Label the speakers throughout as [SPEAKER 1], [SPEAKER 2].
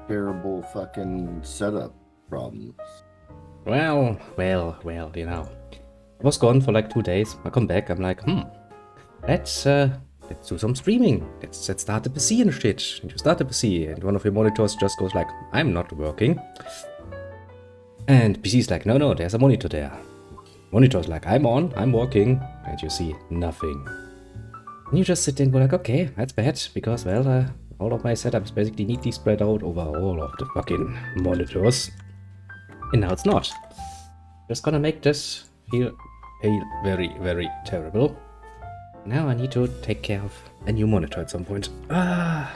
[SPEAKER 1] terrible fucking setup problems.
[SPEAKER 2] Well, you know. I was gone for like 2 days. I come back, I'm like, let's do some streaming. Let's start the PC and shit. And you start the PC, and one of your monitors just goes like, I'm not working. And PC's like, no, there's a monitor there. Monitor's like, I'm working. And you see nothing. And you just sit there and go like, okay, that's bad, because, well, all of my setups basically neatly spread out over all of the fucking monitors. And now it's not. Just gonna make this feel very, very terrible. Now I need to take care of a new monitor at some point.
[SPEAKER 1] Yeah,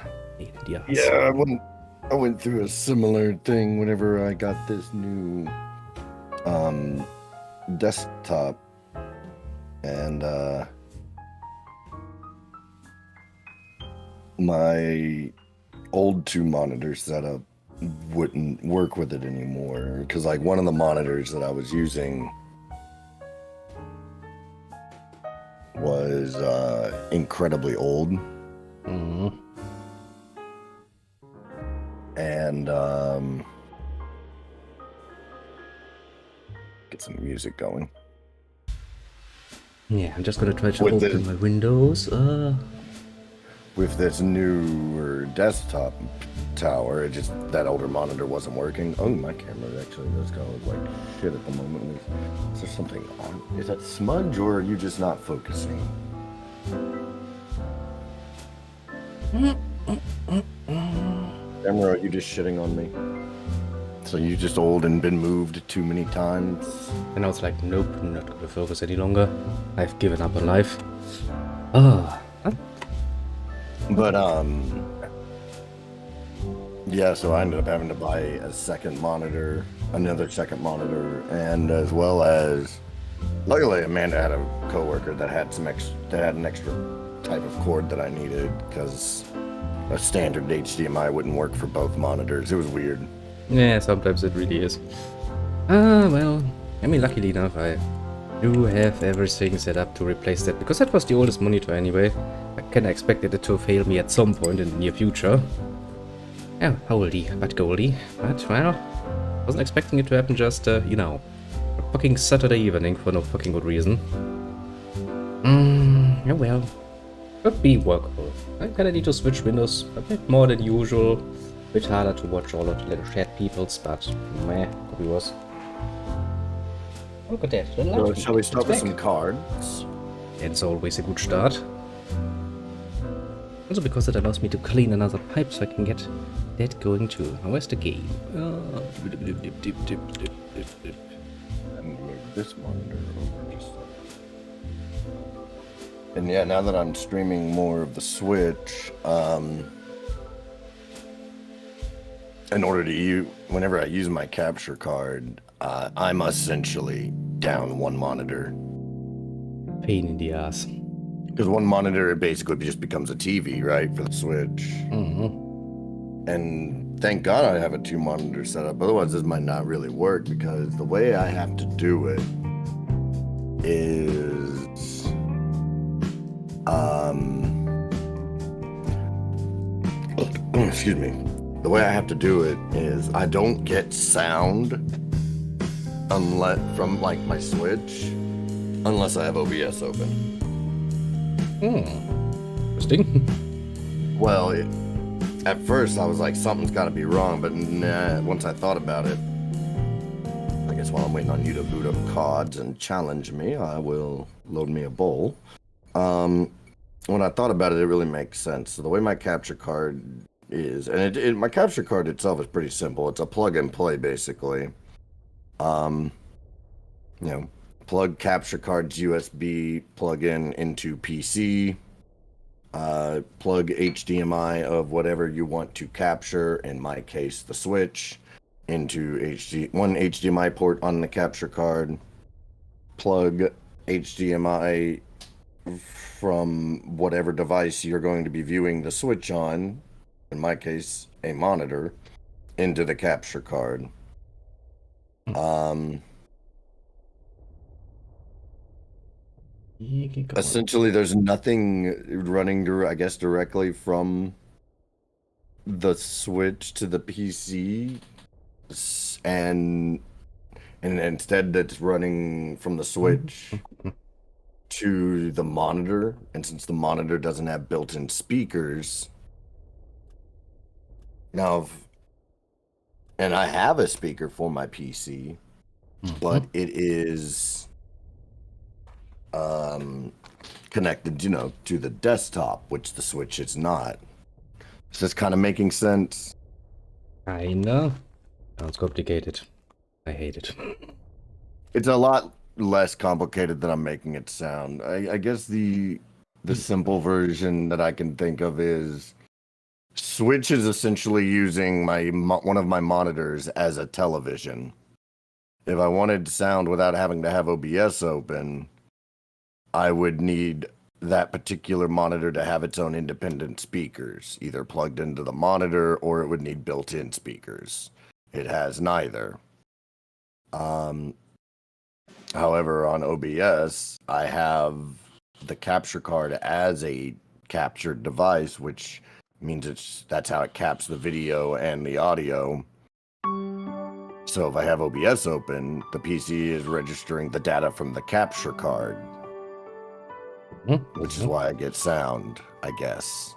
[SPEAKER 1] I went through a similar thing whenever I got this new desktop, and my old 2-monitor setup wouldn't work with it anymore, because like one of the monitors that I was using was incredibly old. And get some music going.
[SPEAKER 2] Yeah, I'm just gonna try to open my windows.
[SPEAKER 1] With this newer desktop tower, that older monitor wasn't working. Oh, my camera actually does kind of look like shit at the moment. Is there something on? Is that smudge, or are you just not focusing? Camera, are you just shitting on me? So you just old and been moved too many times?
[SPEAKER 2] And I was like, nope, I'm not gonna focus any longer. I've given up on life.
[SPEAKER 1] But yeah, so I ended up having to buy another second monitor, and as well as, luckily Amanda had a coworker that had an extra type of cord that I needed, because a standard HDMI wouldn't work for both monitors. It was weird.
[SPEAKER 2] Yeah, sometimes it really is. Well, I mean, luckily enough, I do have everything set up to replace that, because that was the oldest monitor anyway. I kind of expected it to fail me at some point in the near future. Oh, oldie, but goldie. But, well, wasn't expecting it to happen just, you know, a fucking Saturday evening for no fucking good reason. Oh well. Could be workable. I kinda need to switch windows a bit more than usual. A bit harder to watch all of the little chat peoples, but meh, could be worse. Look at that.
[SPEAKER 1] So shall we start with some cards?
[SPEAKER 2] It's always a good start. Also because it allows me to clean another pipe so I can get that going too. Now where's the game?
[SPEAKER 1] And move this monitor over just so. And yeah, now that I'm streaming more of the Switch, in order to whenever I use my capture card, I'm essentially down one monitor.
[SPEAKER 2] Pain in the ass.
[SPEAKER 1] Because one monitor, it basically just becomes a TV, right, for the Switch. And thank God I have a 2-monitor setup. Otherwise, this might not really work, because the way I have to do it is, excuse me. The way I have to do it is I don't get sound from like my Switch unless I have OBS open.
[SPEAKER 2] Interesting.
[SPEAKER 1] Well, at first I was like, something's got to be wrong, but nah, once I thought about it, I guess while I'm waiting on you to boot up cards and challenge me, I will load me a bowl. When I thought about it, it really makes sense. So the way my capture card is, and my capture card itself is pretty simple. It's a plug and play, basically. Plug capture card's USB plug-in into PC, plug HDMI of whatever you want to capture, in my case the Switch, into one HDMI port on the capture card, plug HDMI from whatever device you're going to be viewing the Switch on, in my case a monitor, into the capture card. Essentially, there's nothing running, I guess, directly from the Switch to the PC, and instead that's running from the Switch to the monitor, and since the monitor doesn't have built-in speakers, and I have a speaker for my PC, but it is connected, to the desktop, which the Switch is not. Is this kind of making sense?
[SPEAKER 2] Kinda. Sounds complicated. I hate it.
[SPEAKER 1] It's a lot less complicated than I'm making it sound. I guess the simple version that I can think of is Switch is essentially using one of my monitors as a television. If I wanted sound without having to have OBS open, I would need that particular monitor to have its own independent speakers, either plugged into the monitor or it would need built-in speakers. It has neither. However, on OBS, I have the capture card as a captured device, which means that's how it caps the video and the audio. So if I have OBS open, the PC is registering the data from the capture card, which is why I get sound, I guess.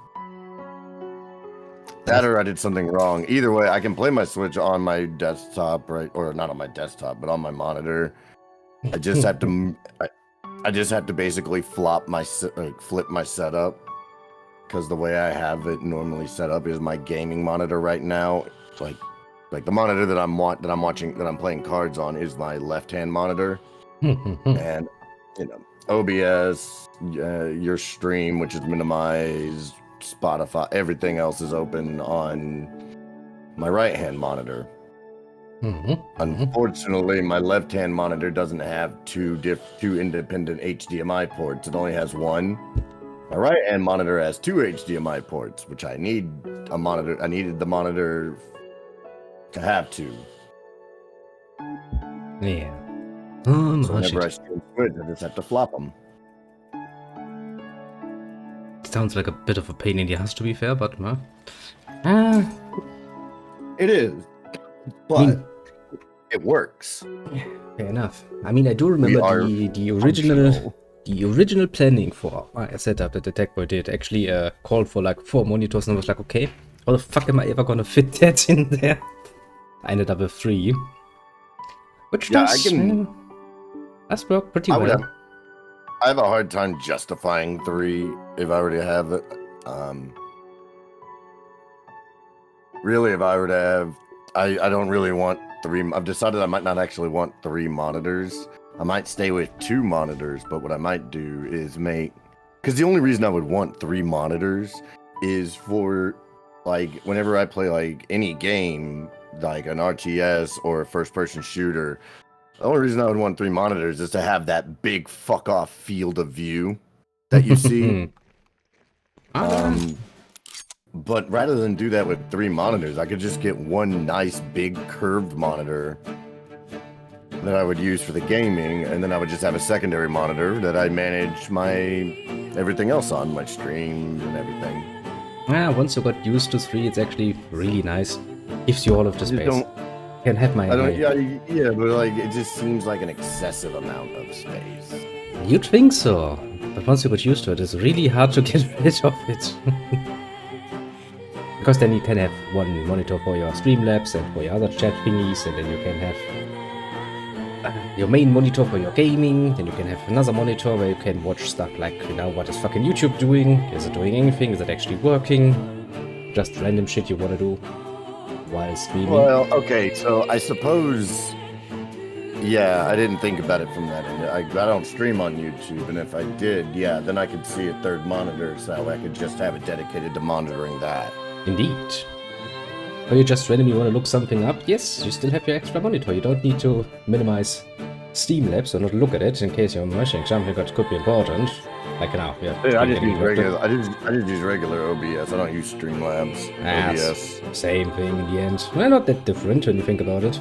[SPEAKER 1] That or I did something wrong. Either way, I can play my Switch on my desktop, right? Or not on my desktop, but on my monitor. I just have to. I just have to basically flip my setup, because the way I have it normally set up is my gaming monitor right now. Like the monitor that I'm playing cards on is my left-hand monitor, and OBS, your stream, which is minimized, Spotify, everything else is open on my right-hand monitor. Unfortunately, my left-hand monitor doesn't have two independent HDMI ports. It only has one. My right-hand monitor has two HDMI ports, which I needed the monitor to have two.
[SPEAKER 2] Yeah.
[SPEAKER 1] So whenever I stream Switch, I just have to flop them.
[SPEAKER 2] Sounds like a bit of a pain in the ass, to be fair, but
[SPEAKER 1] it is, but it works.
[SPEAKER 2] Fair enough. I mean, I do remember the original planning for my setup that the tech boy did actually called for like 4 monitors, and I was like, okay, how the fuck am I ever gonna fit that in there? I ended up with 3, which does work pretty well.
[SPEAKER 1] I have a hard time justifying 3 if I were to have it. Really, if I were to have, I don't really want 3. I've decided I might not actually want 3 monitors. I might stay with 2 monitors, but what I might do is because the only reason I would want 3 monitors is for, like, whenever I play, like, any game, like an RTS or a first-person shooter, the only reason I would want 3 monitors is to have that big fuck-off field of view that you see. But rather than do that with 3 monitors, I could just get one nice big curved monitor that I would use for the gaming, and then I would just have a secondary monitor that I manage my everything else on, my streams and everything.
[SPEAKER 2] Once you got used to 3, it's actually really nice. Gives you all of the space. Can have my.
[SPEAKER 1] Yeah, but like it just seems like an excessive amount of space.
[SPEAKER 2] You'd think so, but once you get used to it, it's really hard to get rid of it. Because then you can have one monitor for your Streamlabs and for your other chat thingies, and then you can have your main monitor for your gaming, then you can have another monitor where you can watch stuff like, what is fucking YouTube doing? Is it doing anything? Is it actually working? Just random shit you want to do while streaming.
[SPEAKER 1] Well, okay, so I suppose, yeah, I didn't think about it from that end. I don't stream on YouTube, and if I did, yeah, then I could see a 3rd monitor, so I could just have it dedicated to monitoring that.
[SPEAKER 2] Indeed. Or you just randomly want to look something up, yes, you still have your extra monitor. You don't need to minimize Streamlabs or not look at it in case you're mashing something that could be important. Like now, yeah.
[SPEAKER 1] I just use regular. I just use regular OBS. I don't use Streamlabs. OBS.
[SPEAKER 2] Same thing in the end. Well, not that different when you think about it.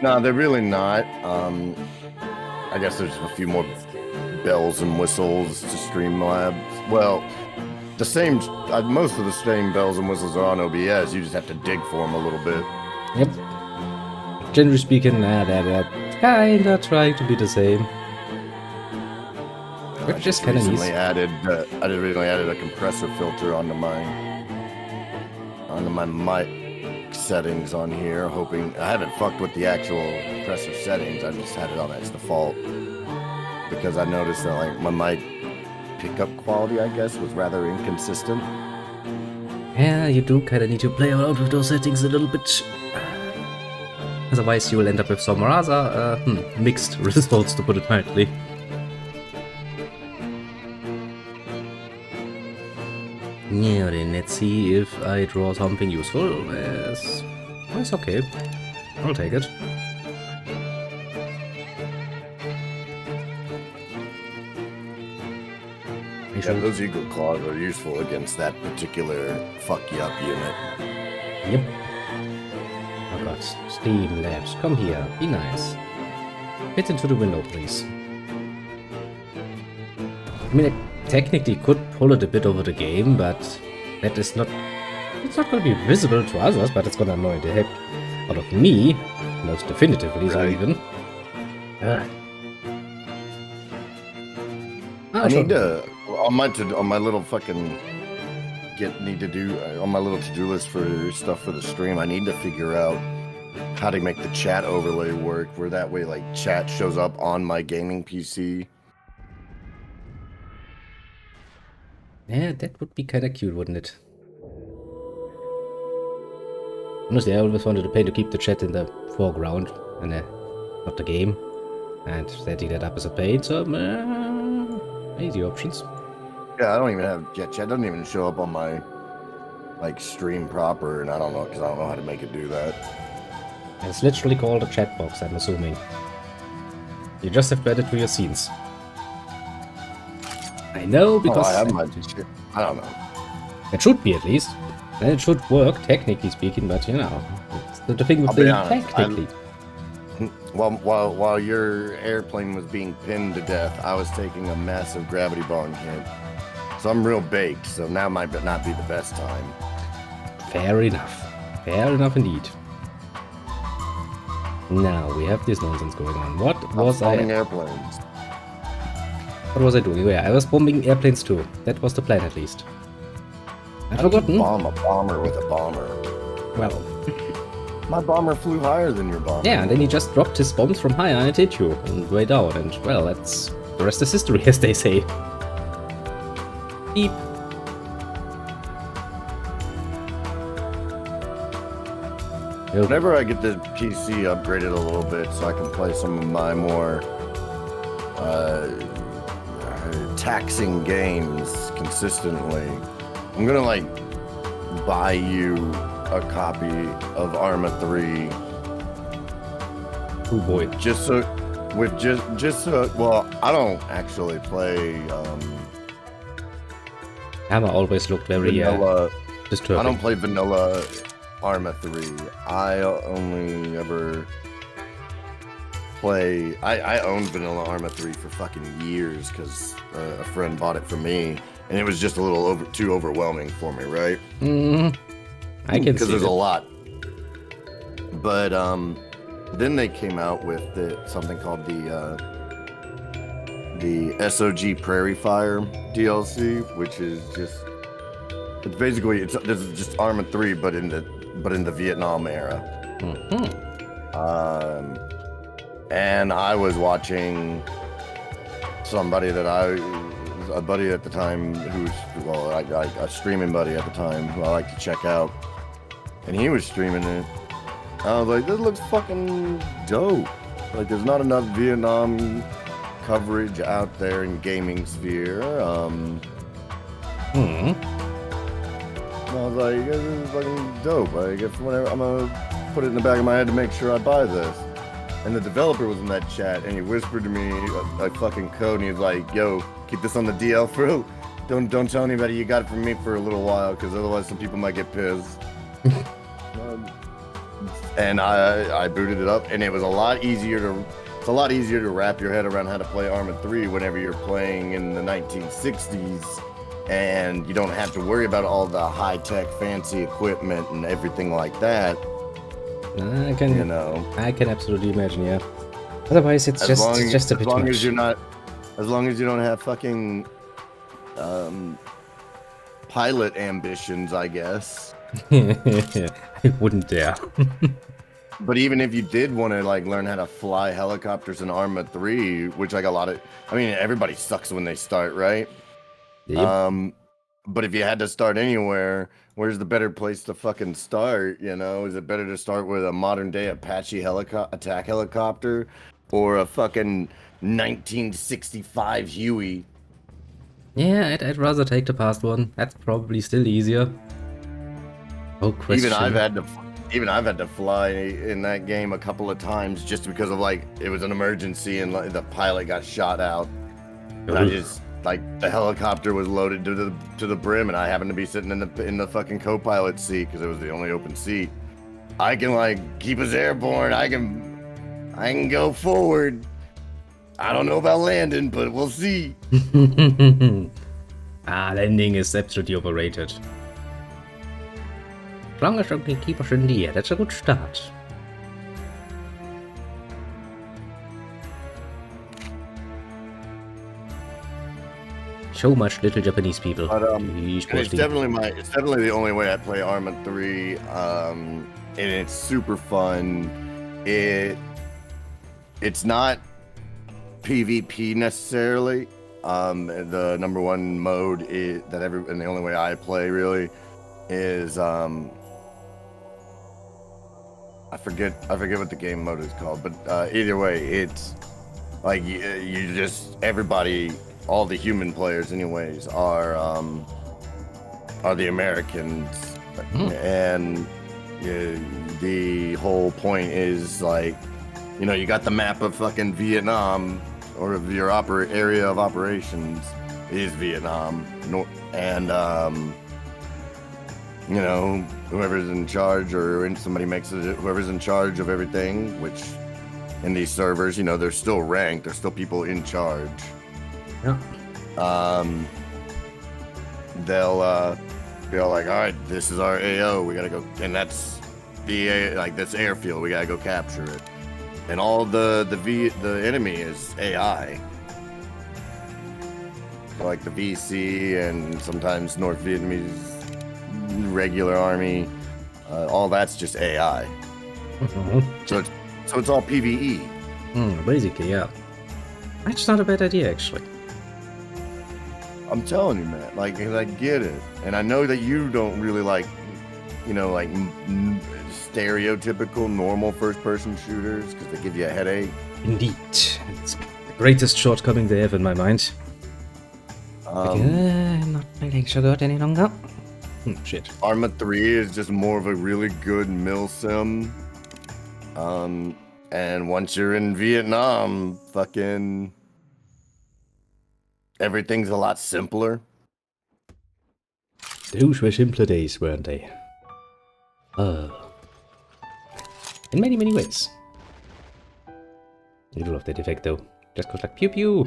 [SPEAKER 1] No, they're really not. I guess there's a few more bells and whistles to Streamlabs. Well, the same, most of the same bells and whistles are on OBS. You just have to dig for them a little bit.
[SPEAKER 2] Yep. Generally speaking, they're kinda trying to be the same. Which is kinda nice.
[SPEAKER 1] I just recently added a compressor filter onto my mic settings on here, hoping I haven't fucked with the actual compressor settings. I just had it on as default because I noticed that like my mic pickup quality, I guess, was rather inconsistent.
[SPEAKER 2] Yeah, you do kinda need to play around with those settings a little bit. Otherwise, you will end up with some rather mixed results, to put it mildly. Yeah, then let's see if I draw something useful. Yes. Oh, it's okay. I'll take it.
[SPEAKER 1] Yeah, those eagle claws are useful against that particular fuck you up unit.
[SPEAKER 2] Yep. Oh god, Steam Labs, come here, be nice. Fit into the window, please. I mean, I technically could pull it a bit over the game, but that is not... It's not going to be visible to others, but it's going to annoy the heck out of me, most definitively, so even.
[SPEAKER 1] I need to... On my little fucking... on my little to-do list for stuff for the stream, I need to figure out how to make the chat overlay work, where that way, like, chat shows up on my gaming PC.
[SPEAKER 2] Yeah, that would be kind of cute, wouldn't it? Honestly, I always wanted to pay to keep the chat in the foreground and not the game. And setting that up as a paid, so easy options.
[SPEAKER 1] Yeah, I don't even have chat. Doesn't even show up on my like stream proper, and I don't know because I don't know how to make it do that.
[SPEAKER 2] It's literally called a chat box, I'm assuming. You just have to add it to your scenes. I know because
[SPEAKER 1] I have my shit. I don't know.
[SPEAKER 2] It should be at least. And it should work, technically speaking, but you know, it's the thing with being technically.
[SPEAKER 1] While your airplane was being pinned to death, I was taking a massive gravity bong hit. So I'm real baked, so now might not be the best time.
[SPEAKER 2] Fair enough. Fair enough indeed. Now we have this nonsense going on. What was I...
[SPEAKER 1] airplanes.
[SPEAKER 2] What was I doing? Yeah, I was bombing airplanes too. That was the plan at least. I'd forgotten.
[SPEAKER 1] Bomb a bomber with a bomber.
[SPEAKER 2] Well...
[SPEAKER 1] My bomber flew higher than your bomber.
[SPEAKER 2] Yeah, and then he just dropped his bombs from higher and it hit you on the way down, and well, that's... the rest is history, as they say. Beep.
[SPEAKER 1] Whenever I get the PC upgraded a little bit so I can play some of my more taxing games consistently, I'm gonna like buy you a copy of Arma 3.
[SPEAKER 2] Oh boy.
[SPEAKER 1] Just so well, I don't actually play
[SPEAKER 2] Hammer always looked very disturbing.
[SPEAKER 1] I don't play vanilla Arma 3. I only ever play... I owned vanilla Arma 3 for fucking years because a friend bought it for me, and it was just a little too overwhelming for me, right?
[SPEAKER 2] I can see
[SPEAKER 1] because there's a lot. But then they came out with something called the SOG Prairie Fire DLC, which is just... It's basically this is just Arma 3, but in the Vietnam era. And I was watching somebody that a buddy at the time a streaming buddy at the time who I like to check out, and he was streaming it. I was like, this looks fucking dope. Like, there's not enough Vietnam coverage out there in gaming sphere. I was like, this is fucking dope. I guess whatever, I'm gonna put it in the back of my head to make sure I buy this. And the developer was in that chat, and he whispered to me a fucking code, and he was like, yo, keep this on the DL for... Don't tell anybody you got it from me for a little while, because otherwise some people might get pissed. And I booted it up, and it was a lot easier to wrap your head around how to play Arma 3 whenever you're playing in the 1960s and you don't have to worry about all the high-tech fancy equipment and everything like that.
[SPEAKER 2] I can,
[SPEAKER 1] you know,
[SPEAKER 2] I can absolutely imagine, yeah. Otherwise, it's just a bit much.
[SPEAKER 1] As long as you don't have fucking pilot ambitions, I guess.
[SPEAKER 2] I wouldn't dare.
[SPEAKER 1] But even if you did want to like learn how to fly helicopters in Arma 3, which like everybody sucks when they start, right?
[SPEAKER 2] Yep.
[SPEAKER 1] But if you had to start anywhere, where's the better place to fucking start? You know, is it better to start with a modern day Apache attack helicopter or a fucking 1965 Huey?
[SPEAKER 2] Yeah, I'd rather take the past one. That's probably still easier. Oh, question.
[SPEAKER 1] Even I've had to fly in that game a couple of times just because of like it was an emergency and like, the pilot got shot out. And I just like the helicopter was loaded to the brim, and I happened to be sitting in the fucking co-pilot seat because it was the only open seat. I can like keep us airborne. I can go forward. I don't know about landing, but we'll see.
[SPEAKER 2] Landing is absolutely overrated. As long as you can keep us in the air, that's a good start. So much little Japanese people.
[SPEAKER 1] But it's definitely the only way I play Arma 3. And it's super fun. It's not PvP necessarily. The number one mode and the only way I play really is I forget what the game mode is called, but either way, it's like you just everybody, all the human players, anyways, are the Americans, and the whole point is like, you know, you got the map of fucking Vietnam, or your area of operations is Vietnam, and you know, whoever's in charge, or when somebody makes it, whoever's in charge of everything, which in these servers, you know, they're still ranked, there's still people in charge.
[SPEAKER 2] Yeah.
[SPEAKER 1] They'll be all like, all right, this is our AO, we gotta go, and that's this airfield, we gotta go capture it. And all the enemy is AI. So like the VC and sometimes North Vietnamese regular army, all that's just AI. So it's all PvE.
[SPEAKER 2] Basically, yeah. That's not a bad idea, actually.
[SPEAKER 1] I'm telling you, man. Like, I get it, and I know that you don't really like, you know, like stereotypical normal first-person shooters because they give you a headache.
[SPEAKER 2] Indeed, it's the greatest shortcoming they have in my mind. I'm not playing so good any longer. Shit.
[SPEAKER 1] Arma 3 is just more of a really good mil sim. And once you're in Vietnam, fucking everything's a lot simpler.
[SPEAKER 2] Those were simpler days, weren't they? In many, many ways. I love that effect though. Just goes like pew pew.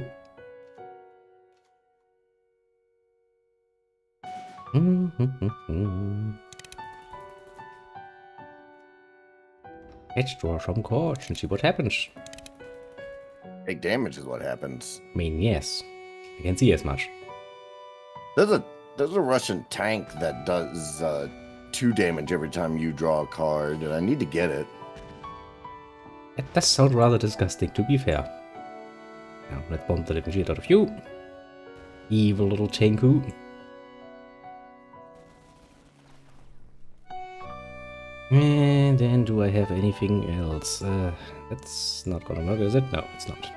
[SPEAKER 2] Let's draw some cards and see what happens.
[SPEAKER 1] Take damage is what happens.
[SPEAKER 2] I mean, yes. I can see as much.
[SPEAKER 1] There's a Russian tank that does 2 damage every time you draw a card, and I need to get it.
[SPEAKER 2] It does sound rather disgusting, to be fair. Now, let's bomb the living shit out of you. Evil little tanku. And then do I have anything else? That's not gonna work, is it? No, it's not.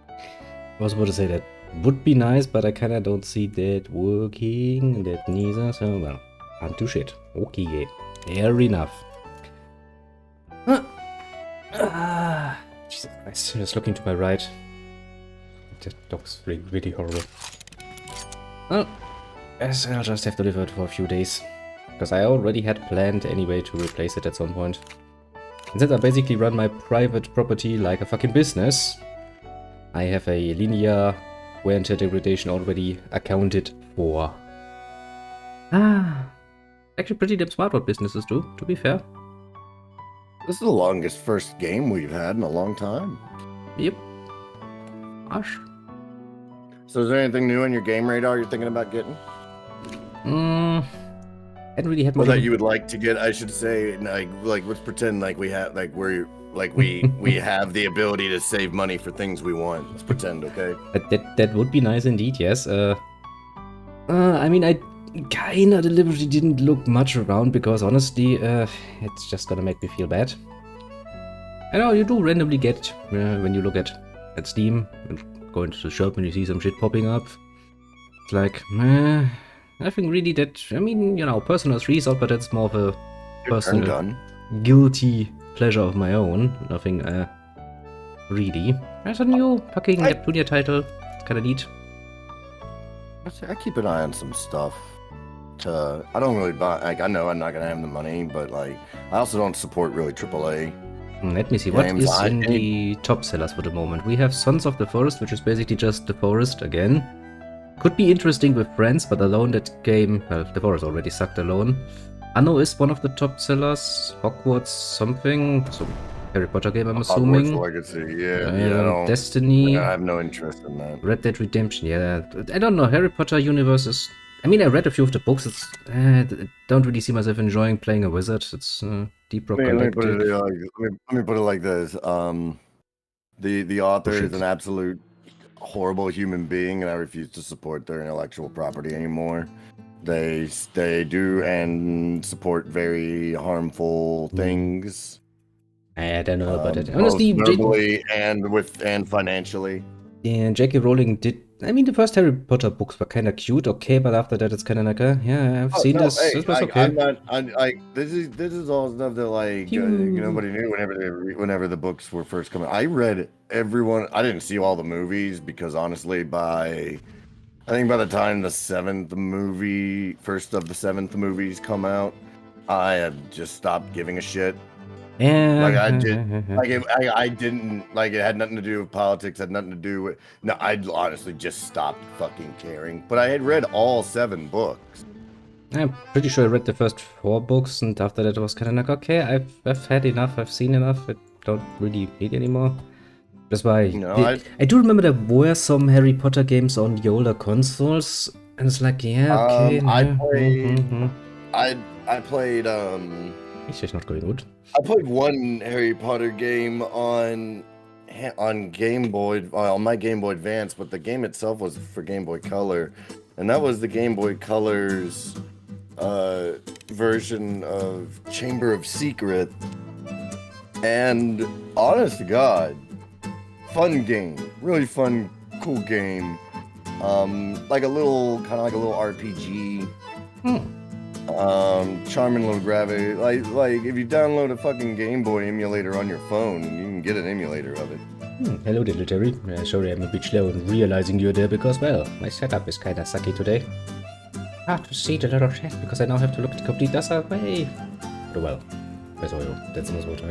[SPEAKER 2] I was about to say that would be nice, but I kinda don't see that working. That neither, so well, can't do shit. Okay, fair enough. Jesus Christ, just looking to my right. That dog's really horrible. Well, guess I'll just have to live with it for a few days. Because I already had planned anyway to replace it at some point. And since I basically run my private property like a fucking business, I have a linear wear and tear degradation already accounted 4. Ah, actually pretty damn smart what businesses do, to be fair.
[SPEAKER 1] This is the longest first game we've had in a long time.
[SPEAKER 2] Yep. Gosh.
[SPEAKER 1] So is there anything new on your game radar you're thinking about getting?
[SPEAKER 2] Hadn't really had
[SPEAKER 1] Or
[SPEAKER 2] much.
[SPEAKER 1] that you would like to get, I should say, like let's pretend like we have, like we have the ability to save money for things we want. Let's pretend, okay?
[SPEAKER 2] That would be nice indeed, yes. I mean, I kinda deliberately didn't look much around because honestly, it's just gonna make me feel bad. I know you do randomly get when you look at Steam and go into the shop and you see some shit popping up. It's like, nothing really that. I mean, you know, Persona 3 is out, but that's more of a personal guilty pleasure of my own. Nothing really. There's a new fucking Neptunia title. It's kind of neat.
[SPEAKER 1] I keep an eye on some stuff. I don't really buy. Like, I know I'm not gonna have the money, but like, I also don't support really AAA.
[SPEAKER 2] Let me see, what is in the top sellers for the moment? We have Sons of the Forest, which is basically just the forest again. Could be interesting with friends, but alone that game, well, the forest already sucked alone. Anno is one of the top sellers. Hogwarts something, some Harry Potter game, I'm assuming.
[SPEAKER 1] Hogwarts Legacy, yeah.
[SPEAKER 2] Destiny.
[SPEAKER 1] I have no interest in that.
[SPEAKER 2] Red Dead Redemption, yeah. I don't know, Harry Potter universe is... I mean, I read a few of the books. It's don't really see myself enjoying playing a wizard. It's deep rock
[SPEAKER 1] let me put it like this. The author is an absolute horrible human being, and I refuse to support their intellectual property anymore. They do and support very harmful things.
[SPEAKER 2] I don't know about it. Honestly,
[SPEAKER 1] verbally and financially.
[SPEAKER 2] Yeah, J.K. Rowling did. I mean, the first Harry Potter books were kind of cute, okay, but after that, it's kind of like, yeah, I've seen this.
[SPEAKER 1] Hey,
[SPEAKER 2] this was okay.
[SPEAKER 1] This is all stuff that like nobody knew whenever the books were first coming. I read everyone. I didn't see all the movies because honestly, I think by the time the first of the seventh movies come out, I had just stopped giving a shit.
[SPEAKER 2] Yeah.
[SPEAKER 1] Like I did, I didn't like it had nothing to do with politics. Had nothing to do with I honestly just stopped fucking caring. But I had read all 7 books.
[SPEAKER 2] I'm pretty sure I read the first 4 books, and after that, it was kind of like, okay, I've had enough. I've seen enough. I don't really need anymore. That's why I do remember there were some Harry Potter games on the older consoles, and it's like, yeah, okay.
[SPEAKER 1] I played.
[SPEAKER 2] It's just not going good.
[SPEAKER 1] I played one Harry Potter game on Game Boy, on my Game Boy Advance, but the game itself was for Game Boy Color, and that was the Game Boy Color's version of Chamber of Secret. And honest to God, fun game, really fun, cool game. Like a little RPG. Charming little gravity. Like if you download a fucking Game Boy emulator on your phone, you can get an emulator of it.
[SPEAKER 2] Hello, little Terry. Sorry, I'm a bit slow in realizing you're there because, well, my setup is kinda sucky today. To see the little chat because I now have to look at complete other way. Oh well, that's almost what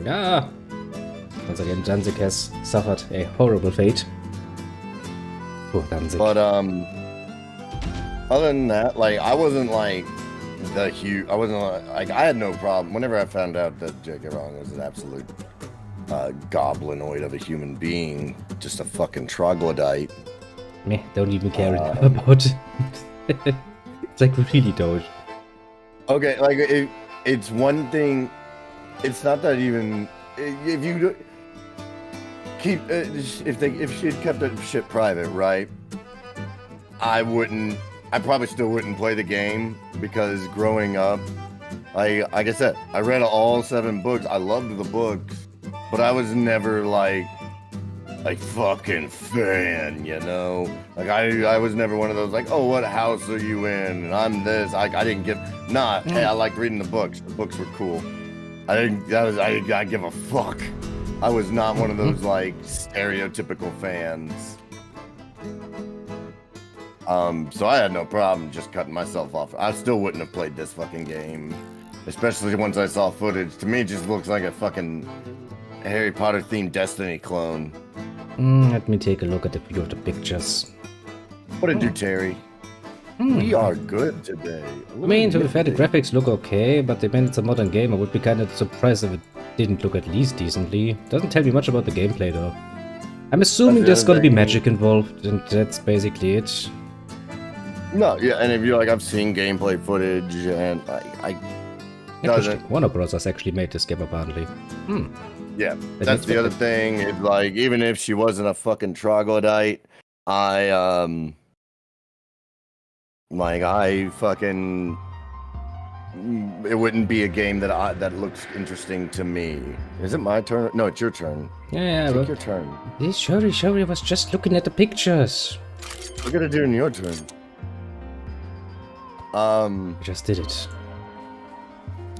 [SPEAKER 2] once again, Danzig has suffered a horrible fate. Poor Danzig.
[SPEAKER 1] But other than that, like I wasn't like I had no problem whenever I found out that J.K. Rowling was an absolute goblinoid of a human being, just a fucking troglodyte.
[SPEAKER 2] Meh, don't even care about it. It's like, really don't.
[SPEAKER 1] Okay, like it's one thing. It's not that even if you keep if she'd kept that shit private, right? I probably still wouldn't play the game because growing up, like I said, I read all 7 books. I loved the books, but I was never like fucking fan, you know? Like I was never one of those like, oh, what house are you in? And I'm this. I didn't get Hey, I liked reading the books. The books were cool. I give a fuck. I was not one of those like stereotypical fans. So I had no problem just cutting myself off. I still wouldn't have played this fucking game, especially once I saw footage. To me, it just looks like a fucking Harry Potter themed Destiny clone.
[SPEAKER 2] Let me take a look at a few of the pictures.
[SPEAKER 1] What did you do, Terry? We are good today.
[SPEAKER 2] I mean, to be fair, the graphics look okay, but they meant it's a modern game. I would be kind of surprised if it didn't look at least decently. Doesn't tell me much about the gameplay, though. I'm assuming there's gonna be magic involved, and that's basically it.
[SPEAKER 1] No, yeah, and if you're like, I've seen gameplay footage, and I doesn't.
[SPEAKER 2] Warner Bros. Actually made this game, apparently.
[SPEAKER 1] Yeah, that's the other thing. It's like, even if she wasn't a fucking troglodyte, I fucking, it wouldn't be a game that looks interesting to me. Is it my turn? No, it's your turn.
[SPEAKER 2] Yeah,
[SPEAKER 1] Take your turn.
[SPEAKER 2] Shuri was just looking at the pictures.
[SPEAKER 1] Look at it during your turn.
[SPEAKER 2] I just did it.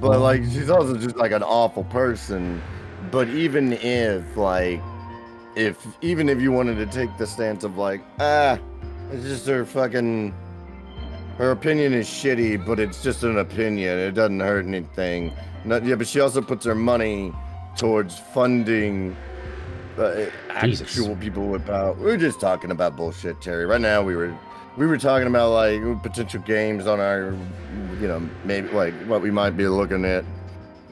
[SPEAKER 1] But like, she's also just like an awful person. But even if you wanted to take the stance of like, it's just her opinion is shitty, but it's just an opinion. It doesn't hurt anything. But she also puts her money towards funding actual people with power. We're just talking about bullshit, Terry. Right now, we were talking about like potential games on our, maybe like what we might be looking at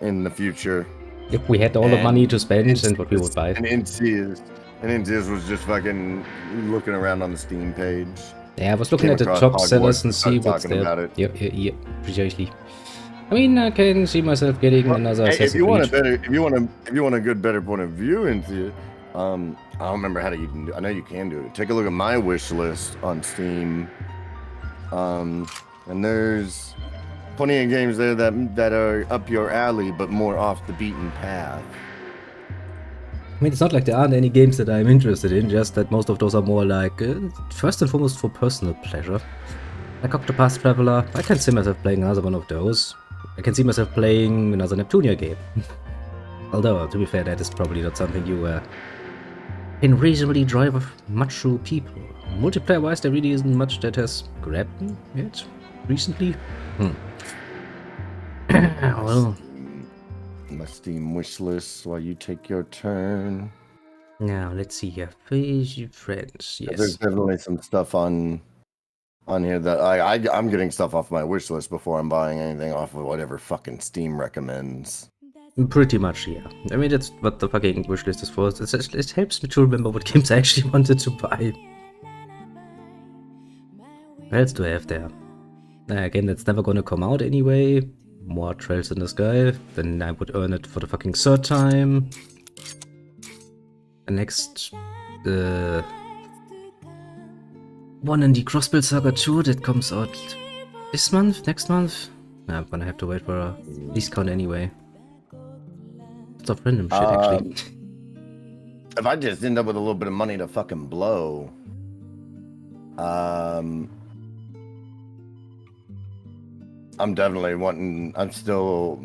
[SPEAKER 1] in the future.
[SPEAKER 2] If we had all the money to spend and what we would buy.
[SPEAKER 1] And NCS was just fucking looking around on the Steam page.
[SPEAKER 2] Yeah, I was looking at the top sellers and see what's there. Yeah, precisely. I mean, I can see myself getting another Assassin's Creed.
[SPEAKER 1] If you want a good, better point of view into it, I don't remember how you can do. I know you can do it. Take a look at my wish list on Steam, and there's plenty of games there that are up your alley, but more off the beaten path.
[SPEAKER 2] I mean, it's not like there aren't any games that I'm interested in, just that most of those are more like, first and foremost, for personal pleasure. Like Octopath Traveler, I can see myself playing another one of those. I can see myself playing another Neptunia game. Although, to be fair, that is probably not something you can reasonably drive much through people. Multiplayer-wise, there really isn't much that has grabbed me yet, recently. Well...
[SPEAKER 1] My Steam wish list while you take your turn.
[SPEAKER 2] Now, let's see here. Friends, yes.
[SPEAKER 1] There's definitely some stuff on here that I'm getting stuff off my wish list before I'm buying anything off of whatever fucking Steam recommends.
[SPEAKER 2] Pretty much, yeah. I mean, that's what the fucking wish list is for. It helps me to remember what games I actually wanted to buy. What else do I have there? Again, that's never gonna come out anyway. More Trails in the Sky. Then I would earn it for the fucking third time. The next... one in the Crossbuild Saga 2 that comes out this month? Next month? Nah, I'm gonna have to wait for a discount anyway. Lots of random shit, actually.
[SPEAKER 1] If I just end up with a little bit of money to fucking blow... I'm definitely wanting... I'm still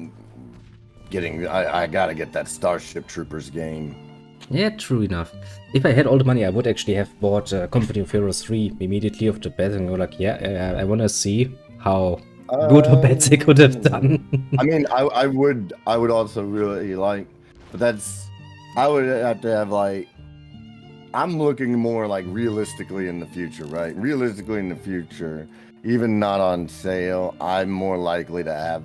[SPEAKER 1] getting... I gotta get that Starship Troopers game.
[SPEAKER 2] Yeah, true enough. If I had all the money, I would actually have bought Company of Heroes 3 immediately off the bat and go like, yeah, I wanna see how good or bad they could have done.
[SPEAKER 1] I mean, I would also really like... But that's... I would have to have like... I'm looking more like realistically in the future, right? Realistically in the future... Even not on sale, I'm more likely to have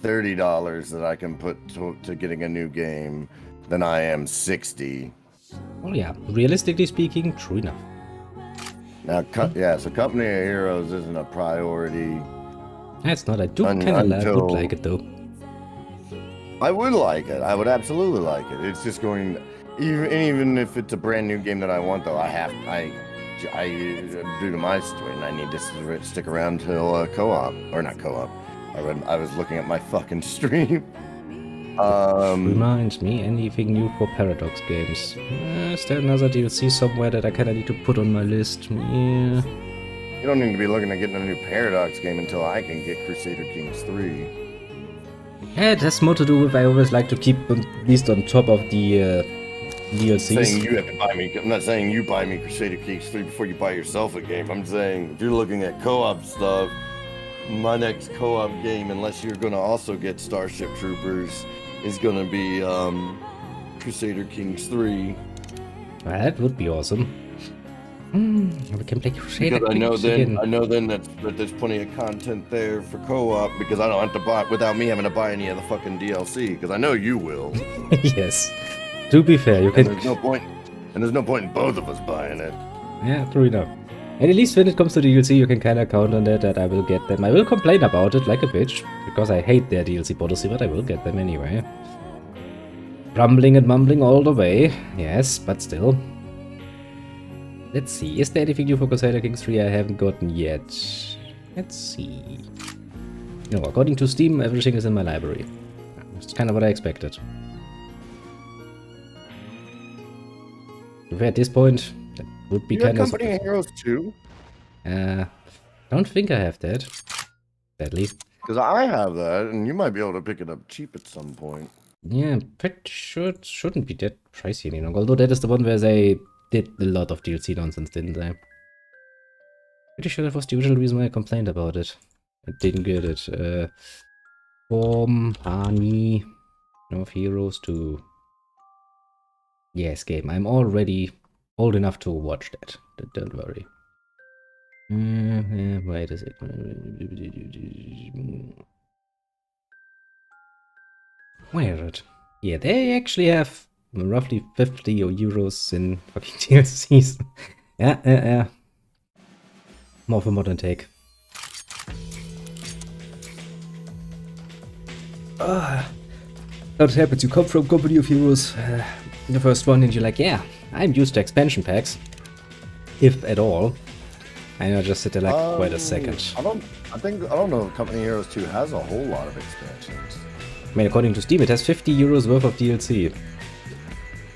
[SPEAKER 1] $30 that I can put to getting a new game than I am 60.
[SPEAKER 2] Well, yeah, realistically speaking, true enough.
[SPEAKER 1] Now, so Company of Heroes isn't a priority.
[SPEAKER 2] That's not. I do kind of would like it though.
[SPEAKER 1] I would like it. I would absolutely like it. It's just going, even if it's a brand new game that I want, though, due to my situation, I need to stick around till co-op, or not co-op. I was looking at my fucking stream.
[SPEAKER 2] Reminds me, anything new for Paradox games? Is there another DLC somewhere that I kind of need to put on my list? Yeah.
[SPEAKER 1] You don't need to be looking at getting a new Paradox game until I can get Crusader Kings 3.
[SPEAKER 2] Yeah, it has more to do with I always like to keep them at least on top of the
[SPEAKER 1] DLCs. I'm not saying you buy me Crusader Kings 3 before you buy yourself a game. I'm saying if you're looking at co-op stuff, my next co-op game, unless you're going to also get Starship Troopers, is going to be Crusader Kings 3.
[SPEAKER 2] That would be awesome. We can play Crusade
[SPEAKER 1] Because I know
[SPEAKER 2] again.
[SPEAKER 1] then that there's plenty of content there for co-op because I don't have to buy without me having to buy any of the fucking DLC because I know you will.
[SPEAKER 2] Yes. To be fair, you
[SPEAKER 1] And
[SPEAKER 2] can.
[SPEAKER 1] there's no point in both of us buying it.
[SPEAKER 2] Yeah, true enough. And at least when it comes to the DLC, you can kind of count on that I will get them. I will complain about it like a bitch because I hate their DLC policy, but I will get them anyway. Rumbling and mumbling all the way. Yes, but still. Let's see. Is there anything new for Crusader Kings 3 I haven't gotten yet? Let's see. No, according to Steam, everything is in my library. That's kind of what I expected. At this point, that would be kind of...
[SPEAKER 1] Company of Heroes 2?
[SPEAKER 2] Don't think I have that. Sadly.
[SPEAKER 1] Because I have that, and you might be able to pick it up cheap at some point.
[SPEAKER 2] Yeah, I'm pretty sure it shouldn't be that pricey any longer. Although that is the one where they did a lot of DLC nonsense, didn't they? Pretty sure that was the original reason why I complained about it. I didn't get it. Form, Honey, of Heroes 2. Yes, game. I'm already old enough to watch that. Don't worry. Wait a second. Where is it? Yeah, they actually have roughly 50 euros in fucking DLCs. Yeah. More of a modern take. That happens, you come from Company of Heroes, the first one, and you're like, yeah, I'm used to expansion packs. If at all. And I just sit there like, wait a second.
[SPEAKER 1] I don't know if Company of Heroes 2 has a whole lot of expansions.
[SPEAKER 2] I mean, according to Steam, it has 50 euros worth of DLC.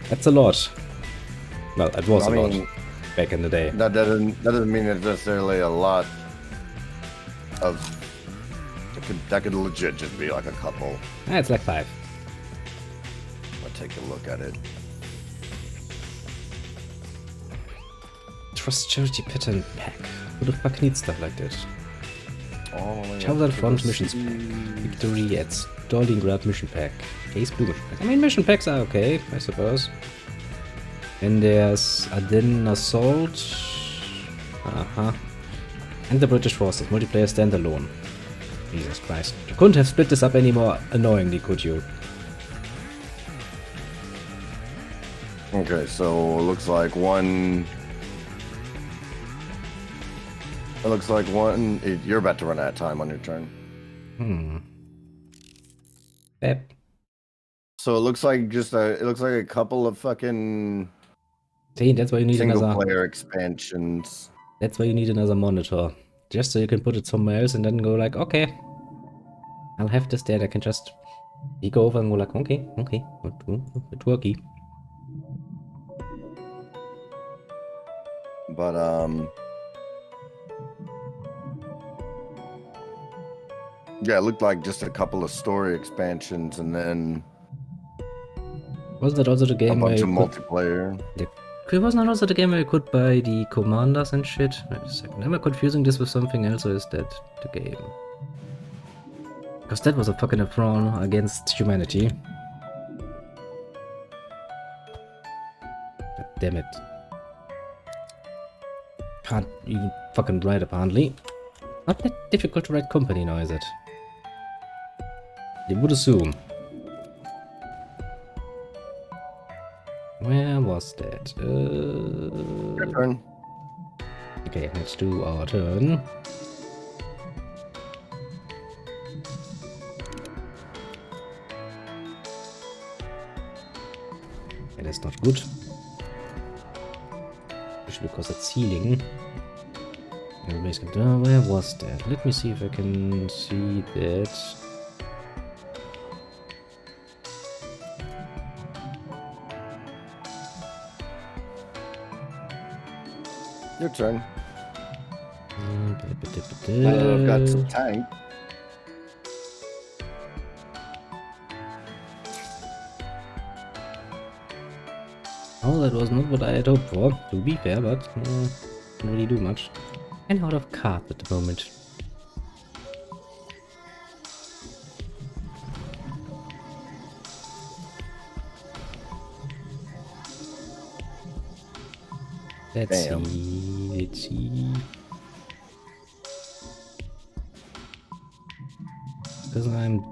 [SPEAKER 2] That's a lot. Well, it was a lot back in the day.
[SPEAKER 1] That doesn't mean it's necessarily a lot of... That could legit just be like a couple.
[SPEAKER 2] It's like 5.
[SPEAKER 1] I'll take a look at it.
[SPEAKER 2] Trust Charity Pattern Pack. Who the fuck needs stuff like that?
[SPEAKER 1] Oh,
[SPEAKER 2] Chosen Front Missions Pack. Victory at Stalingrad Mission Pack. Case Blue Mission Pack. I mean, mission packs are okay, I suppose. And there's Ardennes Assault. And the British Forces. Multiplayer Standalone. Jesus Christ. You couldn't have split this up any more annoyingly, could you?
[SPEAKER 1] Okay, so it looks like one... You're about to run out of time on your turn.
[SPEAKER 2] Yep.
[SPEAKER 1] So it looks like a couple of fucking...
[SPEAKER 2] See, that's why you need another...
[SPEAKER 1] Single-player expansions.
[SPEAKER 2] That's why you need another monitor. Just so you can put it somewhere else and then go like, okay, I'll have this there. I can just peek over and go like, okay, it's worky.
[SPEAKER 1] But, yeah, it looked like just a couple of story expansions and then...
[SPEAKER 2] Wasn't that also the game
[SPEAKER 1] where you
[SPEAKER 2] multiplayer? Wasn't that also the game where you could buy the commanders and shit? Wait a second, am I confusing this with something else, or is that the game? Because that was a fucking affront against humanity. God damn it. Can't even fucking write apparently. Not that difficult to write company now, is it? They would assume. Where was that?
[SPEAKER 1] Your turn.
[SPEAKER 2] Okay, let's do our turn. That is not good. Especially because it's healing. Where was that? Let me see if I can see that.
[SPEAKER 1] Your turn. I've got some tank.
[SPEAKER 2] Oh, that was not what I had hoped for, to be fair, but didn't really do much. And out of cards at the moment. Let's
[SPEAKER 1] Damn.
[SPEAKER 2] see. Let's see. Because I'm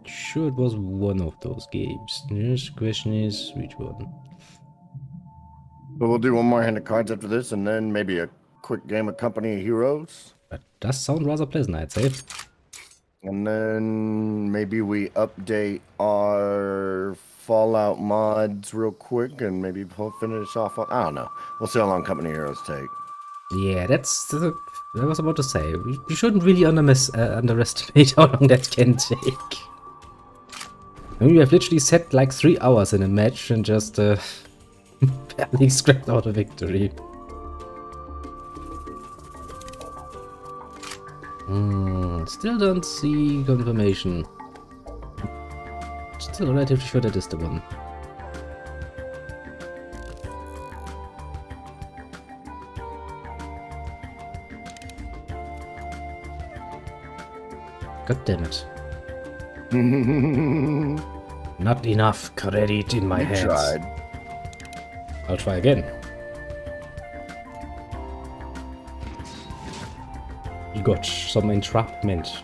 [SPEAKER 2] sure it was one of those games. The question is, which one?
[SPEAKER 1] But we'll do one more hand of cards after this, and then maybe a quick game of Company of Heroes.
[SPEAKER 2] That does sound rather pleasant, I'd say.
[SPEAKER 1] And then maybe we update our Fallout mods real quick, and maybe we'll finish off on... I don't know. We'll see how long Company of Heroes take.
[SPEAKER 2] Yeah, I was about to say, we shouldn't really underestimate how long that can take. I mean, we have literally set like 3 hours in a match and just barely scraped out a victory. Still don't see confirmation. Still relatively sure that is the one. God damn it. Not enough credit in my hands.
[SPEAKER 1] Tried.
[SPEAKER 2] I'll try again. You got some entrapment.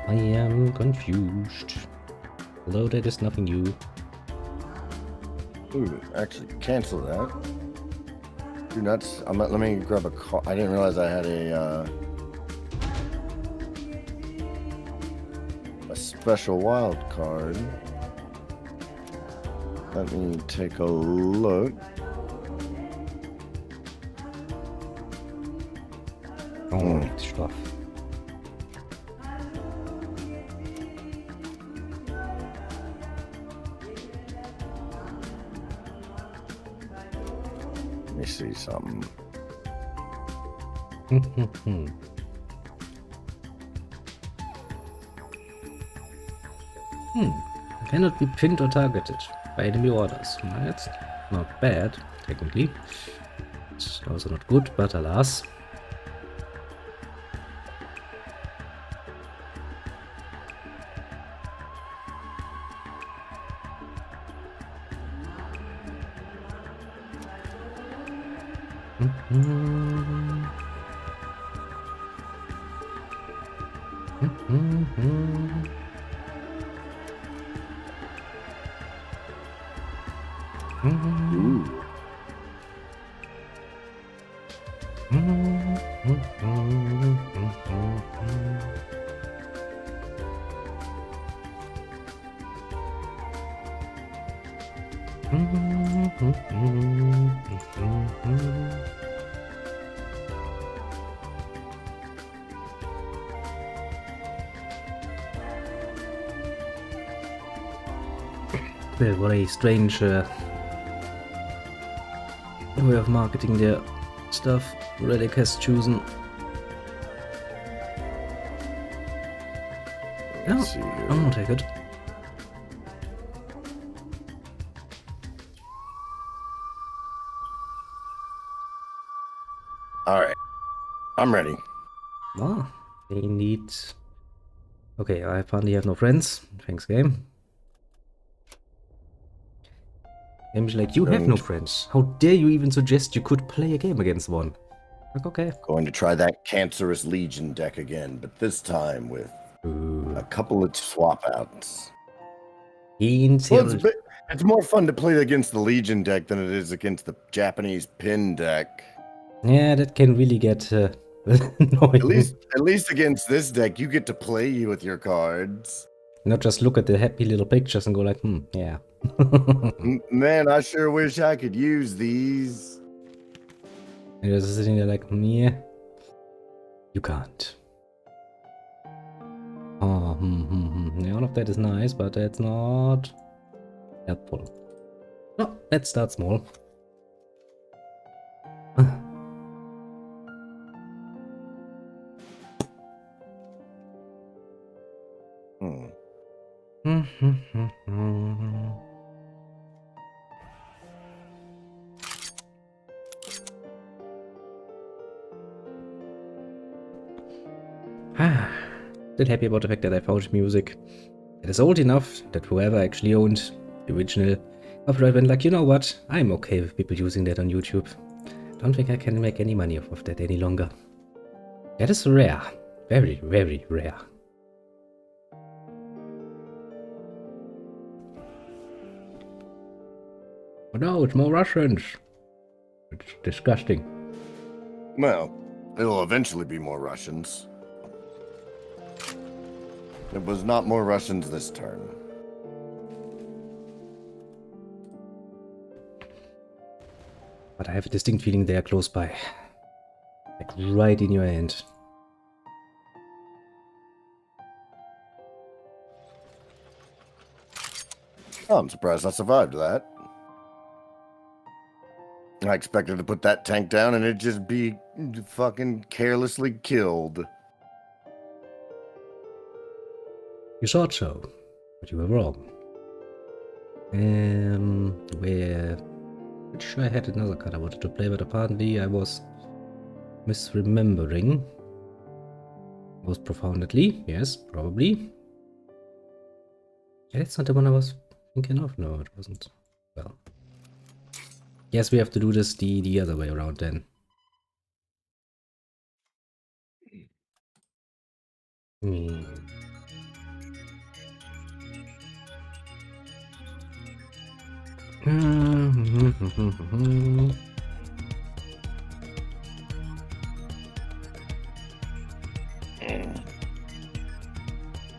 [SPEAKER 2] I am confused. Although that is nothing new.
[SPEAKER 1] Ooh, actually, cancel that. Do not. Let me grab a call. I didn't realize I had a special wild card. Let me take a look.
[SPEAKER 2] Oh, stuff.
[SPEAKER 1] Let me see something.
[SPEAKER 2] Cannot be pinned or targeted by enemy orders. That's not bad, technically. It's also not good, but alas.
[SPEAKER 1] Ooh.
[SPEAKER 2] Well, what a strange way of marketing their stuff Relic has chosen.
[SPEAKER 1] Let's see here.
[SPEAKER 2] I'll take it.
[SPEAKER 1] All right, I'm ready.
[SPEAKER 2] Ah, they need... Okay, I apparently have no friends. Thanks, game. Game's like, you have no friends. How dare you even suggest you could play a game against one? Like, okay.
[SPEAKER 1] Going to try that Cancerous Legion deck again, but this time with a couple of swap outs. Well, it's more fun to play against the Legion deck than it is against the Japanese pin deck.
[SPEAKER 2] Yeah, that can really get annoying.
[SPEAKER 1] At least against this deck, you get to play with your cards.
[SPEAKER 2] Not just look at the happy little pictures and go like, yeah.
[SPEAKER 1] Man, I sure wish I could use these.
[SPEAKER 2] And you're just sitting there like, yeah, you can't. Oh, yeah, all of that is nice, but that's not helpful. No, let's start small. Still happy about the fact that I found music that is old enough that whoever actually owned the original copyright went like, you know what, I'm okay with people using that on YouTube. Don't think I can make any money off of that any longer. That is rare. Very, very rare. Oh no, it's more Russians. It's disgusting.
[SPEAKER 1] Well, it'll eventually be more Russians. It was not more Russians this turn.
[SPEAKER 2] But I have a distinct feeling they are close by. Like right in your hand.
[SPEAKER 1] Oh, I'm surprised I survived that. I expected to put that tank down and it'd just be fucking carelessly killed.
[SPEAKER 2] You thought so, but you were wrong. Where... Pretty sure I had another card I wanted to play, but apparently I was misremembering. Most profoundly, yes, probably. Yeah, that's not the one I was thinking of. No, it wasn't. Well. Yes, we have to do this the other way around then.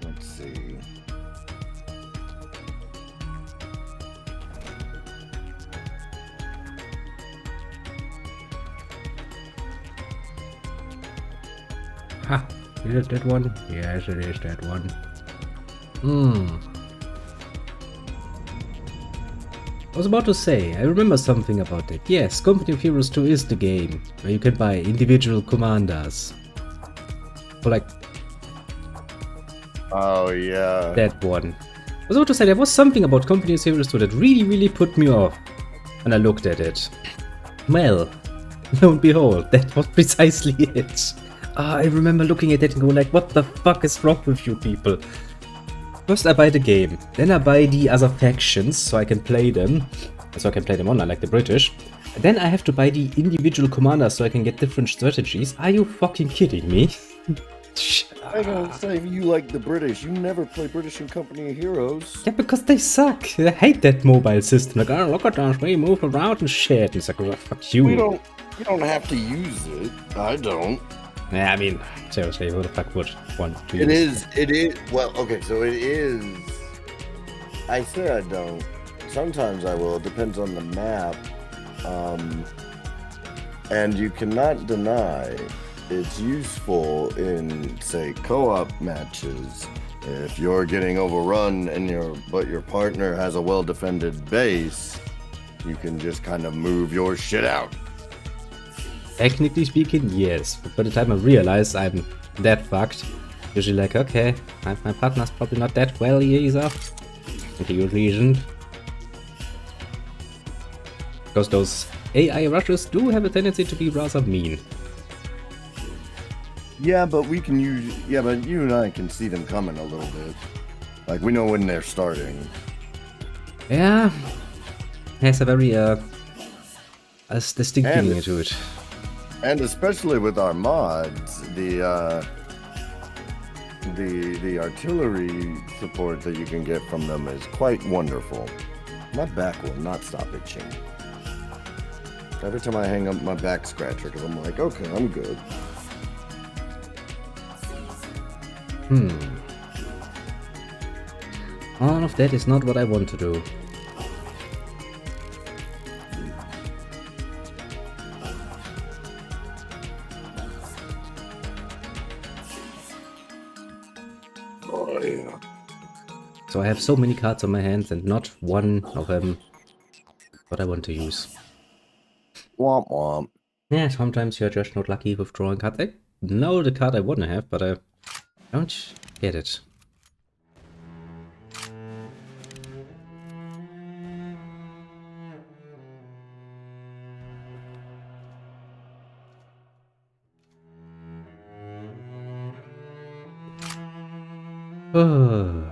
[SPEAKER 1] Let's see.
[SPEAKER 2] Ha! Is it that one? Yes, it is that one. I was about to say, I remember something about it. Yes, Company of Heroes 2 is the game where you can buy individual commanders. For like
[SPEAKER 1] Oh, yeah.
[SPEAKER 2] that one. I was about to say, there was something about Company of Heroes 2 that really put me off when I looked at it. Well, lo and behold, that was precisely it. I remember looking at it and going like, what the fuck is wrong with you people? First I buy the game, then I buy the other factions so I can play them. So I can play them online like the British. Then I have to buy the individual commanders so I can get different strategies. Are you fucking kidding me?
[SPEAKER 1] I don't say you like the British. You never play British in Company of Heroes.
[SPEAKER 2] Yeah, because they suck. I hate that mobile system. Like, oh, look at us, we move around and shit. It's like, oh, fuck you.
[SPEAKER 1] You don't have to use it. I don't.
[SPEAKER 2] Yeah, I mean, seriously, who the fuck would want to use
[SPEAKER 1] it is, well, okay, so it is, I say I don't, sometimes I will, it depends on the map, and you cannot deny it's useful in, say, co-op matches, if you're getting overrun and but your partner has a well-defended base, you can just kind of move your shit out.
[SPEAKER 2] Technically speaking, yes. But by the time I realize I'm that fucked, usually like, okay, my partner's probably not that well either. And he reasoned. Because those AI rushes do have a tendency to be rather mean.
[SPEAKER 1] Yeah, but we can use, yeah, but you and I can see them coming a little bit. Like, we know when they're starting.
[SPEAKER 2] Yeah. Has a very, a distinct feeling to it.
[SPEAKER 1] And especially with our mods, the artillery support that you can get from them is quite wonderful. My back will not stop itching. Every time I hang up my back scratcher, because I'm like, okay, I'm good.
[SPEAKER 2] All of that is not what I want to do.
[SPEAKER 1] Oh, yeah.
[SPEAKER 2] So I have so many cards on my hands and not one of them what I want to use.
[SPEAKER 1] Womp womp.
[SPEAKER 2] Yeah, sometimes you're just not lucky with drawing cards. I know the card I want to have, but I don't get it. Oh.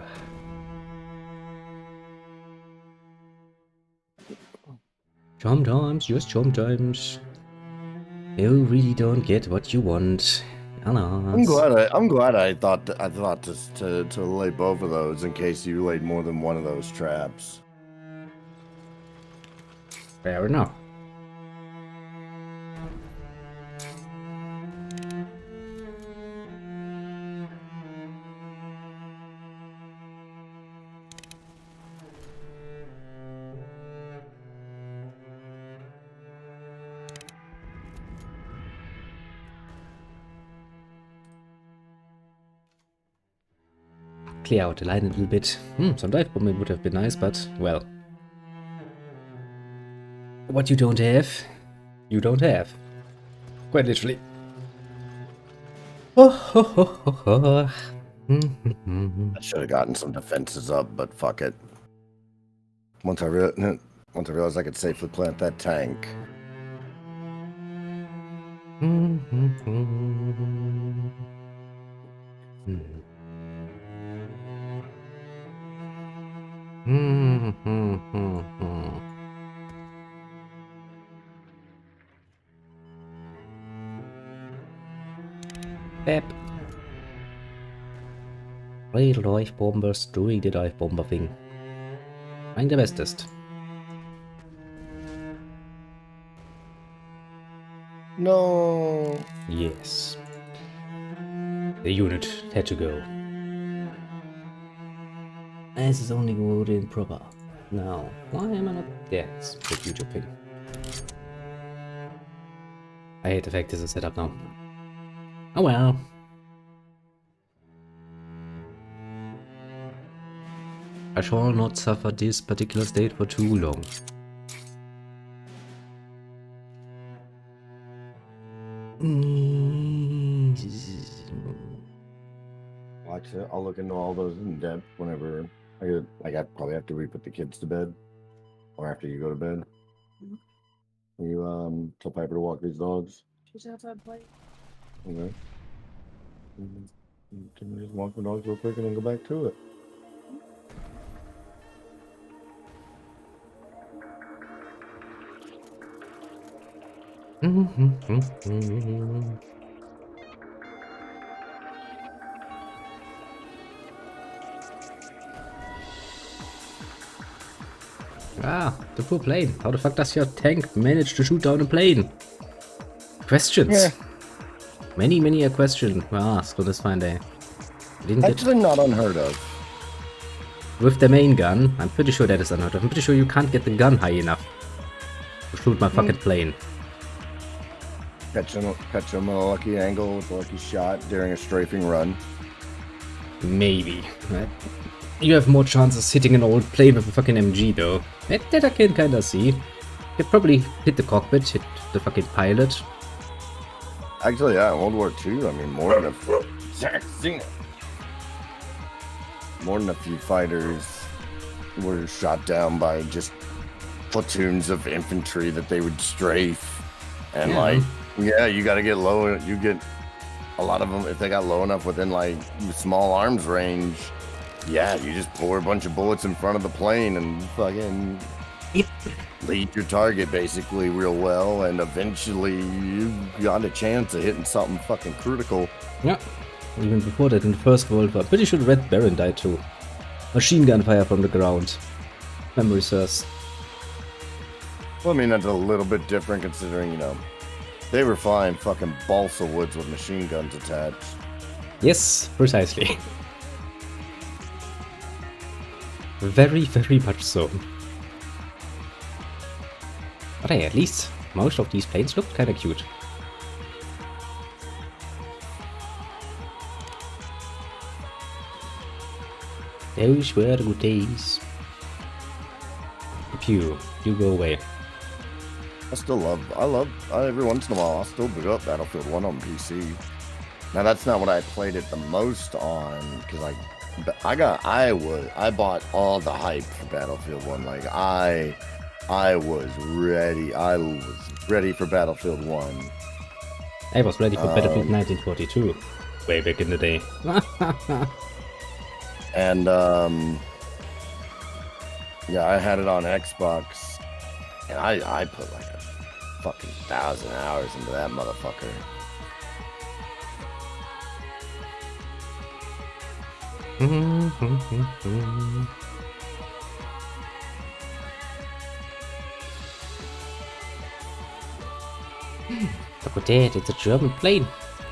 [SPEAKER 2] Sometimes, just sometimes, you really don't get what you want.
[SPEAKER 1] I'm glad I thought to lay both of those in case you laid more than one of those traps.
[SPEAKER 2] Fair enough. Clear out the line a little bit. Some dive bombing would have been nice, but, well. What you don't have, you don't have. Quite literally. Oh, ho, ho, ho, ho.
[SPEAKER 1] I should have gotten some defenses up, but fuck it. Once I realized I could safely plant that tank.
[SPEAKER 2] Pep. Real Dive Bombers doing the Dive Bomber thing. Trying their bestest.
[SPEAKER 1] No.
[SPEAKER 2] Yes. The unit had to go. This is only good in proper. Now, why am I not there? It's a YouTube thing. I hate the fact this is set up now. Oh well. I shall not suffer this particular state for too long.
[SPEAKER 1] Watch it. I'll look into all those in depth whenever I probably have to put the kids to bed, or after you go to bed. You tell Piper to walk these dogs.
[SPEAKER 3] She's outside playing.
[SPEAKER 1] Okay. Can we just walk the dogs real quick and then go back to it?
[SPEAKER 2] Ah, the poor plane. How the fuck does your tank manage to shoot down a plane? Questions.
[SPEAKER 1] Yeah.
[SPEAKER 2] Many a question were asked on this fine day. Didn't get
[SPEAKER 1] Actually, not unheard of.
[SPEAKER 2] with the main gun. I'm pretty sure that is unheard of. I'm pretty sure you can't get the gun high enough to shoot my fucking plane.
[SPEAKER 1] Catch him at a lucky angle with a lucky shot during a strafing run.
[SPEAKER 2] Maybe. You have more chances hitting an old plane with a fucking MG though. That I can kinda see. You'd probably hit the cockpit, hit the fucking pilot.
[SPEAKER 1] Actually, yeah, in World War II, I mean, more than a few fighters were shot down by just platoons of infantry that they would strafe. And you got to get low. You get a lot of them, if they got low enough within like small arms range, yeah, you just pour a bunch of bullets in front of the plane and fucking lead your target basically real well, and eventually you got a chance of hitting something fucking critical.
[SPEAKER 2] Yeah, even before that in the First World War, I'm pretty sure the Red Baron died too. Machine gun fire from the ground. Memory serves.
[SPEAKER 1] Well, I mean, that's a little bit different considering, you know, they were flying fucking balsa woods with machine guns attached.
[SPEAKER 2] Yes, precisely. Very much so. But hey, at least most of these planes looked kinda cute. Those were the good days. You go away.
[SPEAKER 1] Every once in a while, I'll still boot up Battlefield 1 on PC. Now, that's not what I played it the most on, because I bought all the hype for Battlefield 1. Like, I was ready. I was ready for Battlefield 1.
[SPEAKER 2] I was ready for Battlefield 1942. Way back in the day.
[SPEAKER 1] And yeah, I had it on Xbox, and I put like a fucking 1,000 hours into that motherfucker.
[SPEAKER 2] Look at that, it's a German plane.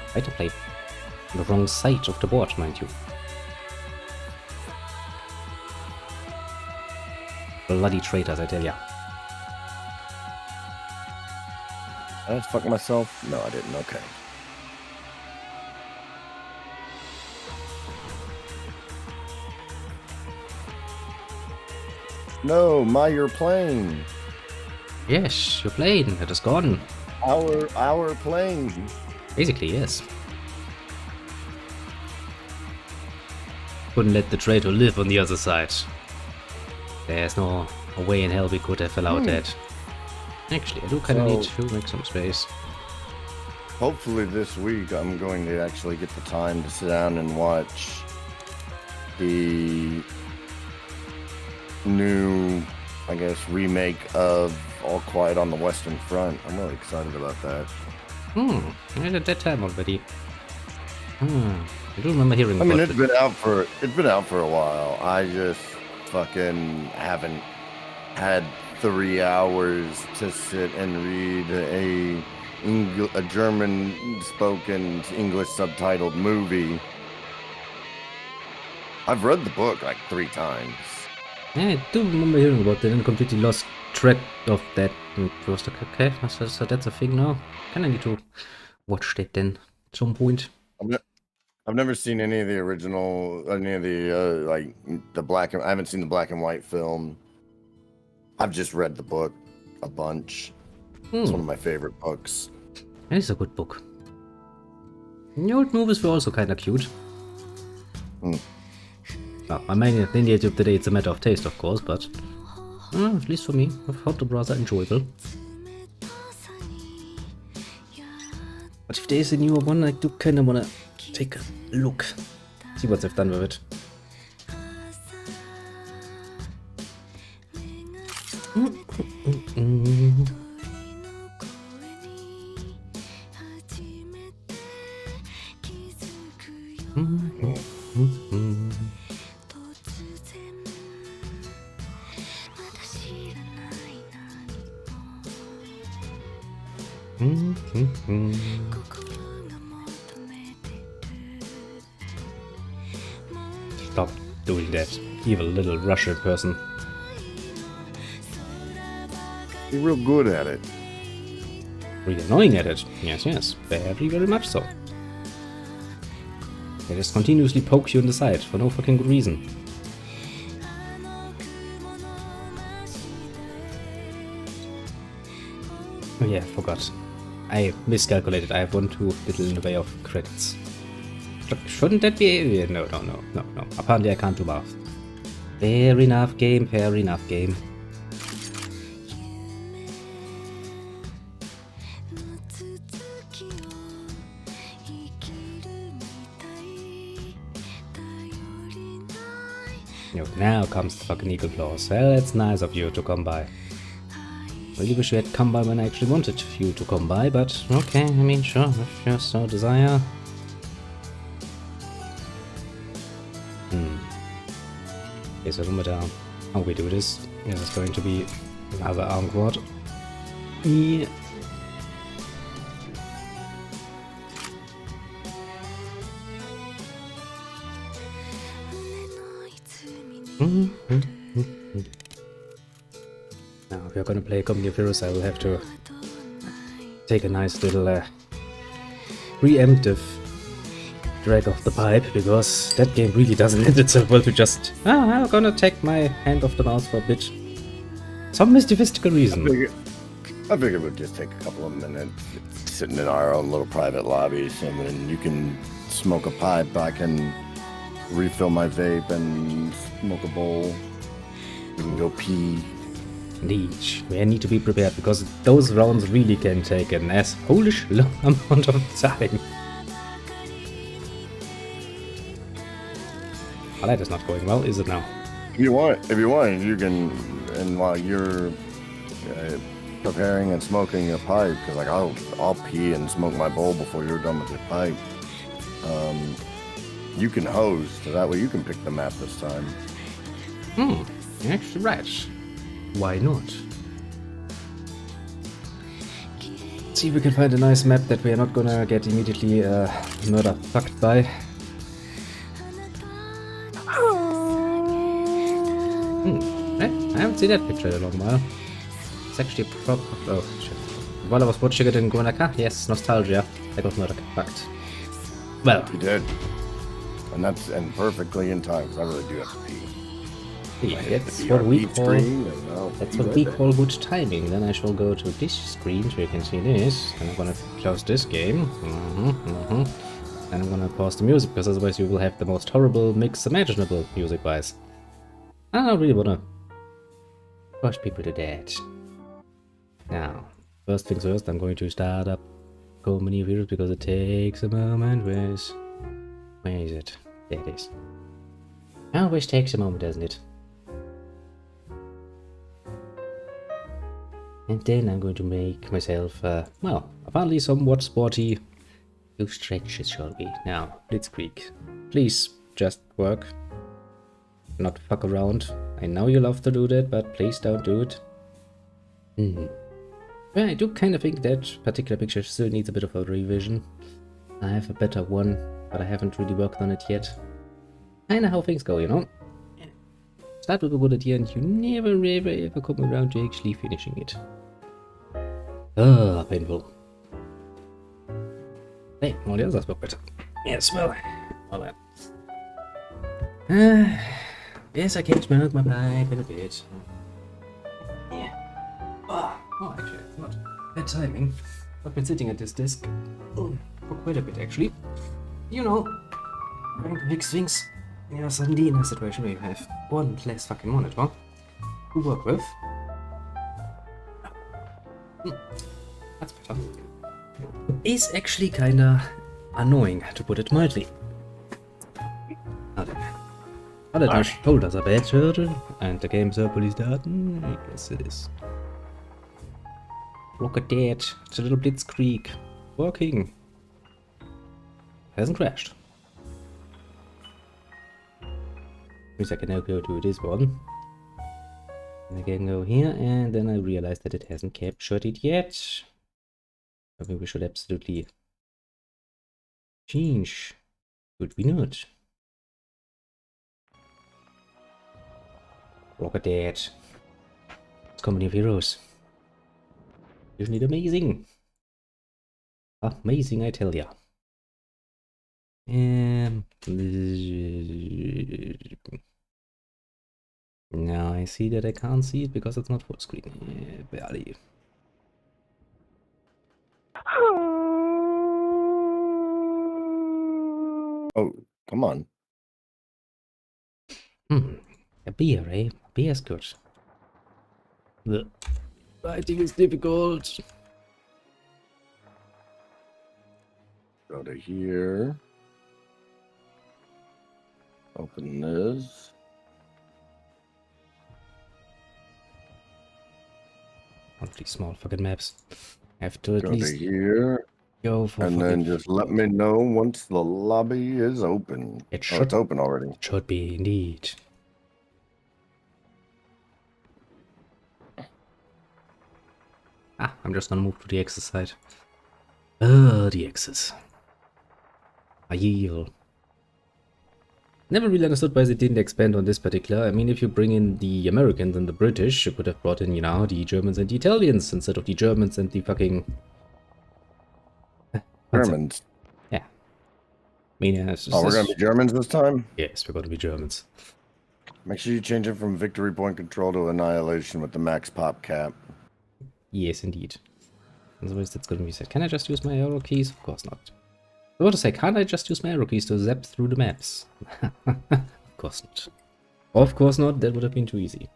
[SPEAKER 2] Fighter plane. On the wrong side of the board, mind you. Bloody traitors, I tell ya.
[SPEAKER 1] Did I just fuck myself? No, I didn't. Okay. No, you're playing.
[SPEAKER 2] Yes, your plane, it is gone.
[SPEAKER 1] Our plane.
[SPEAKER 2] Basically, yes. Couldn't let the traitor live on the other side. There's no way in hell we could have allowed that. Actually, I do kind of need to make some space.
[SPEAKER 1] Hopefully this week I'm going to actually get the time to sit down and watch the new, I guess, remake of All Quiet on the Western Front. I'm really excited about that.
[SPEAKER 2] I had at that time already. I do remember hearing
[SPEAKER 1] I mean,
[SPEAKER 2] about
[SPEAKER 1] it's been out for a while. I just fucking haven't had 3 hours to sit and read a German-spoken English subtitled movie. I've read the book like 3 times.
[SPEAKER 2] Yeah, I do remember hearing about that and completely lost track of that. It was like, okay, so that's a thing now. Kind of need to watch that then at some point.
[SPEAKER 1] I've never seen any of the original, any of the like the black and I haven't seen the black and white film. I've just read the book a bunch. It's one of my favorite books.
[SPEAKER 2] It is a good book. The old movies were also kind of cute. Well, I mean, at the end of the day, it's a matter of taste, of course, but at least for me, I found the browser enjoyable. But if there is a newer one, I do kind of want to take a look, see what they've done with it. Stop doing that, evil little Russian person.
[SPEAKER 1] You're real good at it.
[SPEAKER 2] Really annoying at it. Yes, very, very much so. They just continuously poke you in the side for no fucking good reason. Oh yeah, forgot. I miscalculated. I have 1 too little in the way of credits. Shouldn't that be? No. Apparently I can't do math. Fair enough game, fair enough game. Yo, now comes the fucking eagle claws. Well, it's nice of you to come by. Really wish you had come by when I actually wanted you to come by, but okay, I mean, sure, if you so desire. Okay, so no matter how we do this, this is going to be another arm quad. Yeah. Now, if you're gonna play Company of Heroes, I will have to take a nice little preemptive drag off the pipe, because that game really doesn't lend itself well to just, I'm gonna take my hand off the mouse for a bit. Some mystical reason.
[SPEAKER 1] I figured it would just take a couple of minutes sitting in our own little private lobbies, and then you can smoke a pipe, I can refill my vape and smoke a bowl. You can go pee.
[SPEAKER 2] Indeed, we need to be prepared, because those rounds really can take an assholish long amount of time. Oh, that is not going well, is it now?
[SPEAKER 1] If you want, you can. And while you're preparing and smoking your pipe, because like I'll pee and smoke my bowl before you're done with your pipe. You can host, so that way you can pick the map this time.
[SPEAKER 2] Actually, right. Why not? See if we can find a nice map that we are not gonna get immediately murder fucked by. I haven't seen that picture in a long while. It's actually a proper. Oh shit. While I was watching it and going like, ah, yes, nostalgia. I got murder fucked. Well,
[SPEAKER 1] You did, and perfectly in time, because I really do have to pee.
[SPEAKER 2] that's what we call. That's what we call good timing. Then I shall go to this screen so you can see this. And I'm gonna close this game. And I'm gonna pause the music because otherwise you will have the most horrible mix imaginable music-wise. I don't really wanna push people to death. Now, first things first, I'm going to start up Company of Heroes because it takes a moment. Where is it? There it is. Always takes a moment, doesn't it? And then I'm going to make myself, well, apparently somewhat sporty. Few stretches, shall we? Now, Blitzkrieg. Please, just work. Not fuck around. I know you love to do that, but please don't do it. Well, I do kind of think that particular picture still needs a bit of a revision. I have a better one, but I haven't really worked on it yet. I know how things go, you know? Start with a good idea and you never ever come around to actually finishing it. Ah, painful. Hey, all the others work better. Yes, well, alright. Yes, I can smoke my pipe in a bit. Yeah. Oh, actually, it's not bad timing. I've been sitting at this desk for quite a bit, actually. You know, trying to fix things. You're suddenly in a situation where you have one less fucking monitor to work with. That's better. It's actually kinda annoying, to put it mildly. Now then. Now that I told us a bad turtle, and the game's hopefully starting, I guess it is. Look at that, it's a little Blitzkrieg. Working. Hasn't crashed. Means I can now go to this one. And I can go here, and then I realize that it hasn't captured it yet. I think we should absolutely change. Could we not? Look at that. It's Company of Heroes. Isn't it amazing? Amazing, I tell ya. Now I see that I can't see it because it's not full screen. Yeah, barely.
[SPEAKER 1] Oh, come on.
[SPEAKER 2] A beer, eh? A beer is good. The writing is difficult.
[SPEAKER 1] Go to here. Open this.
[SPEAKER 2] One of these small fucking maps. I have to at
[SPEAKER 1] Go
[SPEAKER 2] least
[SPEAKER 1] to here.
[SPEAKER 2] go for
[SPEAKER 1] And then just let me know once the lobby is open.
[SPEAKER 2] It
[SPEAKER 1] Oh, it's open already.
[SPEAKER 2] It should be indeed. I'm just gonna move to the X's side. The X's. I yield. Never really understood why they didn't expand on this particular. I mean, if you bring in the Americans and the British, you could have brought in, you know, the Germans and the Italians instead of the Germans and the fucking...
[SPEAKER 1] Germans.
[SPEAKER 2] Yeah. I mean, yeah,
[SPEAKER 1] we're gonna be Germans this time?
[SPEAKER 2] Yes, we're gonna be Germans.
[SPEAKER 1] Make sure you change it from victory point control to annihilation with the max pop cap.
[SPEAKER 2] Yes, indeed. Otherwise, that's gonna be set. Can I just use my arrow keys? Of course not. I want to say, can't I just use my arrow keys to zap through the maps? Of course not. Of course not, that would have been too easy.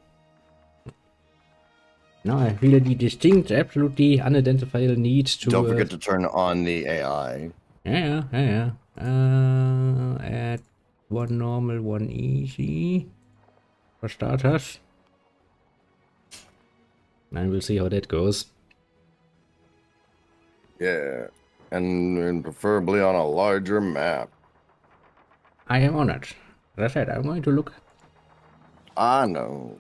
[SPEAKER 2] Now I feel the distinct, absolutely unidentifiable need to...
[SPEAKER 1] Don't forget to turn on the AI.
[SPEAKER 2] Yeah. one normal, one easy. For starters. And we'll see how that goes.
[SPEAKER 1] Yeah, and preferably on a larger map.
[SPEAKER 2] I am on it. As I said, I'm going to look.
[SPEAKER 1] I know.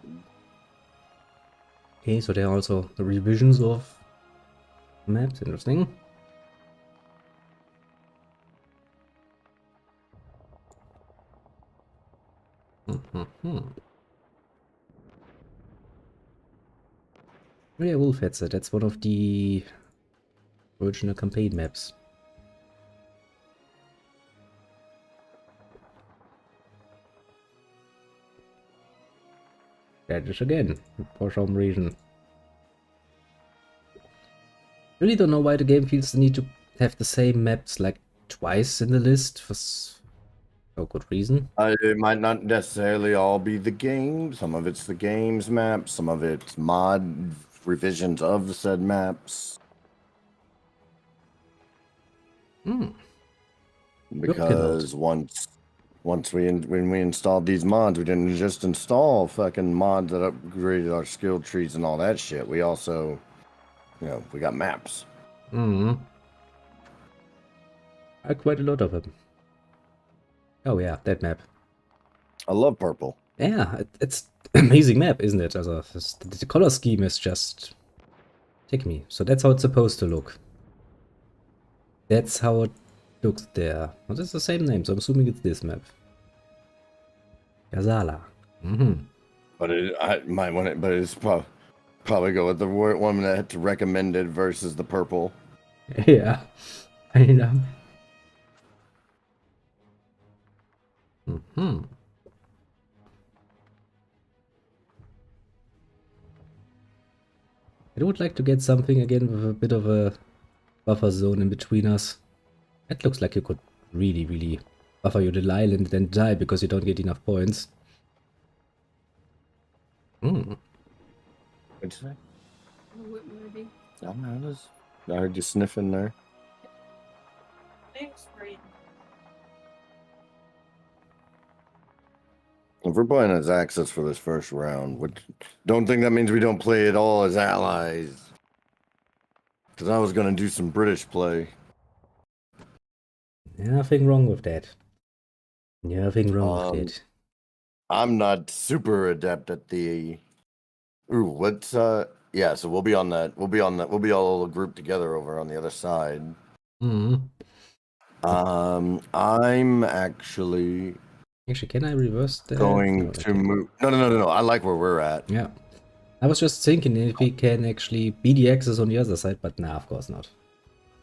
[SPEAKER 2] Okay, so there are also the revisions of maps. Interesting. Oh yeah, Wolfhetzer. That's one of the original campaign maps. That is again, for some reason. Really don't know why the game feels the need to have the same maps like twice in the list for no good reason.
[SPEAKER 1] It might not necessarily all be the game. Some of it's the game's map. Some of it's mod revisions of said maps.
[SPEAKER 2] Hmm.
[SPEAKER 1] Because once when we installed these mods, we didn't just install fucking mods that upgraded our skill trees and all that shit. We also, we got maps.
[SPEAKER 2] Hmm. Quite a lot of them. Oh yeah, that map.
[SPEAKER 1] I love purple.
[SPEAKER 2] Yeah, it's amazing map, isn't it? Also, the color scheme is just take me. So that's how it's supposed to look. That's how it looks there. Well, it's the same name, so I'm assuming it's this map. Gazala.
[SPEAKER 1] But I might want it. But it's probably go with the one that's recommended versus the purple.
[SPEAKER 2] Yeah, I know. I would like to get something again with a bit of a buffer zone in between us. That looks like you could really, really buffer your little island and then die because you don't get enough points.
[SPEAKER 1] What'd you say?
[SPEAKER 3] What movie?
[SPEAKER 1] I heard you sniffing there.
[SPEAKER 3] Thanks, Brayden.
[SPEAKER 1] If we're playing as Axis for this first round, which don't think that means we don't play at all as allies. Because I was going to do some British play.
[SPEAKER 2] Nothing wrong with that. Nothing wrong with it.
[SPEAKER 1] I'm not super adept at the... Ooh, what's... Yeah, so we'll be on that. We'll be all grouped together over on the other side. I'm actually...
[SPEAKER 2] Actually, can I reverse that?
[SPEAKER 1] Going to move... No. I like where we're at.
[SPEAKER 2] Yeah. I was just thinking if we can actually be the axis on the other side, but nah, of course not.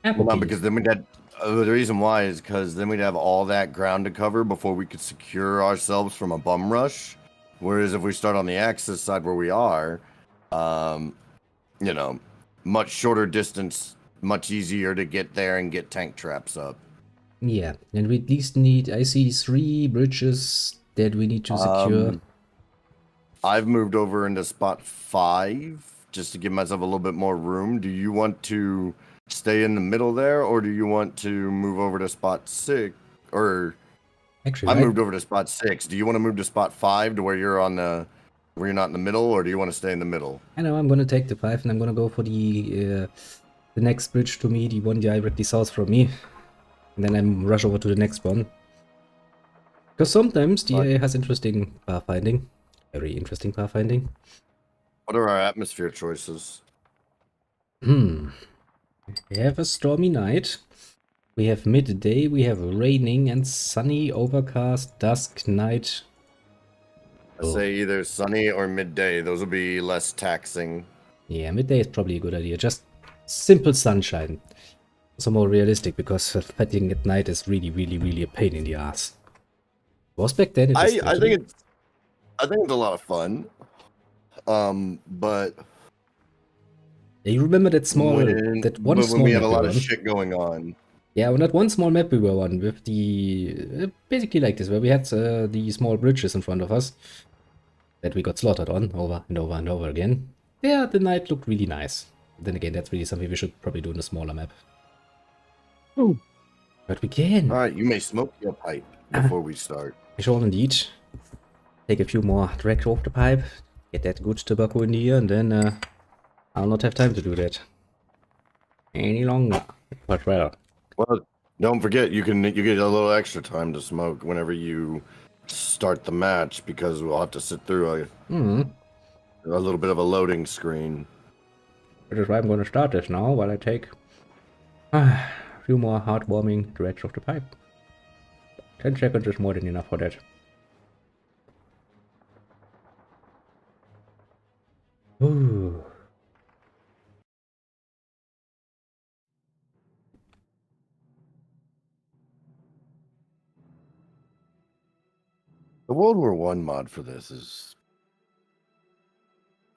[SPEAKER 1] Well, no, because then we'd have... the reason why is because then we'd have all that ground to cover before we could secure ourselves from a bum rush. Whereas if we start on the Axis side where we are, much shorter distance, much easier to get there and get tank traps up.
[SPEAKER 2] Yeah, and we at least need, I see 3 bridges that we need to secure.
[SPEAKER 1] I've moved over into spot 5 just to give myself a little bit more room. Do you want to stay in the middle there, or do you want to move over to spot 6? Or
[SPEAKER 2] Actually,
[SPEAKER 1] I moved over to spot 6. Do you want to move to spot 5 to where you're not in the middle, or do you want to stay in the middle?
[SPEAKER 2] I know I'm gonna take the 5 and I'm gonna go for the next bridge to me, the one directly south from me. And then I rush over to the next one. Because sometimes the AI has interesting pathfinding. Very interesting pathfinding.
[SPEAKER 1] What are our atmosphere choices?
[SPEAKER 2] We have a stormy night. We have midday, we have raining and sunny, overcast, dusk, night.
[SPEAKER 1] I say either sunny or midday. Those will be less taxing.
[SPEAKER 2] Yeah, midday is probably a good idea. Just simple sunshine. Also more realistic, because fighting at night is really, really, really a pain in the ass. Was back then.
[SPEAKER 1] I think it's a lot of fun. But
[SPEAKER 2] you remember that small,
[SPEAKER 1] when we had a lot of shit going on.
[SPEAKER 2] Yeah, well, that one small map we were on with the basically like this, where we had the small bridges in front of us that we got slaughtered on over and over and over again. Yeah, the night looked really nice. Then again, that's really something we should probably do in a smaller map.
[SPEAKER 1] Ooh.
[SPEAKER 2] But we can.
[SPEAKER 1] All right, you may smoke your pipe. before we start.
[SPEAKER 2] I shall indeed take a few more directly off the pipe, get that good tobacco in the ear, and then I'll not have time to do that any longer. But well,
[SPEAKER 1] Well, don't forget you get a little extra time to smoke whenever you start the match because we'll have to sit through a little bit of a loading screen.
[SPEAKER 2] which is why I'm going to start this now while I take a few more heartwarming directs off the pipe. 10 seconds is more than enough for that. Ooh.
[SPEAKER 1] The World War I mod for this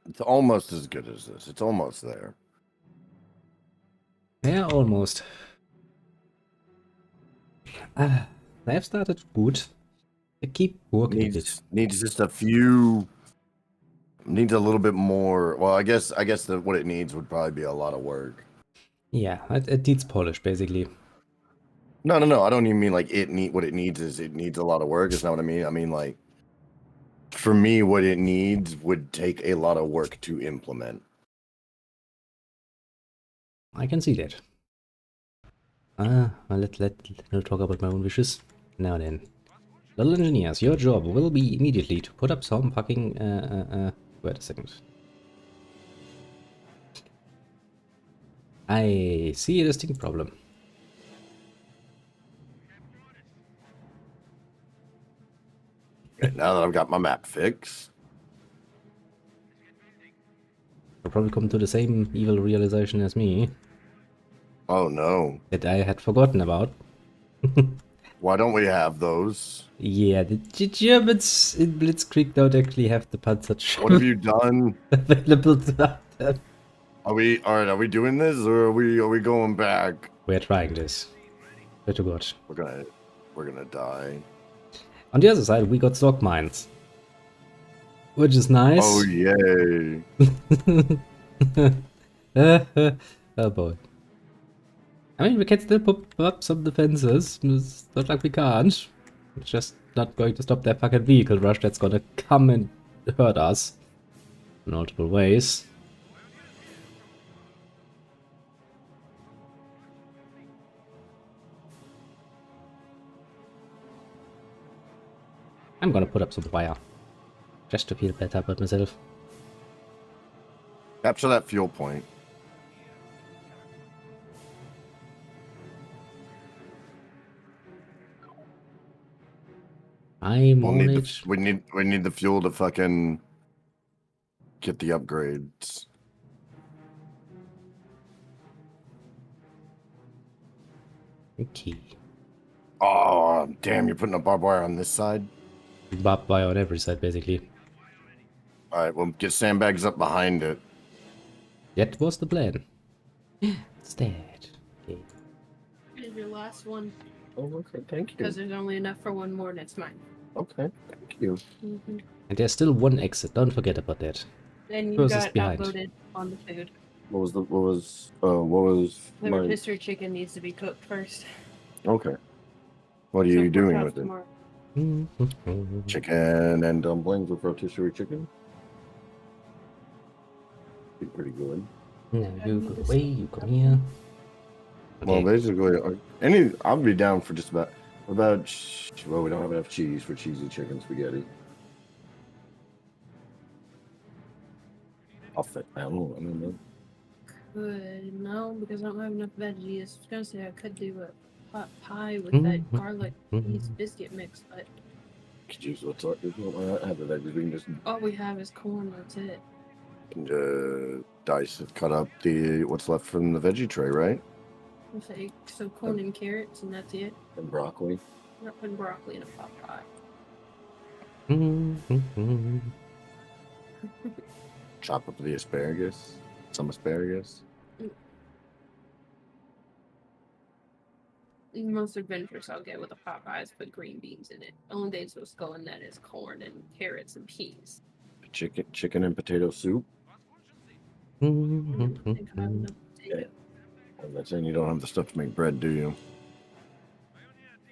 [SPEAKER 1] it's almost as good as this. It's almost there.
[SPEAKER 2] Yeah, almost. They've started good. They keep working a bit.
[SPEAKER 1] Needs just a few. Needs a little bit more. Well, I guess that what it needs would probably be a lot of work.
[SPEAKER 2] Yeah, it needs polish, basically.
[SPEAKER 1] No. I don't even mean like what it needs is it needs a lot of work. It's not what I mean. I mean like, for me, what it needs would take a lot of work to implement.
[SPEAKER 2] I can see that. Well, let's talk about my own wishes. Now then. Little engineers, your job will be immediately to put up some fucking, wait a second. I see a distinct problem.
[SPEAKER 1] Okay, now that I've got my map fixed.
[SPEAKER 2] You'll probably come to the same evil realization as me.
[SPEAKER 1] Oh no.
[SPEAKER 2] That I had forgotten about.
[SPEAKER 1] Why don't we have those?
[SPEAKER 2] Yeah, the Germans in Blitzkrieg don't actually have the Panzer
[SPEAKER 1] What have you done?
[SPEAKER 2] available to them.
[SPEAKER 1] Are we doing this or are we going back?
[SPEAKER 2] We're trying this. Swear to God.
[SPEAKER 1] We're gonna die.
[SPEAKER 2] On the other side, we got stock mines. Which is nice.
[SPEAKER 1] Oh yay.
[SPEAKER 2] Oh boy. I mean, we can still put up some defenses. It's not like we can't. It's just not going to stop that fucking vehicle rush that's gonna come and hurt us in multiple ways. I'm gonna put up some wire. Just to feel better about myself.
[SPEAKER 1] Capture that fuel point.
[SPEAKER 2] I'm
[SPEAKER 1] We'll
[SPEAKER 2] on
[SPEAKER 1] need
[SPEAKER 2] it.
[SPEAKER 1] we need the fuel to fucking get the upgrades.
[SPEAKER 2] Okay.
[SPEAKER 1] Oh damn! You're putting a barbed wire on this side.
[SPEAKER 2] Barbed wire on every side, basically.
[SPEAKER 1] All right, well, get sandbags up behind it.
[SPEAKER 2] That was the plan. It's dead. Okay.
[SPEAKER 3] Here's your last one,
[SPEAKER 1] Oh, okay, thank you.
[SPEAKER 3] because there's only enough for one more, and it's mine.
[SPEAKER 1] Okay, thank you.
[SPEAKER 3] Mm-hmm.
[SPEAKER 2] And there's still one exit. Don't forget about that.
[SPEAKER 3] Then you
[SPEAKER 2] Closest
[SPEAKER 3] got
[SPEAKER 2] behind.
[SPEAKER 3] outvoted on the food.
[SPEAKER 1] What was
[SPEAKER 3] The
[SPEAKER 1] my
[SPEAKER 3] rotisserie chicken needs to be cooked first.
[SPEAKER 1] okay? What are
[SPEAKER 3] So
[SPEAKER 1] you
[SPEAKER 3] pork
[SPEAKER 1] doing
[SPEAKER 3] chops
[SPEAKER 1] with it?
[SPEAKER 3] tomorrow.
[SPEAKER 1] Chicken and dumplings with rotisserie chicken. Be pretty good.
[SPEAKER 2] Now you go away, you come here.
[SPEAKER 1] Well,
[SPEAKER 2] Okay.
[SPEAKER 1] basically, I'll be down for just about. Well, we don't have enough cheese for cheesy chicken spaghetti. I'll fit. I don't know.
[SPEAKER 3] Could no, because I don't have enough veggies. I was gonna say I could do a pot pie with
[SPEAKER 2] Mhm.
[SPEAKER 3] that garlic
[SPEAKER 2] Mhm.
[SPEAKER 3] cheese biscuit mix, but
[SPEAKER 1] Could use what's up. Have the veggies. We can just
[SPEAKER 3] all we have is corn. That's it.
[SPEAKER 1] dice and cut up what's left from the veggie tray, right?
[SPEAKER 3] I'll say so corn and carrots, and that's it.
[SPEAKER 1] And broccoli.
[SPEAKER 3] I'm not putting broccoli in a pot pie.
[SPEAKER 1] Chop up the asparagus. Some asparagus.
[SPEAKER 3] The most adventurous I'll get with a pot pie is put green beans in it. Only thing supposed to go in that is corn and carrots and peas.
[SPEAKER 1] Chicken and potato soup.
[SPEAKER 3] I don't think I have enough potato.
[SPEAKER 1] I'm not saying you don't have the stuff to make bread, do you?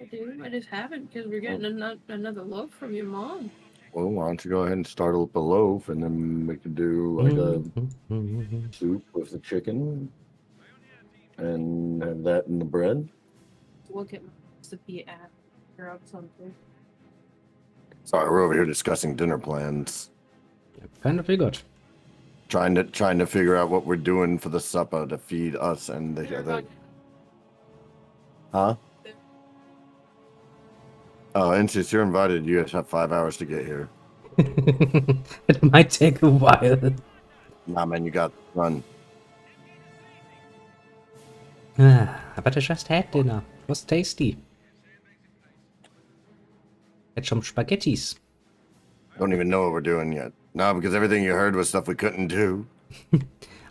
[SPEAKER 3] I do. I just haven't because we're getting another loaf from your mom.
[SPEAKER 1] Well, why don't you go ahead and start up a loaf, and then we can do like a soup with the chicken, and have that in the bread.
[SPEAKER 3] We'll get my recipe app or up something.
[SPEAKER 1] Sorry, we're over here discussing dinner plans,
[SPEAKER 2] Kind of figured.
[SPEAKER 1] trying to figure out what we're doing for the supper to feed us and the other. Huh? Oh, and since you're invited, you guys have 5 hours to get here.
[SPEAKER 2] It might take a while.
[SPEAKER 1] Nah, man, you got run.
[SPEAKER 2] But I just had dinner. It was tasty. Had some spaghettis.
[SPEAKER 1] Don't even know what we're doing yet. No, because everything you heard was stuff we couldn't do.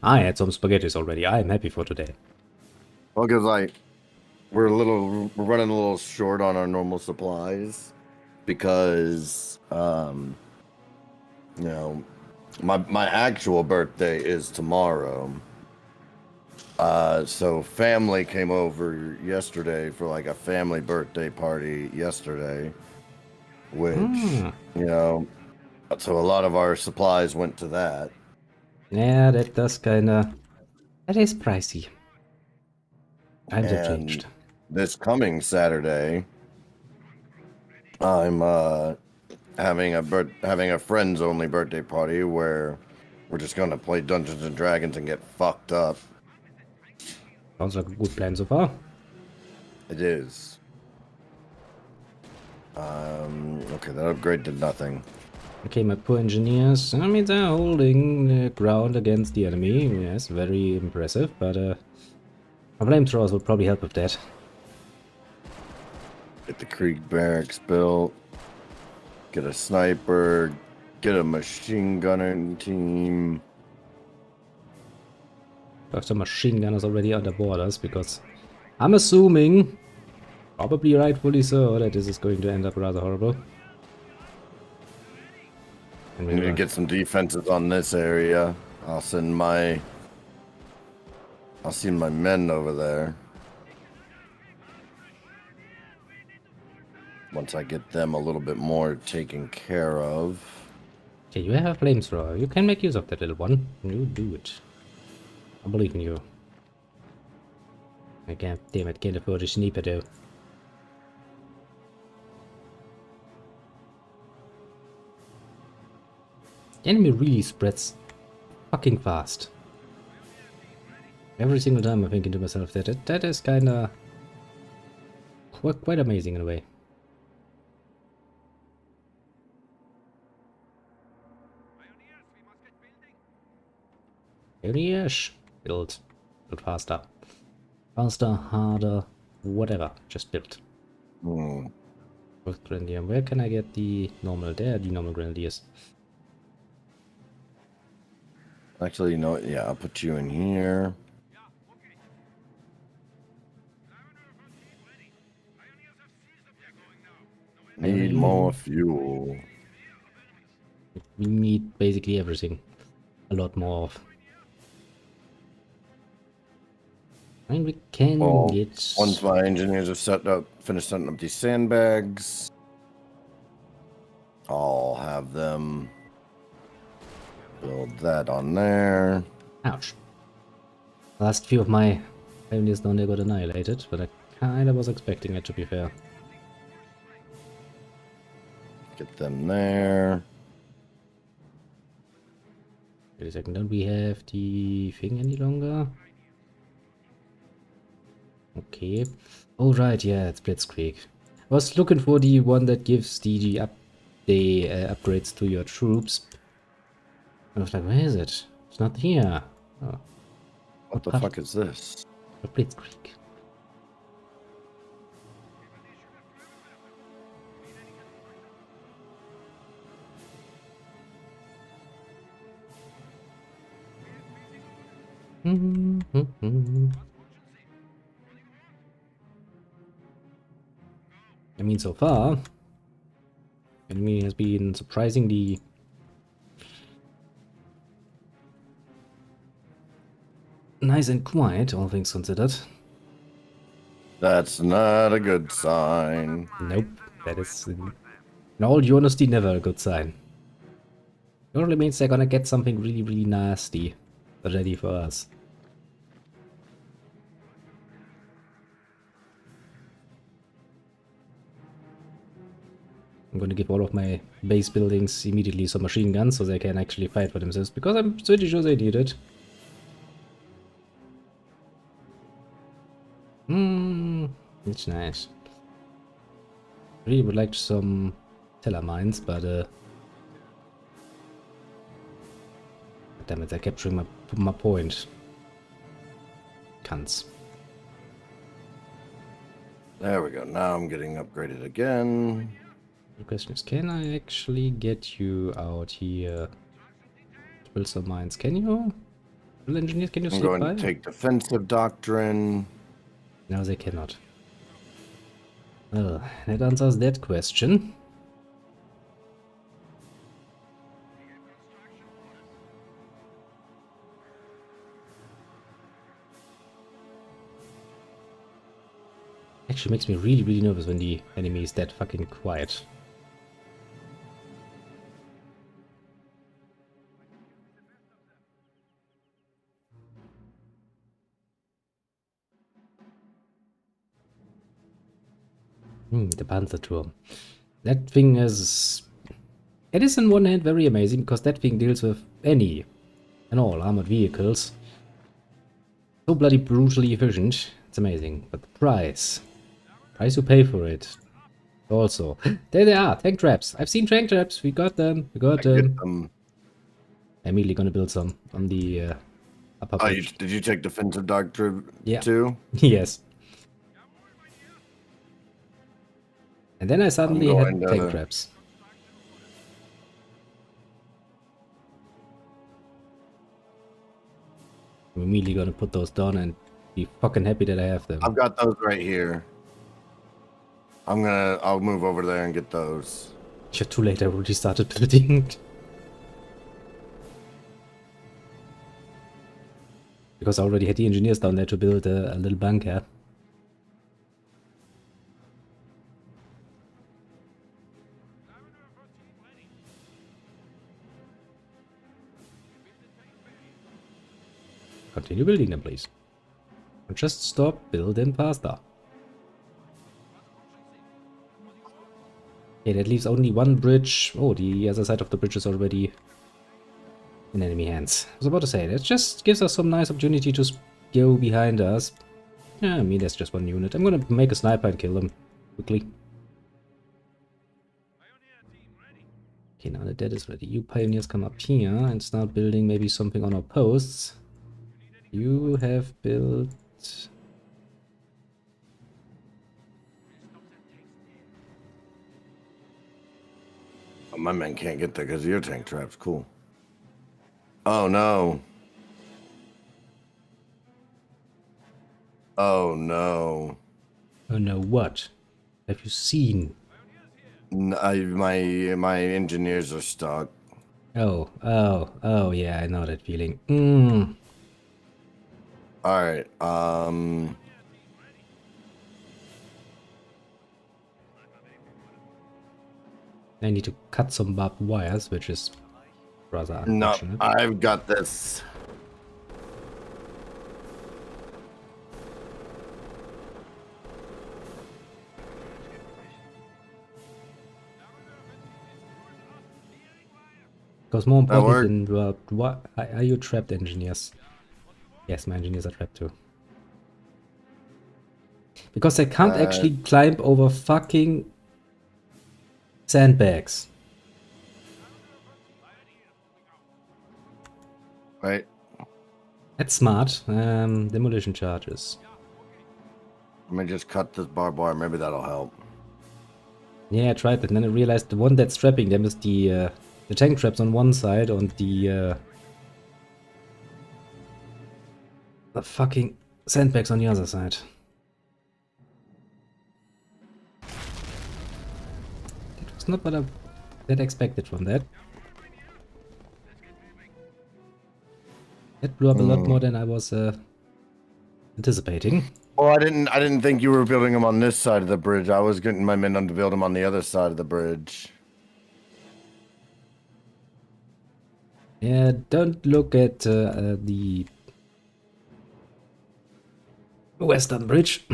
[SPEAKER 2] I had some spaghettis already. I am happy for today.
[SPEAKER 1] Well, because like we're running a little short on our normal supplies because you know, my actual birthday is tomorrow. So family came over yesterday for like a family birthday party yesterday, which you know, so a lot of our supplies went to that.
[SPEAKER 2] Yeah, that does kinda... That is pricey. Times have
[SPEAKER 1] And
[SPEAKER 2] changed.
[SPEAKER 1] this coming Saturday, I'm having a friends only birthday party where we're just gonna play Dungeons and Dragons and get fucked up.
[SPEAKER 2] Sounds like a good plan so far.
[SPEAKER 1] It is. Okay, that upgrade did nothing.
[SPEAKER 2] Okay, my poor engineers. I mean, they're holding the ground against the enemy. Yes, very impressive, but my flamethrowers would probably help with that.
[SPEAKER 1] Get the Creek barracks built. Get a sniper. Get a machine gunner team.
[SPEAKER 2] Got some machine gunners already on the borders, because I'm assuming, probably rightfully so, that this is going to end up rather horrible. And
[SPEAKER 1] We need to get some defenses on this area. I'll send my men over there. Once I get them a little bit more taken care of.
[SPEAKER 2] Okay, you have a flamethrower. You can make use of that little one. You do it. I believe in you. I can't, damn it, can't afford a sniper though. The enemy really spreads fucking fast. Every single time I'm thinking to myself that is kinda quite amazing in a way. Yes, build faster. Faster, harder, whatever. Just build. With Grenadier. Where can I get the normal? There, the normal Grenadiers.
[SPEAKER 1] Actually, you know what? Yeah, I'll put you in here. Need more fuel.
[SPEAKER 2] We need basically everything. A lot more of. I mean, we can get...
[SPEAKER 1] Once my engineers have finished setting up these sandbags, I'll have them build that on there.
[SPEAKER 2] Ouch. Last few of my pioneers down there got annihilated, but I kinda was expecting it, to be fair.
[SPEAKER 1] Get them there.
[SPEAKER 2] Wait a second, don't we have the thing any longer? Okay. Oh right, yeah, it's Blitzkrieg. I was looking for the one that gives the upgrades to your troops. I was like, where is it? It's not here. Oh.
[SPEAKER 1] What the fuck is this?
[SPEAKER 2] Blitzkrieg. I mean, so far, enemy has been surprisingly nice and quiet, all things considered.
[SPEAKER 1] That's not a good sign.
[SPEAKER 2] Nope, that is, in all honesty, never a good sign. It only means they're gonna get something really, really nasty ready for us. I'm gonna give all of my base buildings immediately some machine guns so they can actually fight for themselves, because I'm pretty sure they need it. It's nice. Really would like some teller mines, but damn it, they're capturing my point. Cunts.
[SPEAKER 1] There we go. Now I'm getting upgraded again.
[SPEAKER 2] The question is, can I actually get you out here to build some mines? Can you? Well, engineers, can you
[SPEAKER 1] I'm
[SPEAKER 2] sleep
[SPEAKER 1] going
[SPEAKER 2] by?
[SPEAKER 1] to take defensive doctrine.
[SPEAKER 2] No, they cannot. Well, that answers that question. Actually makes me really, really nervous when the enemy is that fucking quiet. The Panzerturm. That thing is... It is on one hand very amazing, because that thing deals with any and all armored vehicles. So bloody brutally efficient. It's amazing. But the price you pay for it. Also. There they are, tank traps. I've seen tank traps. We got them. We got them. I'm immediately gonna build some on the upper
[SPEAKER 1] Oh,
[SPEAKER 2] bridge.
[SPEAKER 1] did you take defensive doctrine
[SPEAKER 2] Yeah.
[SPEAKER 1] too?
[SPEAKER 2] Yes. And then I suddenly had
[SPEAKER 1] going
[SPEAKER 2] tank
[SPEAKER 1] to-
[SPEAKER 2] traps. I'm immediately gonna put those down and be fucking happy that I have them.
[SPEAKER 1] I've got those right here. I'll move over there and get those.
[SPEAKER 2] You're too late, I already started building. Because I already had the engineers down there to build a little bunker. Continue building them, please. And just stop building faster. Okay, that leaves only one bridge. Oh, the other side of the bridge is already in enemy hands. I was about to say, that just gives us some nice opportunity to go behind us. Yeah, I mean, that's just one unit. I'm gonna make a sniper and kill them quickly. Okay, now that is ready. You pioneers come up here and start building maybe something on our posts. You have built...
[SPEAKER 1] Oh, my men can't get there because of your tank traps. Cool. Oh, no. Oh, no.
[SPEAKER 2] Oh no, what? Have you seen?
[SPEAKER 1] My engineers are stuck.
[SPEAKER 2] Oh, yeah, I know that feeling.
[SPEAKER 1] All right.
[SPEAKER 2] I need to cut some barbed wires, which is rather
[SPEAKER 1] No,
[SPEAKER 2] unfortunate.
[SPEAKER 1] I've got this.
[SPEAKER 2] Because more
[SPEAKER 1] That
[SPEAKER 2] important than what are you trapped, engineers? Yes, my engineers are trapped too. Because they can't actually climb over fucking sandbags.
[SPEAKER 1] Right.
[SPEAKER 2] That's smart. Demolition charges.
[SPEAKER 1] Let me just cut this barbed wire. Maybe that'll help.
[SPEAKER 2] Yeah, I tried that, and then I realized the one that's trapping them is the tank traps on one side and the fucking sandbags on the other side. That was not what I that expected from that. That blew up a lot more than I was anticipating.
[SPEAKER 1] Well, I didn't think you were building them on this side of the bridge. I was getting my men to build them on the other side of the bridge.
[SPEAKER 2] Yeah, don't look at the Western Bridge.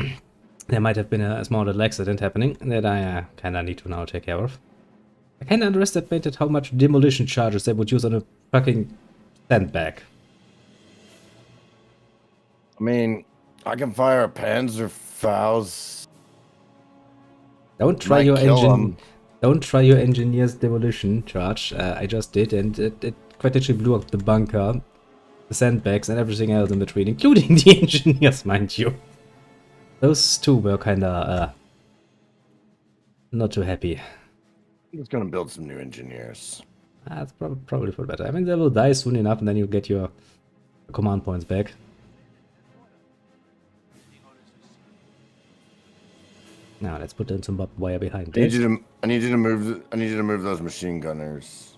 [SPEAKER 2] There might have been a small little accident happening that I kinda need to now take care of. I kinda underestimated how much demolition charges they would use on a fucking sandbag.
[SPEAKER 1] I mean, I can fire a Panzerfaust.
[SPEAKER 2] Don't try
[SPEAKER 1] Might
[SPEAKER 2] your
[SPEAKER 1] kill
[SPEAKER 2] engine.
[SPEAKER 1] 'em.
[SPEAKER 2] Don't try your engineer's demolition charge. I just did, and it quite literally blew up the bunker, the sandbags, and everything else in between, including the engineers, mind you. Those two were kinda not too happy.
[SPEAKER 1] I'm just gonna build some new engineers.
[SPEAKER 2] That's probably for the better. I mean, they will die soon enough, and then you'll get your command points back. Now let's put in some barbed wire behind
[SPEAKER 1] I need
[SPEAKER 2] it.
[SPEAKER 1] you to move those machine gunners.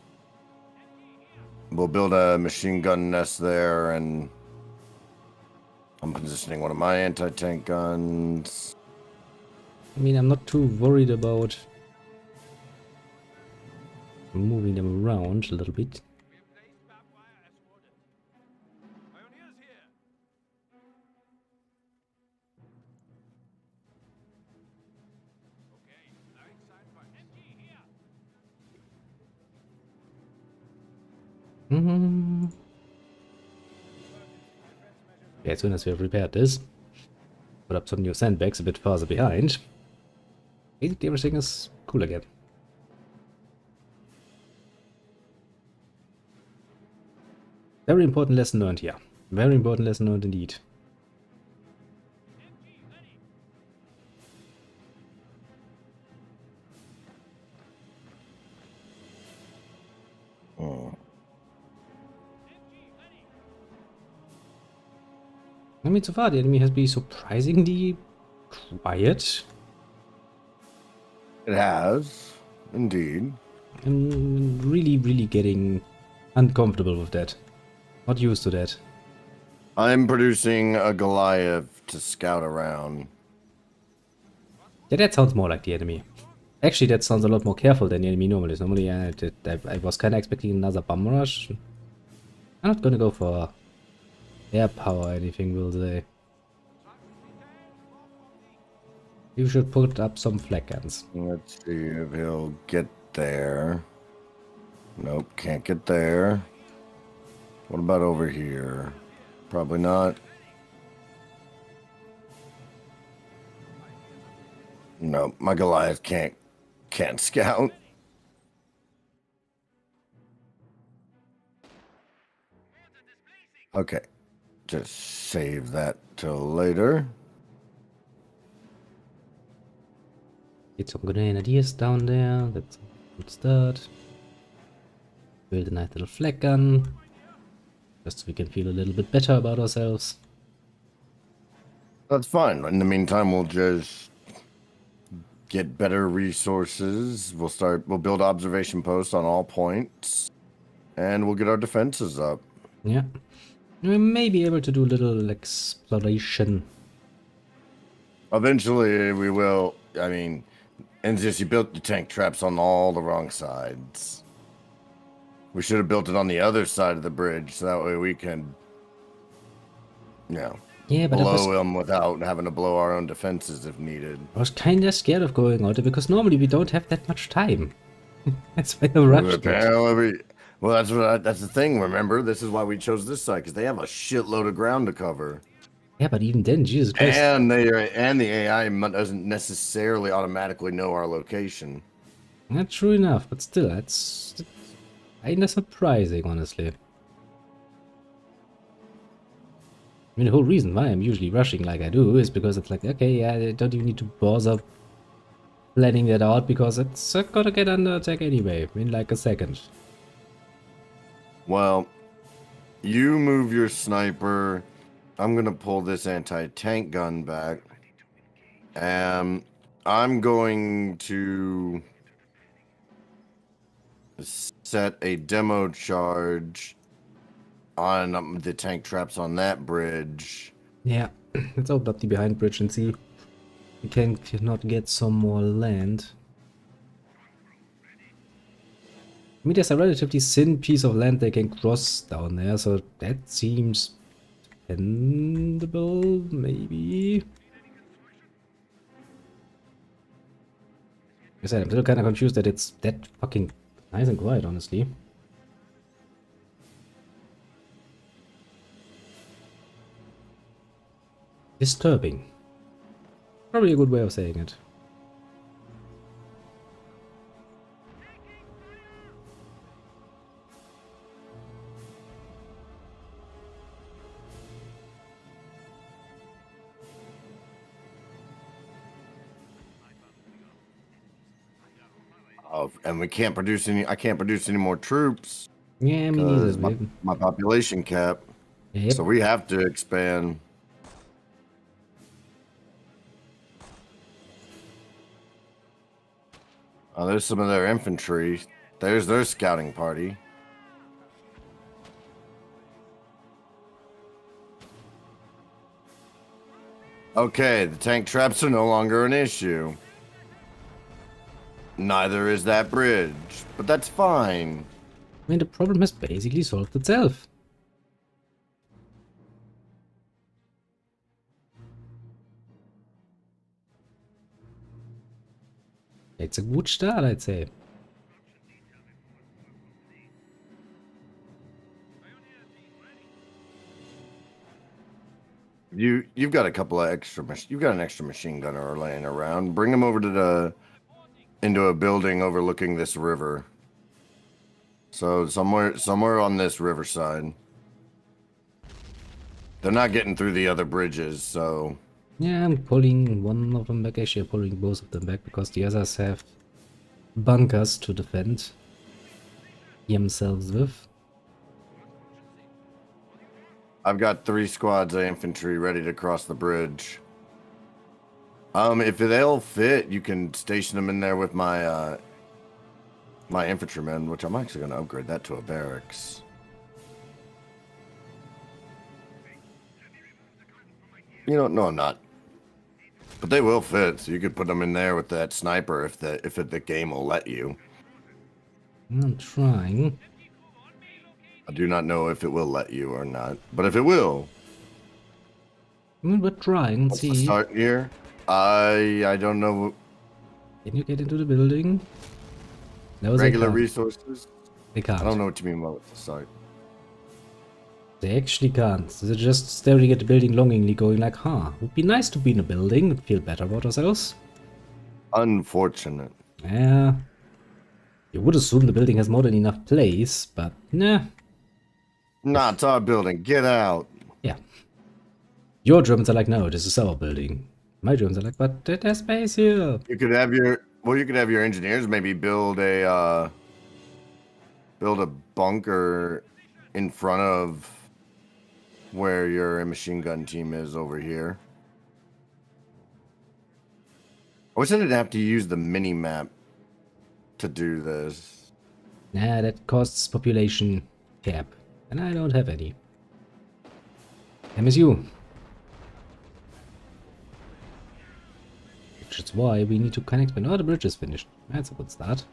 [SPEAKER 1] We'll build a machine gun nest there, and I'm positioning one of my anti-tank guns.
[SPEAKER 2] I mean, I'm not too worried about moving them around a little bit. Yeah, as soon as we have repaired this, put up some new sandbags a bit further behind, basically everything is cool again. Very important lesson learned here. Very important lesson learned indeed.
[SPEAKER 1] Oh.
[SPEAKER 2] I mean, so far the enemy has been surprisingly quiet.
[SPEAKER 1] It has, indeed.
[SPEAKER 2] I'm really, really getting uncomfortable with that. Not used to that.
[SPEAKER 1] I'm producing a Goliath to scout around.
[SPEAKER 2] Yeah, that sounds more like the enemy. Actually, that sounds a lot more careful than the enemy normally is. Normally, I was kind of expecting another bomb rush. I'm not gonna go for air power or anything, will they? You should put up some flak guns.
[SPEAKER 1] Let's see if he'll get there. Nope, can't get there. What about over here? Probably not. No, my Goliath can't scout. Okay, just save that till later.
[SPEAKER 2] Get some grenadiers down there. That's a good start. Build a nice little flak gun. Just so we can feel a little bit better about ourselves.
[SPEAKER 1] That's fine. In the meantime, we'll just get better resources. We'll build observation posts on all points, and we'll get our defenses up.
[SPEAKER 2] Yeah. We may be able to do a little exploration.
[SPEAKER 1] Eventually, we will. I mean, and just you built the tank traps on all the wrong sides. We should have built it on the other side of the bridge, so that way we can,
[SPEAKER 2] Yeah, but
[SPEAKER 1] blow them without having to blow our own defenses if needed.
[SPEAKER 2] I was kind of scared of going out there because normally we don't have that much time. That's why I rushed it.
[SPEAKER 1] Well, that's the thing. Remember, this is why we chose this side, because they have a shitload of ground to cover.
[SPEAKER 2] Yeah, but even then, Jesus Christ.
[SPEAKER 1] And the AI doesn't necessarily automatically know our location.
[SPEAKER 2] Not true enough, but still, that's kind of surprising, honestly. I mean, the whole reason why I'm usually rushing like I do is because it's like, okay, yeah, I don't even need to bother planning that out because it's gonna get under attack anyway in like a second.
[SPEAKER 1] Well, you move your sniper. I'm gonna pull this anti-tank gun back. I'm going to set a demo charge on the tank traps on that bridge.
[SPEAKER 2] Yeah. Let's open up the behind bridge and see if we cannot get some more land. I mean, there's a relatively thin piece of land they can cross down there, so that seems dependable, maybe. Like I said, I'm still kind of confused that it's that fucking nice and quiet, honestly. Disturbing. Probably a good way of saying it.
[SPEAKER 1] Oh, and we can't produce any. I can't produce any more troops
[SPEAKER 2] Yeah, me neither.
[SPEAKER 1] because my population cap.
[SPEAKER 2] Yep.
[SPEAKER 1] So we have to expand. Oh, there's some of their infantry. There's their scouting party. Okay, the tank traps are no longer an issue. Neither is that bridge, but that's fine.
[SPEAKER 2] I mean, the problem has basically solved itself. It's a good start, I'd say.
[SPEAKER 1] You've got a couple of extra. You've got an extra machine gunner laying around. Bring them over to into a building overlooking this river. So somewhere on this riverside. They're not getting through the other bridges, so
[SPEAKER 2] Yeah, I'm pulling one of them back. Actually, I'm pulling both of them back because the others have bunkers to defend themselves with.
[SPEAKER 1] I've got 3 squads of infantry ready to cross the bridge. If they'll fit, you can station them in there with my my infantrymen, which I'm actually going to upgrade that to a barracks. You know, no, I'm not. But they will fit, so you could put them in there with that sniper if the game will let you.
[SPEAKER 2] I'm trying.
[SPEAKER 1] I do not know if it will let you or not, but if it will,
[SPEAKER 2] I mean, we're trying.
[SPEAKER 1] what's the
[SPEAKER 2] See,
[SPEAKER 1] start here? I don't know.
[SPEAKER 2] can you get into the building? No,
[SPEAKER 1] Regular
[SPEAKER 2] they can't.
[SPEAKER 1] resources.
[SPEAKER 2] They can't.
[SPEAKER 1] I don't know what you mean by what's the start.
[SPEAKER 2] They actually can't. They're just staring at the building longingly, going like, huh, would be nice to be in a building and feel better about ourselves.
[SPEAKER 1] Unfortunate.
[SPEAKER 2] Yeah. You would assume the building has more than enough place, but nah.
[SPEAKER 1] Nah, it's our building. Get out.
[SPEAKER 2] Yeah. Your Germans are like, no, this is our building. My Germans are like, but there's space here.
[SPEAKER 1] You could have your engineers maybe build a bunker in front of where your machine gun team is over here. I wish I didn't have to use the mini map to do this.
[SPEAKER 2] Nah, that costs population cap. And I don't have any. MSU. Which is why we need to connect when the bridge is finished. That's a good start.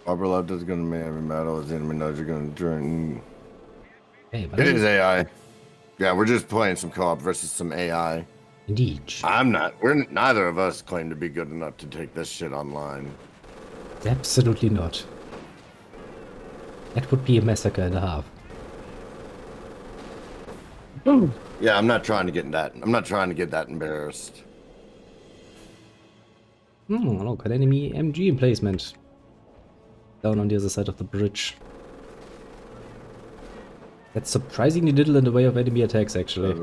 [SPEAKER 1] Arbor left is going to be every battle as the enemy knows you're going to join.
[SPEAKER 2] Hey, but
[SPEAKER 1] It is AI. Yeah, we're just playing some co-op versus some AI.
[SPEAKER 2] indeed.
[SPEAKER 1] I'm not. Neither of us claim to be good enough to take this shit online.
[SPEAKER 2] Absolutely not. That would be a massacre and a half.
[SPEAKER 1] Yeah, I'm not trying to get that. I'm not trying to get that embarrassed.
[SPEAKER 2] Look, an enemy MG emplacement. Down on the other side of the bridge. That's surprisingly little in the way of enemy attacks, actually.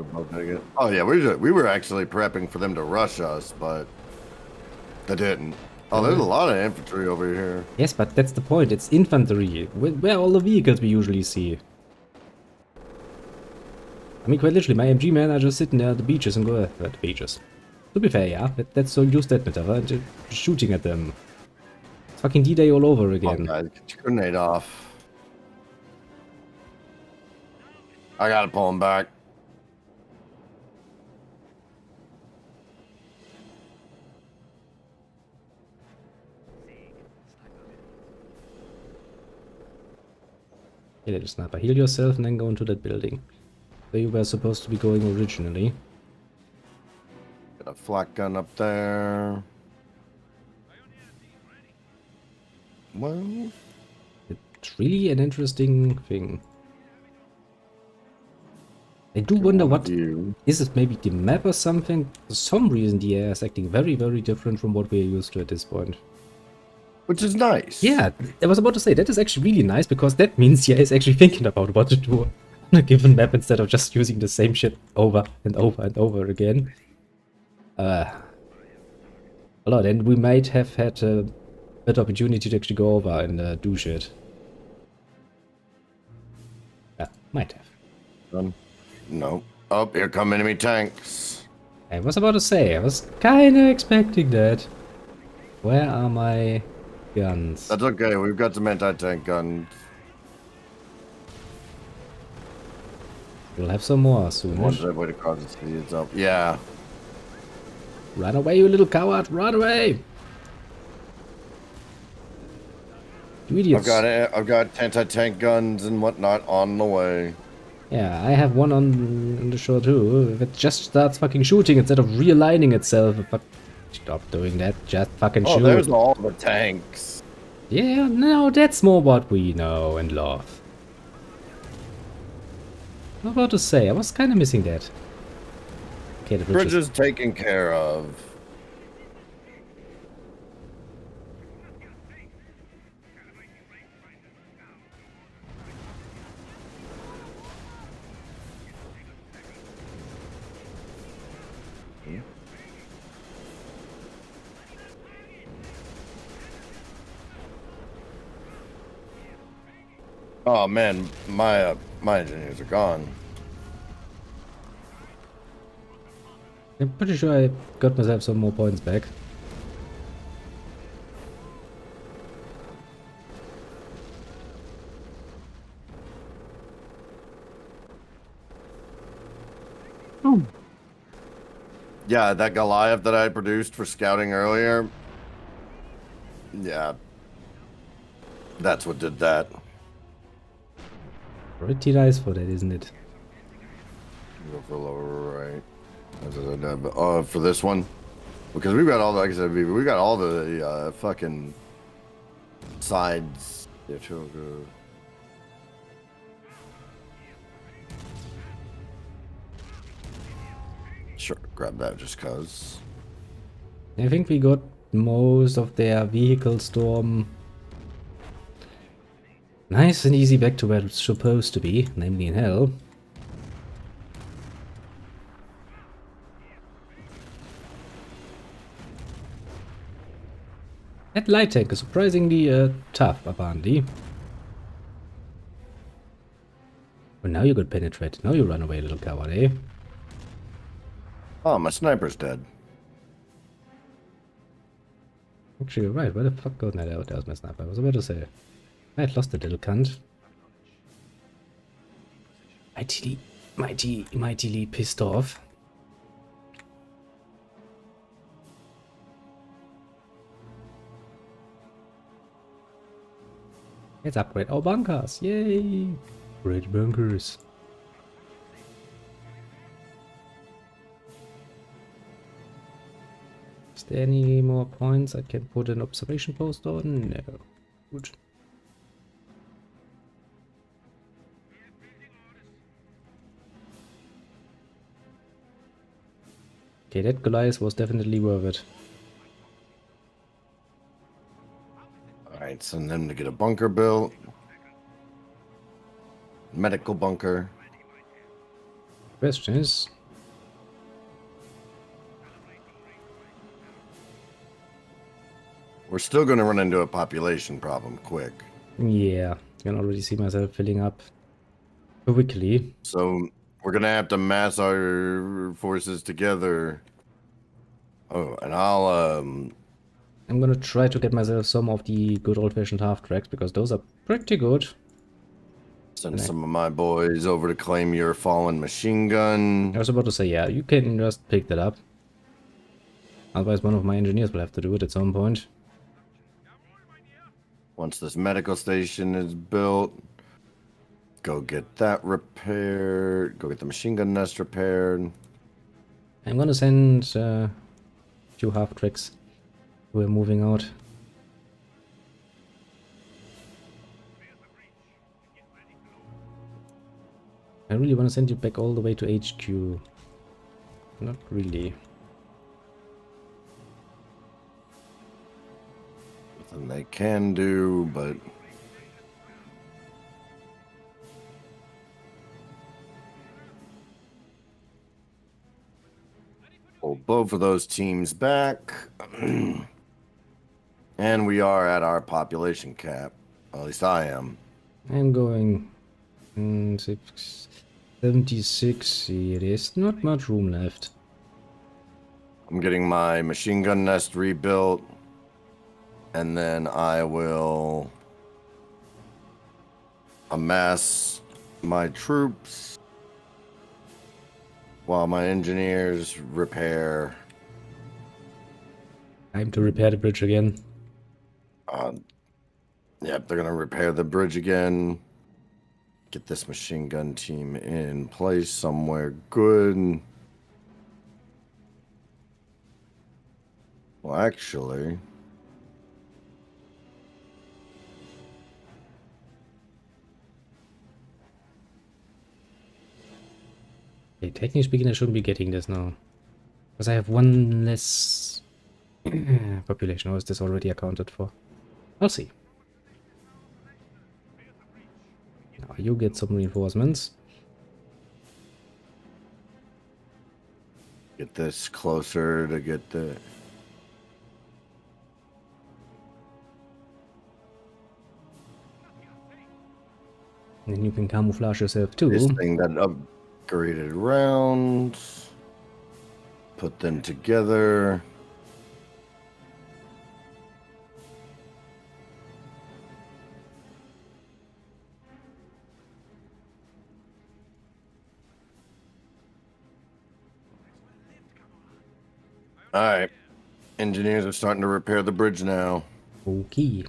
[SPEAKER 1] Oh yeah, we were actually prepping for them to rush us, but they didn't. Oh, there's a lot of infantry over here.
[SPEAKER 2] Yes, but that's the point. It's infantry. Where are all the vehicles we usually see? I mean, quite literally, my MG men are just sitting there at the beaches and go at the beaches. To be fair, yeah, let's so use that metaphor and just shooting at them. It's fucking D-Day all over
[SPEAKER 1] Oh,
[SPEAKER 2] again.
[SPEAKER 1] guys, get your grenade off. I gotta pull him back.
[SPEAKER 2] Hey, little sniper, heal yourself and then go into that building. Where you were supposed to be going originally.
[SPEAKER 1] Got a flak gun up there. Well,
[SPEAKER 2] It's really an interesting thing. I do wonder what is it, maybe the map or something? For some reason the air is acting very, very different from what we're used to at this point.
[SPEAKER 1] which is nice.
[SPEAKER 2] Yeah, I was about to say, that is actually really nice, because that means yeah, is actually thinking about what to do on a given map instead of just using the same shit over and over and over again. Well, then we might have had a better opportunity to actually go over and do shit. Yeah, might have.
[SPEAKER 1] No. Oh, here come enemy tanks.
[SPEAKER 2] I was about to say, I was kinda expecting that. Where are my guns?
[SPEAKER 1] That's okay. We've got some anti-tank guns.
[SPEAKER 2] We'll have some more soon.
[SPEAKER 1] One's that way across the city itself. Yeah.
[SPEAKER 2] Run away, you little coward! Run away! You idiots!
[SPEAKER 1] I've got anti-tank guns and whatnot on the way.
[SPEAKER 2] Yeah, I have one on the shore too. If it just starts fucking shooting instead of realigning itself, stop doing that. Just fucking shoot.
[SPEAKER 1] Oh, there's all the tanks.
[SPEAKER 2] Yeah, no, that's more what we know and love. I was about to say, I was kind of missing that. Okay, the
[SPEAKER 1] Bridge is taken care of. Oh man, my engineers are gone.
[SPEAKER 2] I'm pretty sure I got myself some more points back.
[SPEAKER 1] Yeah, that Goliath that I produced for scouting earlier. Yeah. That's what did that.
[SPEAKER 2] Pretty nice for that, isn't it?
[SPEAKER 1] Go for lower right. For this one, because we've got all the, like I said, we got all the fucking sides. Yeah, good. Sure, grab that just cause.
[SPEAKER 2] I think we got most of their vehicle storm nice and easy back to where it's supposed to be, namely in hell. That light tank is surprisingly tough, apparently. Well, now you got penetrated. Now you run away, little coward, eh?
[SPEAKER 1] Oh, my sniper's dead.
[SPEAKER 2] Actually, you're right. Where the fuck got that out? That was my sniper. I was about to say. I had lost a little cunt. Mightily pissed off. Let's upgrade our bunkers. Yay! Great bunkers. Is there any more points I can put an observation post on? No. Good. Okay, that Goliath was definitely worth it.
[SPEAKER 1] Alright, send them to get a bunker built. Medical bunker.
[SPEAKER 2] Question is,
[SPEAKER 1] We're still going to run into a population problem quick.
[SPEAKER 2] yeah, I can already see myself filling up quickly.
[SPEAKER 1] So we're going to have to mass our forces together. Oh, and
[SPEAKER 2] I'm gonna try to get myself some of the good old-fashioned half-tracks, because those are pretty good.
[SPEAKER 1] Send some of my boys over to claim your fallen machine gun.
[SPEAKER 2] I was about to say, yeah, you can just pick that up. Otherwise, one of my engineers will have to do it at some point.
[SPEAKER 1] Once this medical station is built, go get that repaired. Go get the machine gun nest repaired.
[SPEAKER 2] I'm gonna send 2 half-tracks who are moving out. I really want to send you back all the way to HQ. Not really.
[SPEAKER 1] Nothing they can do, but pull both of those teams back. And we are at our population cap. At least I am.
[SPEAKER 2] I'm going 76. There's not much room left.
[SPEAKER 1] I'm getting my machine gun nest rebuilt. And then I will amass my troops while my engineers repair.
[SPEAKER 2] Time to repair the bridge again.
[SPEAKER 1] Yep, they're gonna repair the bridge again. Get this machine gun team in place somewhere good. Well, actually,
[SPEAKER 2] okay, technically speaking, I shouldn't be getting this now. Because I have one less population, or is this already accounted for? I'll see. Now you get some reinforcements.
[SPEAKER 1] get this closer to get the.
[SPEAKER 2] And then you can camouflage yourself too.
[SPEAKER 1] This thing that upgraded rounds. Put them together. All right. Engineers are starting to repair the bridge now.
[SPEAKER 2] Okay.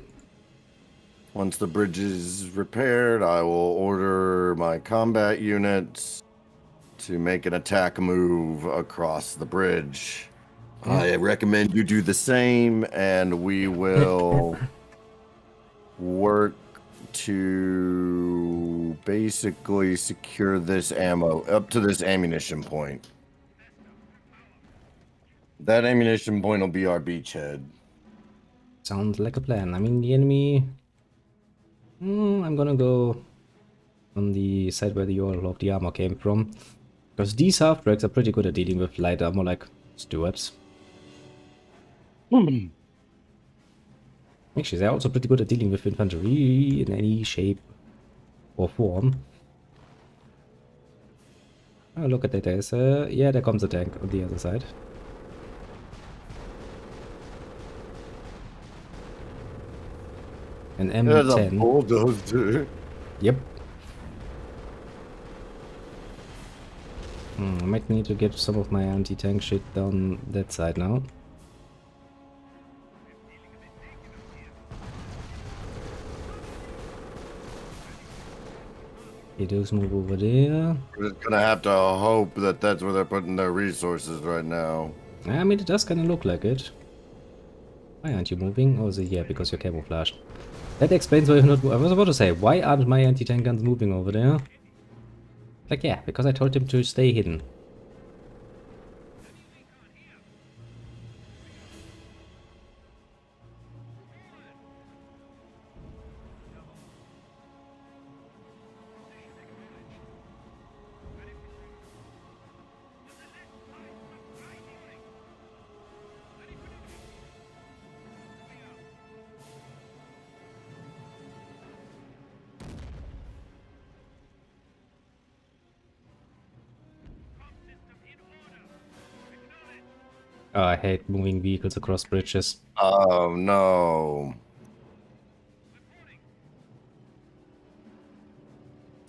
[SPEAKER 1] Once the bridge is repaired, I will order my combat units to make an attack move across the bridge. I recommend you do the same, and we will work to basically secure this ammo up to this ammunition point. That ammunition point will be our beachhead.
[SPEAKER 2] Sounds like a plan. I mean, the enemy... I'm gonna go on the side where the all of the armor came from. Because these half-tracks are pretty good at dealing with light armor like Stuarts. Actually, they're also pretty good at dealing with infantry in any shape or form. Oh, look at that. There's yeah, there comes a tank on the other side. An
[SPEAKER 1] There's a
[SPEAKER 2] M10.
[SPEAKER 1] bulldozer.
[SPEAKER 2] Yep. I might need to get some of my anti-tank shit down that side now. Okay, those move over there.
[SPEAKER 1] We're just gonna have to hope that that's where they're putting their resources right now.
[SPEAKER 2] I mean, it does kind of look like it. Why aren't you moving? Oh, yeah, because you're camouflaged. That explains why you're not... I was about to say, why aren't my anti-tank guns moving over there? Like, yeah, because I told him to stay hidden. Oh, I hate moving vehicles across bridges.
[SPEAKER 1] Oh no.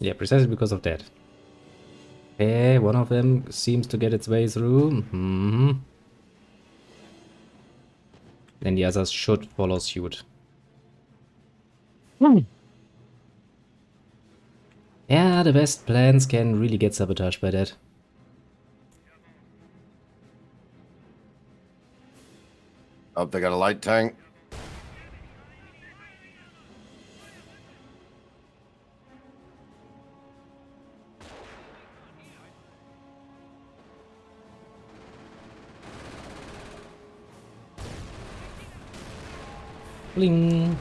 [SPEAKER 2] Yeah, precisely because of that. Okay, one of them seems to get its way through. Then the others should follow suit. Yeah, the best plans can really get sabotaged by that.
[SPEAKER 1] Oh, they got a light tank.
[SPEAKER 2] Bling.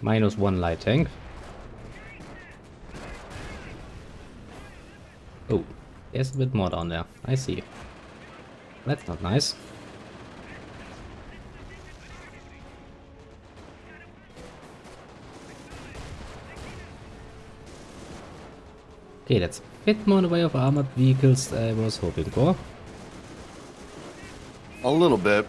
[SPEAKER 2] -1 light tank. Oh, there's a bit more down there. I see. That's not nice. Okay, that's a bit more in the way of armored vehicles I was hoping for.
[SPEAKER 1] A little bit.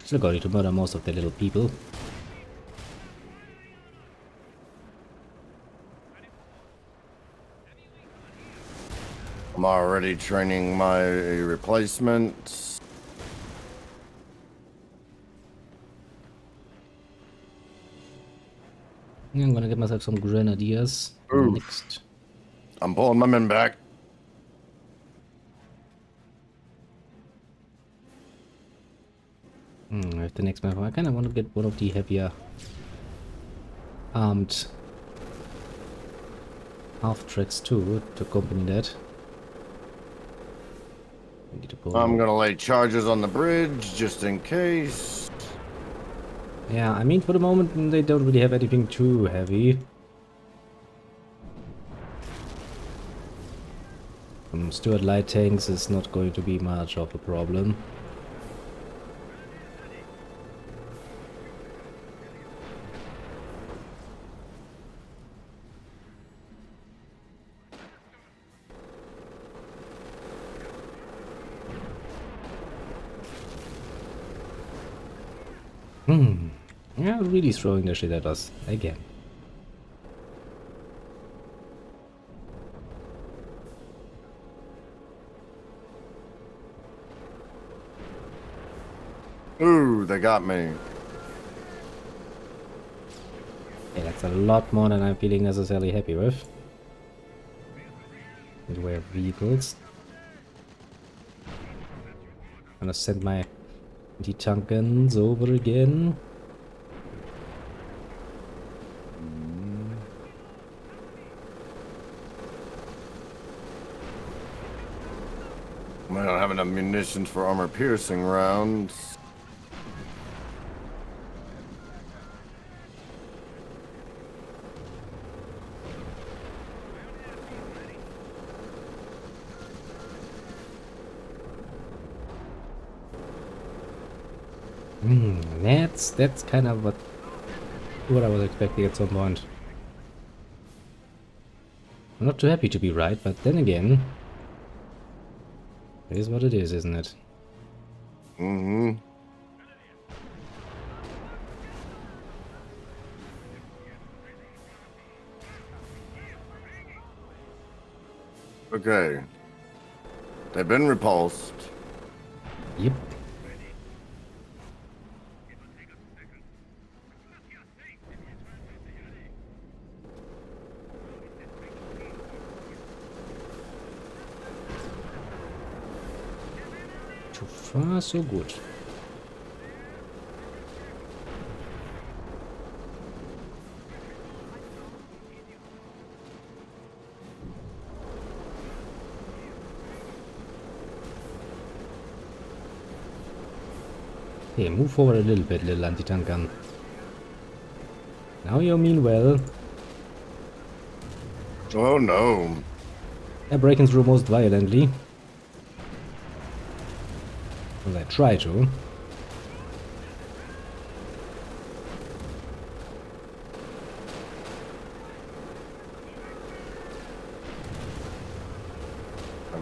[SPEAKER 2] Still going to murder most of the little people.
[SPEAKER 1] I'm already training my replacements.
[SPEAKER 2] I'm gonna get myself some grenadiers
[SPEAKER 1] Oof.
[SPEAKER 2] next.
[SPEAKER 1] I'm pulling my men back.
[SPEAKER 2] With the next map, I kind of want to get one of the heavier armed half tracks too to accompany that. We need to pull.
[SPEAKER 1] I'm gonna lay charges on the bridge just in case.
[SPEAKER 2] Yeah, I mean, for the moment they don't really have anything too heavy. Stuart light tanks is not going to be much of a problem. Yeah, really throwing the shit at us again.
[SPEAKER 1] Ooh, they got me.
[SPEAKER 2] Yeah, that's a lot more than I'm feeling necessarily happy with. In the way of vehicles. I'm gonna send my anti-tank guns over again.
[SPEAKER 1] I don't have enough munitions for armor-piercing rounds.
[SPEAKER 2] That's kind of what I was expecting at some point. I'm not too happy to be right, but then again, it is what it is, isn't it?
[SPEAKER 1] Mm-hmm. Okay. They've been repulsed.
[SPEAKER 2] Yep. So far, so good. Okay, move forward a little bit, little anti-tank gun. Now you mean well.
[SPEAKER 1] Oh no.
[SPEAKER 2] They're breaking through most violently. Well, I try to.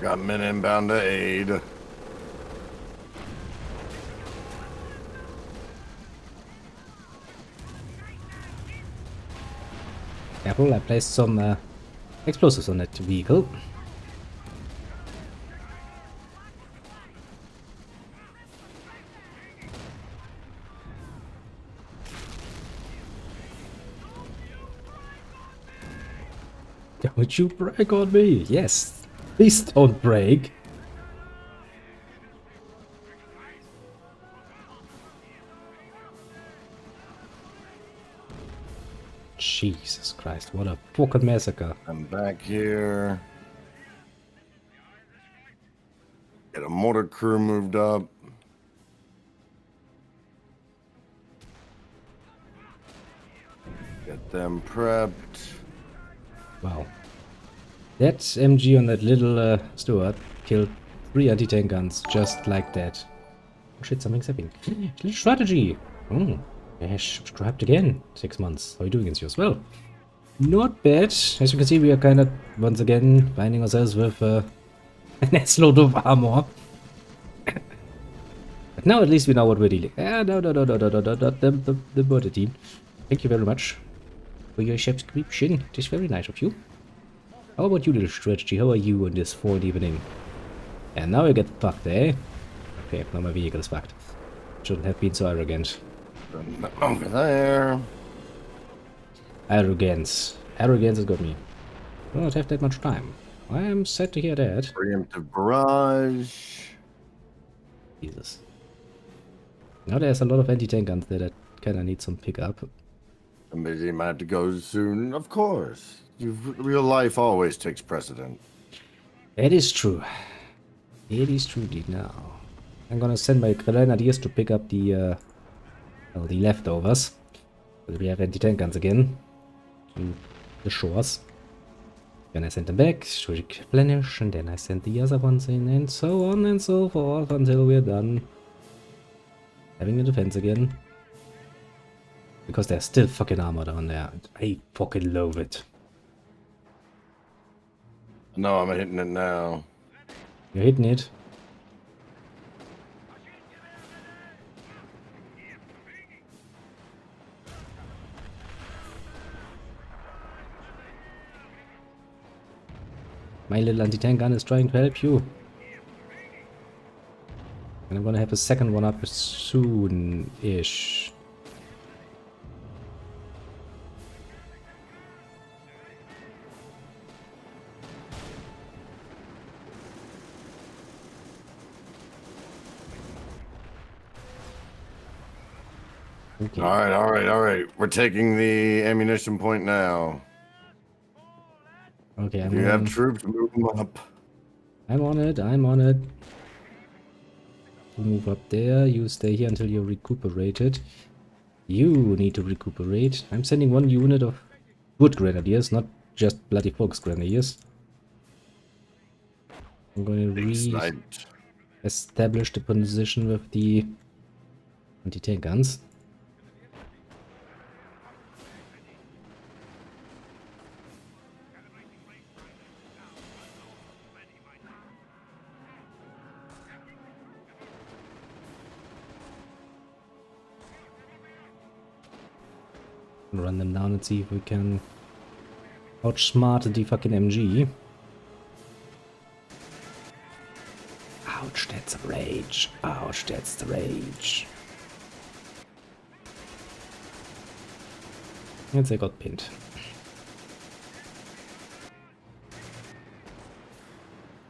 [SPEAKER 1] got men inbound to aid.
[SPEAKER 2] Careful, I placed some explosives on that vehicle. Don't you brag on me? Yes. Please don't brag. Jesus Christ, what a fucking massacre.
[SPEAKER 1] I'm back here. Get a mortar crew moved up. Get them prepped.
[SPEAKER 2] Wow. That MG on that little Stuart killed 3 anti-tank guns just like that. Oh shit, something's happening. Little strategy! Oh, Ash subscribed again. 6 months. How are you doing, as well? Not bad. As you can see, we are kind of, once again, finding ourselves with an S-load of armor. But now at least we know what we're dealing. Ah, no, the border team. Thank you very much for your subscription. It is very nice of you. How about you, little strategy? How are you on this fine evening? And now you get fucked, eh? Okay, now my vehicle is fucked. Shouldn't have been so arrogant.
[SPEAKER 1] Over there.
[SPEAKER 2] Arrogance. Arrogance has got me. I don't have that much time. I am sad to hear that.
[SPEAKER 1] Preemptive barrage.
[SPEAKER 2] Jesus. Now there's a lot of anti-tank guns that I kinda need some pickup.
[SPEAKER 1] Somebody might have to go soon. Of course. Real life always takes precedent.
[SPEAKER 2] It is true. It is true indeed now. I'm gonna send my grenadiers to pick up the leftovers. But we have anti-tank guns again. To the shores. Then I send them back to replenish, and then I send the other ones in, and so on and so forth until we're done having a defense again. Because there's still fucking armor down there. I fucking love it.
[SPEAKER 1] No, I'm hitting it now.
[SPEAKER 2] You're hitting it. My little anti-tank gun is trying to help you. And I'm gonna have a second one up soon-ish. Okay.
[SPEAKER 1] All right. We're taking the ammunition point now.
[SPEAKER 2] Okay,
[SPEAKER 1] If you have troops, move them up.
[SPEAKER 2] I'm on it, I'm on it. You move up there, you stay here until you're recuperated. You need to recuperate. I'm sending 1 unit of wood grenadiers, not just bloody fox grenadiers. I'm going to re-establish the position with the anti-tank guns. Run them down and see if we can outsmart the fucking MG. Ouch, that's a rage. Ouch, that's the rage. And they got pinned.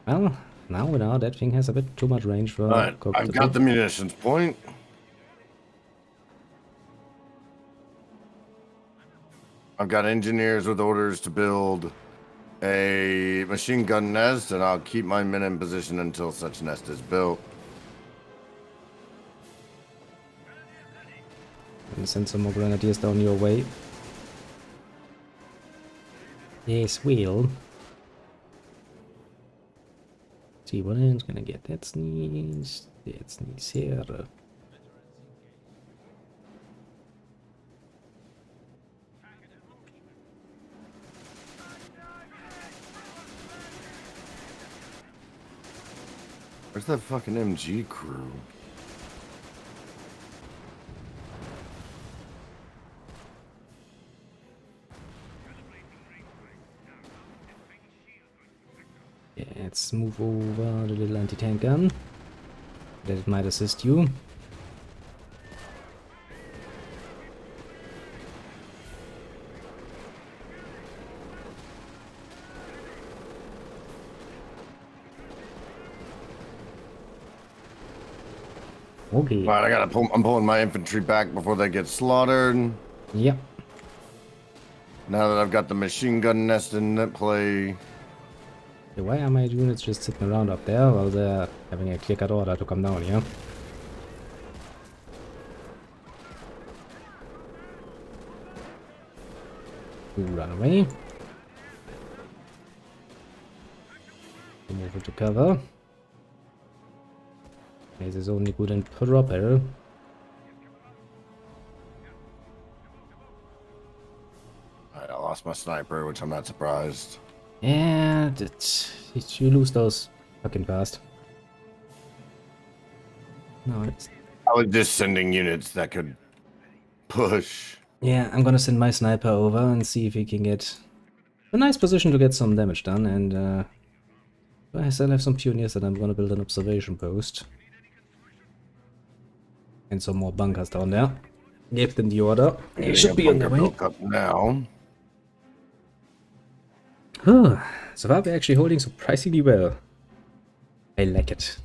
[SPEAKER 2] Well, now that thing has a bit too much range for...
[SPEAKER 1] Alright, I've got the munitions point. I've got engineers with orders to build a machine gun nest, and I'll keep my men in position until such nest is built.
[SPEAKER 2] And send some more grenadiers down your way. Yes, will. See what I'm gonna get. That's nice. That's nice here.
[SPEAKER 1] Where's that fucking MG crew?
[SPEAKER 2] Yeah, let's move over the little anti-tank gun. That it might assist you. Okay.
[SPEAKER 1] Alright, I'm pulling my infantry back before they get slaughtered.
[SPEAKER 2] Yep.
[SPEAKER 1] Now that I've got the machine gun nest in play.
[SPEAKER 2] Okay, why are my units just sitting around up there while they're having a clear-cut order to come down here? Run away. Move into cover. This is only good and proper.
[SPEAKER 1] I lost my sniper, which I'm not surprised.
[SPEAKER 2] And you lose those fucking fast. No, it's...
[SPEAKER 1] I was just sending units that could push.
[SPEAKER 2] Yeah, I'm gonna send my sniper over and see if he can get a nice position to get some damage done. And I still have some pioneers that I'm gonna build an observation post. And some more bunkers down there. Give them the order. They should be on their way.
[SPEAKER 1] Up now.
[SPEAKER 2] So far we're actually holding surprisingly well. I like it.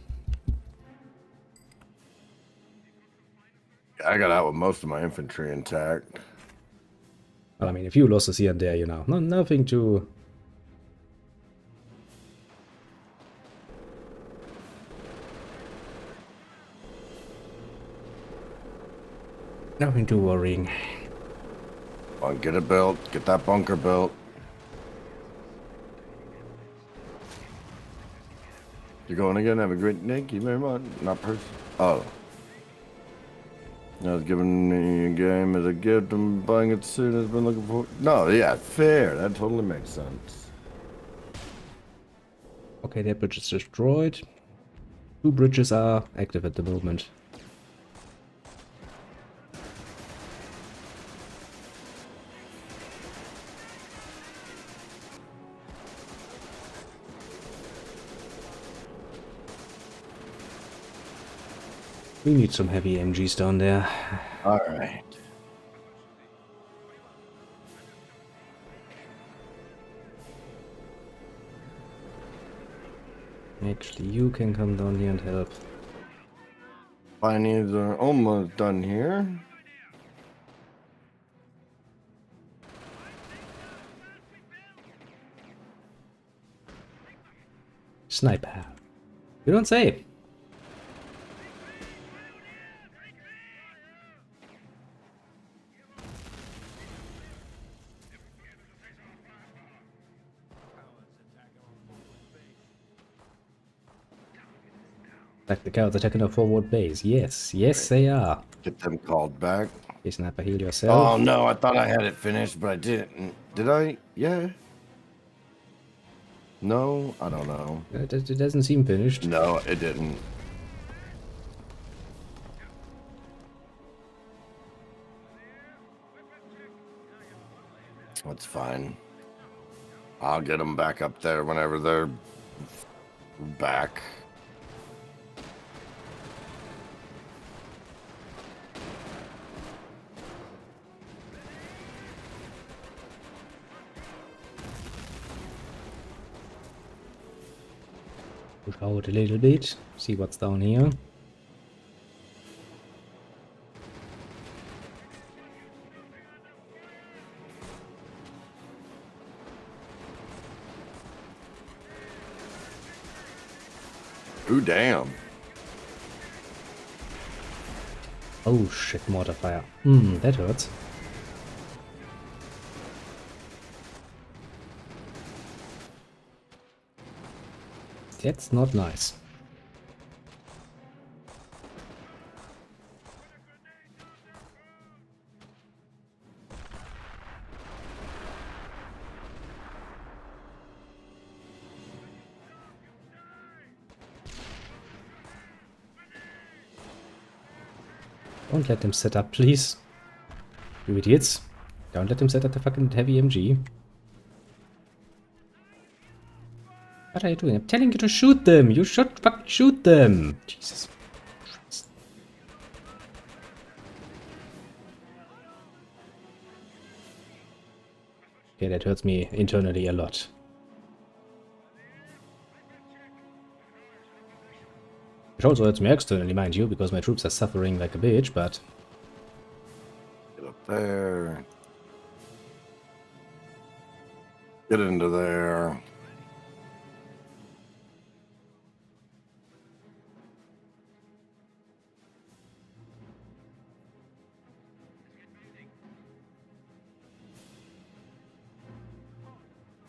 [SPEAKER 1] I got out with most of my infantry intact.
[SPEAKER 2] Well, I mean, a few losses here and there, you know. Nothing too... Nothing too worrying.
[SPEAKER 1] Come on, get it built. Get that bunker built. You're going again? Have a great day. Thank you very much. Not person. Oh. I was giving me a game as a gift and buying it soon as been looking for. No, yeah, fair. That totally makes sense.
[SPEAKER 2] Okay, that bridge is destroyed. 2 bridges are active at the moment. We need some heavy MGs down there.
[SPEAKER 1] Alright.
[SPEAKER 2] Actually, you can come down here and help.
[SPEAKER 1] Pioneers are almost done here.
[SPEAKER 2] Sniper. You don't say. Like the cowards attacking a forward base. Yes, yes they are.
[SPEAKER 1] Get them called back.
[SPEAKER 2] Okay, sniper, heal yourself.
[SPEAKER 1] Oh no, I thought I had it finished, but I didn't. Did I? Yeah. No, I don't know.
[SPEAKER 2] It doesn't seem finished.
[SPEAKER 1] No, it didn't. That's fine. I'll get them back up there whenever they're back.
[SPEAKER 2] Push out a little bit. See what's down here.
[SPEAKER 1] Ooh, damn.
[SPEAKER 2] Oh shit, mortar fire. That hurts. That's not nice. Don't let them set up, please. You idiots. Don't let them set up the fucking heavy MG. What are you doing? I'm telling you to shoot them! You should fucking shoot them! Jesus. Okay, that hurts me internally a lot. It also hurts me externally, mind you, because my troops are suffering like a bitch, but...
[SPEAKER 1] Get up there. Get into there.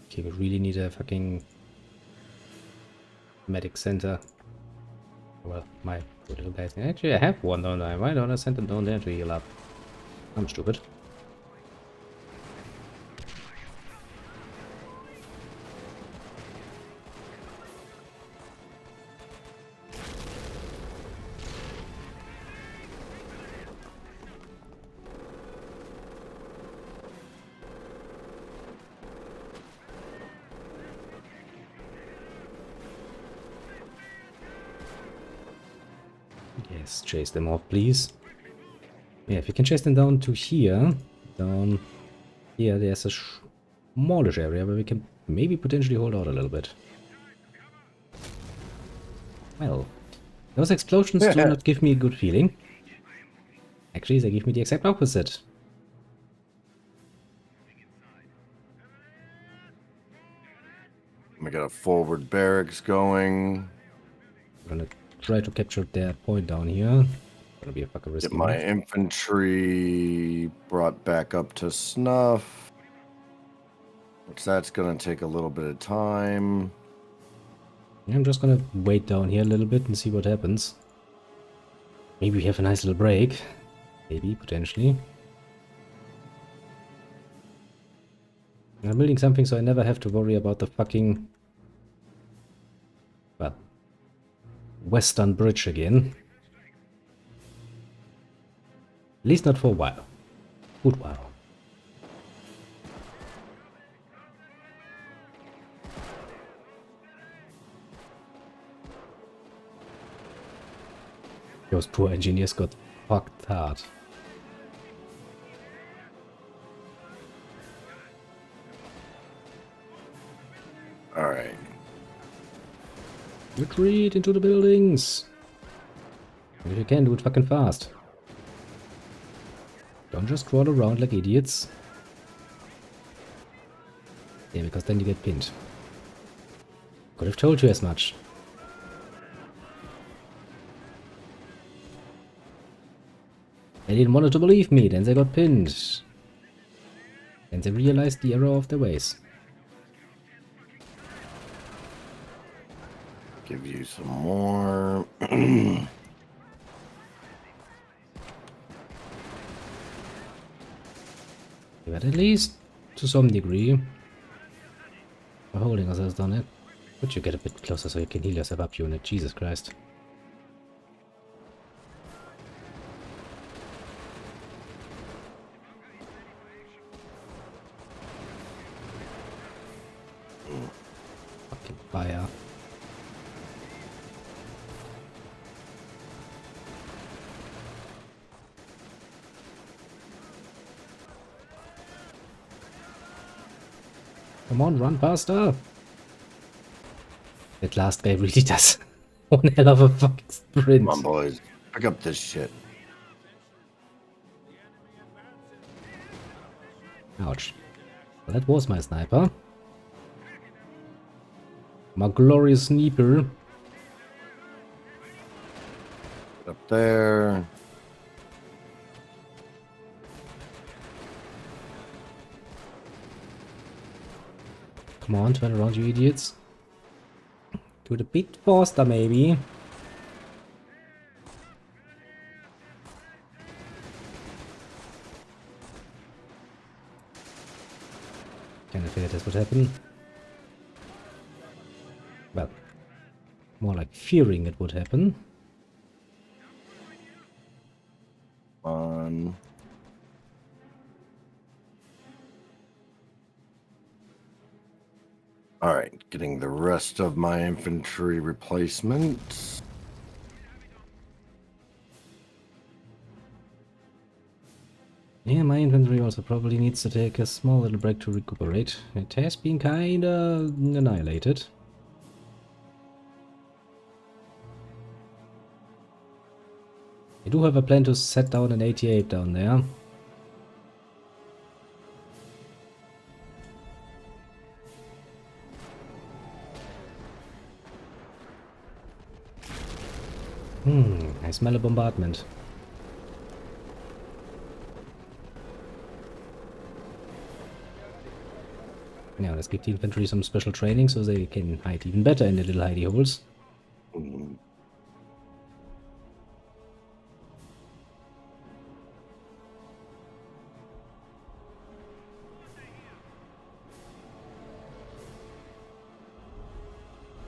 [SPEAKER 2] Okay, we really need a fucking medic center. Well, my poor little guys. Actually, I have one, don't I? Why don't I send them down there to heal up? I'm stupid. Yes, chase them off, please. Yeah, if you can chase them down to here, down here, there's a smallish area where we can maybe potentially hold out a little bit. Well, those explosions do not give me a good feeling. Actually, they give me the exact opposite.
[SPEAKER 1] We got a forward barracks going.
[SPEAKER 2] I'm gonna try to capture their point down here. Gonna be a fucking risky
[SPEAKER 1] Get my
[SPEAKER 2] move.
[SPEAKER 1] infantry brought back up to snuff. Which that's gonna take a little bit of time.
[SPEAKER 2] I'm just gonna wait down here a little bit and see what happens. Maybe we have a nice little break. Maybe, potentially. I'm building something so I never have to worry about the fucking... well... Western Bridge again. At least not for a while. Good while. Those poor engineers got fucked hard.
[SPEAKER 1] Alright.
[SPEAKER 2] Retreat into the buildings! If you can, do it fucking fast. Don't just crawl around like idiots. Yeah, because then you get pinned. Could have told you as much. They didn't want to believe me, then they got pinned. And they realized the error of their ways.
[SPEAKER 1] Give you some more.
[SPEAKER 2] But at least, to some degree, we're holding ourselves down it. Would you get a bit closer so you can heal yourself up, unit? Jesus Christ. Fucking fire. Come on, run faster! That last guy really does one hell of a fucking sprint.
[SPEAKER 1] Come on, boys. Pick up this shit.
[SPEAKER 2] Ouch. Well, that was my sniper. My glorious sniper.
[SPEAKER 1] Up there.
[SPEAKER 2] Come on, turn around, you idiots. Do it a bit faster, maybe. Kind of figured this would happen. Well, more like fearing it would happen.
[SPEAKER 1] On. All right, getting the rest of my infantry replacements.
[SPEAKER 2] Yeah, my infantry also probably needs to take a small little break to recuperate. It has been kinda annihilated. I do have a plan to set down an 88 down there. I smell a bombardment. Now let's give the infantry some special training so they can hide even better in the little hidey holes.
[SPEAKER 1] Mm.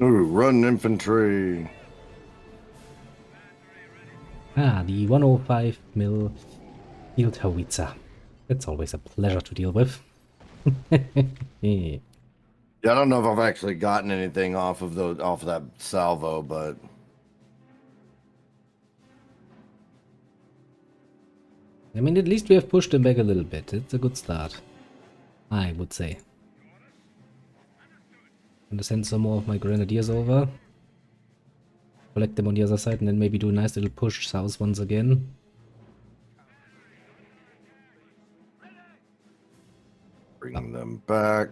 [SPEAKER 1] Ooh, run infantry.
[SPEAKER 2] Ah, the 105 mil field howitzer. That's always a pleasure to deal with. Yeah.
[SPEAKER 1] Yeah, I don't know if I've actually gotten anything off of that salvo, but
[SPEAKER 2] I mean, at least we have pushed them back a little bit. It's a good start, I would say. I'm gonna send some more of my grenadiers over. Collect them on the other side and then maybe do a nice little push south once again.
[SPEAKER 1] bring them back.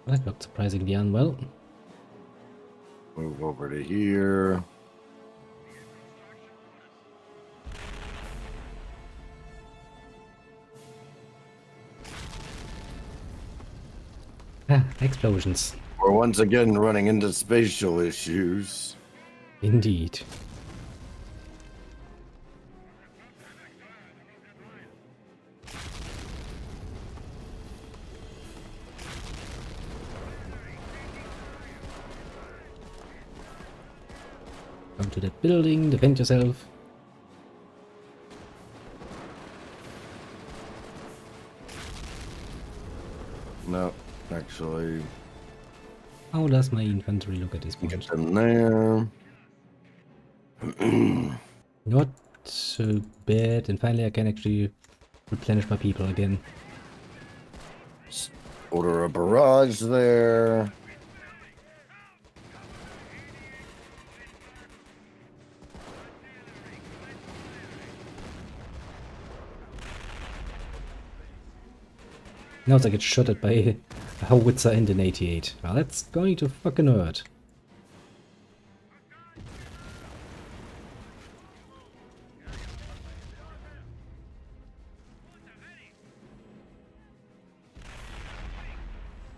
[SPEAKER 2] That looked surprisingly unwell.
[SPEAKER 1] Move over to here.
[SPEAKER 2] Ah, explosions.
[SPEAKER 1] We're once again running into spatial issues.
[SPEAKER 2] Indeed. Come to that building, defend yourself.
[SPEAKER 1] No, actually,
[SPEAKER 2] How does my infantry look at this
[SPEAKER 1] get
[SPEAKER 2] point?
[SPEAKER 1] them there.
[SPEAKER 2] Not so bad, and finally I can actually replenish my people again.
[SPEAKER 1] Order a barrage there.
[SPEAKER 2] Now I get shot at by a howitzer and an 88. Well, that's going to fucking hurt.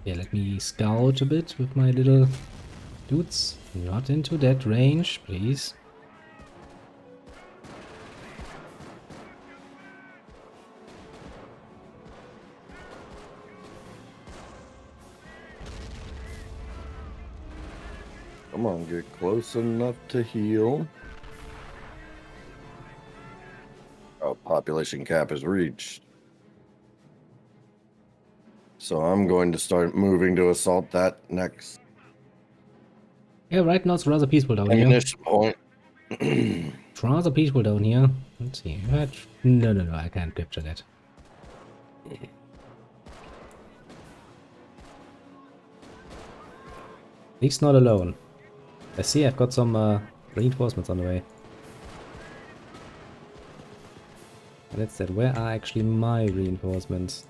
[SPEAKER 2] Yeah, let me scout a bit with my little dudes. Not into that range, please.
[SPEAKER 1] Come on, get close enough to heal. Oh, population cap is reached. So I'm going to start moving to assault that next
[SPEAKER 2] Yeah, right now it's rather peaceful down here.
[SPEAKER 1] ammunition point.
[SPEAKER 2] It's rather peaceful down here. Let's see. No, I can't capture that. At least not alone. I see I've got some reinforcements on the way. And that's that. Where are actually my reinforcements?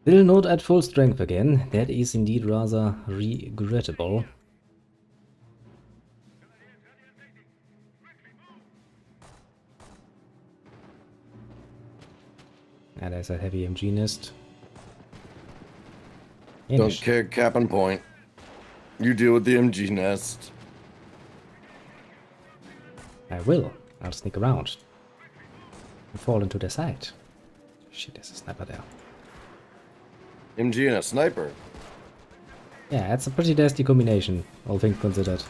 [SPEAKER 2] Still not at full strength again. That is indeed rather regrettable. And there's a heavy MG nest.
[SPEAKER 1] Don't care, cap and point. You deal with the MG nest.
[SPEAKER 2] I will. I'll sneak around. And fall into their sight. Shit, there's a sniper there.
[SPEAKER 1] MG and a sniper.
[SPEAKER 2] Yeah, it's a pretty nasty combination, all things considered.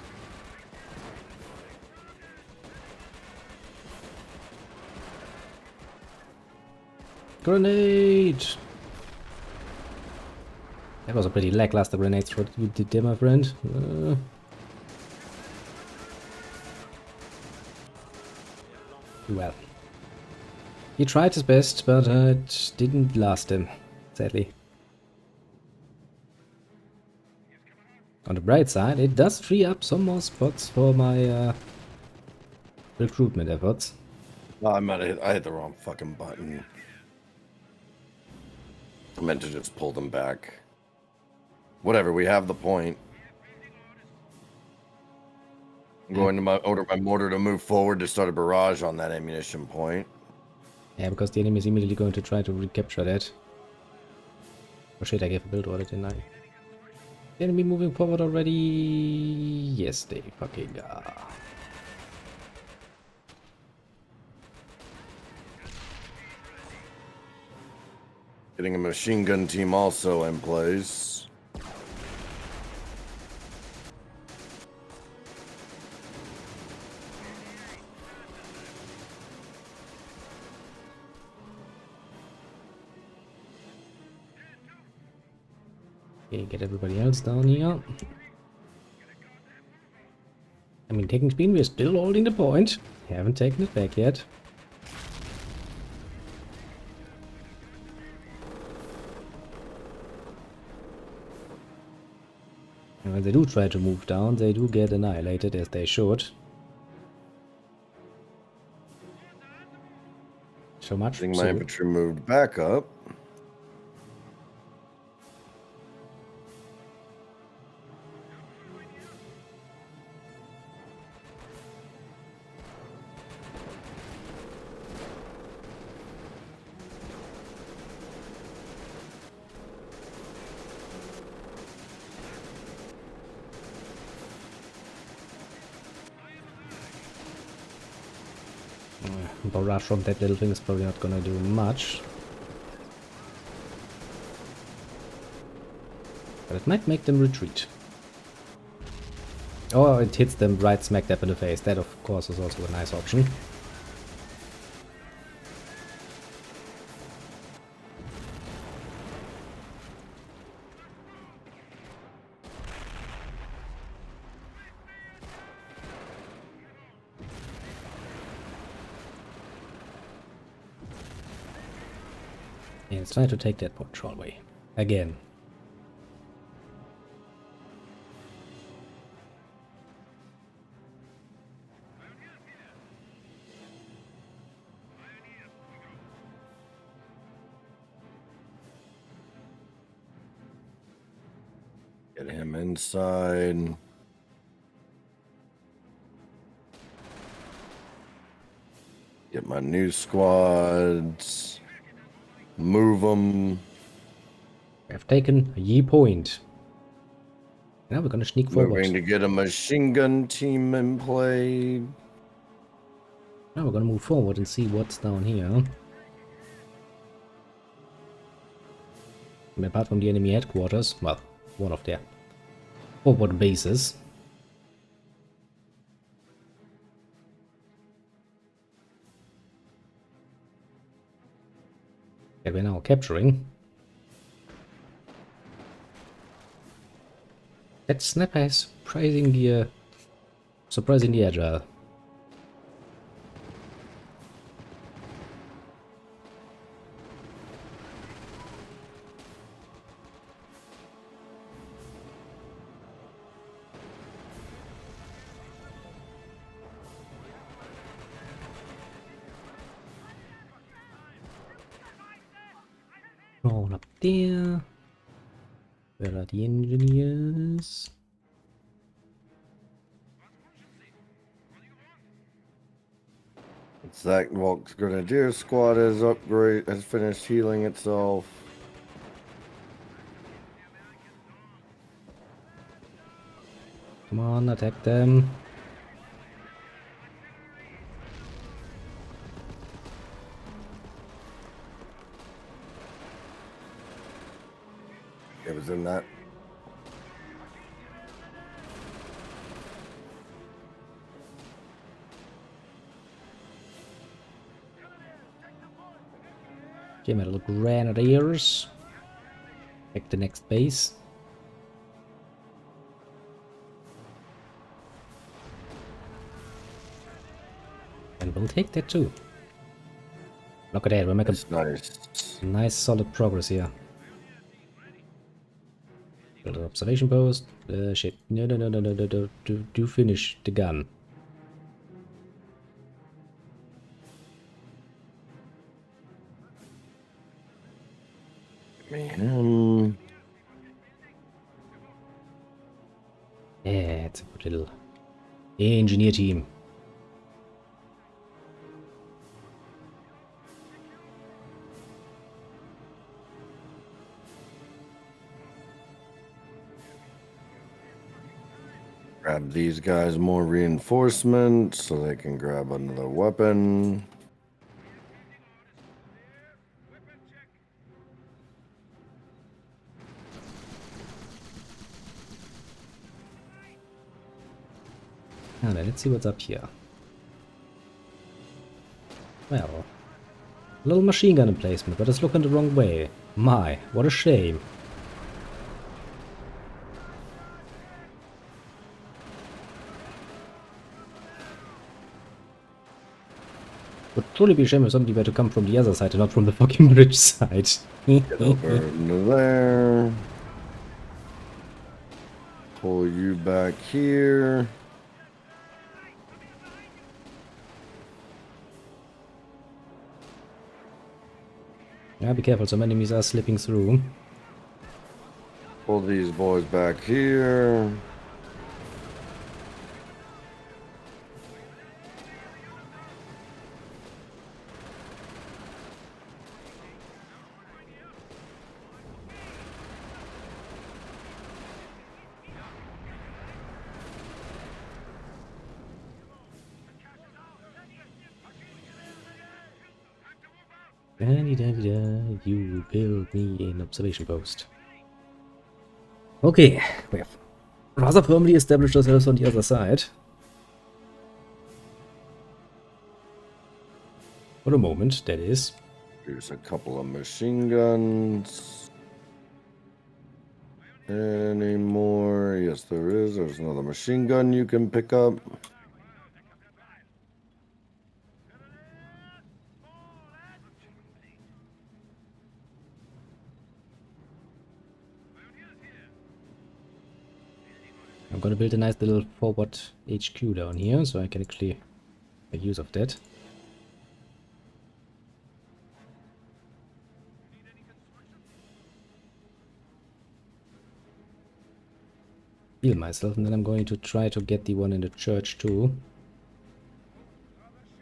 [SPEAKER 2] Grenade! That was a pretty lackluster grenade throw you did there, my friend. Well. He tried his best, but it didn't last him, sadly. On the bright side, it does free up some more spots for my recruitment efforts.
[SPEAKER 1] Oh, I hit the wrong fucking button. I meant to just pull them back. Whatever, we have the point. I'm going to order my mortar to move forward to start a barrage on that ammunition point.
[SPEAKER 2] Yeah, because the enemy is immediately going to try to recapture that. Oh shit, I gave a build order, didn't I? The enemy moving forward already? Yes, they fucking are.
[SPEAKER 1] Getting a machine gun team also in place.
[SPEAKER 2] Okay, get everybody else down here. I mean, taking speed, we're still holding the point. Haven't taken it back yet. And when they do try to move down, they do get annihilated, as they should. So much.
[SPEAKER 1] Getting my infantry moved back up.
[SPEAKER 2] Barrage from that little thing is probably not gonna do much. But it might make them retreat. Or it hits them right smack dab in the face. That, of course, is also a nice option. Yeah, let's try to take that point, shall we? Again.
[SPEAKER 1] Get him inside. Get my new squads. Move them.
[SPEAKER 2] We have taken a Yi point. Now we're gonna sneak forward.
[SPEAKER 1] Moving to get a machine gun team in play.
[SPEAKER 2] Now we're gonna move forward and see what's down here. And apart from the enemy headquarters, well, one of their forward bases. That we're now capturing. That sniper is surprisingly agile. All up there. Where are the engineers?
[SPEAKER 1] Zach Walk's Grenadier squad has finished healing itself.
[SPEAKER 2] Come on, attack them.
[SPEAKER 1] was in that.
[SPEAKER 2] Okay, my little grenadiers. Take the next base. And we'll take that too. Look at that, we're making nice solid progress here. Build an observation post. Shit. No. Do finish the gun.
[SPEAKER 1] Man.
[SPEAKER 2] Yeah, it's a good little engineer team.
[SPEAKER 1] Grab these guys more reinforcements so they can grab another weapon.
[SPEAKER 2] Now let's see what's up here. Well, a little machine gun emplacement, but it's looking the wrong way. My, what a shame. Would truly be a shame if somebody were to come from the other side and not from the fucking bridge side.
[SPEAKER 1] Get over into there. Pull you back here.
[SPEAKER 2] Yeah, be careful, some enemies are slipping through.
[SPEAKER 1] Pull these boys back here.
[SPEAKER 2] You build me an observation post. Okay, we have rather firmly established ourselves on the other side. For a moment, that is.
[SPEAKER 1] Here's a couple of machine guns. Any more? Yes, there is. There's another machine gun you can pick up.
[SPEAKER 2] I'm gonna build a nice little forward HQ down here, so I can actually make use of that. Heal myself, and then I'm going to try to get the one in the church too.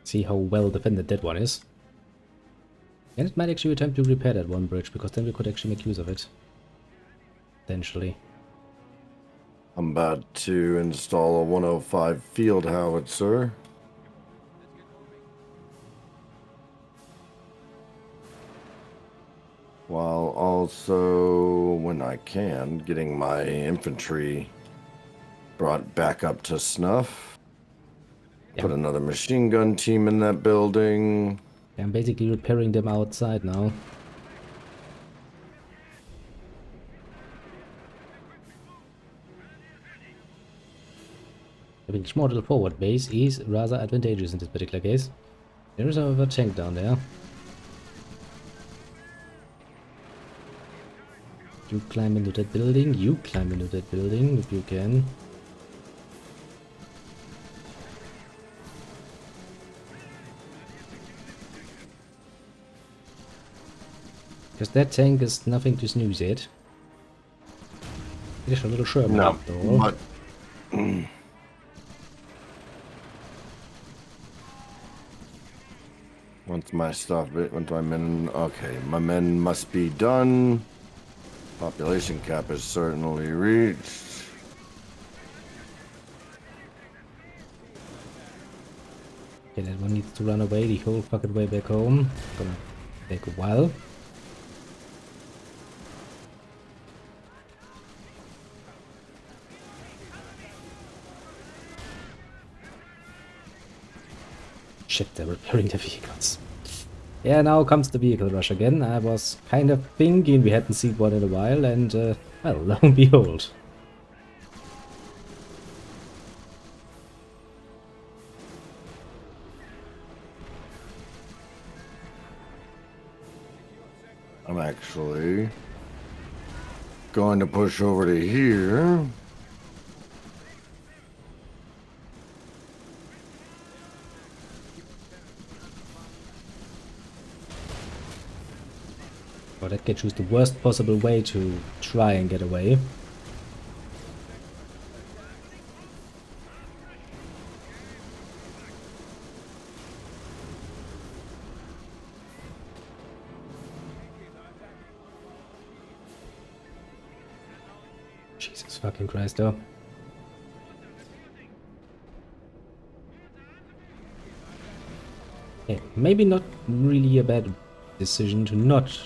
[SPEAKER 2] See how well defended that one is. And it might actually be time to repair that one bridge, because then we could actually make use of it. Potentially.
[SPEAKER 1] I'm about to install a 105 field howitzer. While also, when I can, getting my infantry brought back up to snuff.
[SPEAKER 2] Yeah.
[SPEAKER 1] Put another machine gun team in that building.
[SPEAKER 2] I'm basically repairing them outside now. Having a small little forward base is rather advantageous in this particular case. There is however a tank down there. You climb into that building, you climb into that building if you can. Because that tank is nothing to snooze at. It is a little Sherman
[SPEAKER 1] No,
[SPEAKER 2] after all.
[SPEAKER 1] but once my men, okay, my men must be done. Population cap is certainly reached.
[SPEAKER 2] Okay, that one needs to run away the whole fucking way back home. Gonna take a while. shit, they're repairing the vehicles. Yeah, now comes the vehicle rush again. I was kind of thinking we hadn't seen one in a while, and, well, lo and behold.
[SPEAKER 1] I'm actually going to push over to here.
[SPEAKER 2] Or that can choose the worst possible way to try and get away. Jesus fucking Christ, though. Yeah, maybe not really a bad decision to not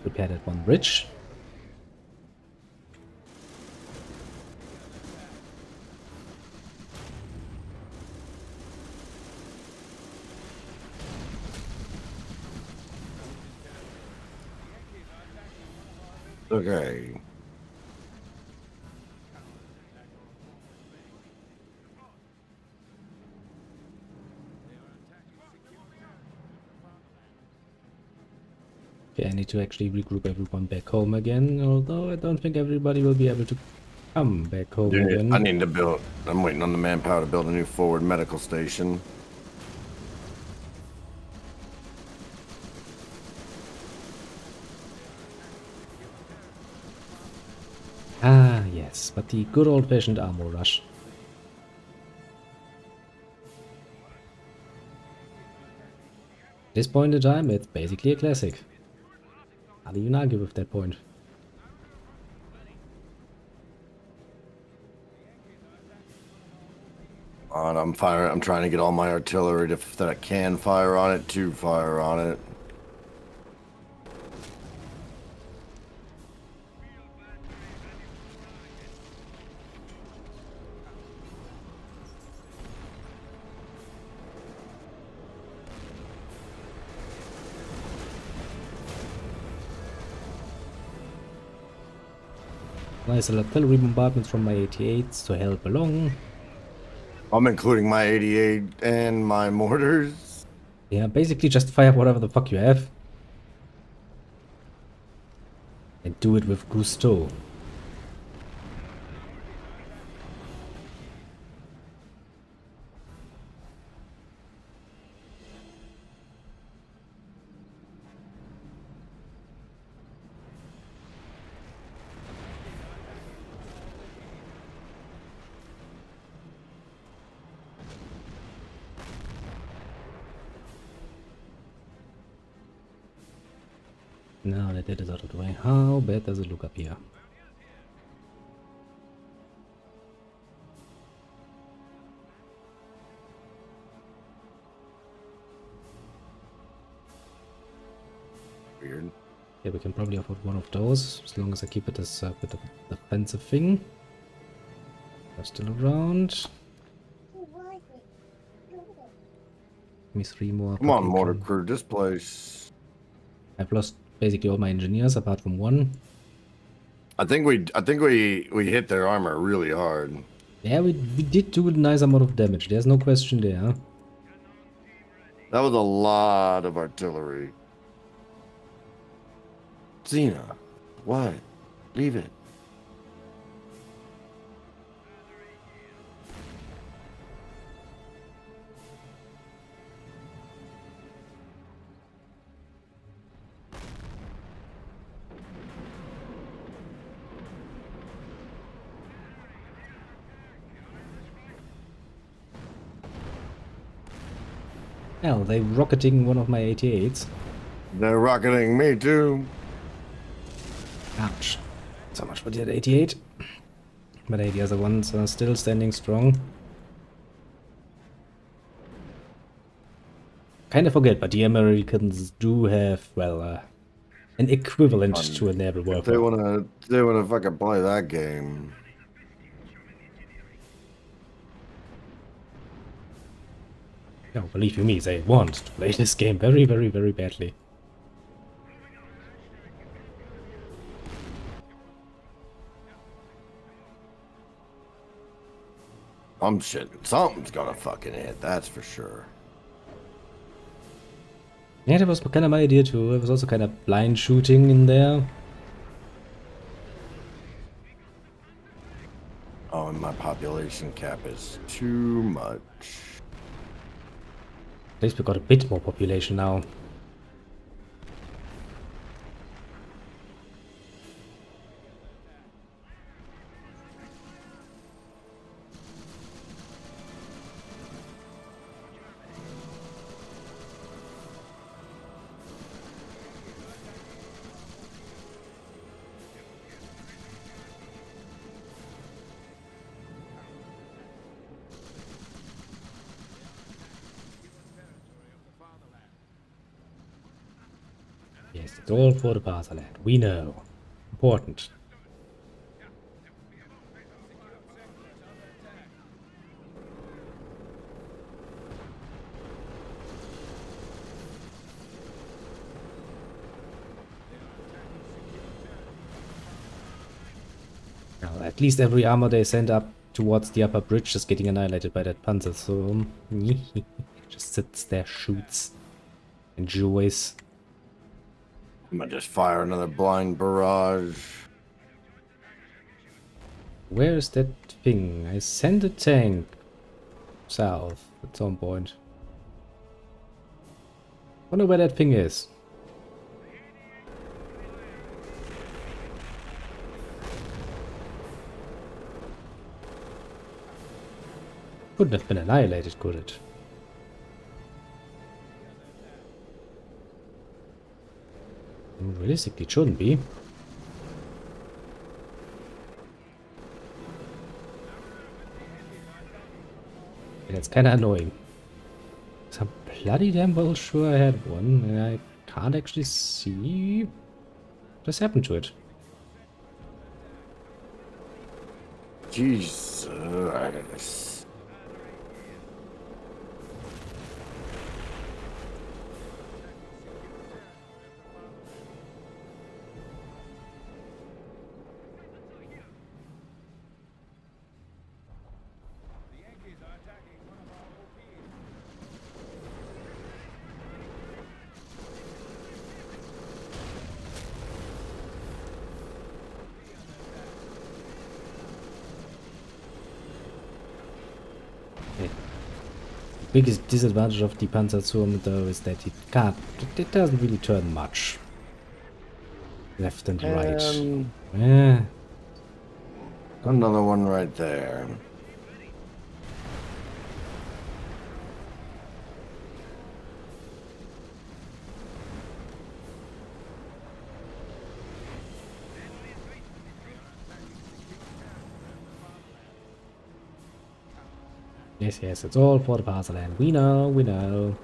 [SPEAKER 2] repair that one bridge.
[SPEAKER 1] Okay.
[SPEAKER 2] Okay, I need to actually regroup everyone back home again, although I don't think everybody will be able to come back home again.
[SPEAKER 1] I need to build. I'm waiting on the manpower to build a new forward medical station.
[SPEAKER 2] Ah, yes, but the good old-fashioned armor rush. At this point in time, it's basically a classic. How do you argue with that point?
[SPEAKER 1] And I'm firing. I'm trying to get all my artillery that I can fire on it to fire on it.
[SPEAKER 2] Nice artillery bombardments from my 88s to help along.
[SPEAKER 1] I'm including my 88 and my mortars.
[SPEAKER 2] Yeah, basically just fire whatever the fuck you have. And do it with gusto. Now that it is out of the way, how bad does it look up here?
[SPEAKER 1] Weird.
[SPEAKER 2] Yeah, we can probably afford one of those, as long as I keep it as a bit of a defensive thing. They're still around. Give me 3 more.
[SPEAKER 1] Come on,
[SPEAKER 2] fucking
[SPEAKER 1] mortar
[SPEAKER 2] can-
[SPEAKER 1] crew, this place.
[SPEAKER 2] I've lost basically all my engineers apart from one.
[SPEAKER 1] I think we hit their armor really hard.
[SPEAKER 2] Yeah, we did do a nice amount of damage. There's no question there.
[SPEAKER 1] That was a lot of artillery. Xena, what? Leave it.
[SPEAKER 2] Hell, they rocketing one of my 88s.
[SPEAKER 1] They're rocketing me too.
[SPEAKER 2] Ouch. So much for that 88. But hey, the other ones are still standing strong. Kinda forget, but the Americans do have, well, an equivalent to a naval
[SPEAKER 1] If they
[SPEAKER 2] warfare.
[SPEAKER 1] wanna fucking play that game.
[SPEAKER 2] No, believe you me, they want to play this game very, very, very badly.
[SPEAKER 1] I'm shit. Something's gonna fucking hit, that's for sure.
[SPEAKER 2] Yeah, that was kind of my idea too. There was also kind of blind shooting in there.
[SPEAKER 1] Oh, and my population cap is too much.
[SPEAKER 2] At least we got a bit more population now. Yes, it's all for the fatherland. We know. Important. Now, at least every armor they send up towards the upper bridge is getting annihilated by that Panzer, so just sits there, shoots, enjoys.
[SPEAKER 1] I'm gonna just fire another blind barrage.
[SPEAKER 2] Where is that thing? I sent a tank south at some point. Wonder where that thing is. Couldn't have been annihilated, could it? Realistically, it shouldn't be. That's kind of annoying. So I'm bloody damn well sure I had one, and I can't actually see what's happened to it.
[SPEAKER 1] Jesus.
[SPEAKER 2] Biggest disadvantage of the Panzerturm though is that it doesn't really turn much. Left and right. Yeah.
[SPEAKER 1] Another one right there.
[SPEAKER 2] Yes, yes, it's all for the fatherland. We know, we know.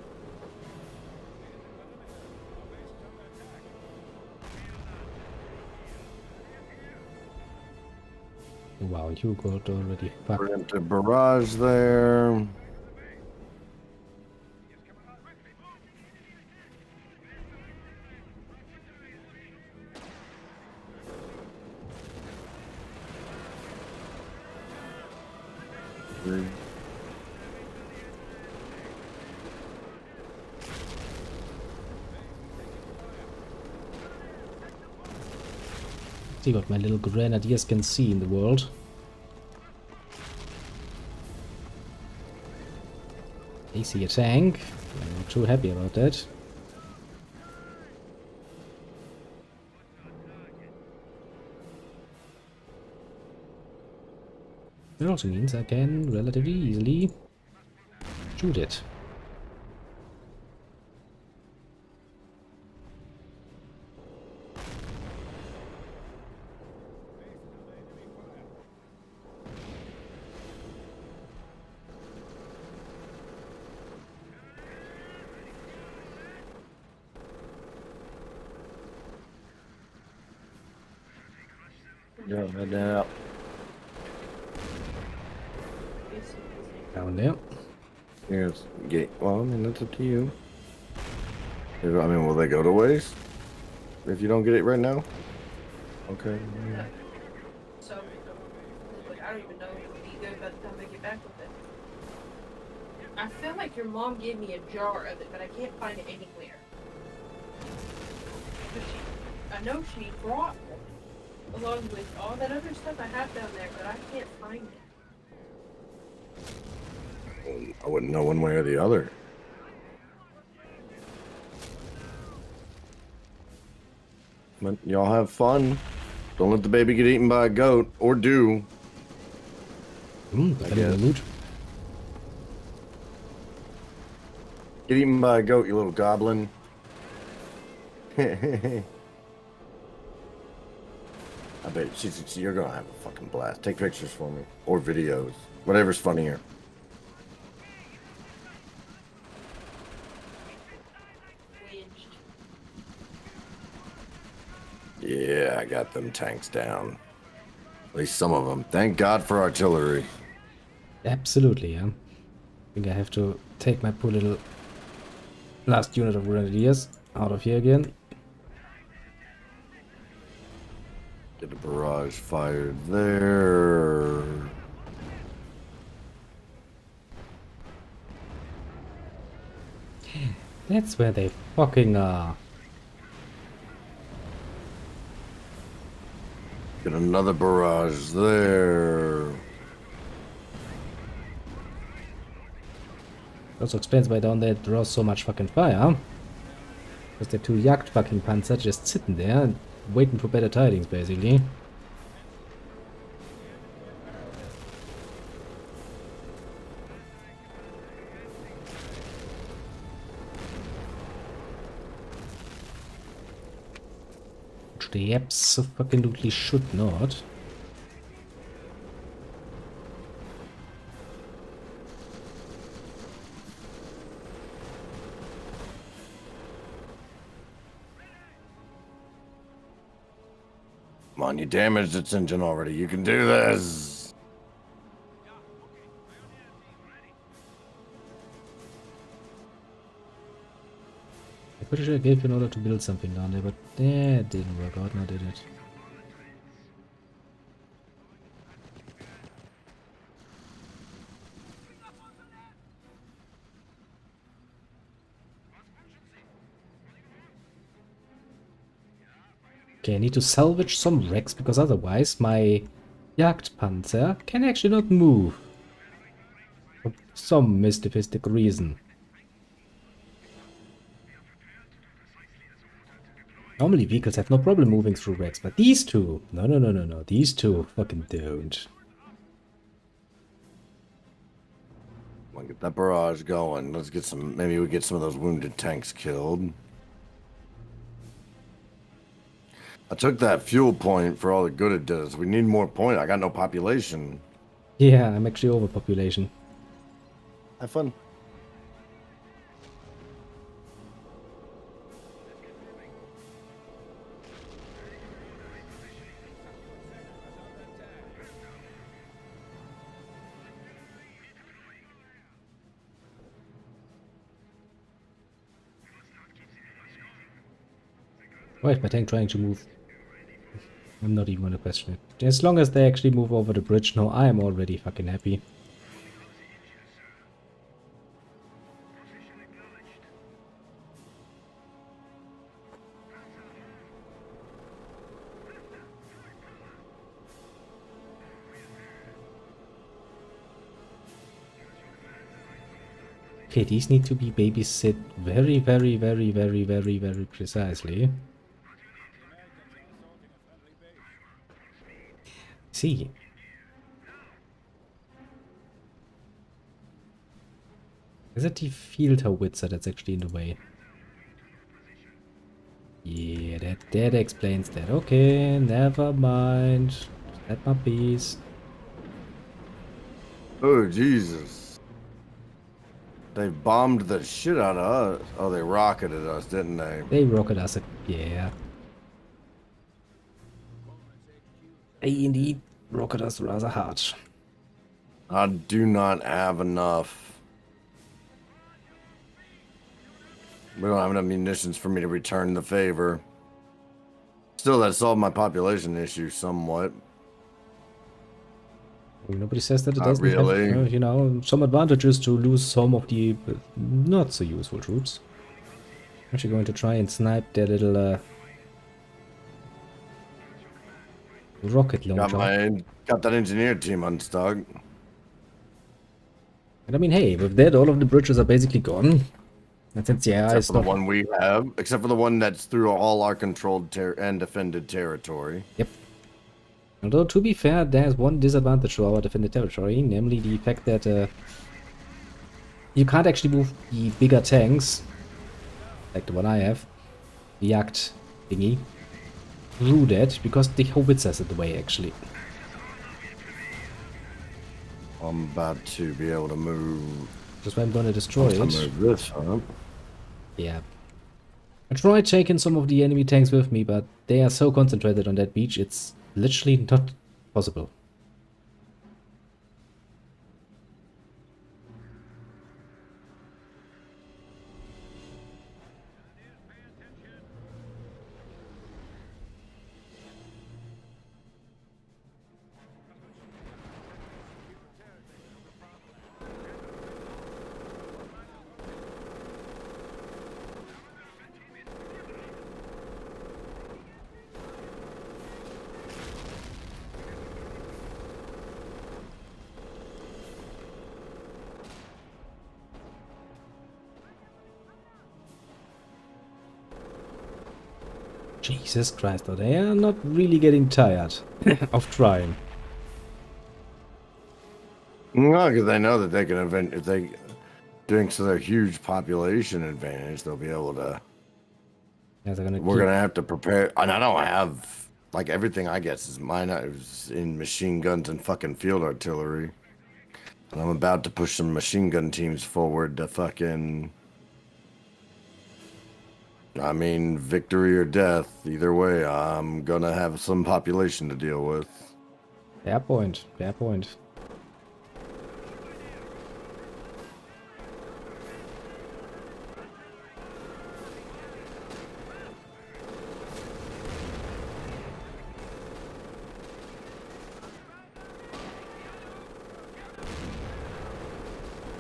[SPEAKER 2] Wow, you got already fucked.
[SPEAKER 1] Preemptive barrage there.
[SPEAKER 2] See what my little grenadiers can see in the world. They see a tank. I'm not too happy about that. That also means I can relatively easily shoot it.
[SPEAKER 1] Yeah, now.
[SPEAKER 2] Down there.
[SPEAKER 1] Yes. Well, I mean, that's up to you. I mean, will they go to waste if you don't get it right now? Okay. Yeah.
[SPEAKER 3] So, like, I don't even know if it'll be good by the time I get back with it. I feel like your mom gave me a jar of it, but I can't find it anywhere. I know she brought one, along with all that other stuff I have down there, but I can't find it.
[SPEAKER 1] I wouldn't know one way or the other. But y'all have fun. Don't let the baby get eaten by a goat, or do.
[SPEAKER 2] Depending on the mood.
[SPEAKER 1] Get eaten by a goat, you little goblin. I bet you're gonna have a fucking blast. Take pictures for me, or videos, whatever's funnier. Yeah, I got them tanks down. At least some of them. Thank God for artillery.
[SPEAKER 2] Absolutely, yeah. I think I have to take my poor little last unit of grenadiers out of here again.
[SPEAKER 1] Get a barrage fired there.
[SPEAKER 2] That's where they fucking are.
[SPEAKER 1] Get another barrage there.
[SPEAKER 2] Also explains why down there draws so much fucking fire. Because they're two Jagd fucking Panzer just sitting there and waiting for better tidings, basically. Which they absolutely should not.
[SPEAKER 1] Come on, you damaged its engine already. You can do this.
[SPEAKER 2] I'm pretty sure I gave you an order to build something down there, but that didn't work out, now did it? Okay, I need to salvage some wrecks, because otherwise my Jagdpanzer can actually not move. For some mysticistic reason. Normally vehicles have no problem moving through wrecks, but these two... No. These two fucking don't.
[SPEAKER 1] Come on, get that barrage going. Let's get some... Maybe we get some of those wounded tanks killed. I took that fuel point for all the good it does. We need more point. I got no population.
[SPEAKER 2] Yeah, I'm actually overpopulation.
[SPEAKER 1] Have fun.
[SPEAKER 2] Why is my tank trying to move? I'm not even gonna question it. As long as they actually move over the bridge, no, I am already fucking happy. Okay, these need to be babysit very precisely. See. Is it the field howitzer that's actually in the way? Yeah, that explains that. Okay, never mind. Just let my peace.
[SPEAKER 1] Oh, Jesus. They bombed the shit out of us. Oh, they rocketed us, didn't they?
[SPEAKER 2] They rocket us. Yeah. They indeed rocket us rather hard.
[SPEAKER 1] I do not have enough We don't have enough munitions for me to return the favor. Still, that solved my population issue somewhat.
[SPEAKER 2] Nobody says that it
[SPEAKER 1] Not
[SPEAKER 2] doesn't
[SPEAKER 1] really.
[SPEAKER 2] have, you know, some advantages to lose some of the not so useful troops. Actually going to try and snipe their little rocket launcher.
[SPEAKER 1] Got that engineer team unstuck.
[SPEAKER 2] And I mean, hey, with that, all of the bridges are basically gone. And since the AI
[SPEAKER 1] Except
[SPEAKER 2] is
[SPEAKER 1] for the
[SPEAKER 2] not...
[SPEAKER 1] one we have. Except for the one that's through all our controlled and defended territory.
[SPEAKER 2] Yep. Although, to be fair, there's one disadvantage to our defended territory, namely the fact that you can't actually move the bigger tanks, like the one I have, the Jagd thingy, through that, because the howitzer's in the way, actually.
[SPEAKER 1] I'm about to be able to move.
[SPEAKER 2] That's why I'm gonna destroy it.
[SPEAKER 1] Move this up.
[SPEAKER 2] Yeah. I tried taking some of the enemy tanks with me, but they are so concentrated on that beach, it's literally not possible. Jesus Christ, though, they are not really getting tired of trying.
[SPEAKER 1] No, because they know that they can if they thanks to their huge population advantage, they'll be able to.
[SPEAKER 2] Yeah, they're gonna
[SPEAKER 1] We're gonna have to prepare, and I don't have like everything. I guess is mine is in machine guns and fucking field artillery, and I'm about to push some machine gun teams forward to fucking. I mean, victory or death. Either way, I'm gonna have some population to deal with.
[SPEAKER 2] Fair point. Fair point.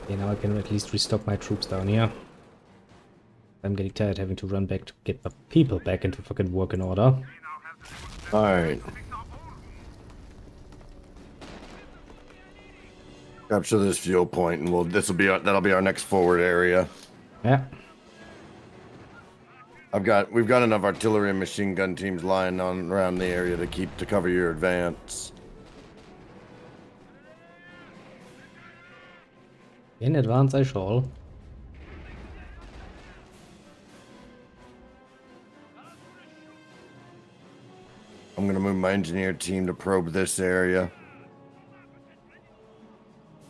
[SPEAKER 2] Okay, now I can at least restock my troops down here. I'm getting tired having to run back to get my people back into fucking working order.
[SPEAKER 1] Alright. Capture this fuel point, and that'll be our next forward area.
[SPEAKER 2] Yeah.
[SPEAKER 1] We've got enough artillery and machine gun teams lying on around the area to cover your advance.
[SPEAKER 2] In advance I shall.
[SPEAKER 1] I'm gonna move my engineer team to probe this area.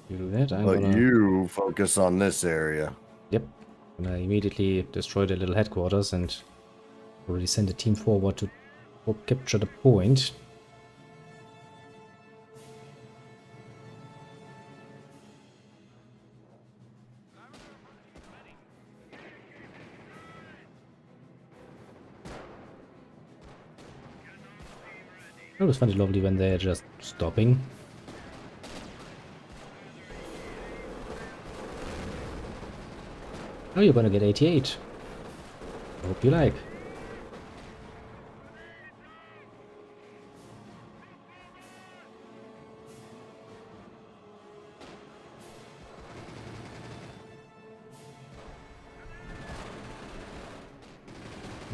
[SPEAKER 2] You do that, I'm
[SPEAKER 1] But
[SPEAKER 2] gonna...
[SPEAKER 1] you focus on this area.
[SPEAKER 2] Yep. Gonna immediately destroy the little headquarters and already send a team forward to capture the point. I always find it lovely when they're just stopping. Oh, you're gonna get 88. I hope you like.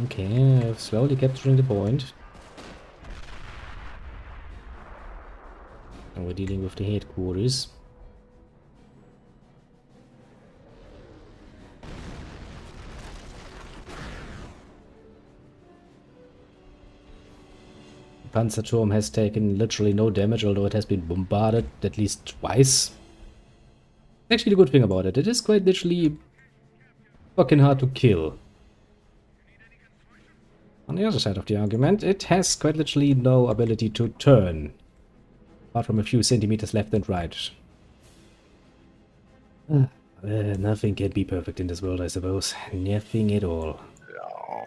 [SPEAKER 2] Okay, slowly capturing the point. And we're dealing with the headquarters. Panzerturm has taken literally no damage, although it has been bombarded at least twice. Actually, the good thing about it, it is quite literally fucking hard to kill. On the other side of the argument, it has quite literally no ability to turn. Apart from a few centimeters left and right. Nothing can be perfect in this world, I suppose. Nothing at all.
[SPEAKER 1] Oh.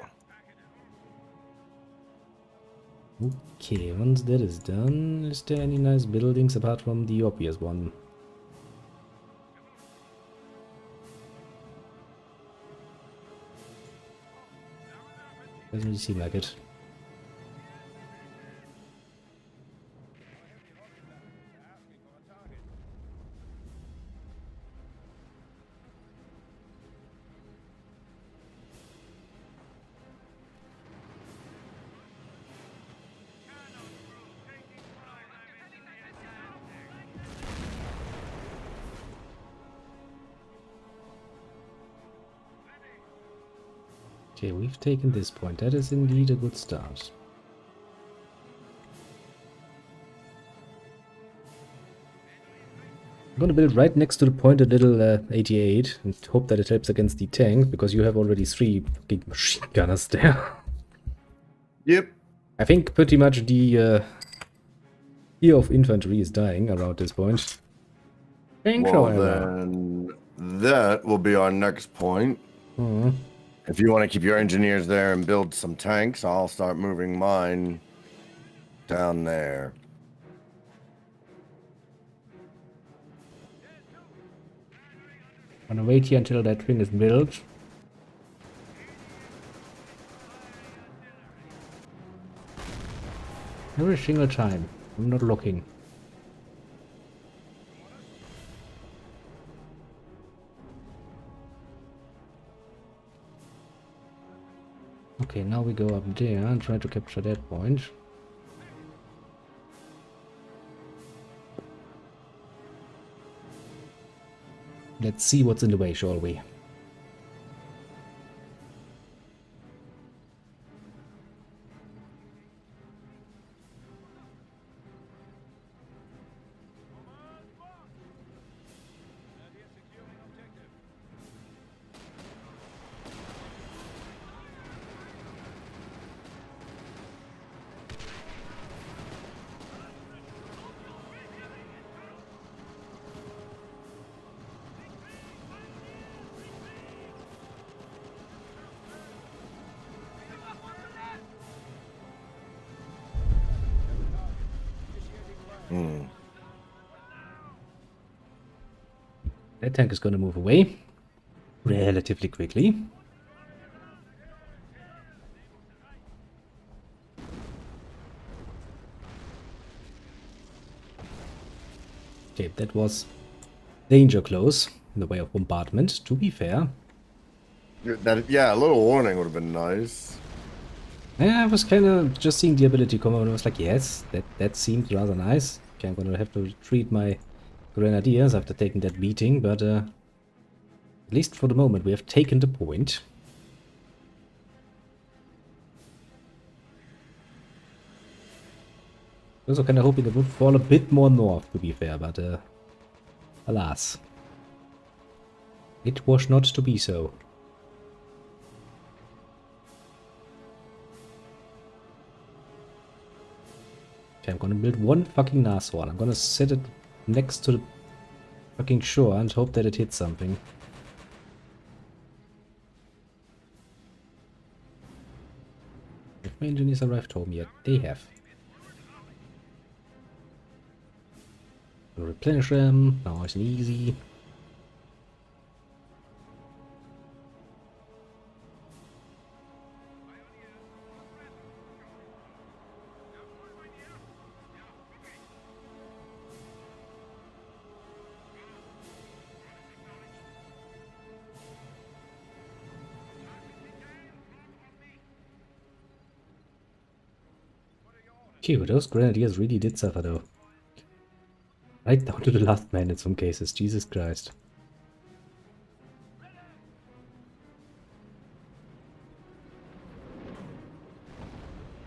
[SPEAKER 2] Okay, once that is done, is there any nice buildings apart from the obvious one? Doesn't really seem like it. Okay, we've taken this point. That is indeed a good start. I'm gonna build right next to the pointed little 88 and hope that it helps against the tank, because you have already 3 big machine gunners there.
[SPEAKER 1] Yep.
[SPEAKER 2] I think pretty much the fear of infantry is dying around this point. Tank,
[SPEAKER 1] Well,
[SPEAKER 2] however.
[SPEAKER 1] then that will be our next point.
[SPEAKER 2] Hmm.
[SPEAKER 1] If you want to keep your engineers there and build some tanks, I'll start moving mine down there.
[SPEAKER 2] I'm gonna wait here until that thing is built. Every single time. I'm not looking. Okay, now we go up there and try to capture that point. Let's see what's in the way, shall we? That tank is gonna move away relatively quickly. Okay, that was danger close in the way of bombardment, to be fair.
[SPEAKER 1] Yeah, a little warning would have been nice.
[SPEAKER 2] Yeah, I was kind of just seeing the ability come out and I was like, yes, that seemed rather nice. Okay, I'm gonna have to retreat my grenadiers after taking that beating, but at least for the moment we have taken the point. Also kind of hoping it would fall a bit more north, to be fair, but alas. It was not to be so. Okay, I'm gonna build one fucking Nashorn. I'm gonna set it next to the fucking shore and hope that it hits something. Have my engineers arrived home yet? They have. I'll replenish them, nice and easy. Phew, those grenadiers really did suffer though. Right down to the last man in some cases, Jesus Christ.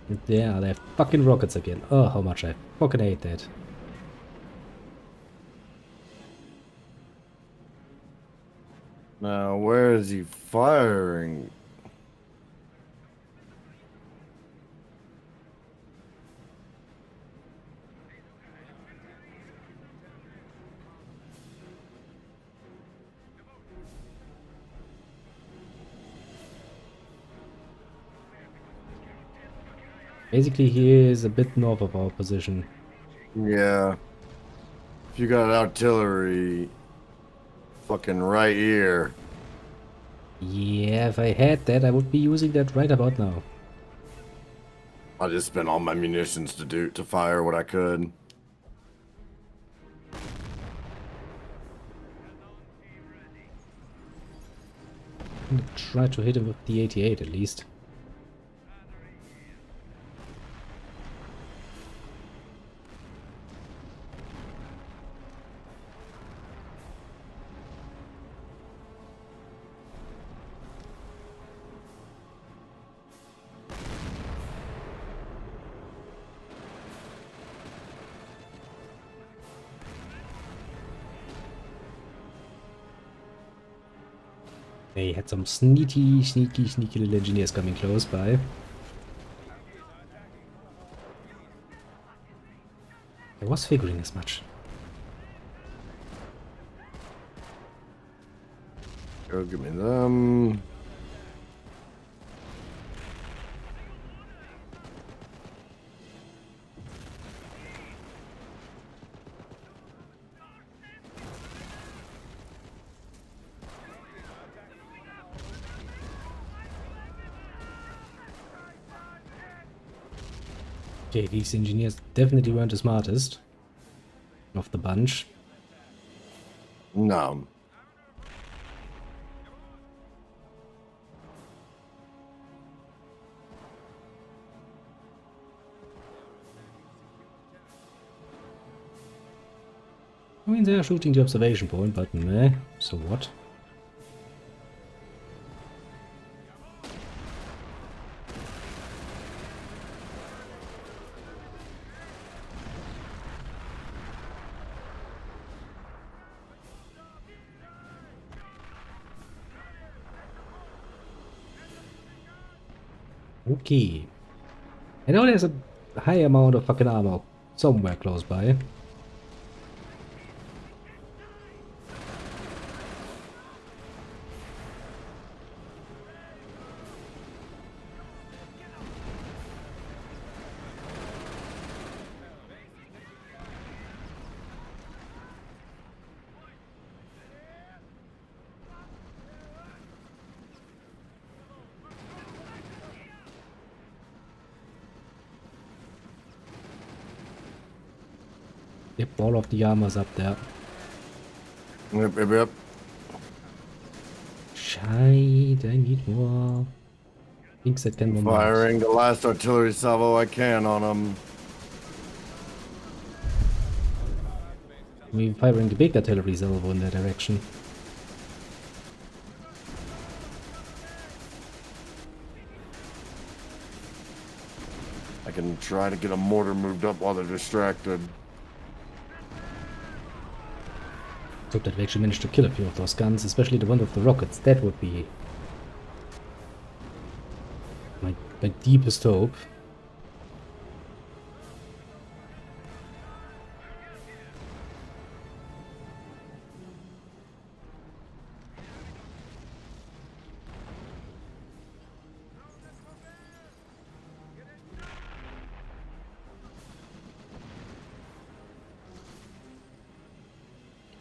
[SPEAKER 2] And there are their fucking rockets again. Oh, how much I fucking hate that.
[SPEAKER 1] Now, where is he firing?
[SPEAKER 2] Basically, he is a bit north of our position.
[SPEAKER 1] Yeah. If you got artillery fucking right here.
[SPEAKER 2] Yeah, if I had that, I would be using that right about now.
[SPEAKER 1] I just spent all my munitions to fire what I could.
[SPEAKER 2] I'm gonna try to hit him with the 88 at least. They had some sneaky little engineers coming close by. I was figuring as much.
[SPEAKER 1] Go give me them.
[SPEAKER 2] Okay, these engineers definitely weren't the smartest of the bunch.
[SPEAKER 1] No.
[SPEAKER 2] I mean, they are shooting the observation point, but meh, so what? Okay. I know there's a high amount of fucking ammo somewhere close by. Yep, all of the armor's up there.
[SPEAKER 1] Yep.
[SPEAKER 2] Shite, I need more things that can bombard.
[SPEAKER 1] Firing the last artillery salvo I can on them.
[SPEAKER 2] We're firing the big artillery salvo in that direction.
[SPEAKER 1] I can try to get a mortar moved up while they're distracted.
[SPEAKER 2] Hope that we actually managed to kill a few of those guns, especially the one with the rockets. That would be my deepest hope.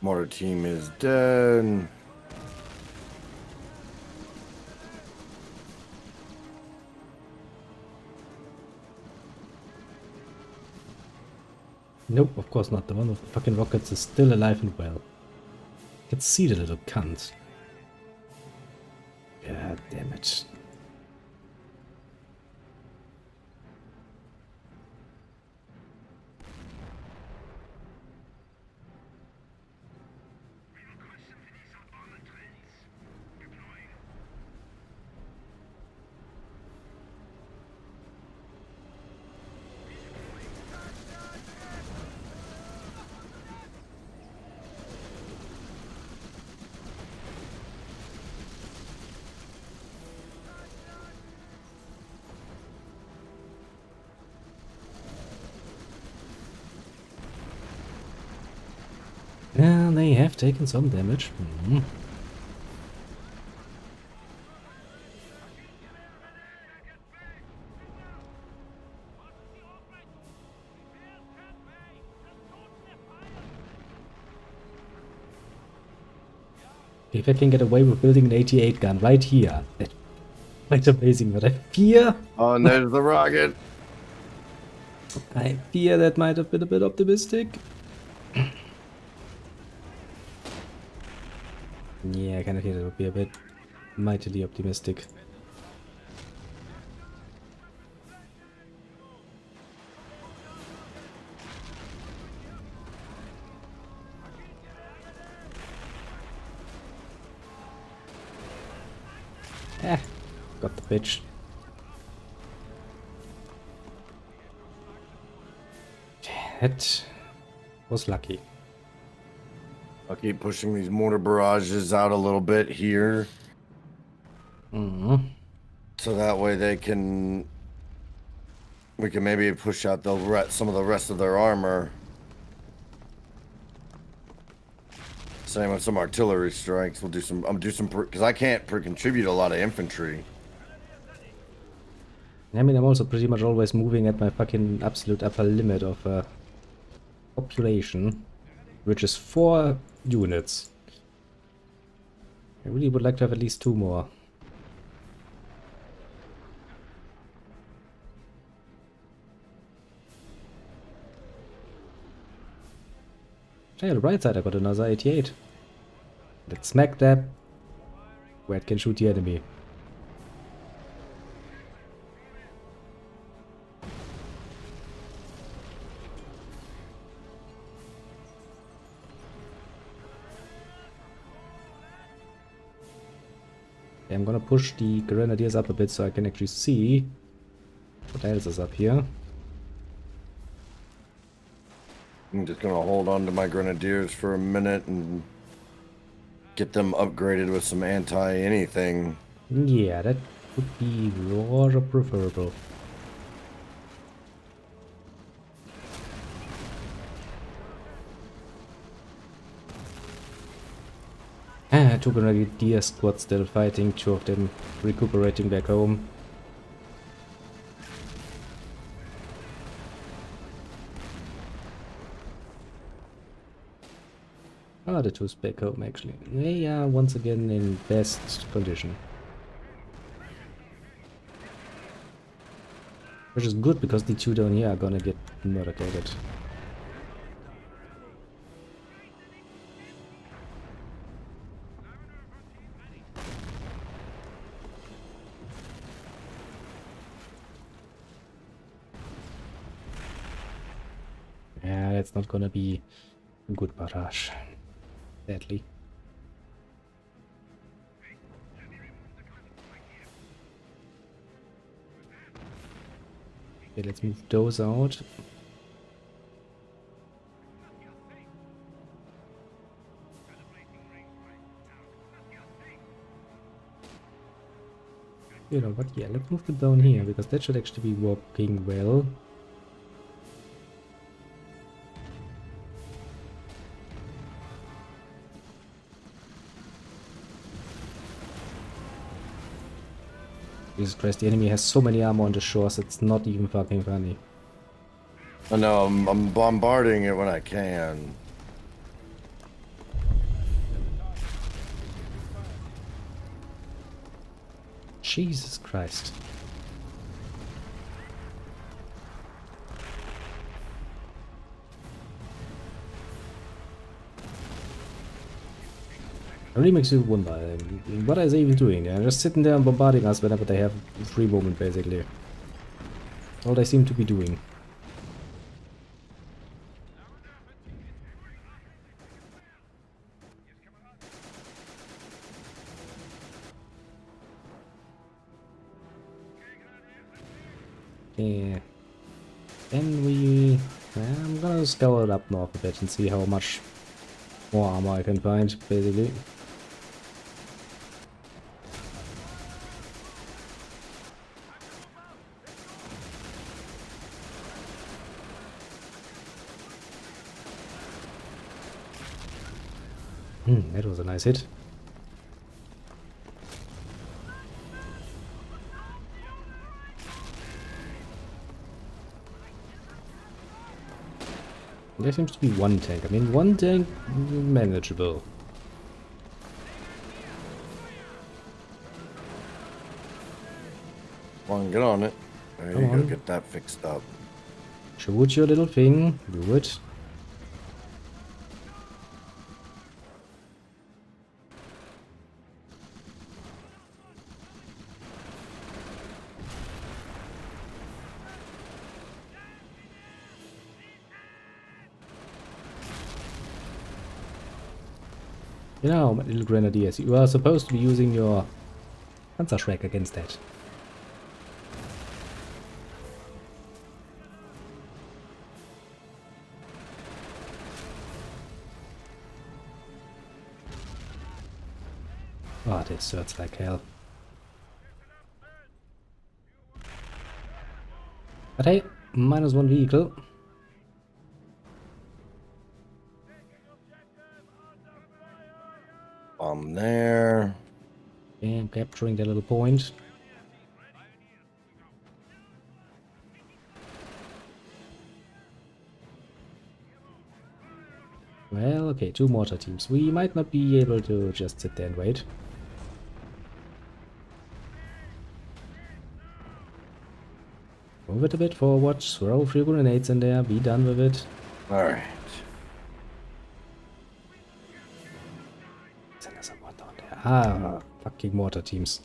[SPEAKER 1] Mortar team is dead.
[SPEAKER 2] Nope, of course not. The one with the fucking rockets is still alive and well. Let's see the little cunt. God damn it. Yeah, they have taken some damage. If I can get away with building an 88 gun right here, that's quite amazing, but I fear...
[SPEAKER 1] Oh, and there's the rocket.
[SPEAKER 2] I fear that might have been a bit optimistic. Yeah, I kind of fear that would be a bit mightily optimistic. Eh, got the pitch. That was lucky.
[SPEAKER 1] I'll keep pushing these mortar barrages out a little bit here. So that way they can... We can maybe push out some of the rest of their armor. Same with some artillery strikes. We'll do some... because I can't contribute a lot of infantry.
[SPEAKER 2] I mean, I'm also pretty much always moving at my fucking absolute upper limit of population, which is 4 units. I really would like to have at least 2 more. Hey, on the right side I got another 88. Let's smack that where it can shoot the enemy. Okay, I'm gonna push the grenadiers up a bit so I can actually see what else is up here.
[SPEAKER 1] I'm just gonna hold on to my grenadiers for a minute and get them upgraded with some anti-anything.
[SPEAKER 2] Yeah, that would be rather preferable. Ah, 2 grenadier squads still fighting, 2 of them recuperating back home. Ah, the 2's back home actually. They are once again in best condition. Which is good because the 2 down here are gonna get murdered. Yeah, that's not gonna be a good barrage. Sadly. Okay, let's move those out. You know what, yeah, let's move them down here, because that should actually be working well. Jesus Christ, the enemy has so many armor on the shores, it's not even fucking funny.
[SPEAKER 1] I know, I'm bombarding it when I can.
[SPEAKER 2] Jesus Christ. It really makes you wonder, what are they even doing? They're just sitting there and bombarding us whenever they have a free moment, basically. All they seem to be doing. Yeah. Then we... I'm gonna scour it up north a bit and see how much more armor I can find, basically. That was a nice hit. There seems to be one tank. I mean, one tank, manageable.
[SPEAKER 1] Come on, get on it. There
[SPEAKER 2] Come
[SPEAKER 1] you go.
[SPEAKER 2] on.
[SPEAKER 1] Get that fixed up.
[SPEAKER 2] Shoot your little thing. Do it. You know, my little grenadiers, you are supposed to be using your Panzerschreck against that. Oh, this hurts like hell. But hey, -1 vehicle.
[SPEAKER 1] Bomb there.
[SPEAKER 2] Okay, I'm capturing that little point. Well, okay, 2 mortar teams. We might not be able to just sit there and wait. Move it a bit forward, throw a few grenades in there, be done with it.
[SPEAKER 1] Alright.
[SPEAKER 2] Send us some mortar on there. Ah, fucking mortar teams.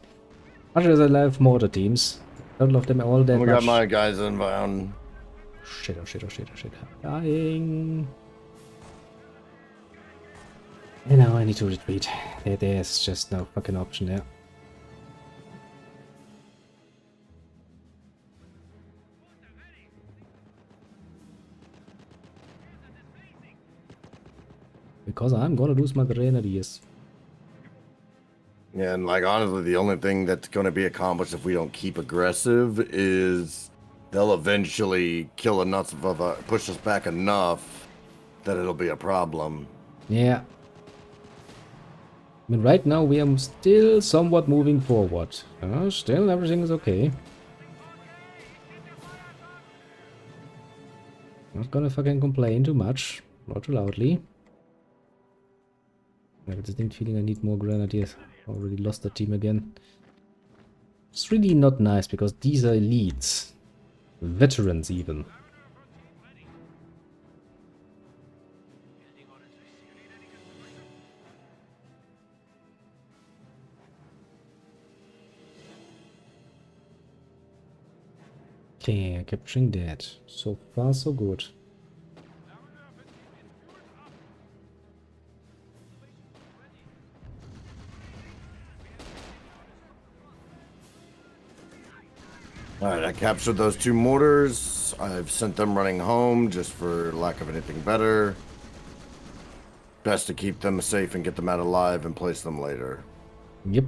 [SPEAKER 2] Much as I love mortar teams, I don't love them all that
[SPEAKER 1] We
[SPEAKER 2] much.
[SPEAKER 1] got my guys inbound.
[SPEAKER 2] Shit, oh shit, oh shit, oh shit. I'm dying. You know, I need to retreat. There's just no fucking option there. Because I'm gonna lose my grenadiers.
[SPEAKER 1] Yeah, and like honestly, the only thing that's going to be accomplished if we don't keep aggressive is they'll eventually kill enough of a, push us back enough that it'll be a problem.
[SPEAKER 2] Yeah. I mean, right now we are still somewhat moving forward. Still everything is okay. Not gonna fucking complain too much. Not too loudly. I have a distinct feeling I need more grenadiers. Already lost the team again. It's really not nice because these are elites. Veterans even. Okay, capturing that. So far so good.
[SPEAKER 1] Alright, I captured those 2 mortars. I've sent them running home just for lack of anything better. Best to keep them safe and get them out alive and place them later.
[SPEAKER 2] Yep.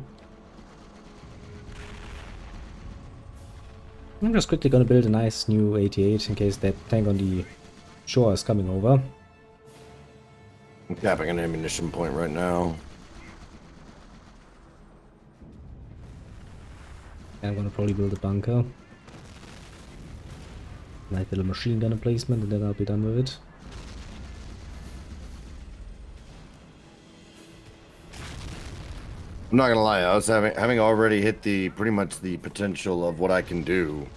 [SPEAKER 2] I'm just quickly gonna build a nice new 88 in case that tank on the shore is coming over.
[SPEAKER 1] I'm capping an ammunition point right now.
[SPEAKER 2] I'm gonna probably build a bunker. Nice little machine gun emplacement, and then I'll be done with it.
[SPEAKER 1] I'm not gonna lie, I was having already hit the pretty much the potential of what I can do.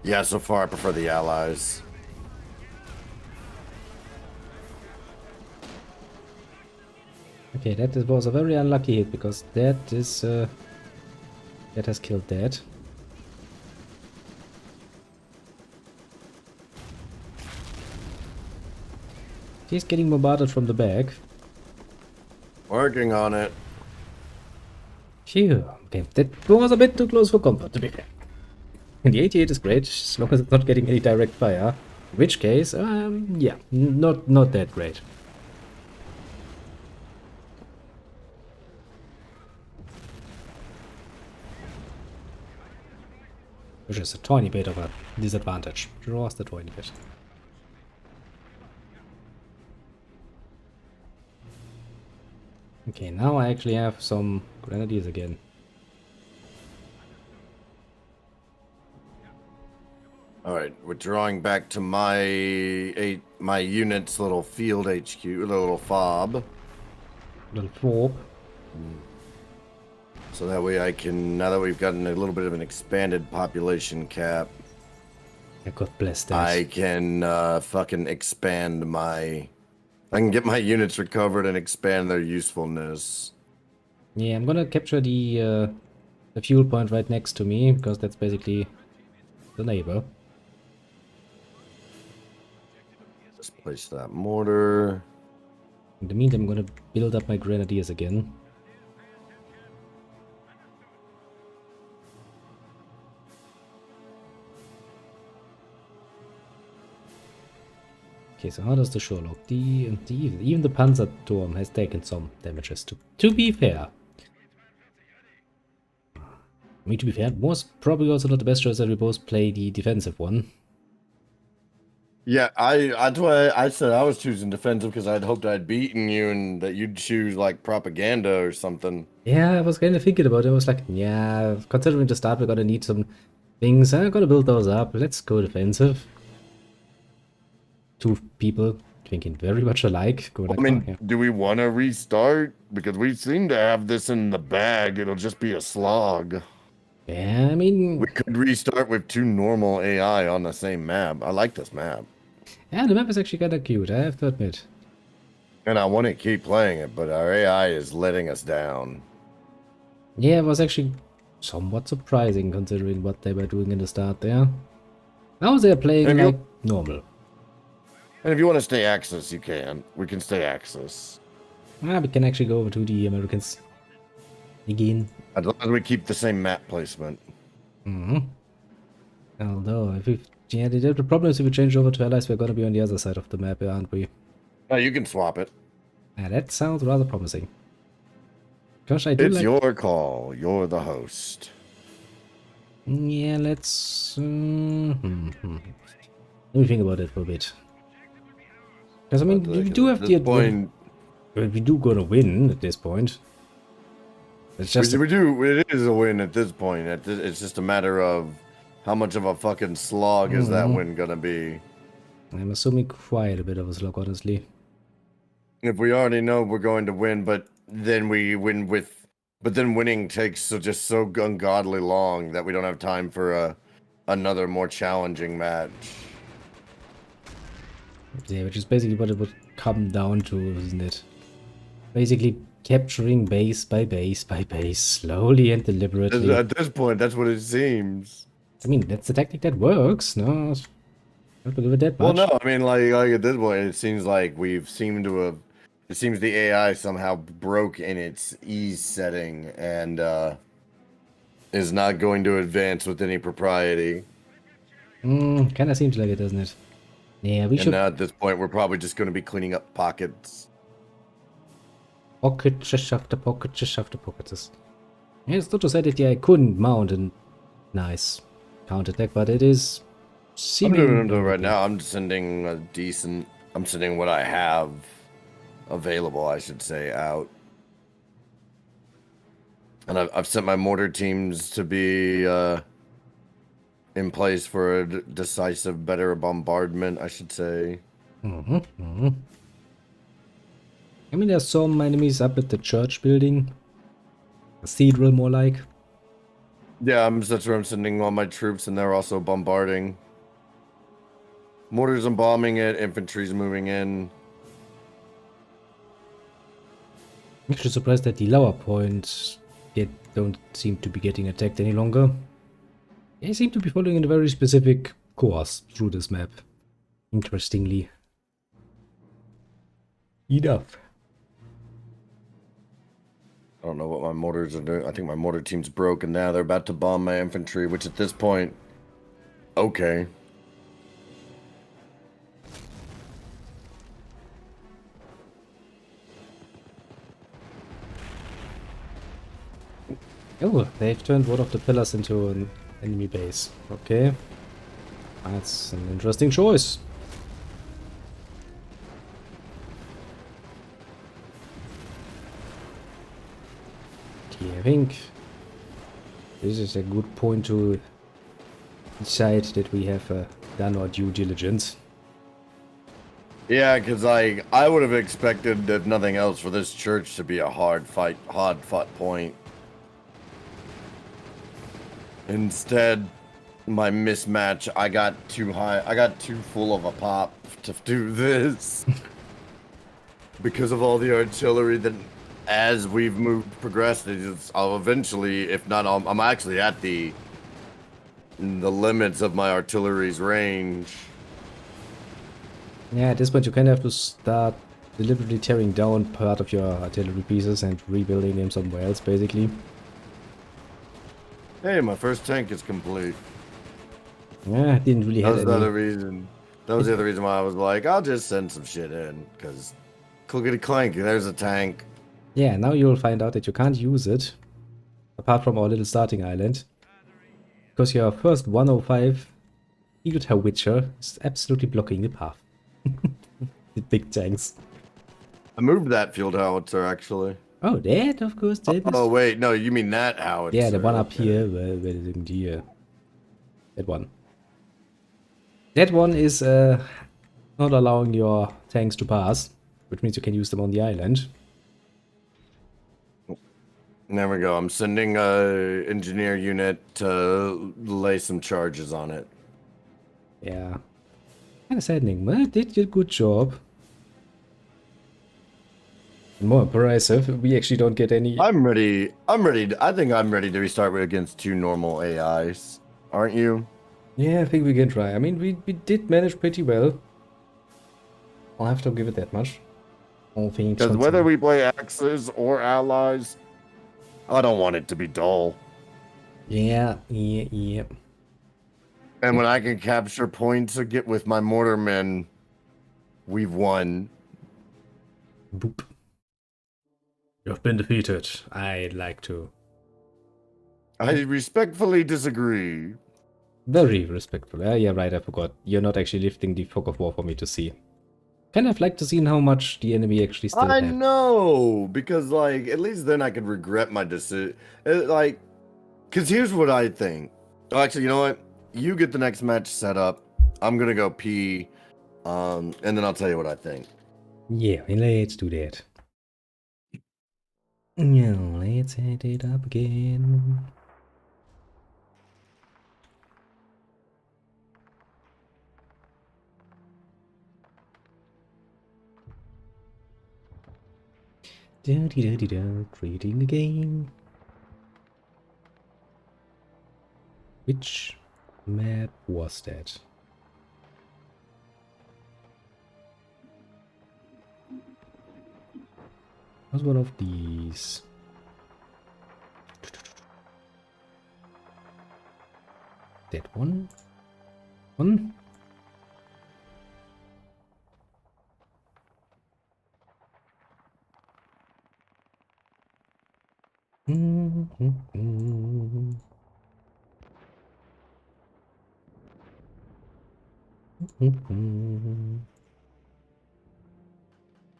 [SPEAKER 1] Yeah, so far I prefer the allies.
[SPEAKER 2] Okay, that was a very unlucky hit because that is that has killed that. He's getting bombarded from the back.
[SPEAKER 1] Working on it.
[SPEAKER 2] Phew. Okay, that was a bit too close for comfort to be fair. And the 88 is great, as long as it's not getting any direct fire. In which case, yeah, not that great. Which is a tiny bit of a disadvantage. Just a tiny bit. Okay, now I actually have some grenadiers again.
[SPEAKER 1] Alright, withdrawing back to my unit's little field HQ, the little fob.
[SPEAKER 2] Little fob.
[SPEAKER 1] So that way I can, now that we've gotten a little bit of an expanded population cap,
[SPEAKER 2] Yeah, God bless that.
[SPEAKER 1] I can fucking expand my, I can get my units recovered and expand their usefulness.
[SPEAKER 2] Yeah, I'm gonna capture the fuel point right next to me, because that's basically the neighbor.
[SPEAKER 1] Just place that mortar.
[SPEAKER 2] In the meantime, I'm gonna build up my grenadiers again. Okay, so how does the shore look? Even the Panzerturm has taken some damages, to be fair. I mean, to be fair, it was probably also not the best choice that we both play the defensive one.
[SPEAKER 1] Yeah, that's why I said I was choosing defensive, because I'd hoped I'd beaten you and that you'd choose like propaganda or something.
[SPEAKER 2] Yeah, I was kind of thinking about it. I was like, yeah, considering the start we're gonna need some things, I'm gonna build those up. Let's go defensive. Two people thinking very much alike. Go like,
[SPEAKER 1] I mean,
[SPEAKER 2] oh, yeah.
[SPEAKER 1] do we want to restart? Because we seem to have this in the bag. It'll just be a slog.
[SPEAKER 2] Yeah, I mean,
[SPEAKER 1] We could restart with 2 normal AI on the same map. I like this map.
[SPEAKER 2] yeah, the map is actually kind of cute, I have to admit.
[SPEAKER 1] And I want to keep playing it, but our AI is letting us down.
[SPEAKER 2] Yeah, it was actually somewhat surprising considering what they were doing in the start there. Now they're playing
[SPEAKER 1] Have you-
[SPEAKER 2] like normal.
[SPEAKER 1] And if you want to stay Axis, you can. We can stay Axis.
[SPEAKER 2] Ah, we can actually go over to the Americans again.
[SPEAKER 1] As long as we keep the same map placement.
[SPEAKER 2] Although, if we, yeah, the problem is if we change over to allies, we're gonna be on the other side of the map, aren't we?
[SPEAKER 1] No, you can swap it.
[SPEAKER 2] Yeah, that sounds rather promising. Gosh, I do
[SPEAKER 1] It's
[SPEAKER 2] like...
[SPEAKER 1] your call. You're the host.
[SPEAKER 2] Yeah, let's... Let me think about it for a bit. Because, I mean, we do have
[SPEAKER 1] At
[SPEAKER 2] the...
[SPEAKER 1] this point,
[SPEAKER 2] We do gonna win at this point. It's just...
[SPEAKER 1] we do. It is a win at this point. It's just a matter of how much of a fucking slog is that win gonna be.
[SPEAKER 2] I'm assuming quite a bit of a slog, honestly.
[SPEAKER 1] If we already know we're going to win, but then we win with, but then winning takes so ungodly long that we don't have time for another more challenging match.
[SPEAKER 2] Yeah, which is basically what it would come down to, isn't it? Basically capturing base by base by base, slowly and deliberately.
[SPEAKER 1] At this point, that's what it seems.
[SPEAKER 2] I mean, that's the tactic that works, no? Don't believe it that much.
[SPEAKER 1] Well, no, I mean, like at this point, it seems like we've seemed to have. It seems the AI somehow broke in its ease setting and is not going to advance with any propriety.
[SPEAKER 2] Kind of seems like it, doesn't it? Yeah, we
[SPEAKER 1] And
[SPEAKER 2] should...
[SPEAKER 1] now at this point, we're probably just going to be cleaning up pockets.
[SPEAKER 2] Pocket just after pocket just after pockets. Yeah, it's not to say that I couldn't mount a nice counterattack, but it is...
[SPEAKER 1] I'm doing it right now. I'm sending a decent. I'm sending what I have available, I should say, out. And I've sent my mortar teams to be in place for a decisive, better bombardment, I should say.
[SPEAKER 2] I mean, there's some enemies up at the church building. Cathedral, more like.
[SPEAKER 1] Yeah, that's where I'm sending all my troops, and they're also bombarding. Mortars and bombing it, infantry's moving in.
[SPEAKER 2] I'm actually surprised that the lower points don't seem to be getting attacked any longer. They seem to be following a very specific course through this map. Interestingly. Enough.
[SPEAKER 1] I don't know what my mortars are doing. I think my mortar team's broken now. They're about to bomb my infantry, which at this point, okay.
[SPEAKER 2] Oh, they've turned one of the pillars into an enemy base. Okay. That's an interesting choice. Okay, I think this is a good point to decide that we have done our due diligence.
[SPEAKER 1] Yeah, because like I would have expected, if nothing else, for this church to be a hard fought point. Instead, my mismatch, I got too high. I got too full of a pop to do this. Because of all the artillery that, as we've progressed, I'll eventually, if not, I'm actually at the limits of my artillery's range.
[SPEAKER 2] Yeah, at this point you kind of have to start deliberately tearing down part of your artillery pieces and rebuilding them somewhere else, basically.
[SPEAKER 1] Hey, my first tank is complete.
[SPEAKER 2] Yeah, I didn't really
[SPEAKER 1] That
[SPEAKER 2] have
[SPEAKER 1] was
[SPEAKER 2] any.
[SPEAKER 1] the other reason. That was the other reason why I was like, I'll just send some shit in, because clickety clank, there's a tank.
[SPEAKER 2] Yeah, now you'll find out that you can't use it, apart from our little starting island, because your first 105 field howitzer is absolutely blocking the path. The big tanks.
[SPEAKER 1] I moved that field howitzer, actually.
[SPEAKER 2] Oh, that, of course, that is...
[SPEAKER 1] Oh, wait, no, you mean that howitzer.
[SPEAKER 2] Yeah, the one up
[SPEAKER 1] okay.
[SPEAKER 2] here, where isn't here? That one. That one is not allowing your tanks to pass, which means you can use them on the island.
[SPEAKER 1] There we go. I'm sending a engineer unit to lay some charges on it.
[SPEAKER 2] Yeah. Kind of saddening, but did a good job. And more impressive, we actually don't get any...
[SPEAKER 1] I'm ready. I think I'm ready to restart against 2 normal AIs. Aren't you?
[SPEAKER 2] Yeah, I think we can try. I mean, we did manage pretty well. I'll have to give it that much. All things
[SPEAKER 1] Because whether we play Axis or allies, I don't want it to be dull.
[SPEAKER 2] Yeah.
[SPEAKER 1] And when I can capture points or get with my mortarmen, we've won.
[SPEAKER 2] Boop. You've been defeated. I'd like to.
[SPEAKER 1] I respectfully disagree.
[SPEAKER 2] Very respectful. Yeah, right, I forgot. You're not actually lifting the fog of war for me to see. Kind of like to see how much the enemy actually still
[SPEAKER 1] I
[SPEAKER 2] have.
[SPEAKER 1] know, because like at least then I could regret my decision. Like, because here's what I think. Oh, actually, you know what? You get the next match set up. I'm gonna go pee, and then I'll tell you what I think.
[SPEAKER 2] Yeah, let's do that. Yeah, let's head it up again. Creating the game. Which map was that? Was one of these? That one? One?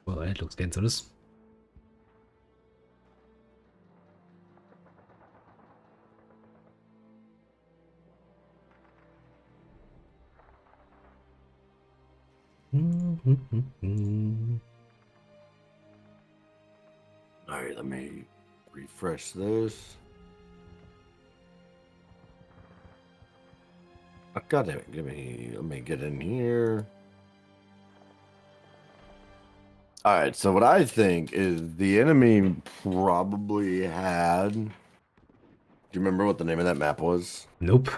[SPEAKER 2] Well, that looks dangerous.
[SPEAKER 1] All right, let me refresh this. Oh, God damn it! Let me get in here. All right, so what I think is the enemy probably had. Do you remember what the name of that map was?
[SPEAKER 2] Nope.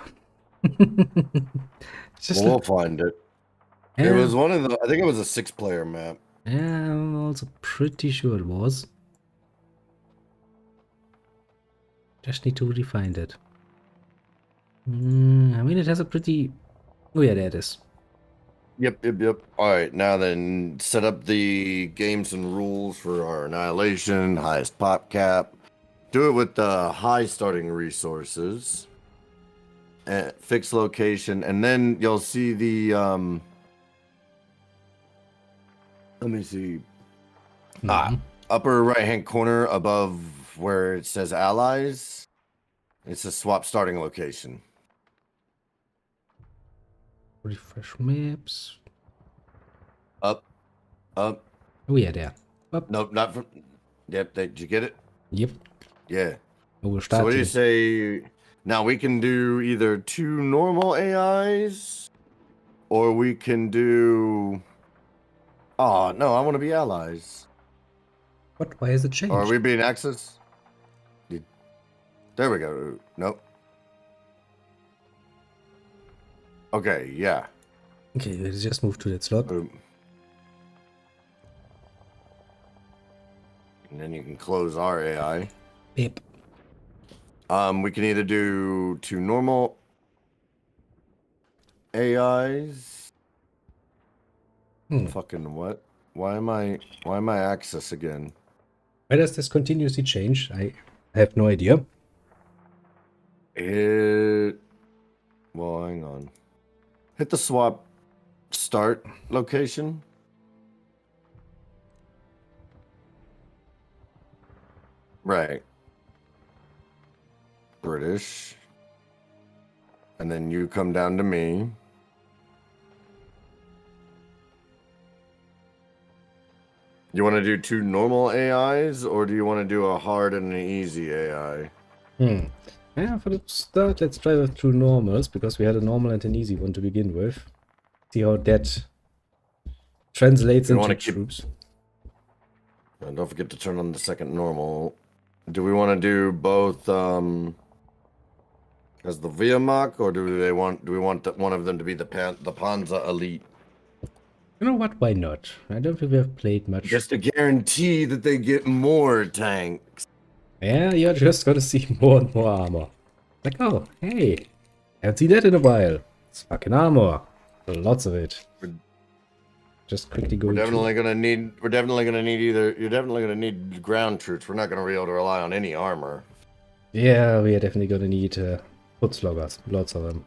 [SPEAKER 2] Just
[SPEAKER 1] Well, we'll find it.
[SPEAKER 2] yeah.
[SPEAKER 1] It was one of the. I think it was a 6-player map.
[SPEAKER 2] Yeah, I'm also pretty sure it was. Just need to refine it. I mean, it has a pretty... Oh yeah, there it is.
[SPEAKER 1] Yep. All right, now then, set up the games and rules for our annihilation, highest pop cap. Do it with the high starting resources. Fixed location, and then you'll see the let me see. Upper right hand corner above where it says allies. It's a swap starting location.
[SPEAKER 2] Refresh maps.
[SPEAKER 1] Up.
[SPEAKER 2] Oh yeah, there. Up.
[SPEAKER 1] Nope, not from. Yep, did you get it?
[SPEAKER 2] Yep.
[SPEAKER 1] Yeah.
[SPEAKER 2] Oh, we're
[SPEAKER 1] So
[SPEAKER 2] starting.
[SPEAKER 1] what do you say? Now we can do either 2 normal AIs, or we can do. Oh no, I want to be allies.
[SPEAKER 2] What? Why has it
[SPEAKER 1] Or are
[SPEAKER 2] changed?
[SPEAKER 1] we being Axis? There we go. Nope. Okay, yeah.
[SPEAKER 2] Okay, let's just move to that slot.
[SPEAKER 1] And then you can close our AI.
[SPEAKER 2] Yep.
[SPEAKER 1] We can either do 2 normal AIs. Fucking what? Why am I Axis again?
[SPEAKER 2] Why does this continuously change? I have no idea.
[SPEAKER 1] Well, hang on. Hit the swap start location. Right. British. And then you come down to me. You want to do 2 normal AIs, or do you want to do a hard and an easy AI?
[SPEAKER 2] Yeah, for the start, let's try with 2 normals, because we had a normal and an easy one to begin with. See how that translates
[SPEAKER 1] You
[SPEAKER 2] into
[SPEAKER 1] wanna keep-
[SPEAKER 2] troops.
[SPEAKER 1] And don't forget to turn on the second normal. Do we want to do both as the Wehrmacht, or do we want one of them to be the Panzer Elite?
[SPEAKER 2] You know what? Why not? I don't think we have played much.
[SPEAKER 1] Just to guarantee that they get more tanks.
[SPEAKER 2] Yeah, you're just gonna see more and more armor. Like, oh, hey, haven't seen that in a while. It's fucking armor. Lots of it. Just quickly go.
[SPEAKER 1] We're definitely gonna need You're definitely gonna need ground troops. We're not gonna be able to rely on any armor.
[SPEAKER 2] Yeah, we are definitely gonna need foot sloggers. Lots of them.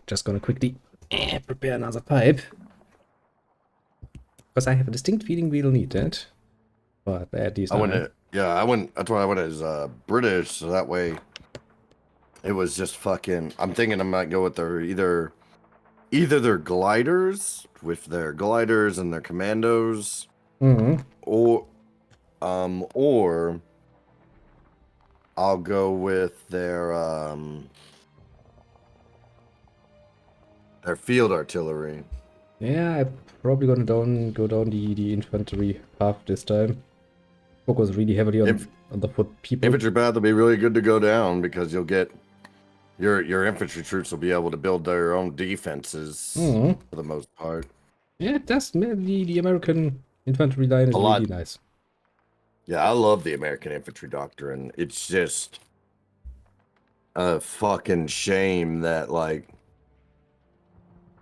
[SPEAKER 2] Just gonna quickly prepare another pipe. Because I have a distinct feeling we'll need that. But at least
[SPEAKER 1] That's why I went as British, so that way it was just fucking. I'm thinking I might go with their either their gliders with their gliders and their commandos, or I'll go with their field artillery.
[SPEAKER 2] Yeah, I'm probably gonna go down the infantry path this time. Focus really heavily on the foot people.
[SPEAKER 1] Infantry path will be really good to go down because you'll get your infantry troops will be able to build their own defenses for the most part.
[SPEAKER 2] Yeah, it does. The American infantry line is really nice.
[SPEAKER 1] Yeah, I love the American infantry doctrine. It's just a fucking shame that like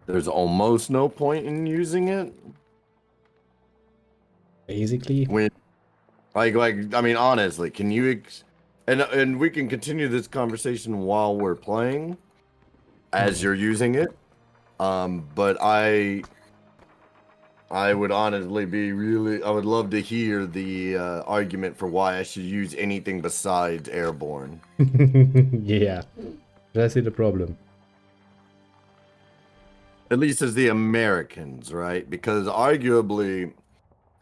[SPEAKER 1] there's almost no point in using it.
[SPEAKER 2] Basically.
[SPEAKER 1] When I mean honestly, can you and we can continue this conversation while we're playing as you're using it. But I would honestly I would love to hear the argument for why I should use anything besides airborne.
[SPEAKER 2] Yeah, that's the problem.
[SPEAKER 1] At least as the Americans, right? Because arguably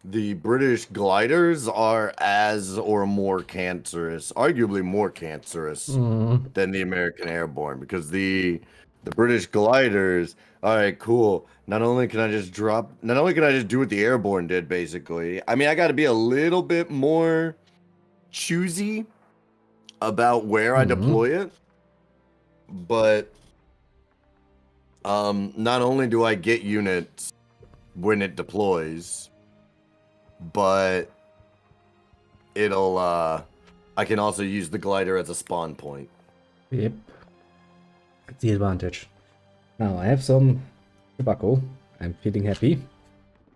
[SPEAKER 1] the British gliders are as or more cancerous, arguably more cancerous than the American airborne, because the British gliders, all right, cool. Not only can I just do what the airborne did, basically. I mean, I got to be a little bit more choosy about where I deploy it, but not only do I get units when it deploys, but it'll I can also use the glider as a spawn point.
[SPEAKER 2] Yep. That's the advantage. Now I have some tobacco. I'm feeling happy.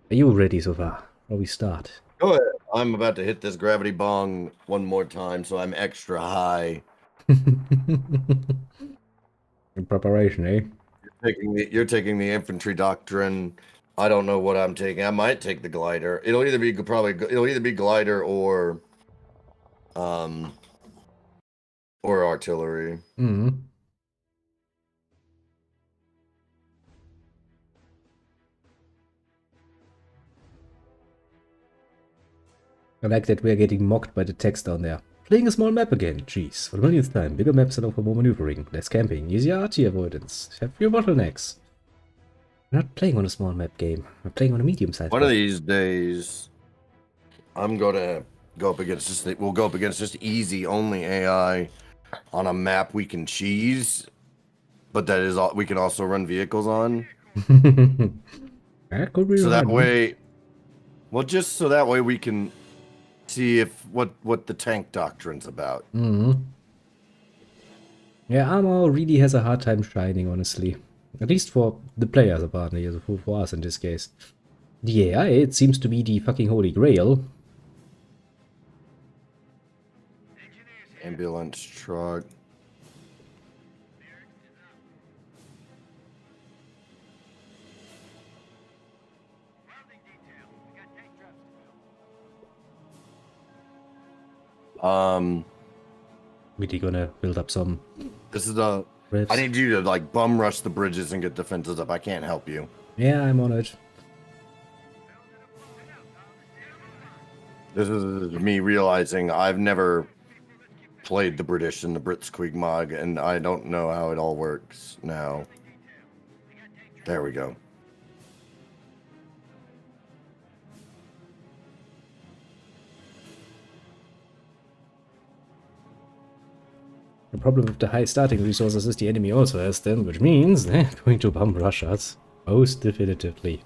[SPEAKER 2] Are you ready so far? Or we start?
[SPEAKER 1] Go ahead. I'm about to hit this gravity bong one more time, so I'm extra high.
[SPEAKER 2] In preparation, eh?
[SPEAKER 1] You're taking the infantry doctrine. I don't know what I'm taking. I might take the glider. It'll either be glider or artillery.
[SPEAKER 2] I like that we're getting mocked by the text down there. Playing a small map again. Jeez, for the millionth time. Bigger maps allow for more maneuvering, less camping, easier RT avoidance, have fewer bottlenecks. We're not playing on a small map game. We're playing on a medium-sized
[SPEAKER 1] One
[SPEAKER 2] map.
[SPEAKER 1] of these days, I'm gonna go up against this. We'll go up against just easy only AI on a map we can cheese, but that is all we can also run vehicles on.
[SPEAKER 2] That could be
[SPEAKER 1] So that
[SPEAKER 2] fun.
[SPEAKER 1] way, well, just so that way we can see if what the tank doctrine's about.
[SPEAKER 2] Yeah, armor really has a hard time shining, honestly. At least for the players, apparently, as for us in this case. The AI, it seems to be the fucking holy grail.
[SPEAKER 1] Ambulance truck.
[SPEAKER 2] Really gonna build up some
[SPEAKER 1] This is a.
[SPEAKER 2] riffs.
[SPEAKER 1] I need you to like bum rush the bridges and get defenses up. I can't help you.
[SPEAKER 2] Yeah, I'm on it.
[SPEAKER 1] This is me realizing I've never played the British in the Blitzkrieg mod, and I don't know how it all works now. There we go.
[SPEAKER 2] The problem with the high starting resources is the enemy also has them, which means they're going to bum rush us. Most definitively.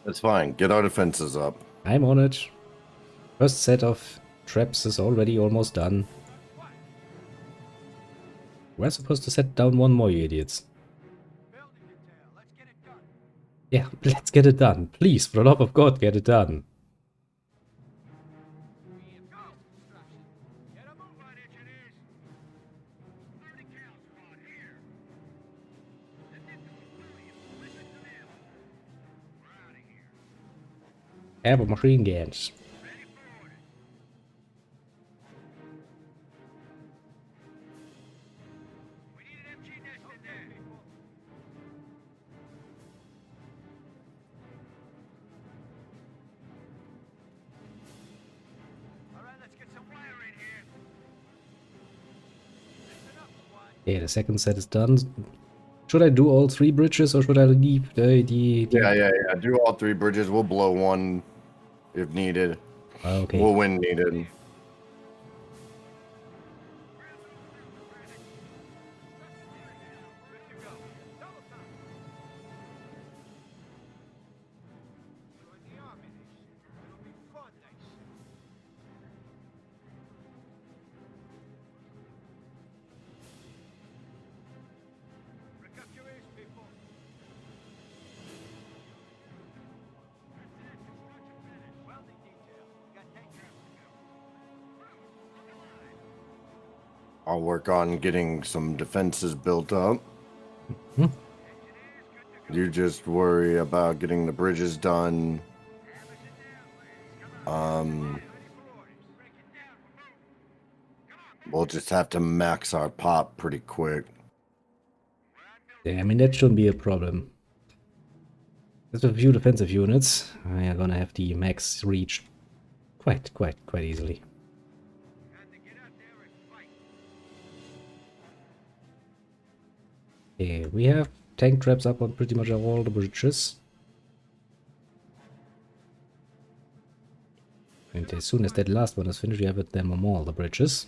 [SPEAKER 1] That's fine. Get our defenses up.
[SPEAKER 2] I'm on it. First set of traps is already almost done. We're supposed to set down one more, you idiots. Yeah, let's get it done. Please, for the love of God, get it done. Have a machine guns. Okay, the second set is done. Should I do all three bridges or should I leave the
[SPEAKER 1] Yeah. Do all three bridges. We'll blow one if needed.
[SPEAKER 2] Okay.
[SPEAKER 1] We'll win needed. I'll work on getting some defenses built up. You just worry about getting the bridges done. We'll just have to max our pop pretty quick.
[SPEAKER 2] Yeah, I mean, that shouldn't be a problem. With a few defensive units, we are gonna have the max reached quite easily. Okay, we have tank traps up on pretty much all the bridges. And as soon as that last one is finished, we have them on all the bridges.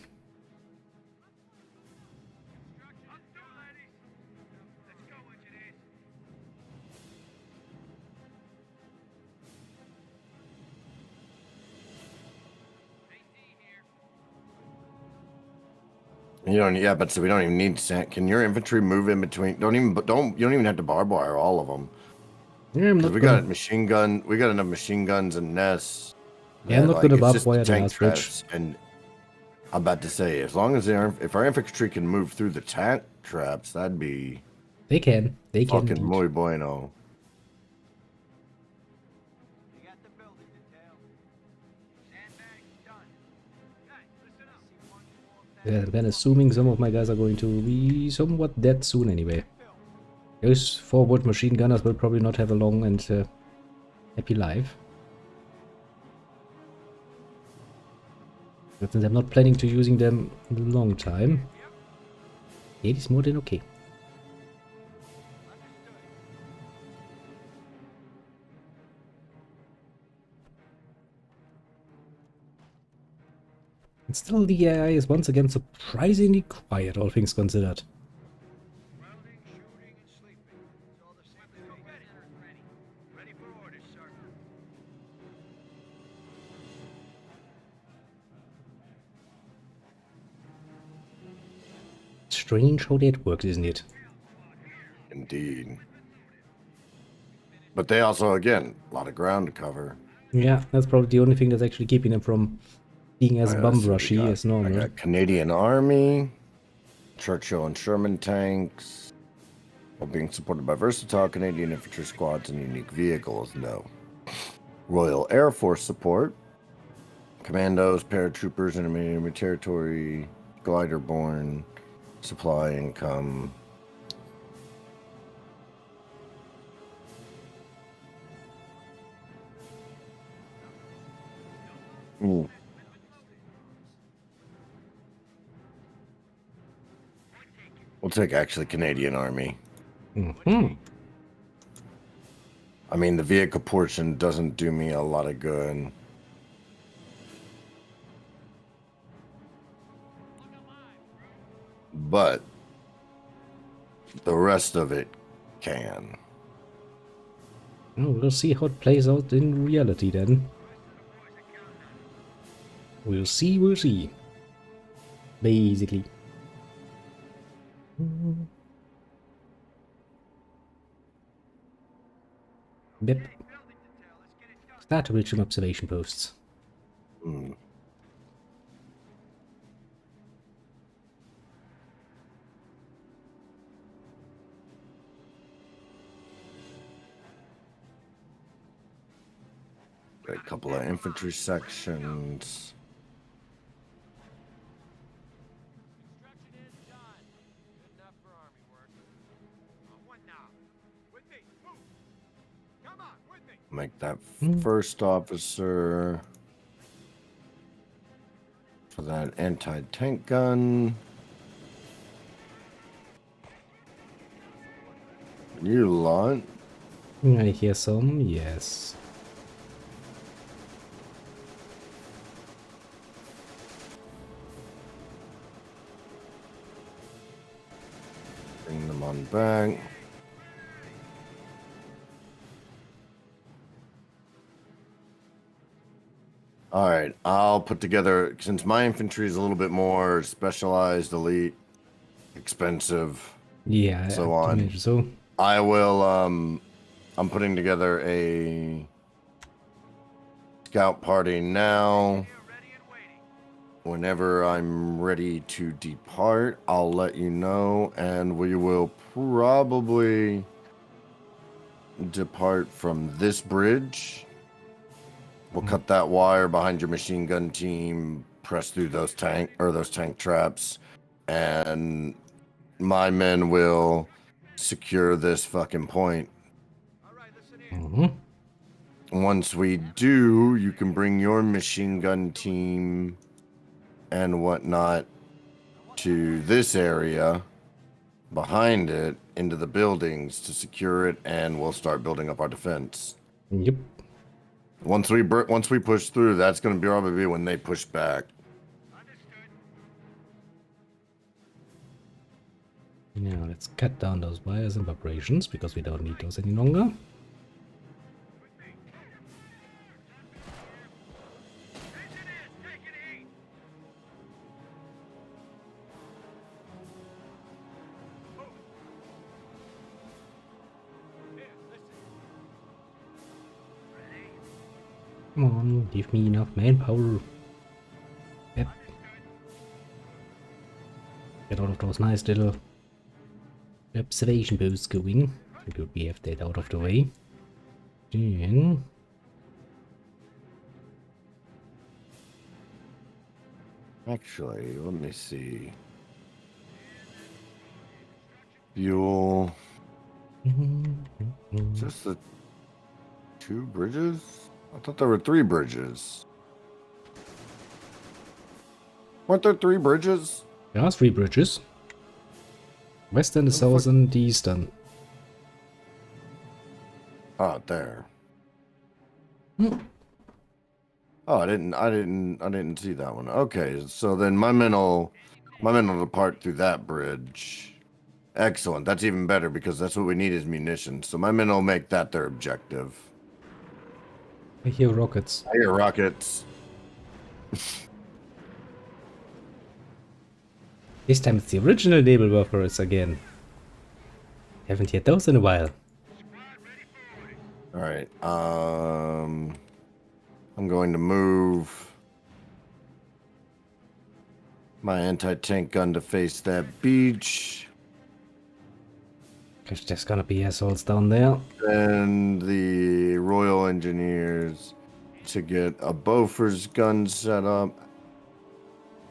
[SPEAKER 1] You don't, yeah, but so we don't even need sand. Can your infantry move in between? You don't even have to barbed wire all of them.
[SPEAKER 2] Yeah, I'm not
[SPEAKER 1] We
[SPEAKER 2] gonna,
[SPEAKER 1] got machine gun. We got enough machine guns and nests.
[SPEAKER 2] yeah, I'm not gonna
[SPEAKER 1] it's
[SPEAKER 2] barbed
[SPEAKER 1] just the
[SPEAKER 2] wire the
[SPEAKER 1] tank
[SPEAKER 2] last bridge.
[SPEAKER 1] traps. And I'm about to say, as long as if our infantry can move through the tank traps, that'd be
[SPEAKER 2] They can
[SPEAKER 1] fucking
[SPEAKER 2] indeed.
[SPEAKER 1] muy bueno.
[SPEAKER 2] Yeah, then assuming some of my guys are going to be somewhat dead soon anyway. Those forward machine gunners will probably not have a long and happy life. But since I'm not planning to using them in a long time, 8 is more than okay. And still the AI is once again surprisingly quiet, all things considered. Strange how that works, isn't it?
[SPEAKER 1] Indeed. But they also, again, a lot of ground to cover.
[SPEAKER 2] Yeah, that's probably the only thing that's actually keeping them from being as bum rushy as
[SPEAKER 1] I
[SPEAKER 2] normal.
[SPEAKER 1] got Canadian Army, Churchill and Sherman tanks, while being supported by versatile Canadian infantry squads and unique vehicles. No. Royal Air Force support, commandos, paratroopers in enemy territory, glider-borne, supply income. Ooh. We'll take actually Canadian Army.
[SPEAKER 2] Mm-hmm.
[SPEAKER 1] I mean, the vehicle portion doesn't do me a lot of good. But the rest of it can.
[SPEAKER 2] Oh, we'll see how it plays out in reality then. We'll see. Basically. Yep. Start to reach some observation posts.
[SPEAKER 1] Mm. Got a couple of infantry sections. Make that first officer for that anti-tank gun. You lot.
[SPEAKER 2] I hear some, yes.
[SPEAKER 1] Bring them on back. All right, I'll put together, since my infantry is a little bit more specialized, elite, expensive,
[SPEAKER 2] Yeah,
[SPEAKER 1] so
[SPEAKER 2] I
[SPEAKER 1] on.
[SPEAKER 2] imagine so.
[SPEAKER 1] I will, I'm putting together a scout party now. Whenever I'm ready to depart, I'll let you know, and we will probably depart from this bridge. We'll cut that wire behind your machine gun team, press through those tank traps, and my men will secure this fucking point.
[SPEAKER 2] Mm-hmm.
[SPEAKER 1] Once we do, you can bring your machine gun team and whatnot to this area behind it into the buildings to secure it, and we'll start building up our defense.
[SPEAKER 2] Yep.
[SPEAKER 1] Once we push through, that's going to probably be when they push back.
[SPEAKER 2] Now let's cut down those wires and vibrations because we don't need those any longer. Come on, give me enough manpower. Yep. Get all of those nice little observation posts going. Good, we have that out of the way. Then
[SPEAKER 1] Actually, let me see. Fuel. Just the 2 bridges? I thought there were 3 bridges. Weren't there 3 bridges?
[SPEAKER 2] There are 3 bridges. Western, the southern, the eastern.
[SPEAKER 1] Oh, there.
[SPEAKER 2] Hmm.
[SPEAKER 1] Oh, I didn't see that one. Okay, so then my men will depart through that bridge. Excellent. That's even better because that's what we need is munitions. So my men will make that their objective.
[SPEAKER 2] I hear rockets.
[SPEAKER 1] I hear rockets.
[SPEAKER 2] This time it's the original naval warfare again. Haven't had those in a while.
[SPEAKER 1] All right. I'm going to move my anti-tank gun to face that beach.
[SPEAKER 2] Because there's gonna be assholes down there.
[SPEAKER 1] And the Royal Engineers to get a Bofors gun set up.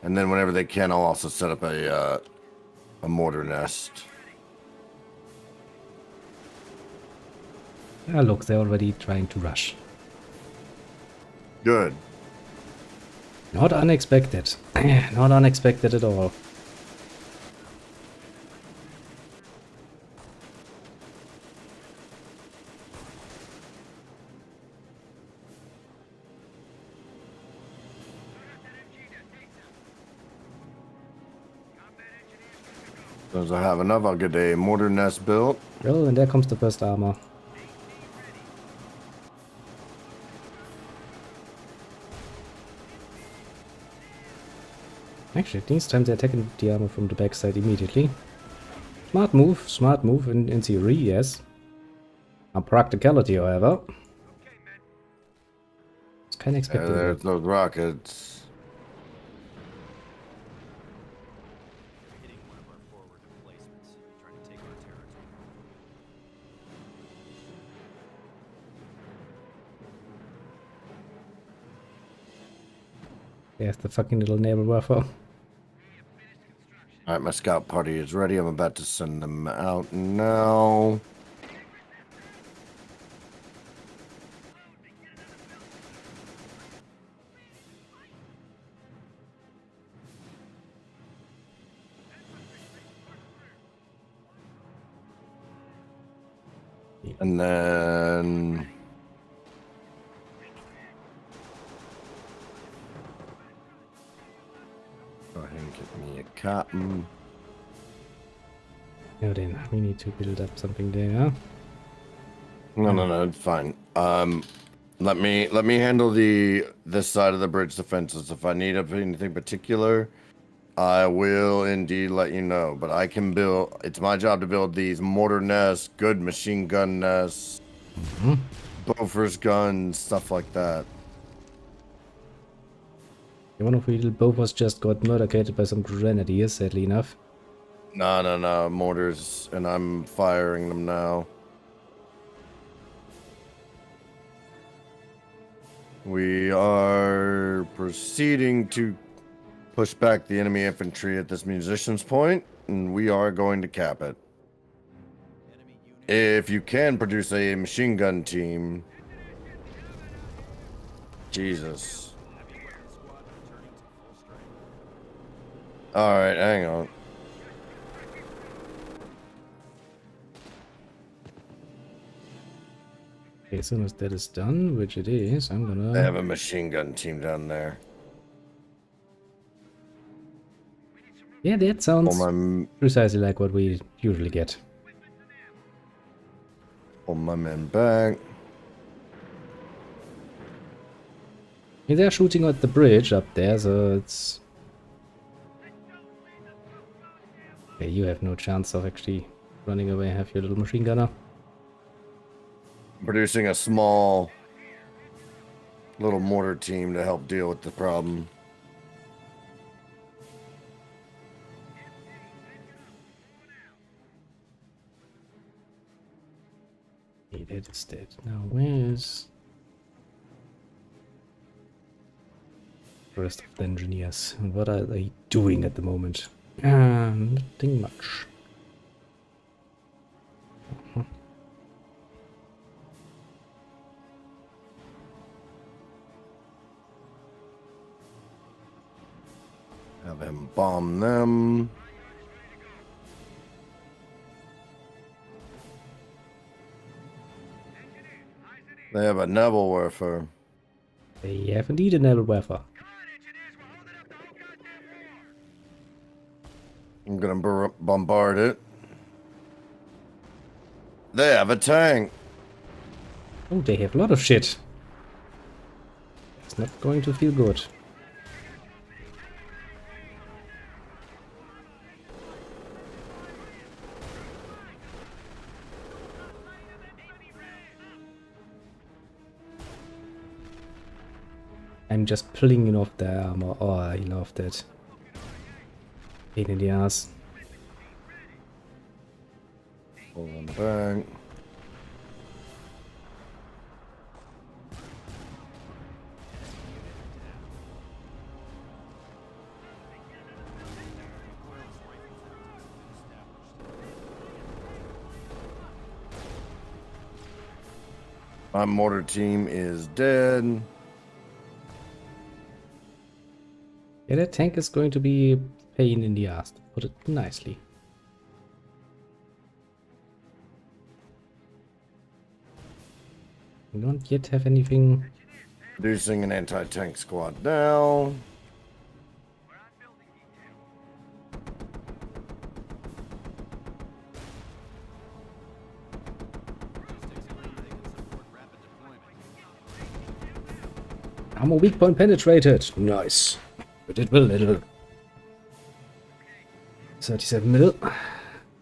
[SPEAKER 1] And then whenever they can, I'll also set up a mortar nest.
[SPEAKER 2] Ah, look, they're already trying to rush.
[SPEAKER 1] Good.
[SPEAKER 2] Not unexpected. Not unexpected at all.
[SPEAKER 1] As I have enough, I'll get a mortar nest built.
[SPEAKER 2] Well, and there comes the first armor. Actually, these times they're attacking the armor from the backside immediately. Smart move in theory, yes. On practicality, however. It's kind of expected.
[SPEAKER 1] There's those rockets.
[SPEAKER 2] There's the fucking little naval warfare.
[SPEAKER 1] Alright, my scout party is ready. I'm about to send them out now. And then... go ahead and get me a cotton.
[SPEAKER 2] Now then, we need to build up something there.
[SPEAKER 1] No, it's fine. Let me handle this side of the bridge defenses. If I need anything particular, I will indeed let you know. But I can build. It's my job to build these mortar nests, good machine gun nests, Bofors guns, stuff like that.
[SPEAKER 2] One of we both was just got murdered by some grenadiers, sadly enough.
[SPEAKER 1] No, mortars, and I'm firing them now. We are proceeding to push back the enemy infantry at this munitions point, and we are going to cap it. If you can produce a machine gun team... Jesus. Alright, hang on.
[SPEAKER 2] Okay, as soon as that is done, which it is, I'm gonna...
[SPEAKER 1] They have a machine gun team down there.
[SPEAKER 2] Yeah, that sounds
[SPEAKER 1] Pull
[SPEAKER 2] precisely like what we usually get.
[SPEAKER 1] my men back.
[SPEAKER 2] Yeah, they're shooting at the bridge up there, so it's... Okay, you have no chance of actually running away, have your little machine gunner.
[SPEAKER 1] Producing a small little mortar team to help deal with the problem.
[SPEAKER 2] Okay, that is dead. Now, where's the rest of the engineers? And what are they doing at the moment? Nothing much.
[SPEAKER 1] Have him bomb them. They have a Neville Werfer.
[SPEAKER 2] They have indeed a naval wafer.
[SPEAKER 1] I'm gonna bombard it. They have a tank.
[SPEAKER 2] Oh, they have a lot of shit. It's not going to feel good. I'm just pulling off the armor. Oh, I love that. Pain in the ass.
[SPEAKER 1] Pull them back. My mortar team is dead.
[SPEAKER 2] Yeah, that tank is going to be a pain in the ass, to put it nicely. We don't yet have anything.
[SPEAKER 1] Reducing an anti-tank squad down.
[SPEAKER 2] Armor weak point penetrated. Nice. We did well, little. 37 mil.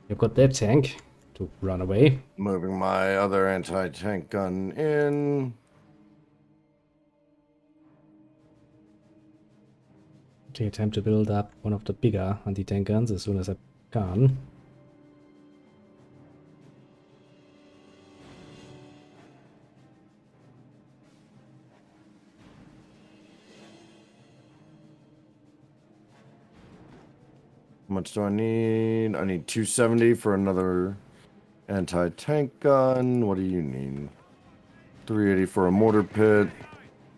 [SPEAKER 2] You've got that tank to run away.
[SPEAKER 1] Moving my other anti-tank gun in.
[SPEAKER 2] Take time to build up one of the bigger anti-tank guns as soon as I can.
[SPEAKER 1] How much do I need? I need 270 for another anti-tank gun. What do you need? 380 for a mortar pit.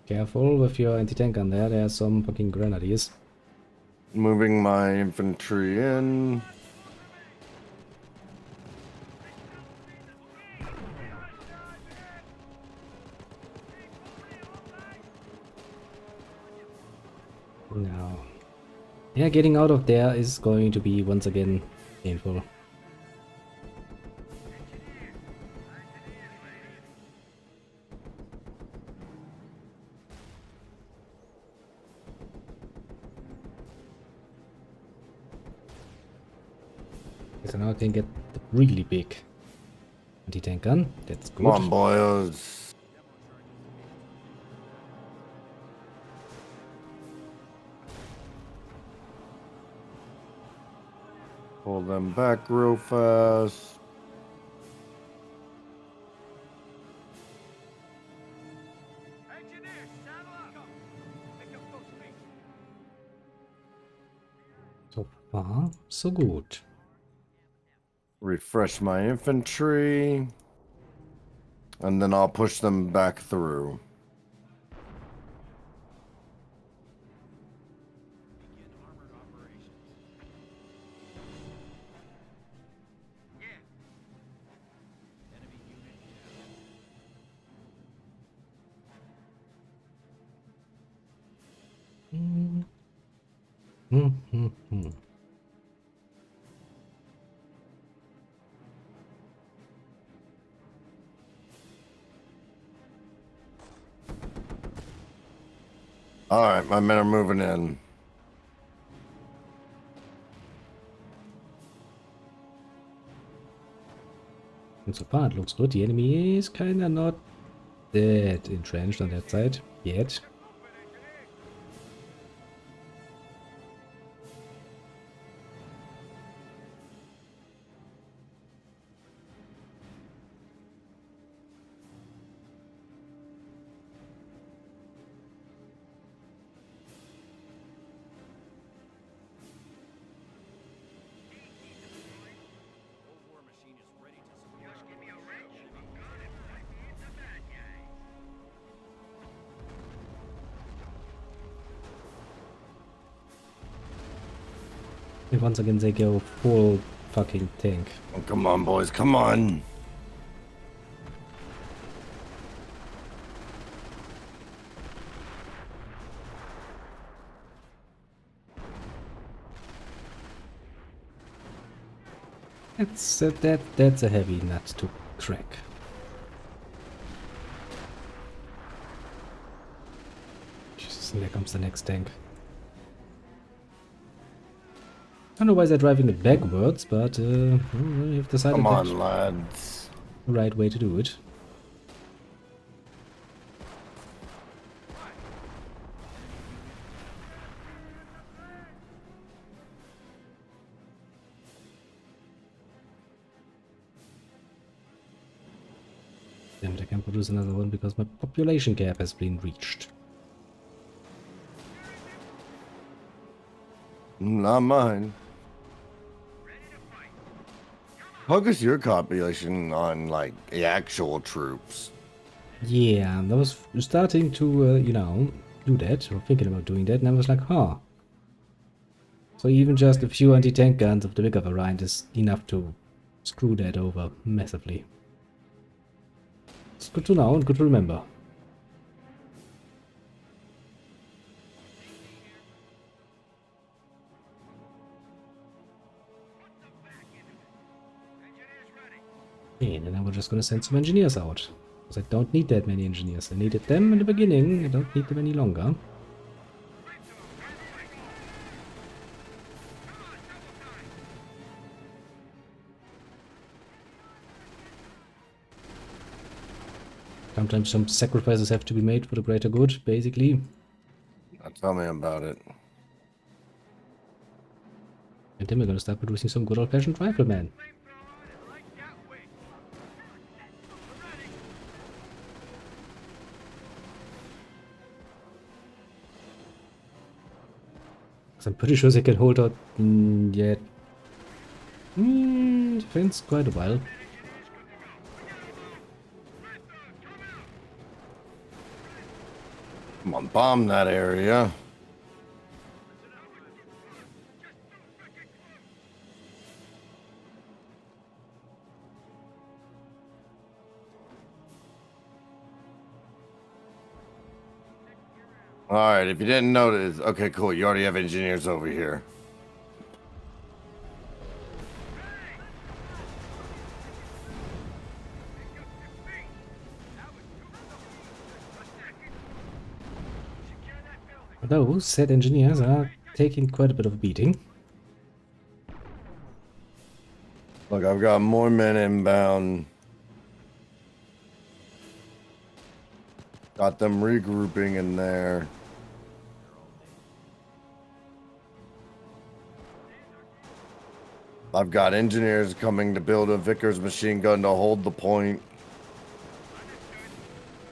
[SPEAKER 2] Careful with your anti-tank gun there. There are some fucking grenadiers.
[SPEAKER 1] Moving my infantry in.
[SPEAKER 2] No. Yeah, getting out of there is going to be once again painful. So now I can get the really big anti-tank gun. That's good.
[SPEAKER 1] Come on, boys. Pull them back real fast.
[SPEAKER 2] So far, so good.
[SPEAKER 1] Refresh my infantry. And then I'll push them back through. All right, my men are moving in.
[SPEAKER 2] And so far it looks good. The enemy is kinda not that entrenched on that side yet. And once again, they go full fucking tank.
[SPEAKER 1] Oh, come on, boys, come on.
[SPEAKER 2] That's a heavy nut to crack. Jesus, and there comes the next tank. I don't know why they're driving it backwards, but well, you've decided
[SPEAKER 1] Come
[SPEAKER 2] that's
[SPEAKER 1] on, lads.
[SPEAKER 2] the right way to do it. Damn it, I can't produce another one because my population cap has been reached.
[SPEAKER 1] Not mine. Focus your population on, like, the actual troops.
[SPEAKER 2] Yeah, I was starting to, you know, do that, or thinking about doing that, and I was like, huh. So even just a few anti-tank guns of the bigger variant is enough to screw that over massively. It's good to know and good to remember. And then we're just gonna send some engineers out. Because I don't need that many engineers. I needed them in the beginning, I don't need them any longer. Sometimes some sacrifices have to be made for the greater good, basically.
[SPEAKER 1] Now tell me about it.
[SPEAKER 2] And then we're gonna start producing some good old-fashioned riflemen. I'm pretty sure they can hold out yet. Defense quite a while.
[SPEAKER 1] Come on, bomb that area. Alright, if you didn't notice, okay, cool, you already have engineers over here.
[SPEAKER 2] Those said engineers are taking quite a bit of a beating.
[SPEAKER 1] Look, I've got more men inbound. Got them regrouping in there. I've got engineers coming to build a Vickers machine gun to hold the point.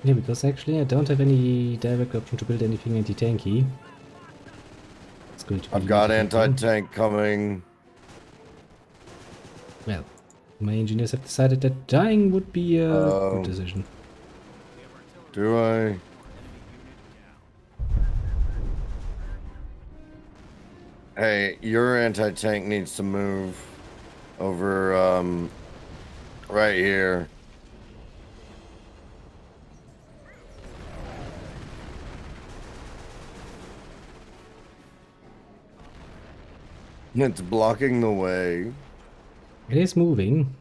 [SPEAKER 2] Yeah, because actually I don't have any direct option to build anything anti-tanky. It's going to be
[SPEAKER 1] I've got
[SPEAKER 2] anti-tanky.
[SPEAKER 1] anti-tank coming.
[SPEAKER 2] Well, my engineers have decided that dying would be a good decision.
[SPEAKER 1] Do I? Hey, your anti-tank needs to move over, right here. It's blocking the way.
[SPEAKER 2] It is moving.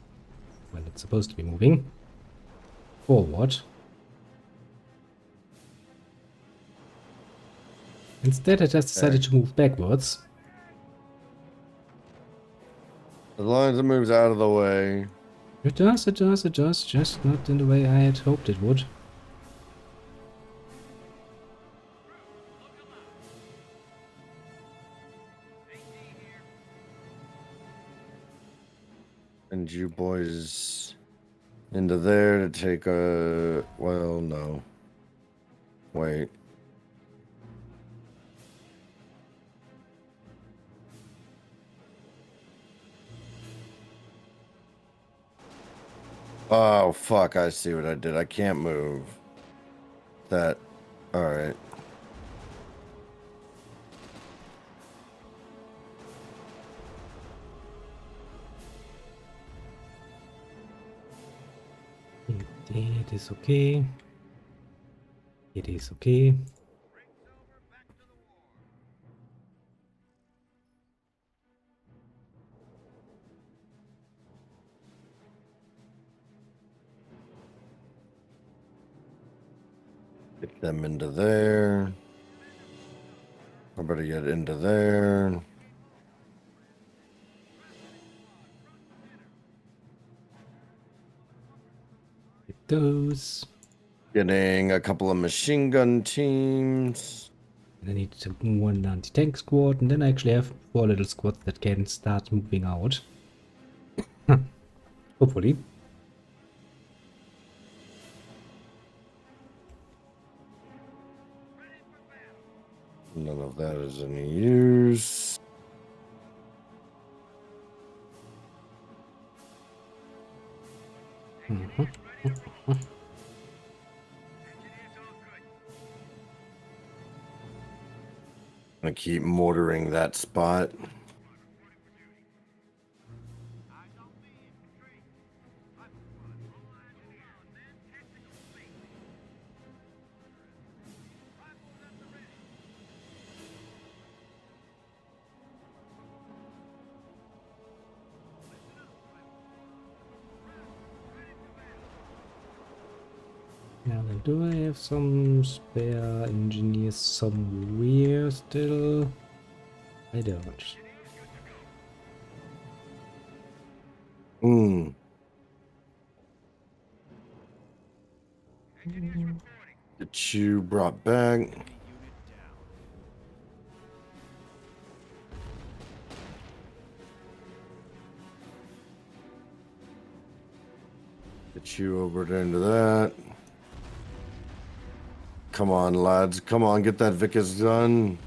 [SPEAKER 2] Well, it's supposed to be moving. Forward. Instead, I just decided to move backwards.
[SPEAKER 1] As long as it moves out of the way.
[SPEAKER 2] It does, it does, it does. Just not in the way I had hoped it would.
[SPEAKER 1] And you boys into there to take a... Well, no. Wait. Oh, fuck. I see what I did. I can't move. That... Alright.
[SPEAKER 2] It is okay. It is okay.
[SPEAKER 1] Get them into there. I better get into there.
[SPEAKER 2] Get those.
[SPEAKER 1] Getting a couple of machine gun teams.
[SPEAKER 2] And I need to move one anti-tank squad, and then I actually have 4 little squads that can start moving out. Hopefully.
[SPEAKER 1] None of that is any use. I keep mortaring that spot.
[SPEAKER 2] Now then, do I have some spare engineers somewhere still? I don't.
[SPEAKER 1] Get you brought back. Get you over into that. Come on, lads. Come on, get that Vickers done.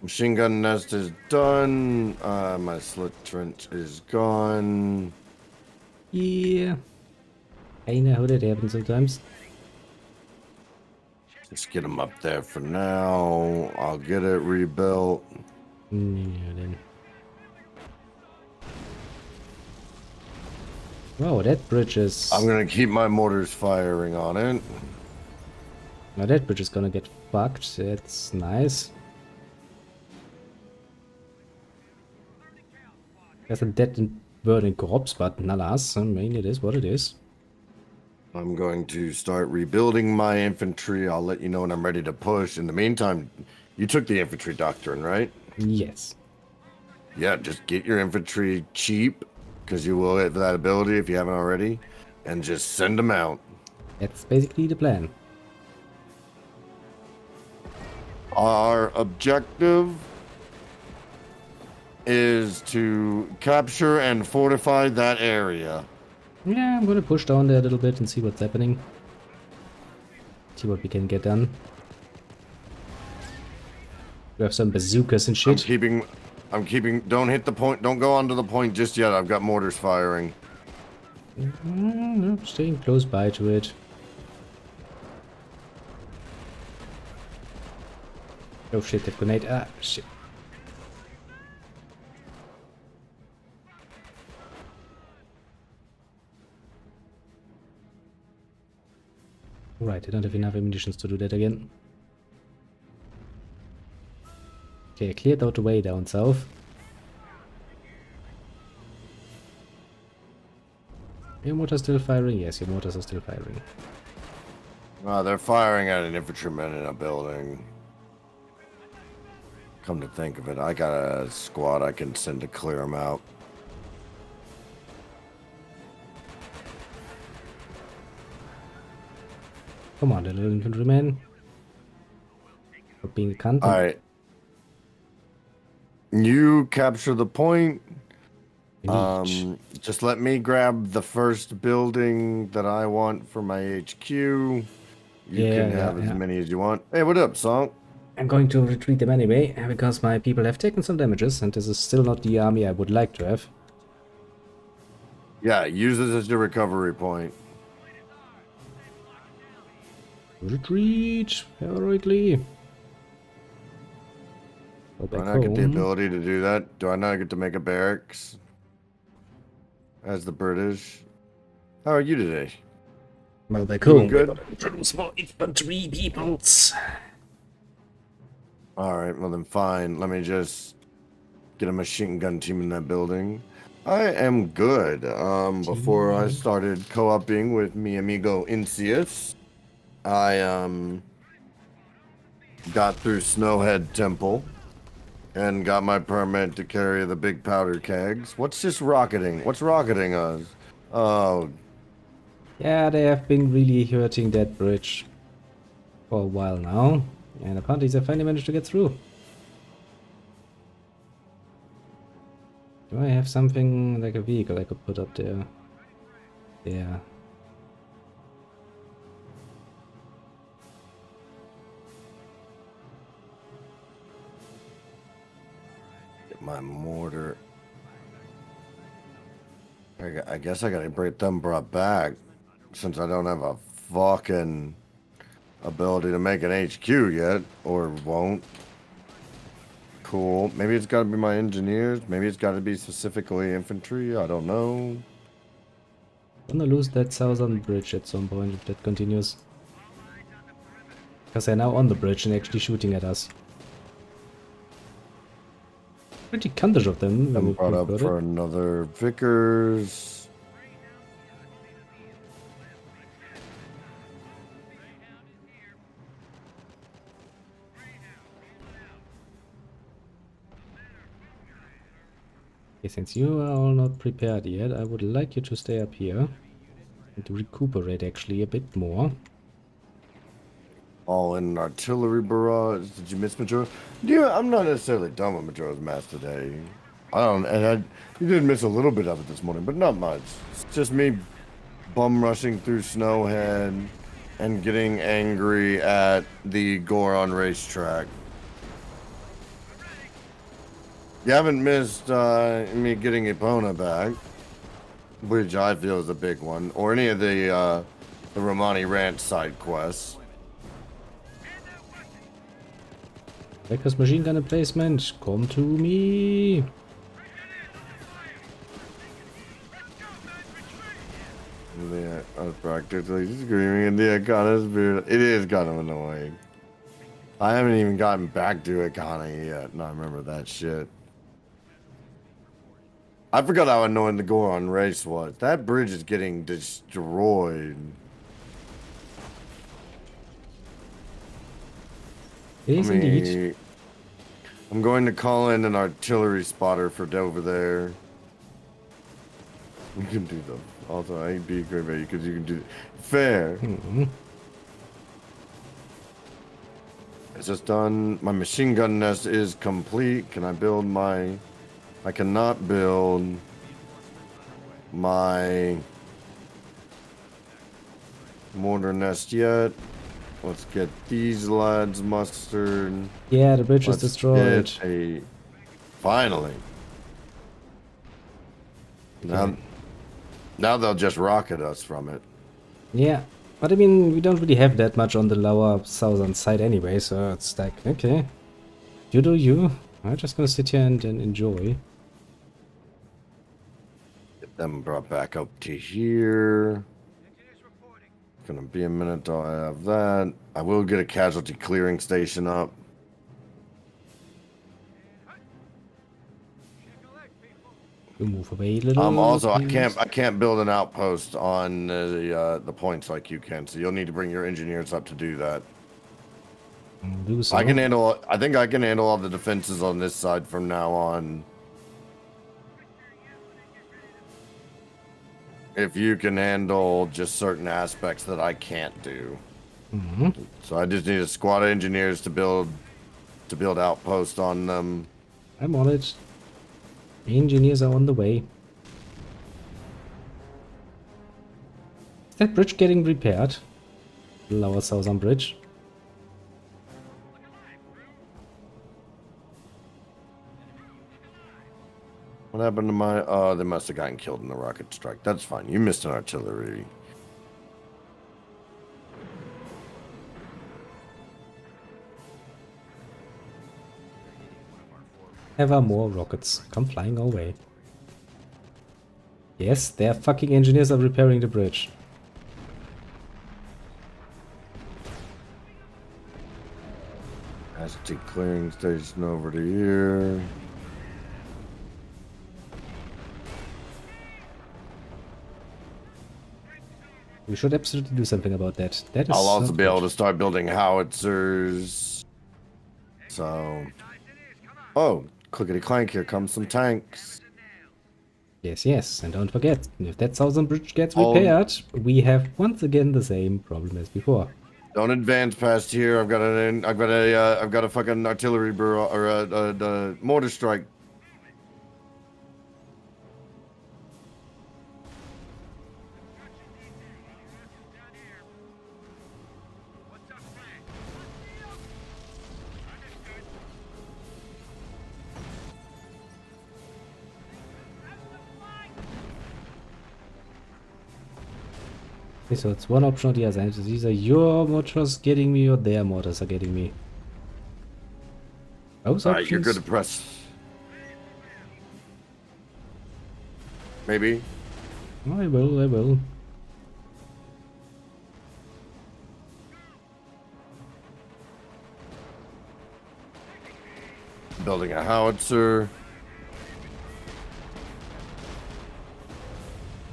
[SPEAKER 1] Machine gun nest is done. My slit trench is gone.
[SPEAKER 2] Yeah. I know how that happens sometimes.
[SPEAKER 1] Just get them up there for now. I'll get it rebuilt.
[SPEAKER 2] Yeah, then. Wow, that bridge is...
[SPEAKER 1] I'm gonna keep my mortars firing on it.
[SPEAKER 2] Now that bridge is gonna get fucked. That's nice. There's a dead and burning corpse, but alas, I mean, it is what it is.
[SPEAKER 1] I'm going to start rebuilding my infantry. I'll let you know when I'm ready to push. In the meantime, you took the infantry doctrine, right?
[SPEAKER 2] Yes.
[SPEAKER 1] Yeah, just get your infantry cheap, because you will have that ability if you haven't already, and just send them out.
[SPEAKER 2] That's basically the plan.
[SPEAKER 1] Our objective is to capture and fortify that area.
[SPEAKER 2] Yeah, I'm gonna push down there a little bit and see what's happening. See what we can get done. We have some bazookas and shit.
[SPEAKER 1] I'm keeping, don't hit the point, don't go onto the point just yet. I've got mortars firing.
[SPEAKER 2] No, staying close by to it. Oh shit, that grenade. Ah, shit. Right, I don't have enough ammunition to do that again. Okay, I cleared out the way down south. Your mortars still firing? Yes, your mortars are still firing.
[SPEAKER 1] They're firing at an infantryman in a building. Come to think of it, I got a squad I can send to clear them out.
[SPEAKER 2] Come on, little infantryman. For being a cunt.
[SPEAKER 1] Alright. You capture the point. Just let me grab the first building that I want for my HQ. You can have as many as you want. Hey, what up, Song?
[SPEAKER 2] I'm going to retreat them anyway, because my people have taken some damages, and this is still not the army I would like to have.
[SPEAKER 1] Yeah, use this as your recovery point.
[SPEAKER 2] Retreat, heroically. Go
[SPEAKER 1] Do I
[SPEAKER 2] back
[SPEAKER 1] not get the
[SPEAKER 2] home.
[SPEAKER 1] ability to do that? Do I not get to make a barracks? As the British? How are you today?
[SPEAKER 2] Well, back
[SPEAKER 1] You
[SPEAKER 2] home.
[SPEAKER 1] good?
[SPEAKER 2] Produce more infantry peoples.
[SPEAKER 1] Alright, well then fine. Let me just get a machine gun team in that building. I am good. Before I started co-oping with mi amigo Incius, I got through Snowhead Temple and got my permit to carry the big powder kegs. What's this rocketing? What's rocketing us? Oh,
[SPEAKER 2] Yeah, they have been really hurting that bridge for a while now. And apparently they finally managed to get through. Do I have something like a vehicle I could put up there? Yeah.
[SPEAKER 1] get my mortar. I guess I gotta break them brought back since I don't have a fucking ability to make an HQ yet, or won't. Cool. Maybe it's gotta be my engineers. Maybe it's gotta be specifically infantry. I don't know.
[SPEAKER 2] Gonna lose that southern bridge at some point if that continues. Because they're now on the bridge and actually shooting at us. Pretty cuntish of them. when
[SPEAKER 1] I'm
[SPEAKER 2] we
[SPEAKER 1] brought
[SPEAKER 2] think
[SPEAKER 1] up
[SPEAKER 2] about
[SPEAKER 1] for
[SPEAKER 2] it.
[SPEAKER 1] another Vickers.
[SPEAKER 2] Okay, since you are all not prepared yet, I would like you to stay up here. And to recuperate actually a bit more.
[SPEAKER 1] All in artillery barrage. Did you miss Majora? Yeah, I'm not necessarily done with Majora's Mask today. I don't, you did miss a little bit of it this morning, but not much. It's just me bum rushing through Snowhead and getting angry at the Goron racetrack. You haven't missed me getting Epona back, which I feel is a big one, or any of the Romani Ranch side quests.
[SPEAKER 2] Reckless machine gun emplacement, come to me!
[SPEAKER 1] Yeah, I was practically screaming in the Akana spirit. It is kind of annoying. I haven't even gotten back to Akana yet, and I remember that shit. I forgot how annoying the Goron race was. That bridge is getting destroyed.
[SPEAKER 2] It is indeed.
[SPEAKER 1] I'm going to call in an artillery spotter for over there. You can do them. Also, I ain't being great because you can do fair. Is this done? My machine gun nest is complete. Can I build my... I cannot build my mortar nest yet. Let's get these lads mustered.
[SPEAKER 2] Yeah, the bridge is
[SPEAKER 1] Let's
[SPEAKER 2] destroyed.
[SPEAKER 1] get a... Finally.
[SPEAKER 2] Okay.
[SPEAKER 1] Now they'll just rocket us from it.
[SPEAKER 2] Yeah, but I mean, we don't really have that much on the lower southern side anyway, so it's like, okay. You do you. I'm just gonna sit here and enjoy.
[SPEAKER 1] Get them brought back up to here. Gonna be a minute till I have that. I will get a casualty clearing station up.
[SPEAKER 2] You move away a little.
[SPEAKER 1] Also,
[SPEAKER 2] please.
[SPEAKER 1] I can't build an outpost on the points like you can, so you'll need to bring your engineers up to do that.
[SPEAKER 2] Do so.
[SPEAKER 1] I can handle. I think I can handle all the defenses on this side from now on. If you can handle just certain aspects that I can't do. So I just need a squad of engineers to build outposts on them.
[SPEAKER 2] I'm on it. Engineers are on the way. Is that bridge getting repaired? The lower southern bridge.
[SPEAKER 1] What happened to my... they must have gotten killed in the rocket strike. That's fine. You missed an artillery.
[SPEAKER 2] Ever more rockets come flying our way. Yes, their fucking engineers are repairing the bridge.
[SPEAKER 1] Casualty clearing station over to here.
[SPEAKER 2] We should absolutely do something about that. That is
[SPEAKER 1] I'll also
[SPEAKER 2] not
[SPEAKER 1] be
[SPEAKER 2] good.
[SPEAKER 1] able to start building howitzers. So, oh, clickety clank! Here comes some tanks.
[SPEAKER 2] Yes, yes, and don't forget, if that southern bridge gets
[SPEAKER 1] All-
[SPEAKER 2] repaired, we have once again the same problem as before.
[SPEAKER 1] Don't advance past here. I've got a fucking artillery barrage or a mortar strike.
[SPEAKER 2] Okay, so it's one option or the other. It's either your mortars getting me or their mortars are getting me. Both
[SPEAKER 1] Alright,
[SPEAKER 2] options.
[SPEAKER 1] you're good to press. Maybe.
[SPEAKER 2] I will, I will.
[SPEAKER 1] Building a howitzer.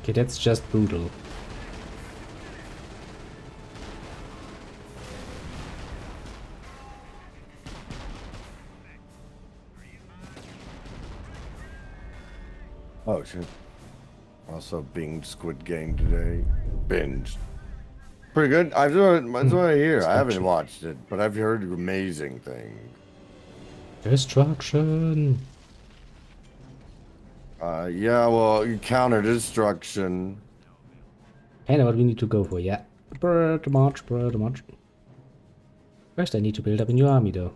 [SPEAKER 2] Okay, that's just brutal.
[SPEAKER 1] Oh shit. Also binged Squid Game today. Binged. Pretty good. That's what I hear. I haven't watched it, but I've heard amazing things.
[SPEAKER 2] Destruction!
[SPEAKER 1] Yeah, well, counter destruction.
[SPEAKER 2] I know what we need to go for, yeah. Bird march, bird march. First I need to build up a new army though.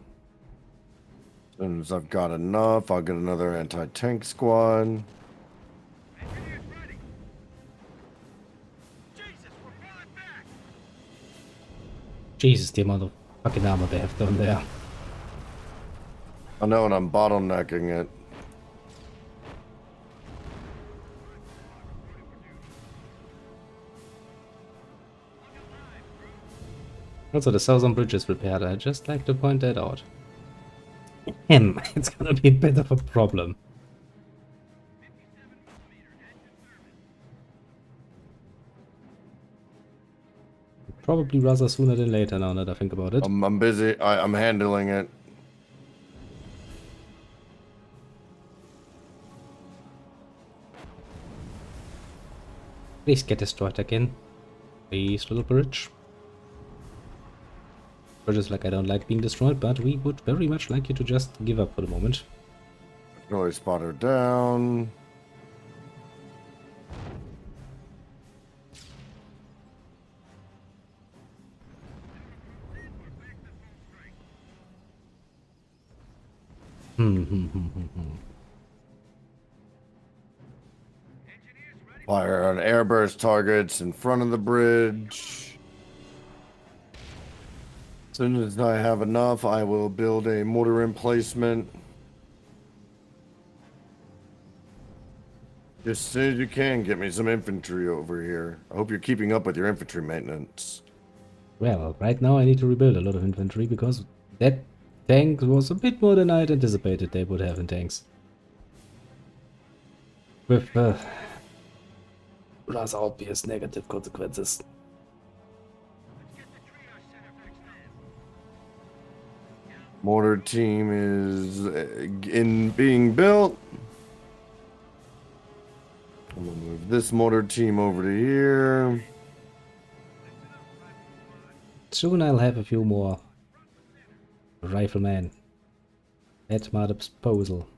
[SPEAKER 1] As soon as I've got enough, I'll get another anti-tank squad.
[SPEAKER 2] Jesus, the amount of fucking armor they have done there.
[SPEAKER 1] I know, and I'm bottlenecking it.
[SPEAKER 2] Also, the southern bridge is repaired. I'd just like to point that out. It's gonna be a bit of a problem. Probably rather sooner than later now that I think about it.
[SPEAKER 1] I'm busy. I'm handling it.
[SPEAKER 2] Please get destroyed again. Please, little bridge. Bridges like I don't like being destroyed, but we would very much like you to just give up for the moment.
[SPEAKER 1] Really spot her down. Fire on airburst targets in front of the bridge. As soon as I have enough, I will build a mortar emplacement. Just as soon as you can, get me some infantry over here. I hope you're keeping up with your infantry maintenance.
[SPEAKER 2] Well, right now I need to rebuild a lot of infantry because that tank was a bit more than I had anticipated they would have in tanks. With rather obvious negative consequences.
[SPEAKER 1] Mortar team is in being built. I'm gonna move this mortar team over to here.
[SPEAKER 2] Soon I'll have a few more riflemen at my disposal.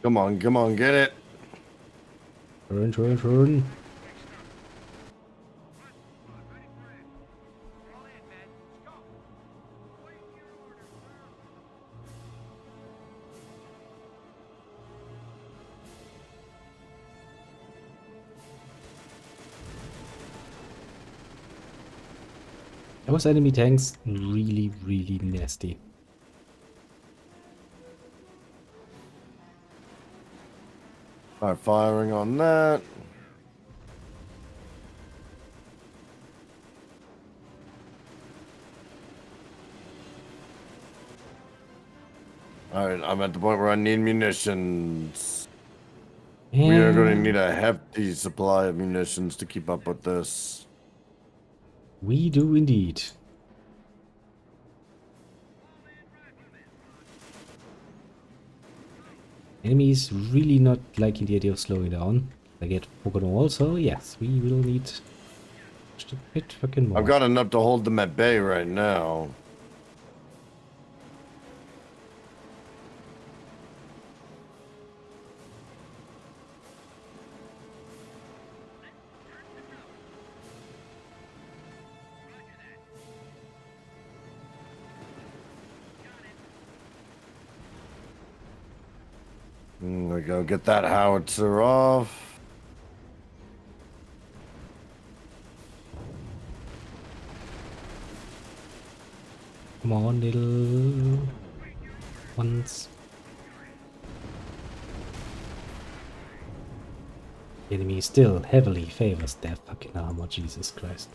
[SPEAKER 1] Come on, get it.
[SPEAKER 2] Turn. Those enemy tanks really, really nasty.
[SPEAKER 1] Start firing on that. Alright, I'm at the point where I need munitions. We are going to need a hefty supply of munitions to keep up with this.
[SPEAKER 2] We do indeed. Enemies really not liking the idea of slowing down. They get Pocono also. Yes, we will need just a bit fucking more.
[SPEAKER 1] I've got enough to hold them at bay right now. There we go. Get that howitzer off.
[SPEAKER 2] Come on, little ones. Enemy still heavily favors their fucking armor, Jesus Christ.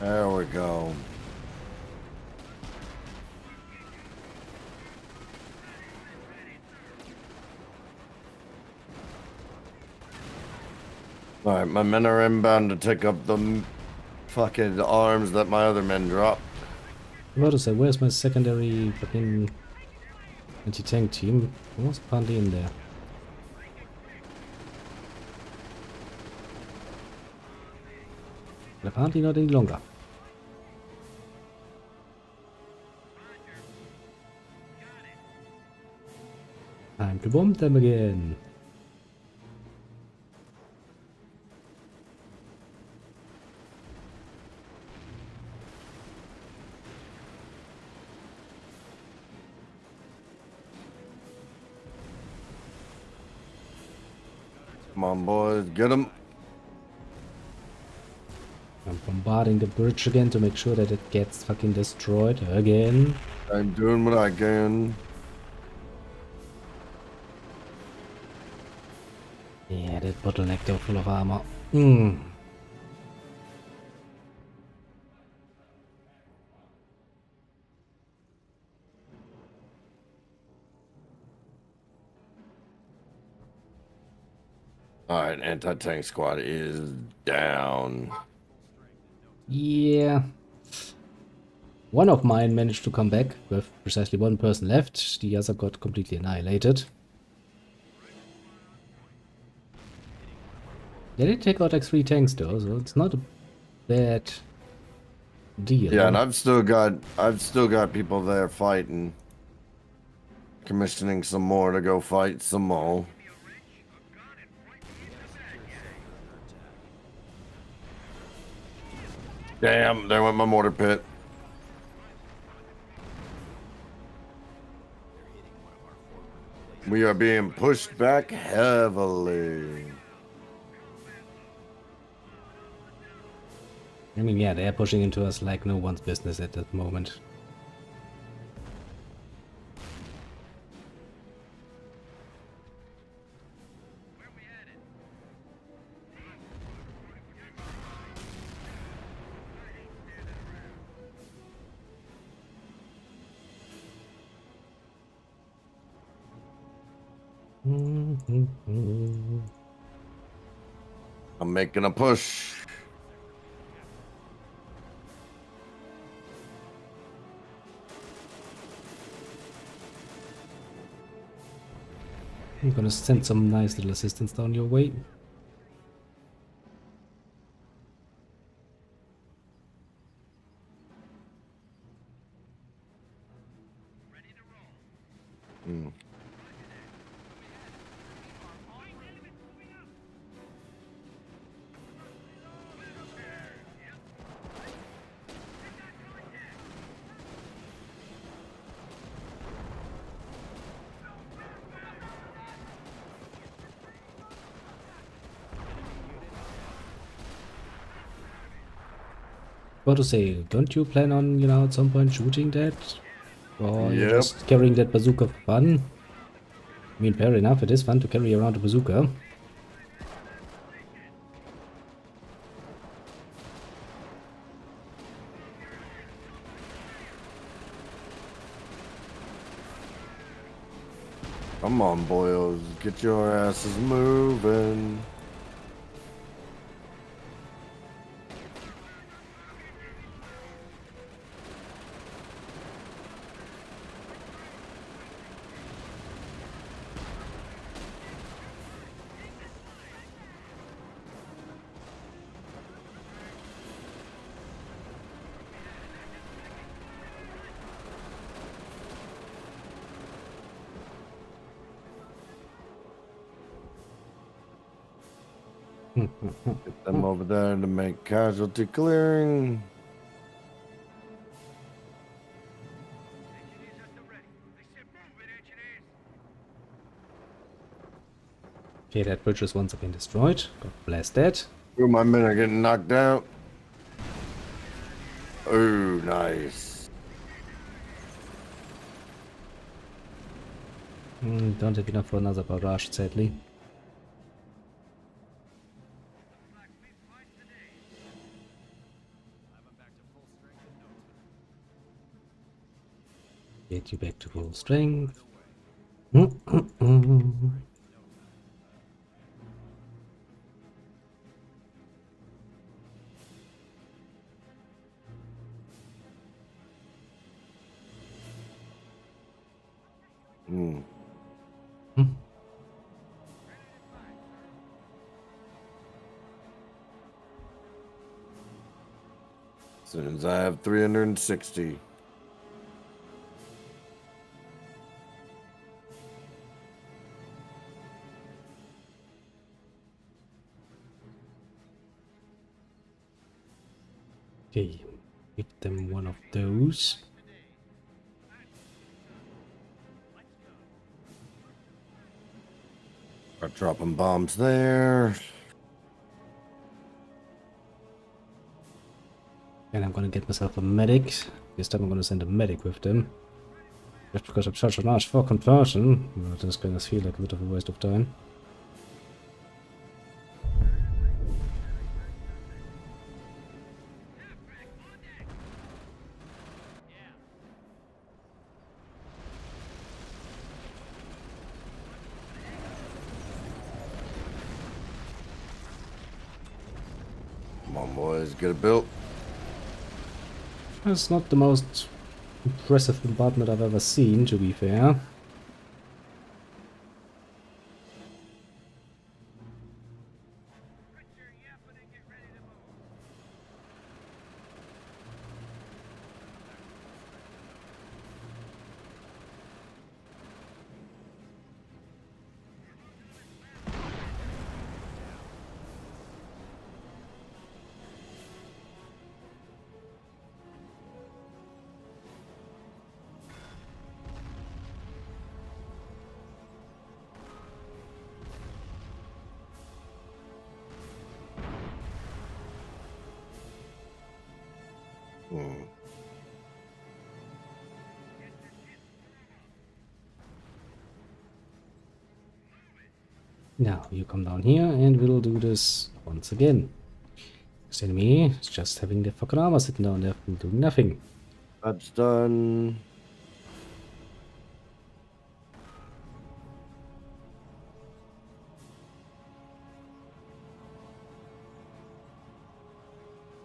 [SPEAKER 1] There we go. Alright, my men are inbound to take up the fucking arms that my other men dropped.
[SPEAKER 2] I'm about to say, where's my secondary fucking anti-tank team? I was apparently in there. But apparently not any longer. Time to bomb them again.
[SPEAKER 1] Come on, boys, get them.
[SPEAKER 2] I'm bombarding the bridge again to make sure that it gets fucking destroyed again.
[SPEAKER 1] I'm doing what I can.
[SPEAKER 2] Yeah, that bottleneck though, full of armor. Hmm.
[SPEAKER 1] Alright, anti-tank squad is down.
[SPEAKER 2] Yeah. One of mine managed to come back with precisely one person left. The other got completely annihilated. They did take out like 3 tanks though, so it's not a bad deal.
[SPEAKER 1] Yeah, and I've still got people there fighting. Commissioning some more to go fight some more. Damn, there went my mortar pit. We are being pushed back heavily.
[SPEAKER 2] I mean, yeah, they're pushing into us like no one's business at that moment.
[SPEAKER 1] I'm making a push.
[SPEAKER 2] I'm gonna send some nice little assistance down your way.
[SPEAKER 1] Mm.
[SPEAKER 2] What to say? Don't you plan on, at some point shooting that? Or you're
[SPEAKER 1] Yep.
[SPEAKER 2] just carrying that bazooka for fun? I mean, fair enough, it is fun to carry around a bazooka.
[SPEAKER 1] Come on, boyos. Get your asses moving. Get them over there to make casualty clearing.
[SPEAKER 2] Okay, that bridge is once again destroyed. God bless that.
[SPEAKER 1] Ooh, my men are getting knocked out. Ooh, nice.
[SPEAKER 2] Don't have enough for another barrage, sadly. Get you back to full strength.
[SPEAKER 1] Mm. As soon as I have 360.
[SPEAKER 2] Okay, give them one of those.
[SPEAKER 1] Start dropping bombs there.
[SPEAKER 2] And I'm gonna get myself a medic. This time I'm gonna send a medic with them. Just because I'm such a large for conversion. But this gonna feel like a bit of a waste of time.
[SPEAKER 1] Come on, boys, get it built.
[SPEAKER 2] It's not the most impressive bombardment I've ever seen, to be fair.
[SPEAKER 1] Hmm.
[SPEAKER 2] Now, you come down here and we'll do this once again. This enemy is just having the fucking armor sitting down there doing nothing.
[SPEAKER 1] That's done.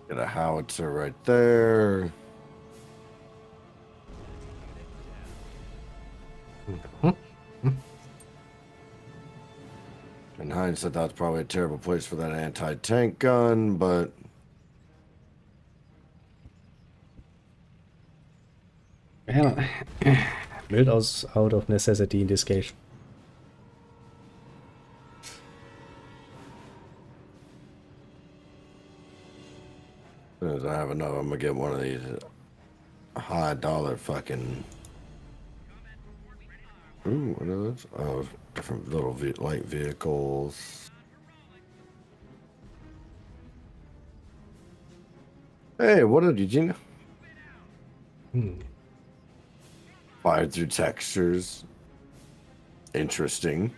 [SPEAKER 1] Get a howitzer right there. In hindsight, that's probably a terrible place for that anti-tank gun, but
[SPEAKER 2] Well, Built out of necessity in this case.
[SPEAKER 1] As soon as I have enough, I'm gonna get one of these high dollar fucking. Ooh, what are those? Oh, different little light vehicles. Hey, what did you know? Fired through textures. Interesting.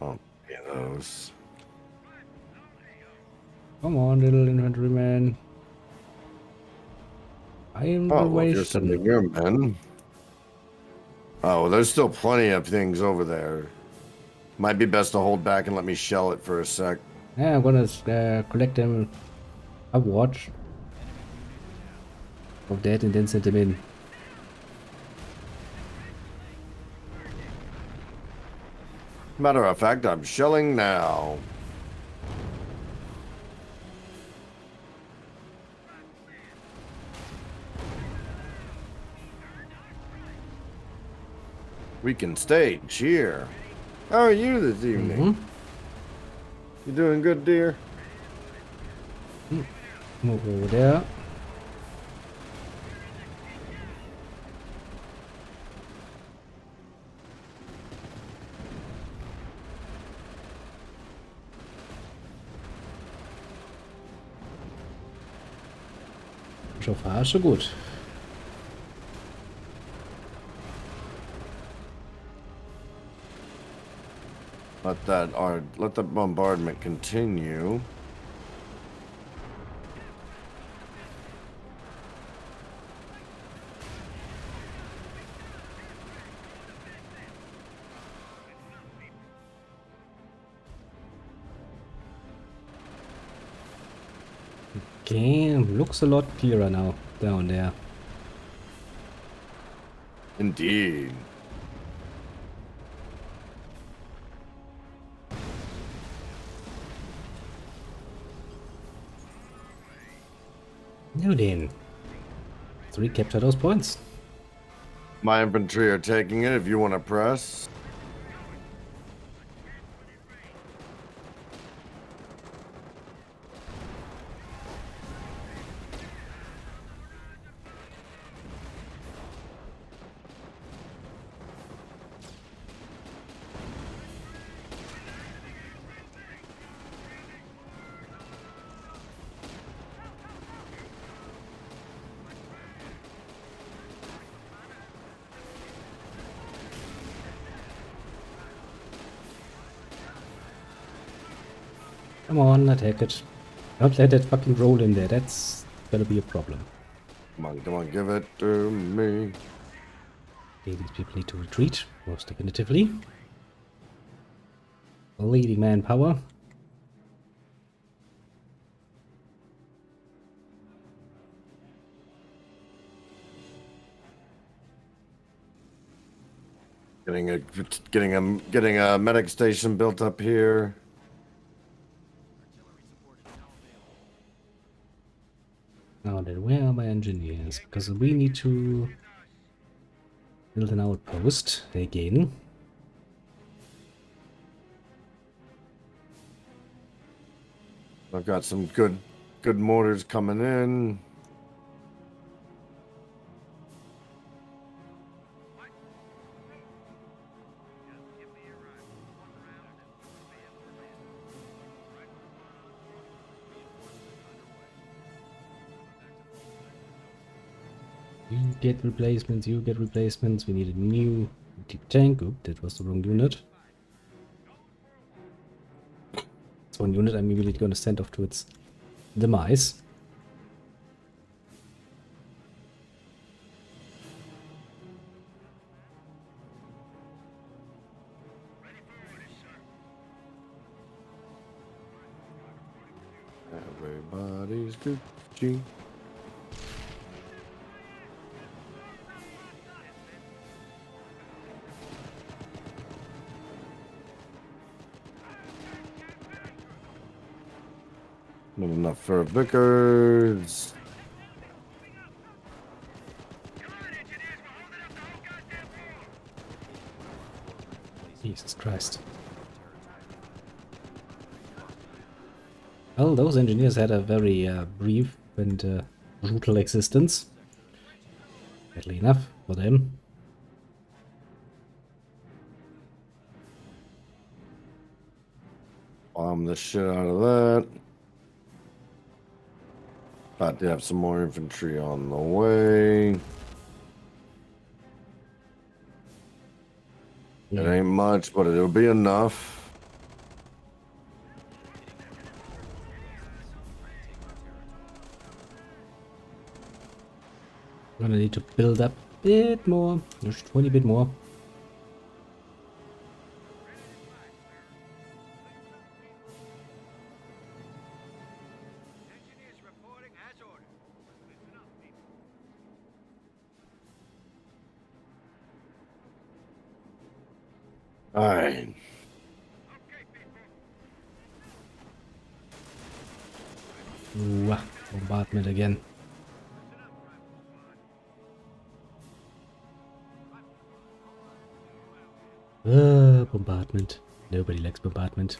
[SPEAKER 1] Oh, yeah, those.
[SPEAKER 2] Come on, little infantryman. I am the
[SPEAKER 1] Oh, well, if you're
[SPEAKER 2] waste.
[SPEAKER 1] sending your men. Oh, well, there's still plenty of things over there. Might be best to hold back and let me shell it for a sec.
[SPEAKER 2] Yeah, I'm gonna collect them a watch of that and then send them in.
[SPEAKER 1] Matter of fact, I'm shelling now. We can stay. Cheer. How are you this evening? You doing good, dear?
[SPEAKER 2] Move over there. So far, so good.
[SPEAKER 1] Let the bombardment continue.
[SPEAKER 2] Okay, looks a lot clearer now down there.
[SPEAKER 1] Indeed.
[SPEAKER 2] Now then, let's recapture those points.
[SPEAKER 1] My infantry are taking it if you want to press.
[SPEAKER 2] Come on, attack it. Don't let that fucking roll in there. That's gonna be a problem.
[SPEAKER 1] Come on, give it to me.
[SPEAKER 2] Okay, these people need to retreat, most definitively. Leading manpower.
[SPEAKER 1] Getting a medic station built up here.
[SPEAKER 2] Now then, where are my engineers? Because we need to build an outpost again.
[SPEAKER 1] I've got some good mortars coming in.
[SPEAKER 2] You get replacements, you get replacements. We need a new deep tank. Oop, that was the wrong unit. It's one unit I'm immediately going to send off to its demise.
[SPEAKER 1] Everybody's Gucci. Not enough for Vickers.
[SPEAKER 2] Jesus Christ. Well, those engineers had a very brief and brutal existence. Sadly enough for them.
[SPEAKER 1] Bomb the shit out of that. About to have some more infantry on the way. It ain't much, but it'll be enough.
[SPEAKER 2] I'm gonna need to build up a bit more, just 20 bit more.
[SPEAKER 1] All right.
[SPEAKER 2] Ooh, bombardment again. Bombardment. Nobody likes bombardment.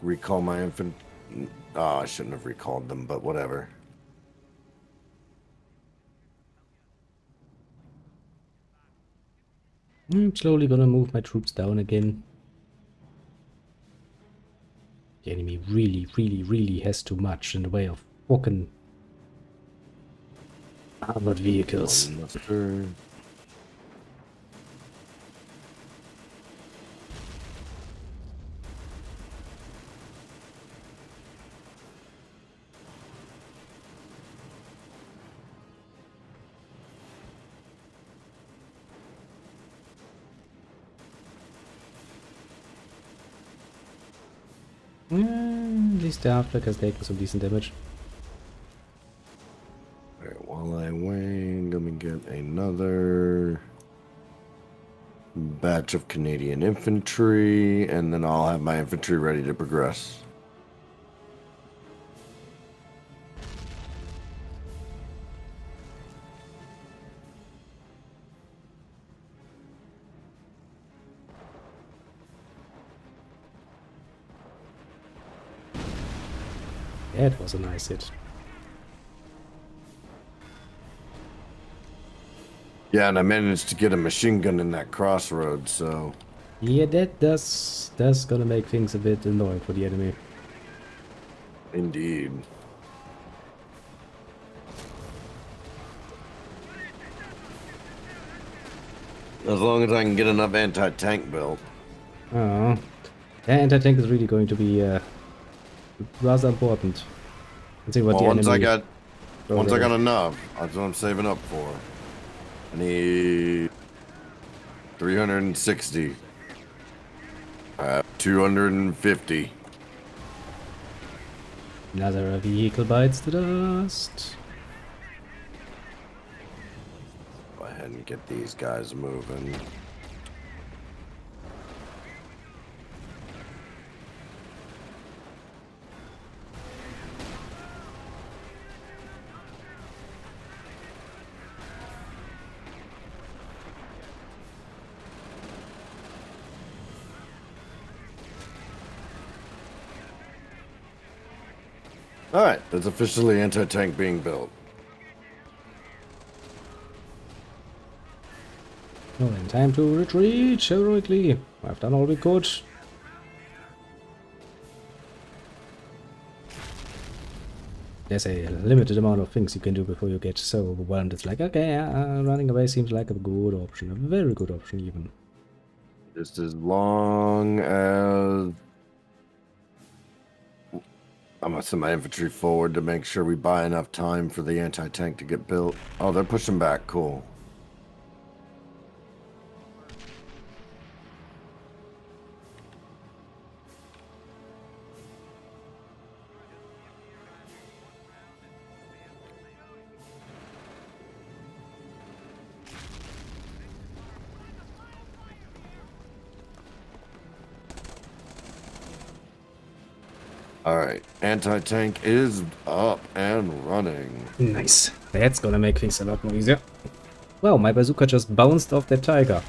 [SPEAKER 1] Recall my infant. Oh, I shouldn't have recalled them, but whatever.
[SPEAKER 2] I'm slowly gonna move my troops down again. The enemy really has too much in the way of fucking armored vehicles.
[SPEAKER 1] Muster.
[SPEAKER 2] At least the half-track has taken some decent damage.
[SPEAKER 1] Alright, while I wait, let me get another batch of Canadian infantry, and then I'll have my infantry ready to progress.
[SPEAKER 2] That was a nice hit.
[SPEAKER 1] Yeah, and I managed to get a machine gun in that crossroad, so...
[SPEAKER 2] Yeah, that's gonna make things a bit annoying for the enemy.
[SPEAKER 1] Indeed. As long as I can get enough anti-tank built.
[SPEAKER 2] Oh, anti-tank is really going to be rather important. Let's see what
[SPEAKER 1] Well,
[SPEAKER 2] the
[SPEAKER 1] once
[SPEAKER 2] enemy
[SPEAKER 1] I got enough, that's what I'm saving up for. I need 360. I have 250.
[SPEAKER 2] Another vehicle bites the dust.
[SPEAKER 1] Go ahead and get these guys moving. Alright, there's officially anti-tank being built.
[SPEAKER 2] Oh, and time to retreat heroically. I've done all we could. There's a limited amount of things you can do before you get so overwhelmed. It's like, okay, running away seems like a good option. A very good option, even.
[SPEAKER 1] Just as long as... I'm gonna send my infantry forward to make sure we buy enough time for the anti-tank to get built. Oh, they're pushing back. Cool. All right, anti-tank is up and running.
[SPEAKER 2] Nice. That's gonna make things a lot more easier. Wow, my bazooka just bounced off that tiger.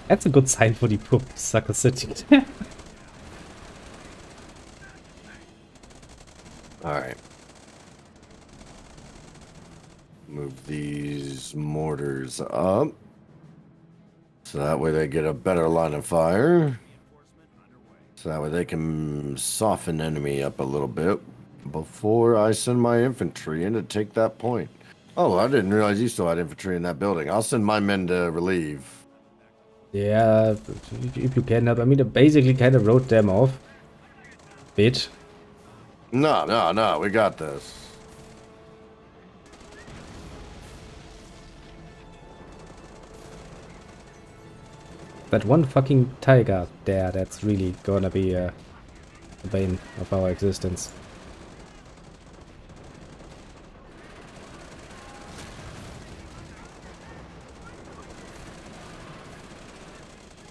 [SPEAKER 2] That's a good sign for the poor Sarcastic.
[SPEAKER 1] All right. Move these mortars up. So that way they get a better line of fire. So that way they can soften enemy up a little bit before I send my infantry in to take that point. Oh, I didn't realize you still had infantry in that building. I'll send my men to relieve.
[SPEAKER 2] Yeah, if you can help. I mean, I basically kind of wrote them off. Bit.
[SPEAKER 1] No, we got this.
[SPEAKER 2] That one fucking tiger there, that's really gonna be the bane of our existence.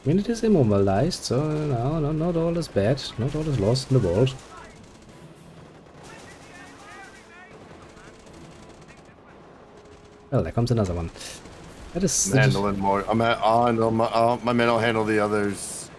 [SPEAKER 2] I mean, it is immobilized, so no, not all is bad. Not all is lost in the world. Well, there comes another one. That is...
[SPEAKER 1] I'm handling more. My men will handle the others.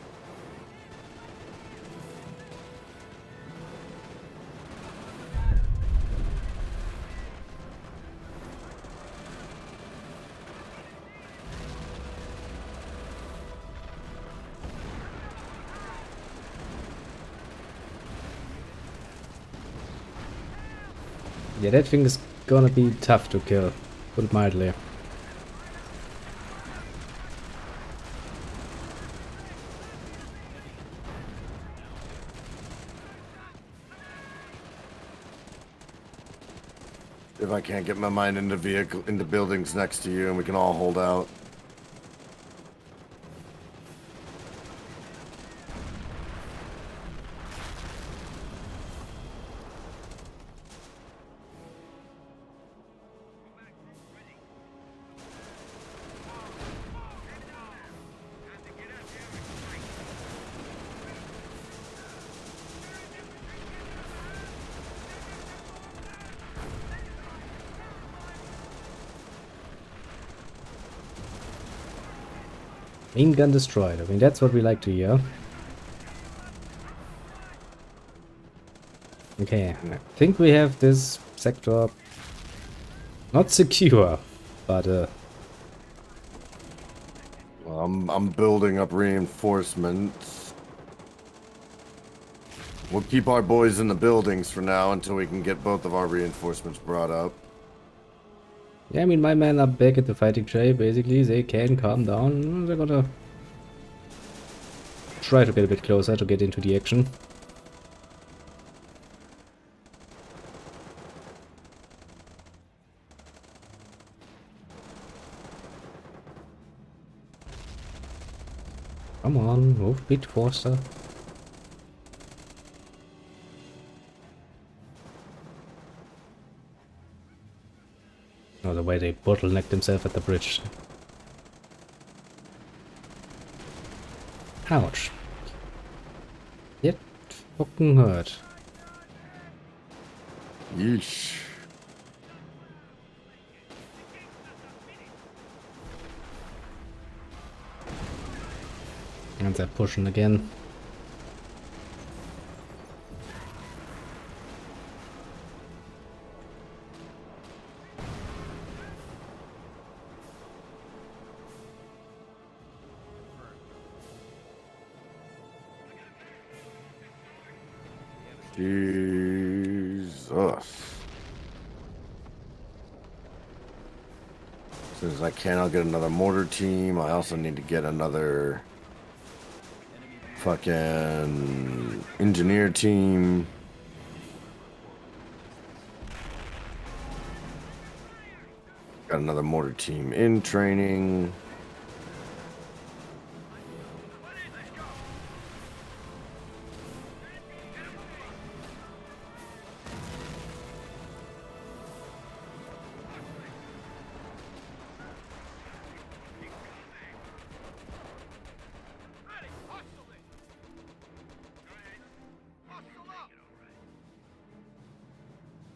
[SPEAKER 2] Yeah, that thing is gonna be tough to kill, put it mildly.
[SPEAKER 1] If I can't get my mine into buildings next to you, and we can all hold out.
[SPEAKER 2] Main gun destroyed. I mean, that's what we like to hear. Okay, I think we have this sector not secure, but
[SPEAKER 1] Well, I'm building up reinforcements. We'll keep our boys in the buildings for now until we can get both of our reinforcements brought up.
[SPEAKER 2] yeah, I mean, my men are back at the fighting shape, basically. They can calm down. They're gonna try to get a bit closer to get into the action. Come on, move a bit faster. Oh, the way they bottlenecked themselves at the bridge. Ouch. Yet fucking hurt.
[SPEAKER 1] Yeesh.
[SPEAKER 2] And they're pushing again.
[SPEAKER 1] Jesus. As soon as I can, I'll get another mortar team. I also need to get another fucking engineer team. Got another mortar team in training.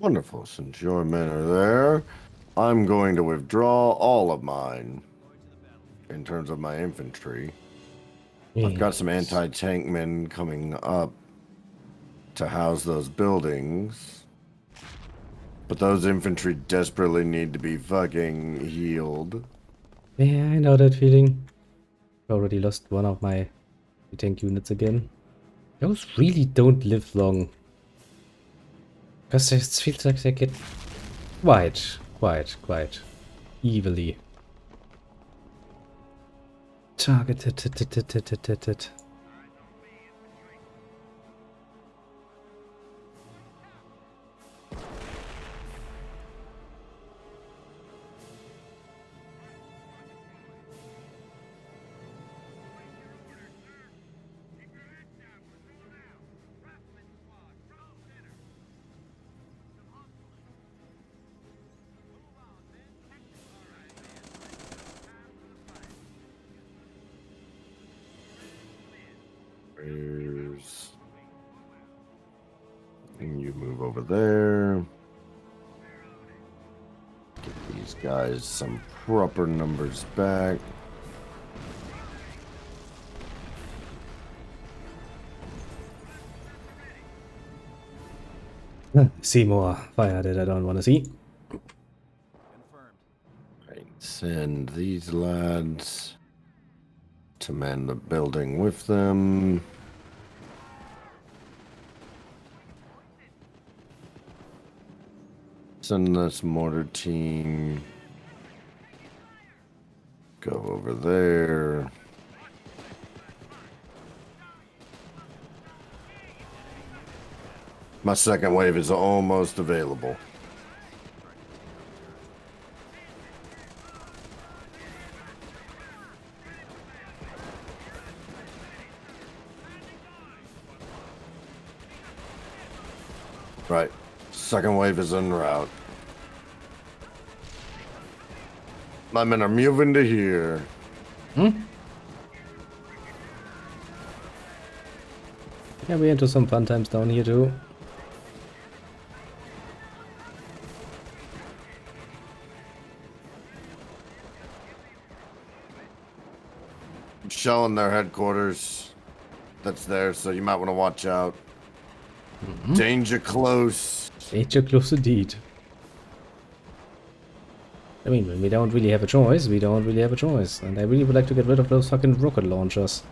[SPEAKER 1] Wonderful. Since your men are there, I'm going to withdraw all of mine in terms of my infantry. I've got some
[SPEAKER 2] Yes.
[SPEAKER 1] anti-tank men coming up to house those buildings. But those infantry desperately need to be fucking healed.
[SPEAKER 2] Yeah, I know that feeling. Already lost one of my tank units again. Those really don't live long. Because it feels like they get quite evilly targeted.
[SPEAKER 1] And you move over there. Get these guys some proper numbers back.
[SPEAKER 2] See more fire that I don't want to see.
[SPEAKER 1] Right, send these lads to man the building with them. Send this mortar team. Go over there. My second wave is almost available. Right. Second wave is en route. My men are moving to here.
[SPEAKER 2] Yeah, we're into some fun times down here too.
[SPEAKER 1] Showing their headquarters that's there, so you might want to watch out. Danger close.
[SPEAKER 2] Danger close indeed. I mean, when we don't really have a choice, we don't really have a choice. And I really would like to get rid of those fucking rocket launchers.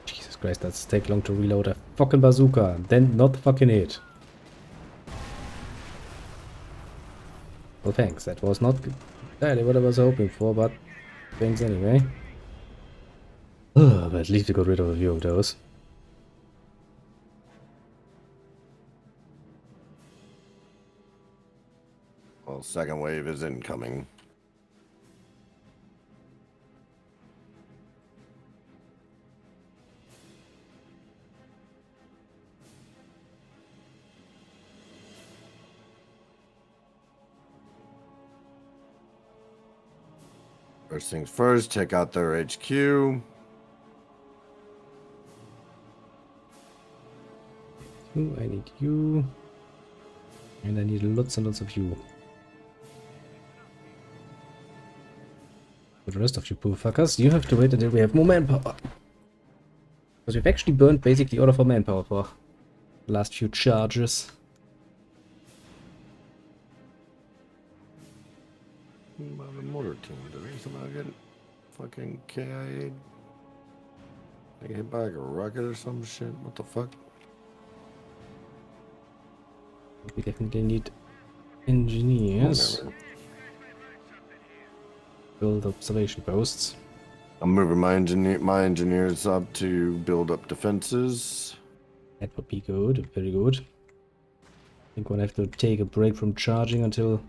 [SPEAKER 2] Jesus Christ, that's take long to reload a fucking bazooka, then not fucking hit. Well, thanks. That was not entirely what I was hoping for, but thanks anyway. But at least we got rid of a few of those.
[SPEAKER 1] Well, second wave is incoming. First things first, take out their HQ.
[SPEAKER 2] You, I need you. And I need lots and lots of you. For the rest of you poor fuckers, you have to wait until we have more manpower. Because we've actually burned basically all of our manpower for the last few charges.
[SPEAKER 1] About the mortar team, did they somehow get fucking KIA'd? They get hit by like a rocket or some shit? What the fuck?
[SPEAKER 2] We definitely need engineers.
[SPEAKER 1] Whatever.
[SPEAKER 2] Build observation posts.
[SPEAKER 1] I'm moving my engineers up to build up defenses.
[SPEAKER 2] That would be good, very good. I think we'll have to take a break from charging until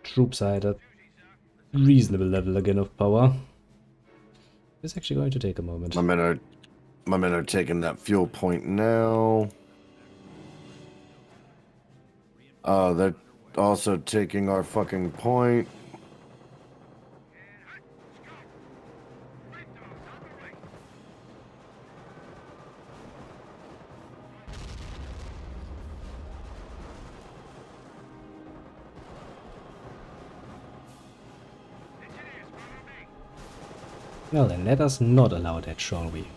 [SPEAKER 2] troops are either reasonable level again of power. It's actually going to take a moment.
[SPEAKER 1] My men are taking that fuel point now. Oh, they're also taking our fucking point.
[SPEAKER 2] Well then, let us not allow that, shall we?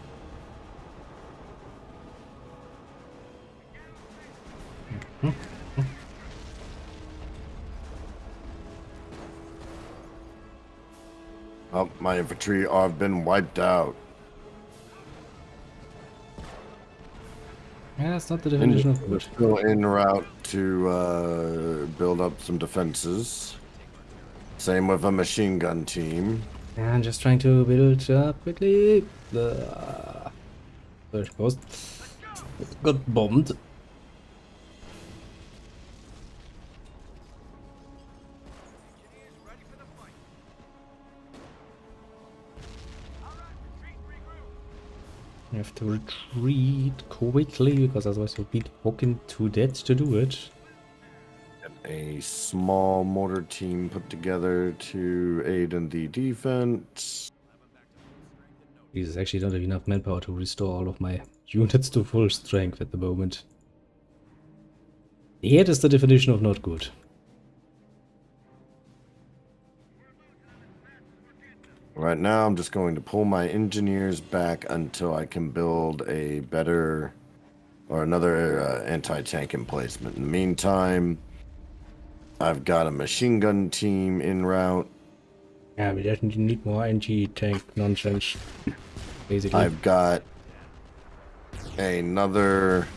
[SPEAKER 1] Oh, my infantry have been wiped out.
[SPEAKER 2] Yeah, that's not the definition of
[SPEAKER 1] We're
[SPEAKER 2] good.
[SPEAKER 1] still en route to build up some defenses. Same with a machine gun team.
[SPEAKER 2] Yeah, I'm just trying to build up quickly. The first post got bombed. I have to retreat quickly because otherwise we'll be fucking too dead to do it.
[SPEAKER 1] A small mortar team put together to aid in the defense.
[SPEAKER 2] Jesus, actually don't have enough manpower to restore all of my units to full strength at the moment. Dead is the definition of not good.
[SPEAKER 1] Right now, I'm just going to pull my engineers back until I can build a better or another anti-tank emplacement. In the meantime, I've got a machine gun team en route.
[SPEAKER 2] Yeah, we definitely need more anti-tank nonsense, basically.
[SPEAKER 1] I've got another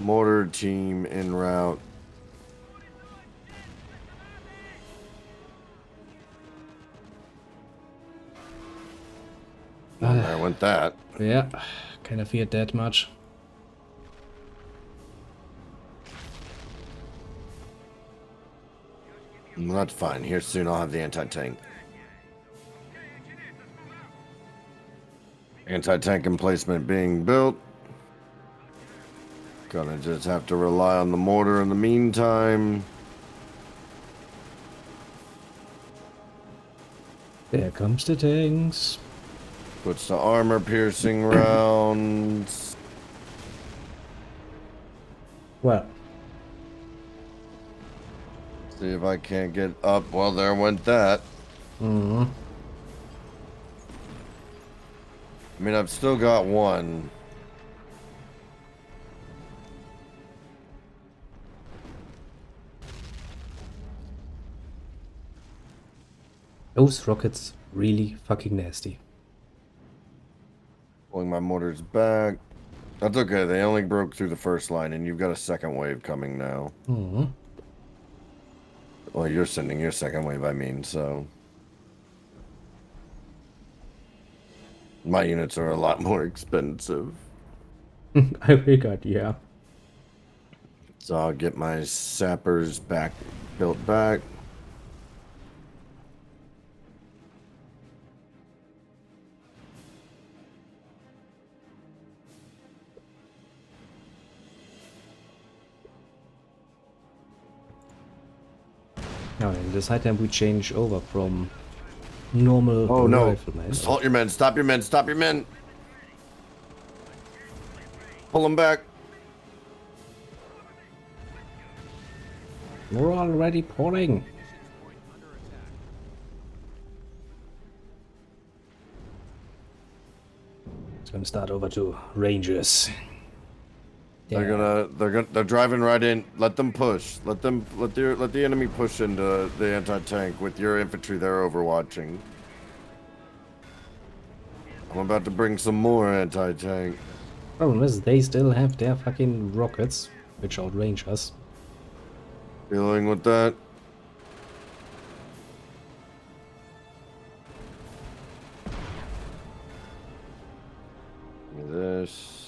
[SPEAKER 1] mortar team en route. There went that.
[SPEAKER 2] Yeah, kind of feared that much.
[SPEAKER 1] That's fine. Here soon I'll have the anti-tank. Anti-tank emplacement being built. Gonna just have to rely on the mortar in the meantime.
[SPEAKER 2] There comes the tanks.
[SPEAKER 1] Puts the armor piercing rounds.
[SPEAKER 2] Well,
[SPEAKER 1] See if I can't get up. Well, there went that. I mean, I've still got one.
[SPEAKER 2] those rockets really fucking nasty.
[SPEAKER 1] Pulling my mortars back. That's okay. They only broke through the first line, and you've got a second wave coming now. Well, you're sending your second wave, I mean, so. My units are a lot more expensive.
[SPEAKER 2] I figured, yeah.
[SPEAKER 1] So I'll get my sappers built back.
[SPEAKER 2] Now, this high time we change over from normal
[SPEAKER 1] Oh no!
[SPEAKER 2] riflemen.
[SPEAKER 1] Halt your men! Stop your men! Stop your men! Pull them back!
[SPEAKER 2] We're already pulling. It's gonna start over to Rangers.
[SPEAKER 1] They're driving right in. Let them push. Let the enemy push into the anti-tank with your infantry there overwatching. I'm about to bring some more anti-tank.
[SPEAKER 2] Problem is, they still have their fucking rockets, which outrange us.
[SPEAKER 1] Dealing with that. This.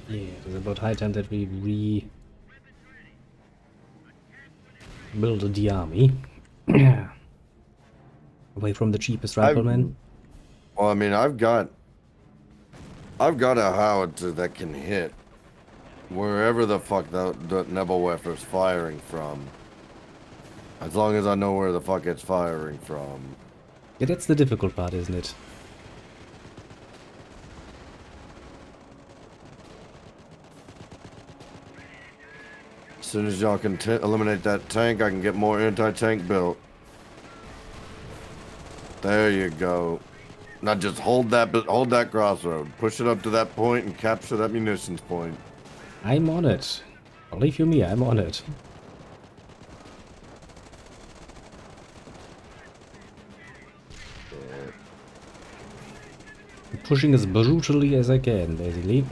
[SPEAKER 2] Yeah, it is about high time that we rebuild the army. Yeah. Away from the cheapest riflemen.
[SPEAKER 1] Well, I mean, I've got a howitzer that can hit wherever the fuck the Nebelwerfer's firing from. As long as I know where the fuck it's firing from.
[SPEAKER 2] Yeah, that's the difficult part, isn't it?
[SPEAKER 1] As soon as y'all can eliminate that tank, I can get more anti-tank built. There you go. Now just hold that crossroad. Push it up to that point and capture that munitions point.
[SPEAKER 2] I'm on it. Believe you me, I'm on it. I'm pushing as brutally as I can, basically.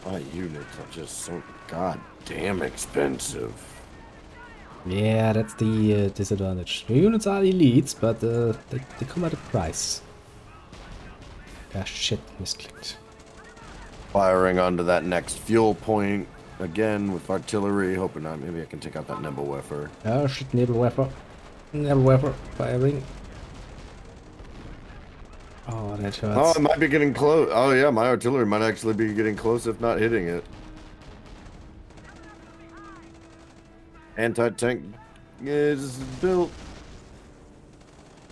[SPEAKER 1] My units are just so goddamn expensive.
[SPEAKER 2] Yeah, that's the disadvantage. The units are elites, but they come at a price. Ah, shit, misclicked.
[SPEAKER 1] Firing onto that next fuel point again with artillery, hoping maybe I can take out that Nebelwerfer.
[SPEAKER 2] Oh shit, Nebelwerfer. Nebelwerfer firing. Oh, that
[SPEAKER 1] Oh,
[SPEAKER 2] hurts.
[SPEAKER 1] it might be getting close. Oh yeah, my artillery might actually be getting close, if not hitting it. Anti-tank is built.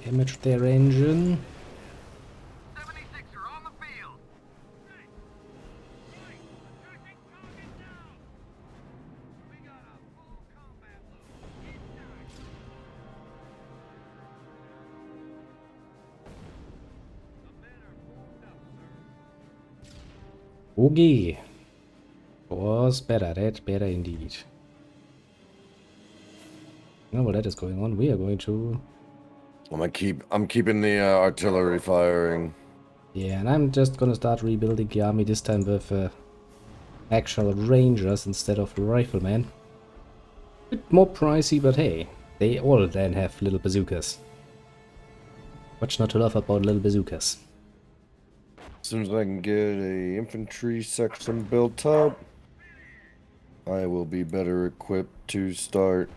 [SPEAKER 2] Damage their engine.
[SPEAKER 4] 76er on the field.
[SPEAKER 2] Okay. Was better, that's better indeed. Now while that is going on, we are going to...
[SPEAKER 1] I'm keeping the artillery firing.
[SPEAKER 2] Yeah, and I'm just gonna start rebuilding the army this time with actual rangers instead of riflemen. Bit more pricey, but hey, they all then have little bazookas. What's not to love about little bazookas?
[SPEAKER 1] As soon as I can get a infantry section built up, I will be better equipped to start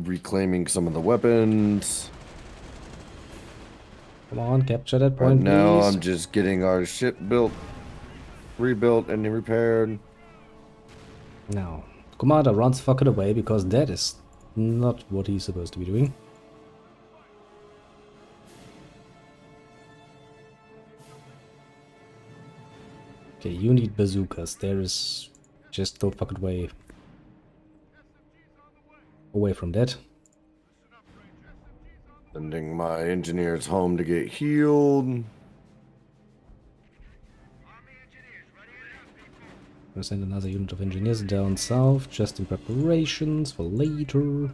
[SPEAKER 1] reclaiming some of the weapons.
[SPEAKER 2] Come on, capture that
[SPEAKER 1] Right
[SPEAKER 2] point,
[SPEAKER 1] now,
[SPEAKER 2] please.
[SPEAKER 1] I'm just getting our ship rebuilt and repaired.
[SPEAKER 2] Now, Commander runs fucking away because that is not what he's supposed to be doing. Okay, you need bazookas. There is just no fucking way away from that.
[SPEAKER 1] Sending my engineers home to get healed.
[SPEAKER 2] We'll send another unit of engineers down south, just in preparations for later.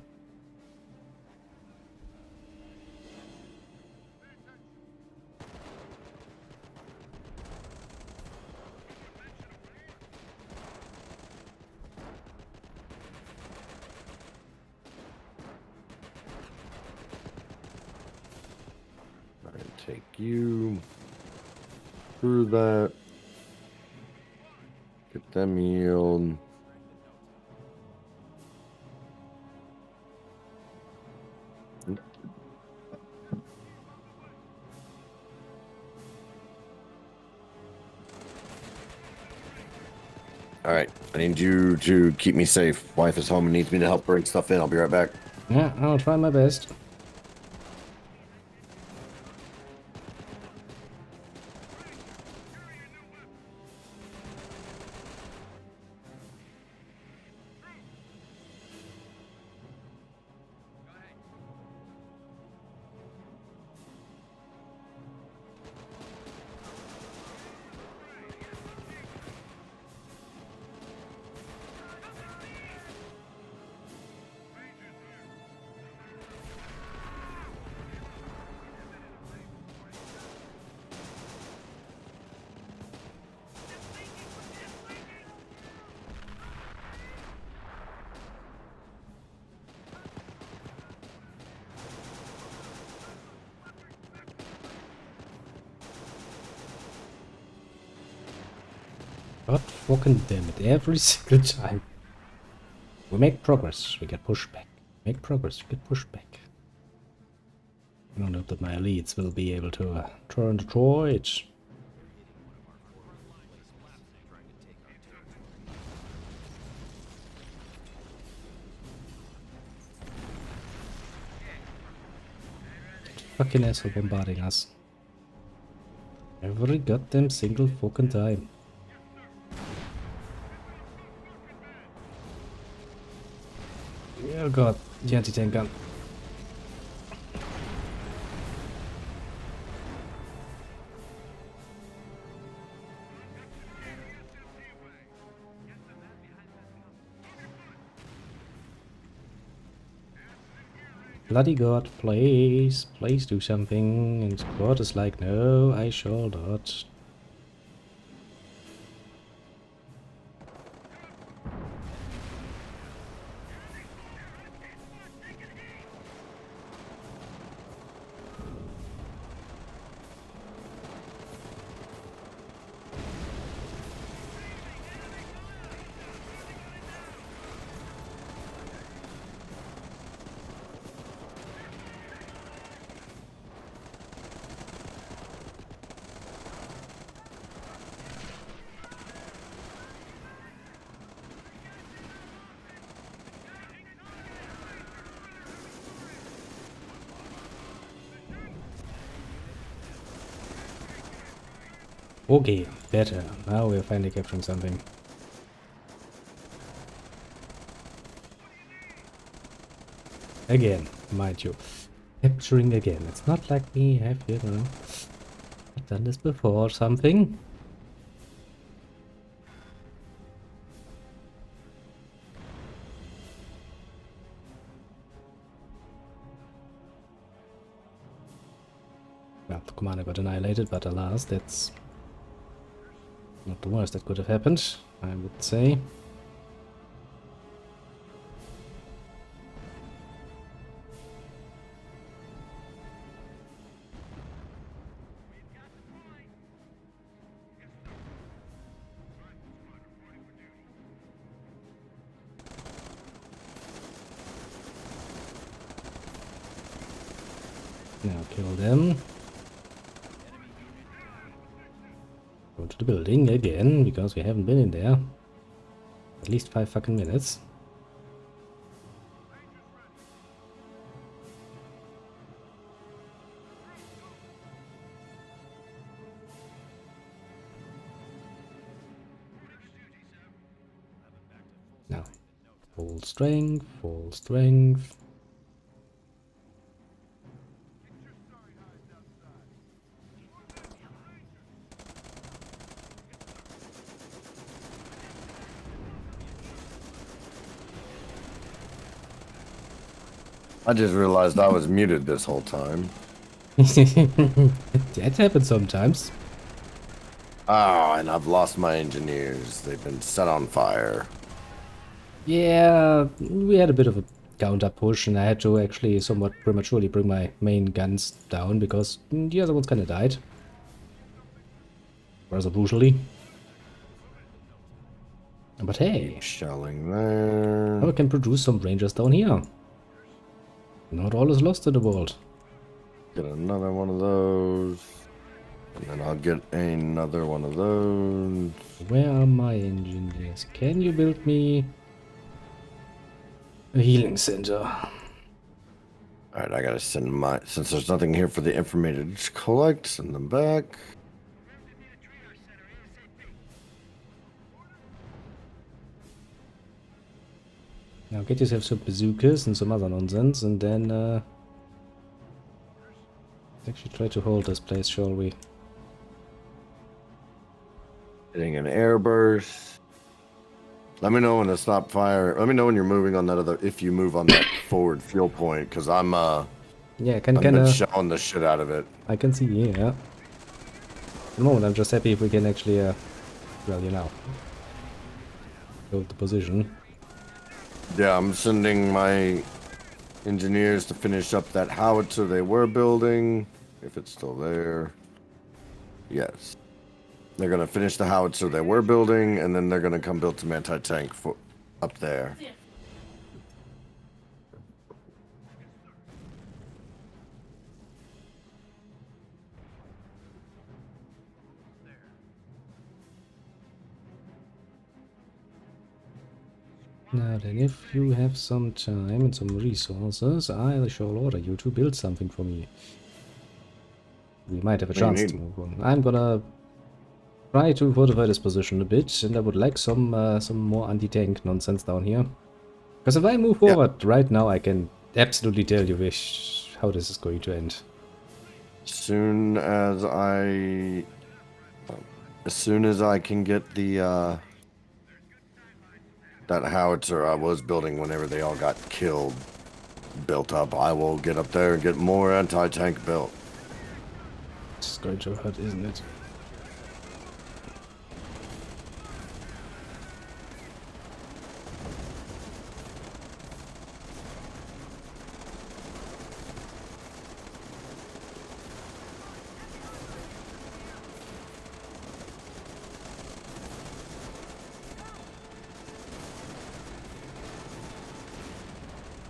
[SPEAKER 1] Take you through that. Get them healed. All right, I need you to keep me safe. Wife is home and needs me to help bring stuff in. I'll be right back.
[SPEAKER 2] Yeah, I'll try my best. God fucking damn it, every single time. We make progress, we get pushed back. Make progress, we get pushed back. I don't know that my elites will be able to turn Detroit. Fucking asshole bombarding us. Every goddamn single fucking time. Oh god, the anti-tank gun. Bloody god, please do something. And God is like, no, I shall not. Okay, better. Now we're finally capturing something. Again, mind you. Capturing again. It's not like me have, you know, I've done this before or something. Well, the commander got annihilated, but alas, that's not the worst that could have happened, I would say. Now kill them. Go to the building again, because we haven't been in there. At least 5 fucking minutes. Now, full strength, full strength.
[SPEAKER 1] I just realized I was muted this whole time.
[SPEAKER 2] That happens sometimes.
[SPEAKER 1] Oh, and I've lost my engineers. They've been set on fire.
[SPEAKER 2] Yeah, we had a bit of a counter push, and I had to actually somewhat prematurely bring my main guns down because the other ones kind of died. Rather brutally. But hey,
[SPEAKER 1] Shelling there.
[SPEAKER 2] I can produce some rangers down here. Not all is lost in the world.
[SPEAKER 1] Get another one of those. And then I'll get another one of those.
[SPEAKER 2] Where are my engineers? Can you build me a healing center?
[SPEAKER 1] Alright, I gotta send my... Since there's nothing here for the information to collect, send them back.
[SPEAKER 2] Now get yourself some bazookas and some other nonsense, and then let's actually try to hold this place, shall we?
[SPEAKER 1] Getting an airburst. Let me know when to stop fire. Let me know when you're moving on that other... If you move on that forward fuel point, because I'm
[SPEAKER 2] Yeah,
[SPEAKER 1] I've been shelling the shit out of it.
[SPEAKER 2] I can see, yeah. At the moment, I'm just happy if we can actually, well, you know, hold the position.
[SPEAKER 1] Yeah, I'm sending my engineers to finish up that howitzer they were building. If it's still there. Yes. They're gonna finish the howitzer they were building, and then they're gonna come build some anti-tank up there.
[SPEAKER 2] Now then, if you have some time and some resources, I shall order you to build something for me. We might have a chance to move on. I'm gonna try to fortify this position a bit, and I would like some more anti-tank nonsense down here. Because if I move forward right now, I can absolutely tell you how this is going to end.
[SPEAKER 1] As soon as I can get the that howitzer I was building whenever they all got killed built up, I will get up there and get more anti-tank built.
[SPEAKER 2] It's going to hurt, isn't it?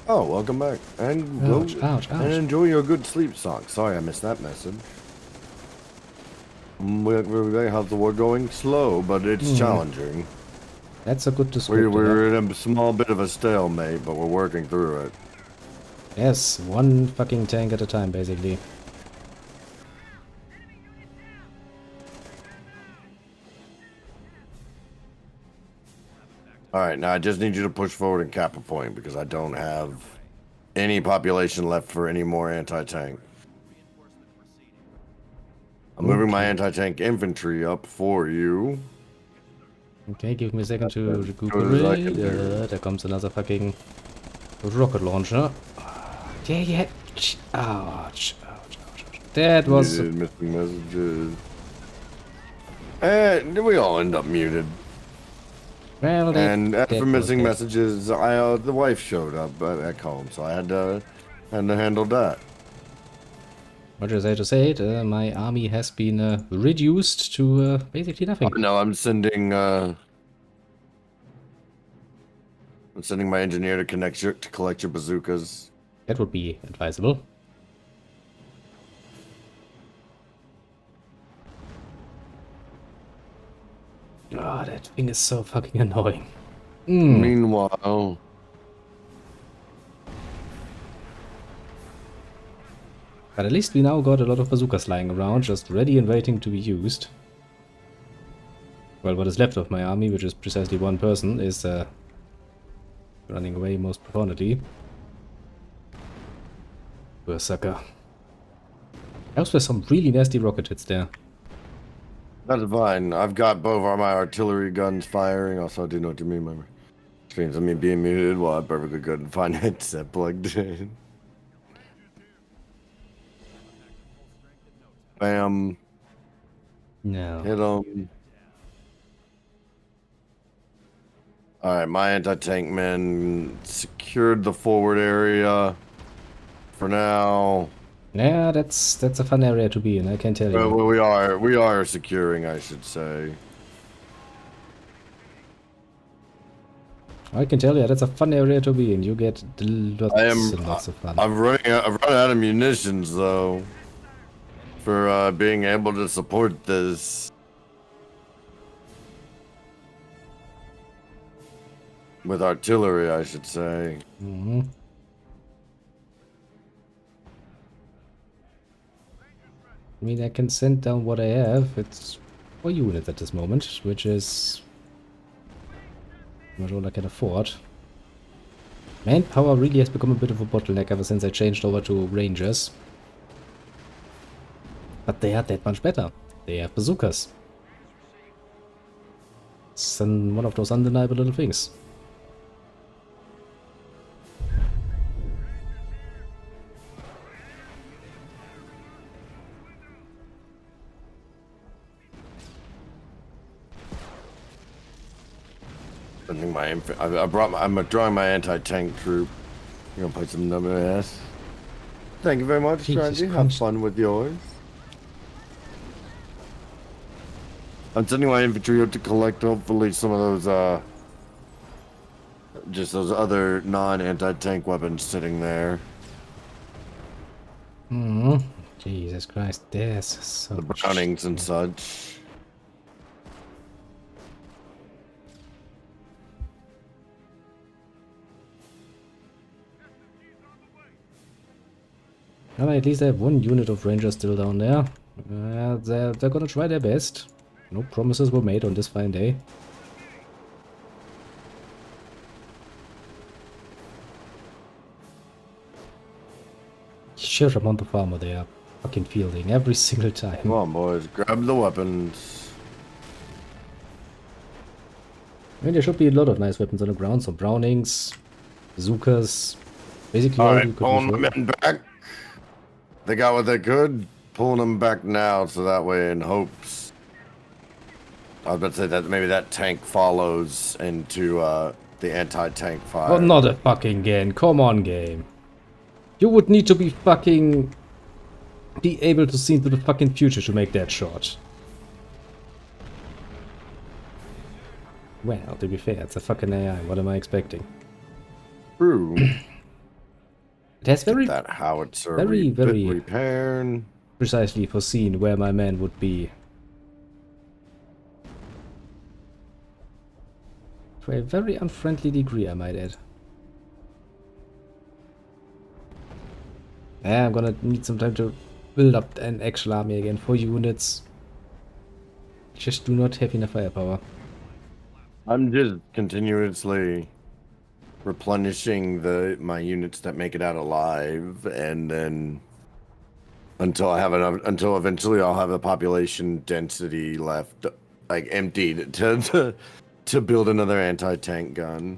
[SPEAKER 1] Oh, welcome back. And
[SPEAKER 2] Ouch.
[SPEAKER 1] and enjoy your good sleep, Sock. Sorry I missed that message. How's the war going? Slow, but it's challenging.
[SPEAKER 2] That's a good description.
[SPEAKER 1] We're in a small bit of a stalemate, but we're working through it.
[SPEAKER 2] Yes, one fucking tank at a time, basically.
[SPEAKER 1] Alright, now I just need you to push forward and cap a point, because I don't have any population left for any more anti-tank. I'm moving my anti-tank infantry up for you.
[SPEAKER 2] Okay, give me a second to recuperate. There comes another fucking rocket launcher. Yeah. Ouch. That was...
[SPEAKER 1] Missing messages. And we all end up muted.
[SPEAKER 2] Well,
[SPEAKER 1] And after missing messages, the wife showed up at home, so I had to handle that.
[SPEAKER 2] What I to say it, my army has been reduced to basically nothing.
[SPEAKER 1] No, I'm sending my engineer to collect your bazookas.
[SPEAKER 2] That would be advisable. Oh, that thing is so fucking annoying.
[SPEAKER 1] Meanwhile,
[SPEAKER 2] but at least we now got a lot of bazookas lying around, just ready and waiting to be used. Well, what is left of my army, which is precisely one person, is running away most profoundly. Poor sucker. Those were some really nasty rocket hits there.
[SPEAKER 1] that's fine. I've got both of my artillery guns firing. Also, I do know what you mean by streams of me being muted while I perfectly good and fine headset plugged in. Bam.
[SPEAKER 2] No.
[SPEAKER 1] Hit him. Alright, my anti-tank men secured the forward area for now.
[SPEAKER 2] Yeah, that's a fun area to be in, I can tell you.
[SPEAKER 1] Well, we are securing, I should say.
[SPEAKER 2] I can tell you, that's a fun area to be in. You get lots and lots of fun.
[SPEAKER 1] I've run out of munitions though for being able to support this. With artillery, I should say.
[SPEAKER 2] Mm-hmm. I mean, I can send down what I have. It's 4 units at this moment, which is not all I can afford. Manpower really has become a bit of a bottleneck ever since I changed over to Rangers. But they are that much better. They have bazookas. It's one of those undeniable little things.
[SPEAKER 1] I think I'm drawing my anti-tank troop. You're gonna play some WS. Thank you very much,
[SPEAKER 2] Jesus
[SPEAKER 1] Trendy. Have
[SPEAKER 2] Christ.
[SPEAKER 1] fun with yours. I'm sending my infantry up to collect hopefully some of those just those other non-anti-tank weapons sitting there.
[SPEAKER 2] Hmm. Jesus Christ, there's so
[SPEAKER 1] The
[SPEAKER 2] much
[SPEAKER 1] Brownings and
[SPEAKER 2] shit.
[SPEAKER 1] such.
[SPEAKER 2] Well, at least I have one unit of Rangers still down there. They're gonna try their best. No promises were made on this fine day. Sheer amount of armor they are fucking fielding every single time.
[SPEAKER 1] Come on, boys, grab the weapons.
[SPEAKER 2] I mean, there should be a lot of nice weapons on the ground. Some Brownings, bazookas, basically
[SPEAKER 1] All
[SPEAKER 2] all you
[SPEAKER 1] right,
[SPEAKER 2] could
[SPEAKER 1] pulling
[SPEAKER 2] wish
[SPEAKER 1] the
[SPEAKER 2] for.
[SPEAKER 1] men back. They got what they could. Pulling them back now, so that way, in hopes. I was about to say that maybe that tank follows into the anti-tank fire.
[SPEAKER 2] Oh, not a fucking game. Come on, game. You would need to be fucking... be able to see into the fucking future to make that shot. Well, to be fair, it's a fucking AI. What am I expecting?
[SPEAKER 1] True.
[SPEAKER 2] It has very
[SPEAKER 1] That howitzer
[SPEAKER 2] very
[SPEAKER 1] repaired.
[SPEAKER 2] precisely foreseen where my man would be. To a very unfriendly degree, I might add. Yeah, I'm gonna need some time to build up an actual army again. 4 units. Just do not have enough firepower.
[SPEAKER 1] I'm just continuously replenishing my units that make it out alive, and then until I have enough, until eventually I'll have a population density left, like emptied to build another anti-tank gun.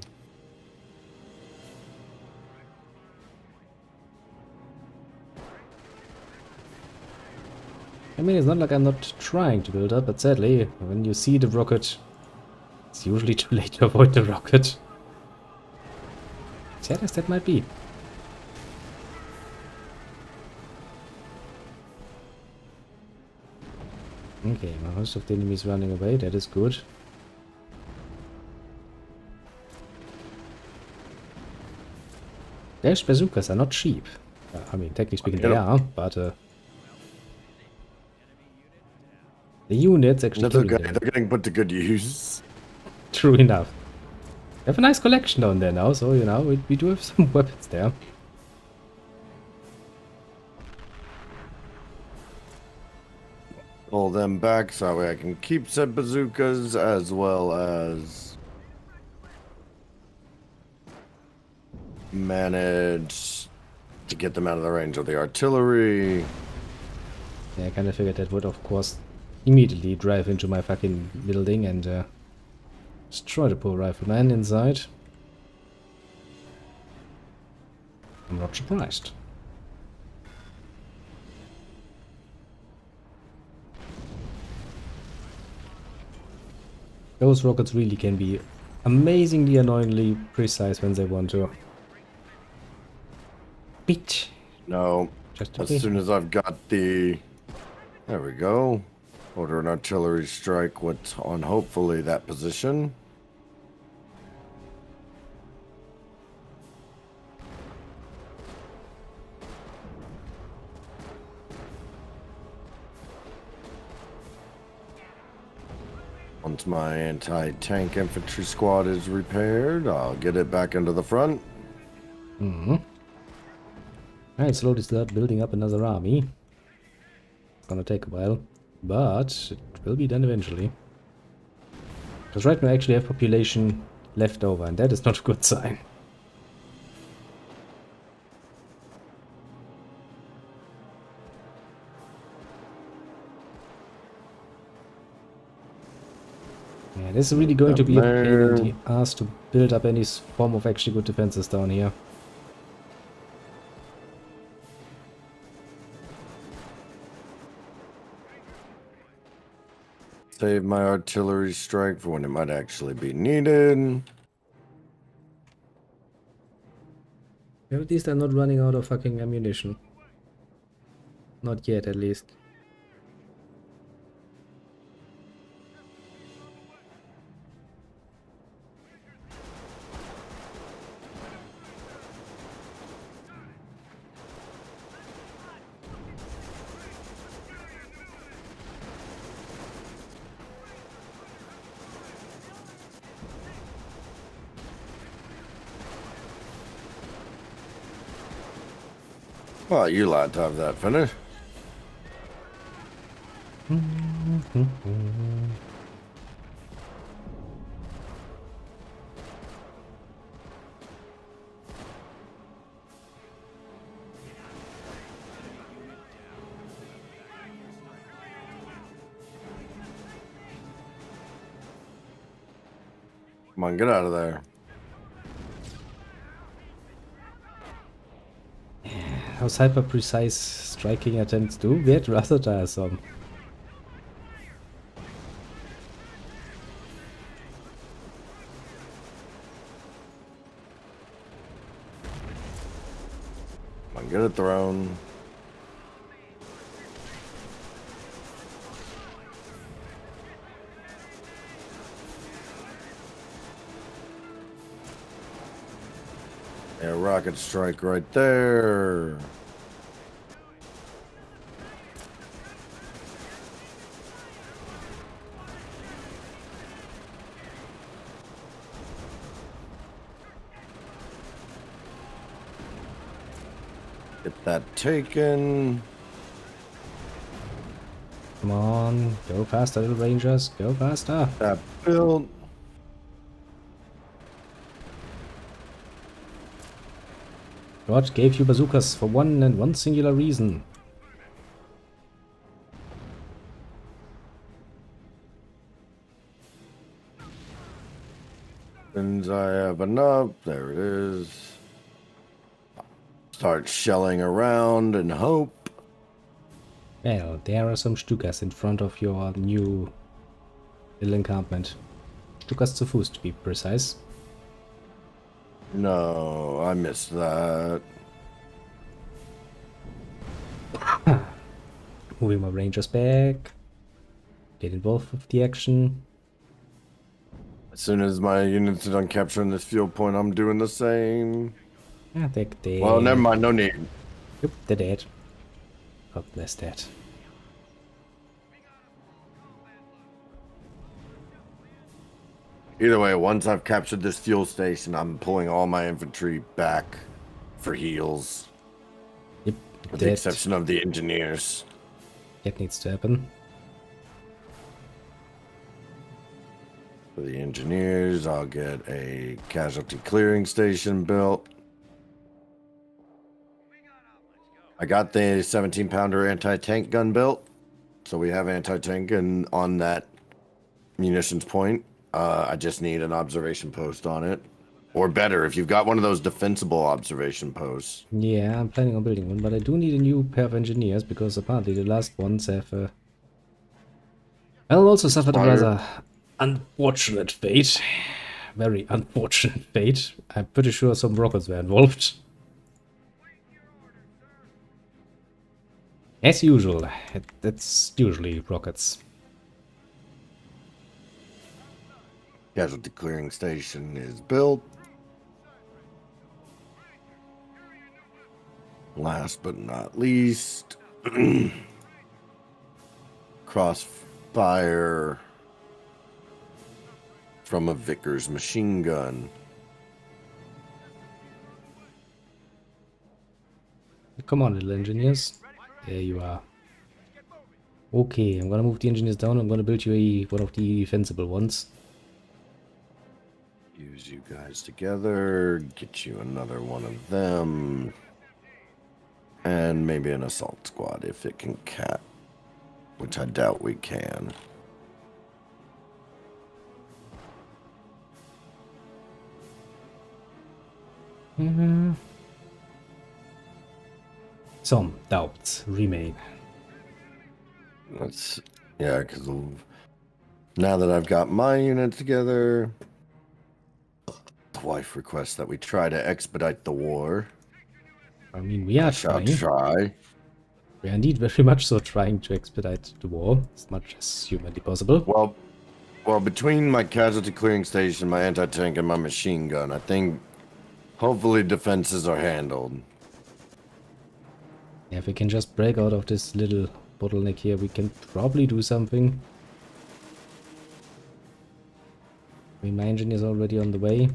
[SPEAKER 2] I mean, it's not like I'm not trying to build up, but sadly, when you see the rocket, it's usually too late to avoid the rocket. Sad as that might be. Okay, most of the enemies running away, that is good. Dash bazookas are not cheap. I mean, technically speaking, they are, but the units actually
[SPEAKER 1] That's okay.
[SPEAKER 2] killing them.
[SPEAKER 1] They're getting put to good use.
[SPEAKER 2] True enough. We have a nice collection down there now, so, you know, we do have some weapons there.
[SPEAKER 1] Pull them back so that way I can keep said bazookas as well as manage to get them out of the range of the artillery.
[SPEAKER 2] Yeah, I kind of figured that would, of course, immediately drive into my fucking building and destroy the poor rifleman inside. I'm not surprised. Those rockets really can be amazingly annoyingly precise when they want to. Bitch.
[SPEAKER 1] No,
[SPEAKER 2] Just a
[SPEAKER 1] as
[SPEAKER 2] bit.
[SPEAKER 1] soon as I've got the... There we go. Order an artillery strike what's on hopefully that position. Once my anti-tank infantry squad is repaired, I'll get it back into the front.
[SPEAKER 2] Mm-hmm. Alright, slowly start building up another army. It's gonna take a while, but it will be done eventually. Because right now I actually have population left over, and that is not a good sign. Yeah, this is really going to be a pain in the ass to build up any form of actually good defenses down here.
[SPEAKER 1] Save my artillery strike for when it might actually be needed.
[SPEAKER 2] Yeah, at least I'm not running out of fucking ammunition. Not yet, at least.
[SPEAKER 1] Well, you like to have that finished. Come on, get out of there.
[SPEAKER 2] Those hyper precise striking attempts do get rather tiresome.
[SPEAKER 1] Come on, get it thrown. Yeah, rocket strike right there. Get that taken.
[SPEAKER 2] Come on, go faster, little rangers, go faster.
[SPEAKER 1] That built.
[SPEAKER 2] God gave you bazookas for one and one singular reason.
[SPEAKER 1] Since I have enough, there it is. Start shelling around and hope.
[SPEAKER 2] Well, there are some Stukas in front of your new little encampment. Stukas zu Fuß, to be precise.
[SPEAKER 1] No, I missed that.
[SPEAKER 2] Moving my rangers back. Get involved with the action.
[SPEAKER 1] As soon as my units are done capturing this field point, I'm doing the same.
[SPEAKER 2] Yeah, they're dead.
[SPEAKER 1] Well, never mind, no need.
[SPEAKER 2] Yep, they're dead. God bless that.
[SPEAKER 1] Either way, once I've captured this fuel station, I'm pulling all my infantry back for heals.
[SPEAKER 2] Yep,
[SPEAKER 1] With the
[SPEAKER 2] that,
[SPEAKER 1] exception of the engineers.
[SPEAKER 2] that needs to happen.
[SPEAKER 1] For the engineers, I'll get a casualty clearing station built. I got the 17-pounder anti-tank gun built. So we have anti-tank on that munitions point. I just need an observation post on it. Or better, if you've got one of those defensible observation posts.
[SPEAKER 2] Yeah, I'm planning on building one, but I do need a new pair of engineers because apparently the last ones have well, also suffered a rather unfortunate fate. Very unfortunate fate. I'm pretty sure some rockets were involved. As usual, that's usually rockets.
[SPEAKER 1] Casualty clearing station is built. Last but not least, crossfire from a Vickers machine gun.
[SPEAKER 2] Come on, little engineers. There you are. Okay, I'm gonna move the engineers down. I'm gonna build you one of the defensible ones.
[SPEAKER 1] Use you guys together, get you another one of them, and maybe an assault squad if it can cap, which I doubt we can.
[SPEAKER 2] Some doubts remain.
[SPEAKER 1] That's, yeah, because now that I've got my unit together, the wife requests that we try to expedite the war.
[SPEAKER 2] I mean, we are
[SPEAKER 1] Shall
[SPEAKER 2] trying.
[SPEAKER 1] try.
[SPEAKER 2] We are indeed very much so trying to expedite the war as much as humanly possible.
[SPEAKER 1] Well, between my casualty clearing station, my anti-tank, and my machine gun, I think hopefully defenses are handled.
[SPEAKER 2] Yeah, if we can just break out of this little bottleneck here, we can probably do something. I mean, my engine is already on the way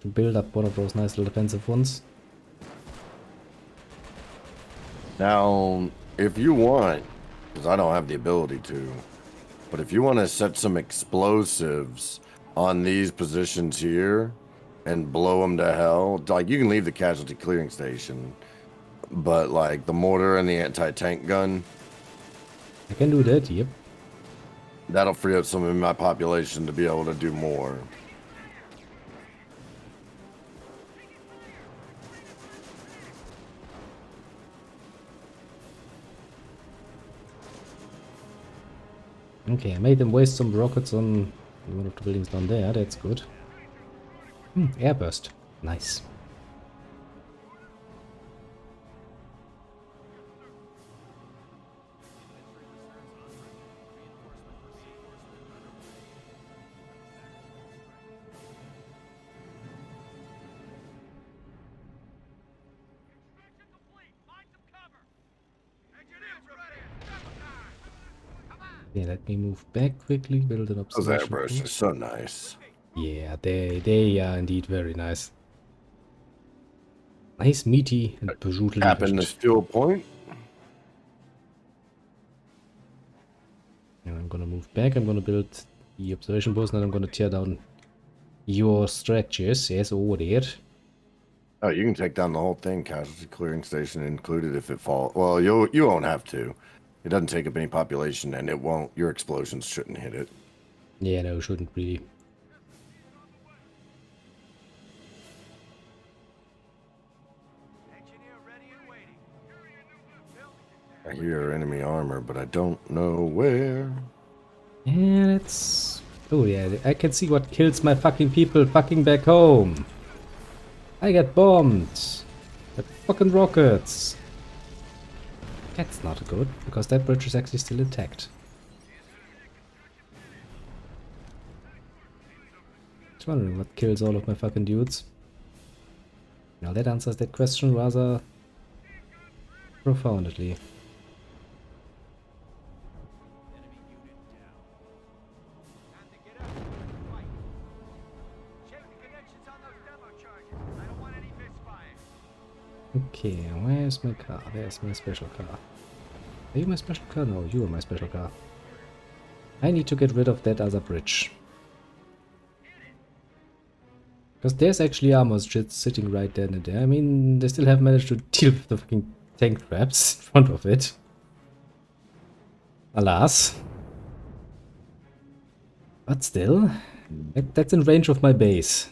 [SPEAKER 2] to build up one of those nice little defensive ones.
[SPEAKER 1] Now, if you want, because I don't have the ability to, but if you want to set some explosives on these positions here and blow them to hell, like you can leave the casualty clearing station, but like the mortar and the anti-tank gun,
[SPEAKER 2] I can do that, yep.
[SPEAKER 1] that'll free up some of my population to be able to do more.
[SPEAKER 2] Okay, I made them waste some rockets on one of the buildings down there, that's good. Airburst. Nice.
[SPEAKER 4] Inspection complete. Find some cover. Engineers ready. Double time. Come on.
[SPEAKER 2] Yeah, let me move back quickly, build an
[SPEAKER 1] Those
[SPEAKER 2] observation
[SPEAKER 1] airbursts are
[SPEAKER 2] post.
[SPEAKER 1] so nice.
[SPEAKER 2] Yeah, they are indeed very nice. Nice, meaty, and brutally
[SPEAKER 1] Tapping this
[SPEAKER 2] efficient.
[SPEAKER 1] fuel point.
[SPEAKER 2] And I'm gonna move back, I'm gonna build the observation post, and then I'm gonna tear down your structures. Yes, over there.
[SPEAKER 1] Oh, you can take down the whole thing, casualty clearing station included if it falls. Well, you won't have to. It doesn't take up any population, and it won't. Your explosions shouldn't hit it.
[SPEAKER 2] Yeah, no, shouldn't really.
[SPEAKER 4] Engineer ready and waiting.
[SPEAKER 1] I hear enemy armor, but I don't know where.
[SPEAKER 2] Yeah, that's... Oh yeah, I can see what kills my fucking people fucking back home. I get bombed. With fucking rockets. That's not good, because that bridge is actually still intact. Just wondering what kills all of my fucking dudes. Now that answers that question rather profoundly.
[SPEAKER 4] Time to get up and fight. Check the connections on those demo charges. I don't want any misfire.
[SPEAKER 2] Okay, where's my car? There's my special car. Are you my special car? No, you are my special car. I need to get rid of that other bridge. Because there's actually armor shit sitting right there and there. I mean, they still have managed to deal with the fucking tank traps in front of it. Alas. But still, that's in range of my base.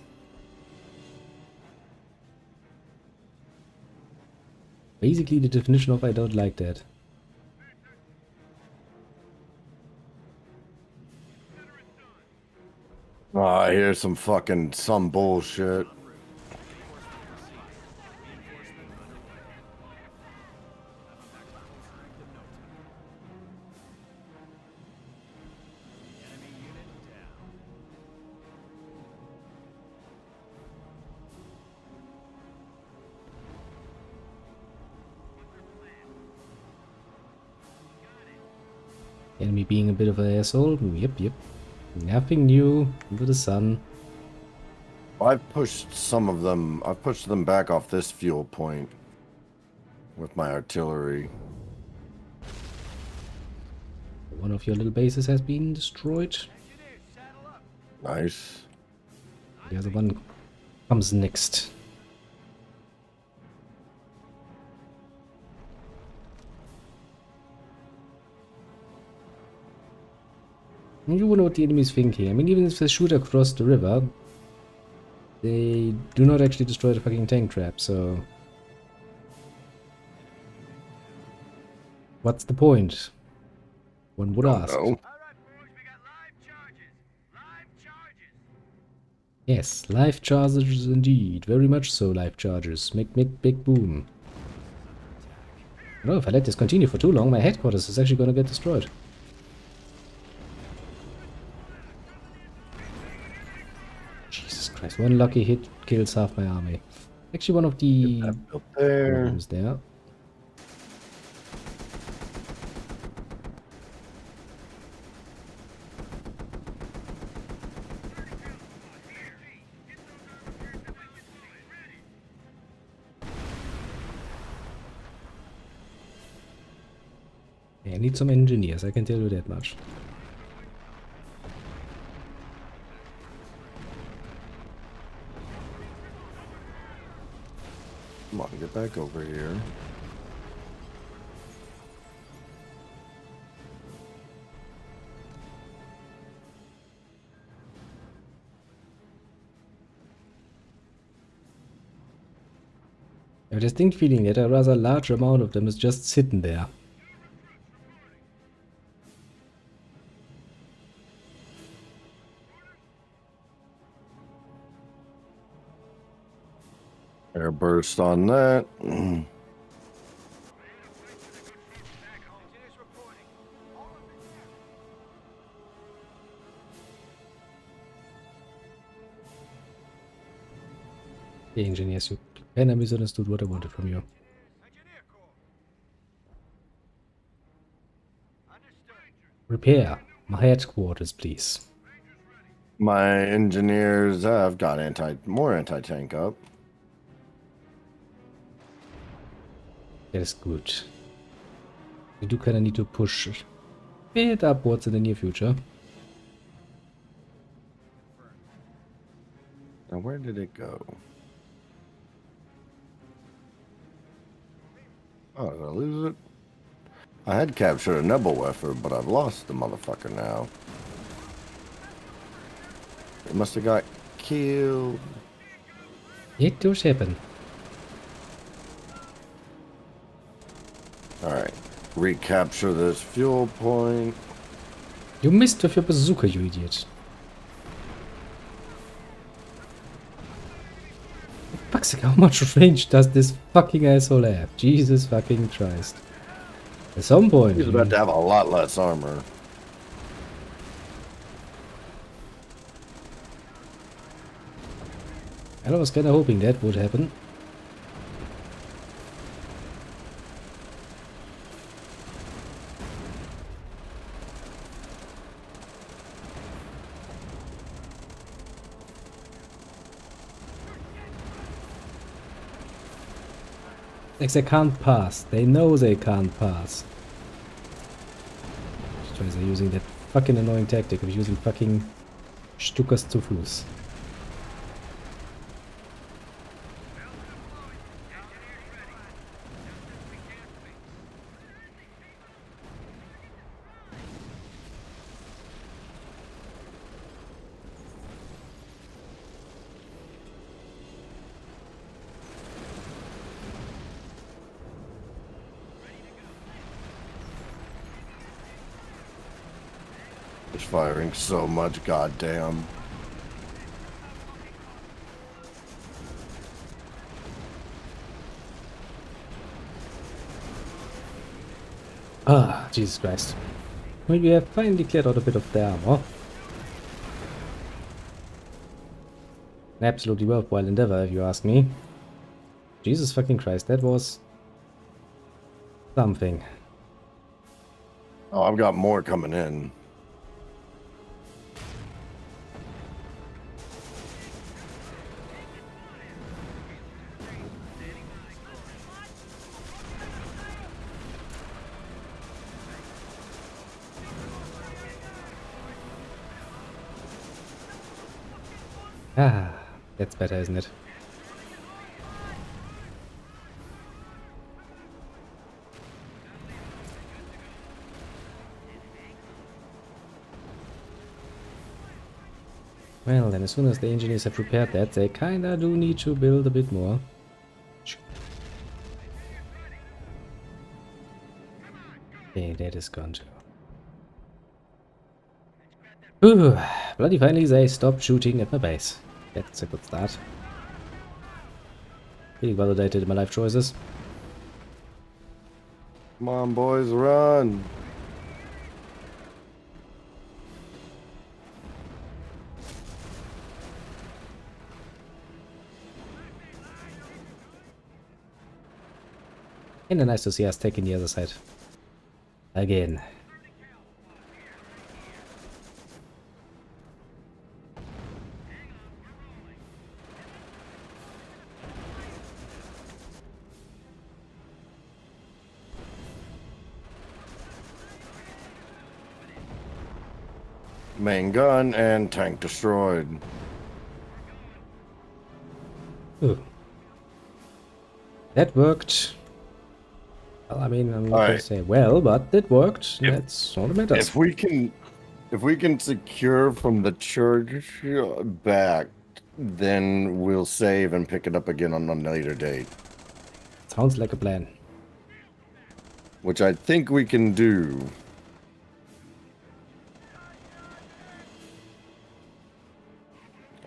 [SPEAKER 2] Basically the definition of I don't like that.
[SPEAKER 1] Oh, I hear some bullshit.
[SPEAKER 2] Enemy being a bit of an asshole. Yep. Nothing new under the sun.
[SPEAKER 1] I've pushed some of them. I've pushed them back off this fuel point with my artillery.
[SPEAKER 2] One of your little bases has been destroyed.
[SPEAKER 4] Engineers, saddle up.
[SPEAKER 1] Nice.
[SPEAKER 2] The other one comes next. You wonder what the enemy is thinking. I mean, even if they shoot across the river, they do not actually destroy the fucking tank trap, so... What's the point? One would ask.
[SPEAKER 1] No.
[SPEAKER 4] All right, boys, we got live charges. Live charges.
[SPEAKER 2] Yes, live charges indeed. Very much so, live charges. Make big boom. No, if I let this continue for too long, my headquarters is actually gonna get destroyed. Jesus Christ, one lucky hit kills half my army. Actually, one of the
[SPEAKER 1] Up there.
[SPEAKER 2] problems there. need some engineers, I can tell you that much.
[SPEAKER 1] Come on, get back over here.
[SPEAKER 2] I have a distinct feeling that a rather large amount of them is just sitting there.
[SPEAKER 1] Air burst on that.
[SPEAKER 4] Engineers reporting. All of them here.
[SPEAKER 2] The engineers, you kind of misunderstood what I wanted from you.
[SPEAKER 4] Engineer Corps. Understood.
[SPEAKER 2] Repair my headquarters, please.
[SPEAKER 1] My engineers, I've got more anti-tank up.
[SPEAKER 2] That is good. We do kind of need to push it upwards in the near future.
[SPEAKER 1] Now, where did it go? Oh, did I lose it? I had captured a Nebelwerfer, but I've lost the motherfucker now. It must have got killed.
[SPEAKER 2] It does happen.
[SPEAKER 1] Alright. Recapture this fuel point.
[SPEAKER 2] You missed with your bazooka, you idiot. Fuck's sake, how much range does this fucking asshole have? Jesus fucking Christ. At some point...
[SPEAKER 1] He's about to have a lot less armor.
[SPEAKER 2] I was kinda hoping that would happen. Like they can't pass. They know they can't pass. They're using that fucking annoying tactic of using fucking Stukas zu Fuß.
[SPEAKER 1] It's firing so much, goddamn.
[SPEAKER 2] Ah, Jesus Christ. Well, we have finally cleared out a bit of the armor. An absolutely worthwhile endeavor, if you ask me. Jesus fucking Christ, that was... something.
[SPEAKER 1] Oh, I've got more coming in.
[SPEAKER 2] Ah, that's better, isn't it? Well, then as soon as the engineers have repaired that, they kinda do need to build a bit more. Okay, that is gone too. Ooh, bloody finally they stopped shooting at my base. That's a good start. Feeling validated in my life choices.
[SPEAKER 1] Come on, boys, run.
[SPEAKER 2] Kinda nice to see us taking the other side. Again.
[SPEAKER 1] Main gun and tank destroyed.
[SPEAKER 2] Ooh. That worked. Well, I mean, I'm not
[SPEAKER 1] All
[SPEAKER 2] gonna
[SPEAKER 1] right.
[SPEAKER 2] say well, but it worked.
[SPEAKER 1] If-
[SPEAKER 2] That's all that matters.
[SPEAKER 1] If we can secure from the church back, then we'll save and pick it up again on a later date,
[SPEAKER 2] Sounds like a plan.
[SPEAKER 1] which I think we can do.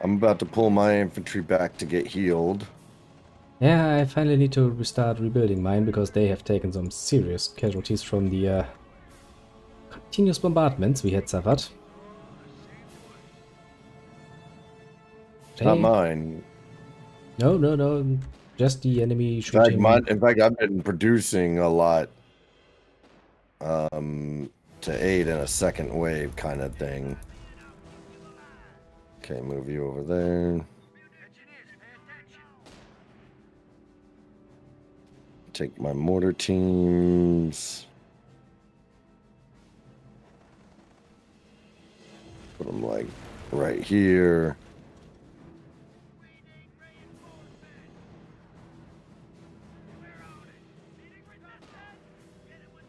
[SPEAKER 1] I'm about to pull my infantry back to get healed.
[SPEAKER 2] Yeah, I finally need to restart rebuilding mine because they have taken some serious casualties from the continuous bombardments we had suffered.
[SPEAKER 1] Not
[SPEAKER 2] They-
[SPEAKER 1] mine.
[SPEAKER 2] No. Just the enemy shooting.
[SPEAKER 1] In fact, I've been producing a lot to aid in a second wave kind of thing. Okay, move you over there. Take my mortar teams. Put them like right here.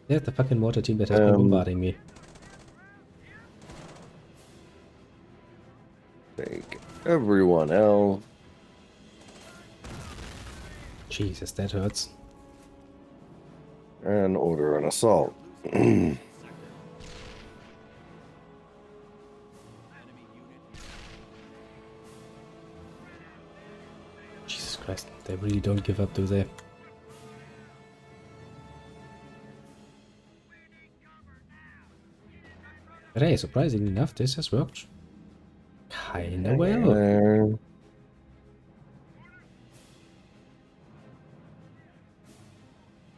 [SPEAKER 2] There's the fucking mortar team that has been bombarding me.
[SPEAKER 1] Take everyone else.
[SPEAKER 2] Jesus, that hurts.
[SPEAKER 1] And order an assault.
[SPEAKER 2] Jesus Christ, they really don't give up, do they? But hey, surprisingly enough, this has worked kinda well.
[SPEAKER 1] There.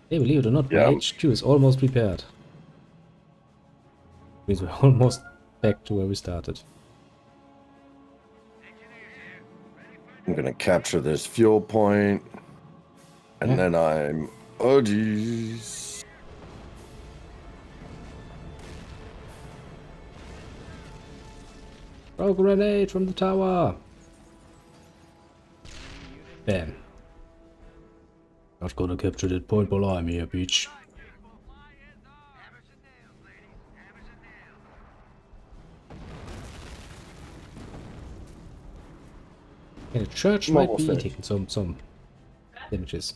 [SPEAKER 2] Hey, believe it or not,
[SPEAKER 1] Yeah.
[SPEAKER 2] my HQ is almost repaired. Means we're almost back to where we started.
[SPEAKER 1] I'm gonna capture this fuel point, and
[SPEAKER 2] Yeah.
[SPEAKER 1] then I'm. Oh jeez.
[SPEAKER 2] Throw a grenade from the tower! Bam. Not gonna capture that point while I'm here, bitch. And the church might
[SPEAKER 1] Almost
[SPEAKER 2] be
[SPEAKER 1] finished.
[SPEAKER 2] taking some damages.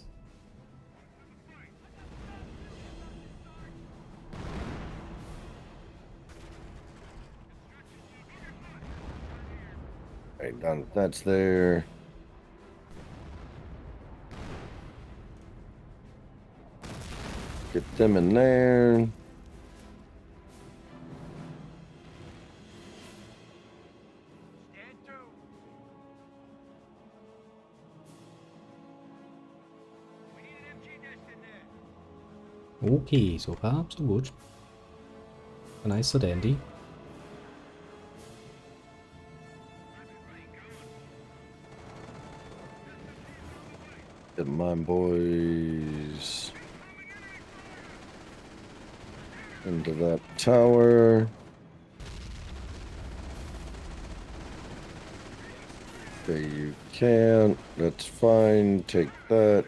[SPEAKER 1] Right, done. That's there. Get them in there.
[SPEAKER 4] Stand to. We need an MG nest in there.
[SPEAKER 2] Okay, so far so good. Nice so dandy.
[SPEAKER 1] Get mine, boys. Into that tower. Okay, you can't. That's fine. Take that.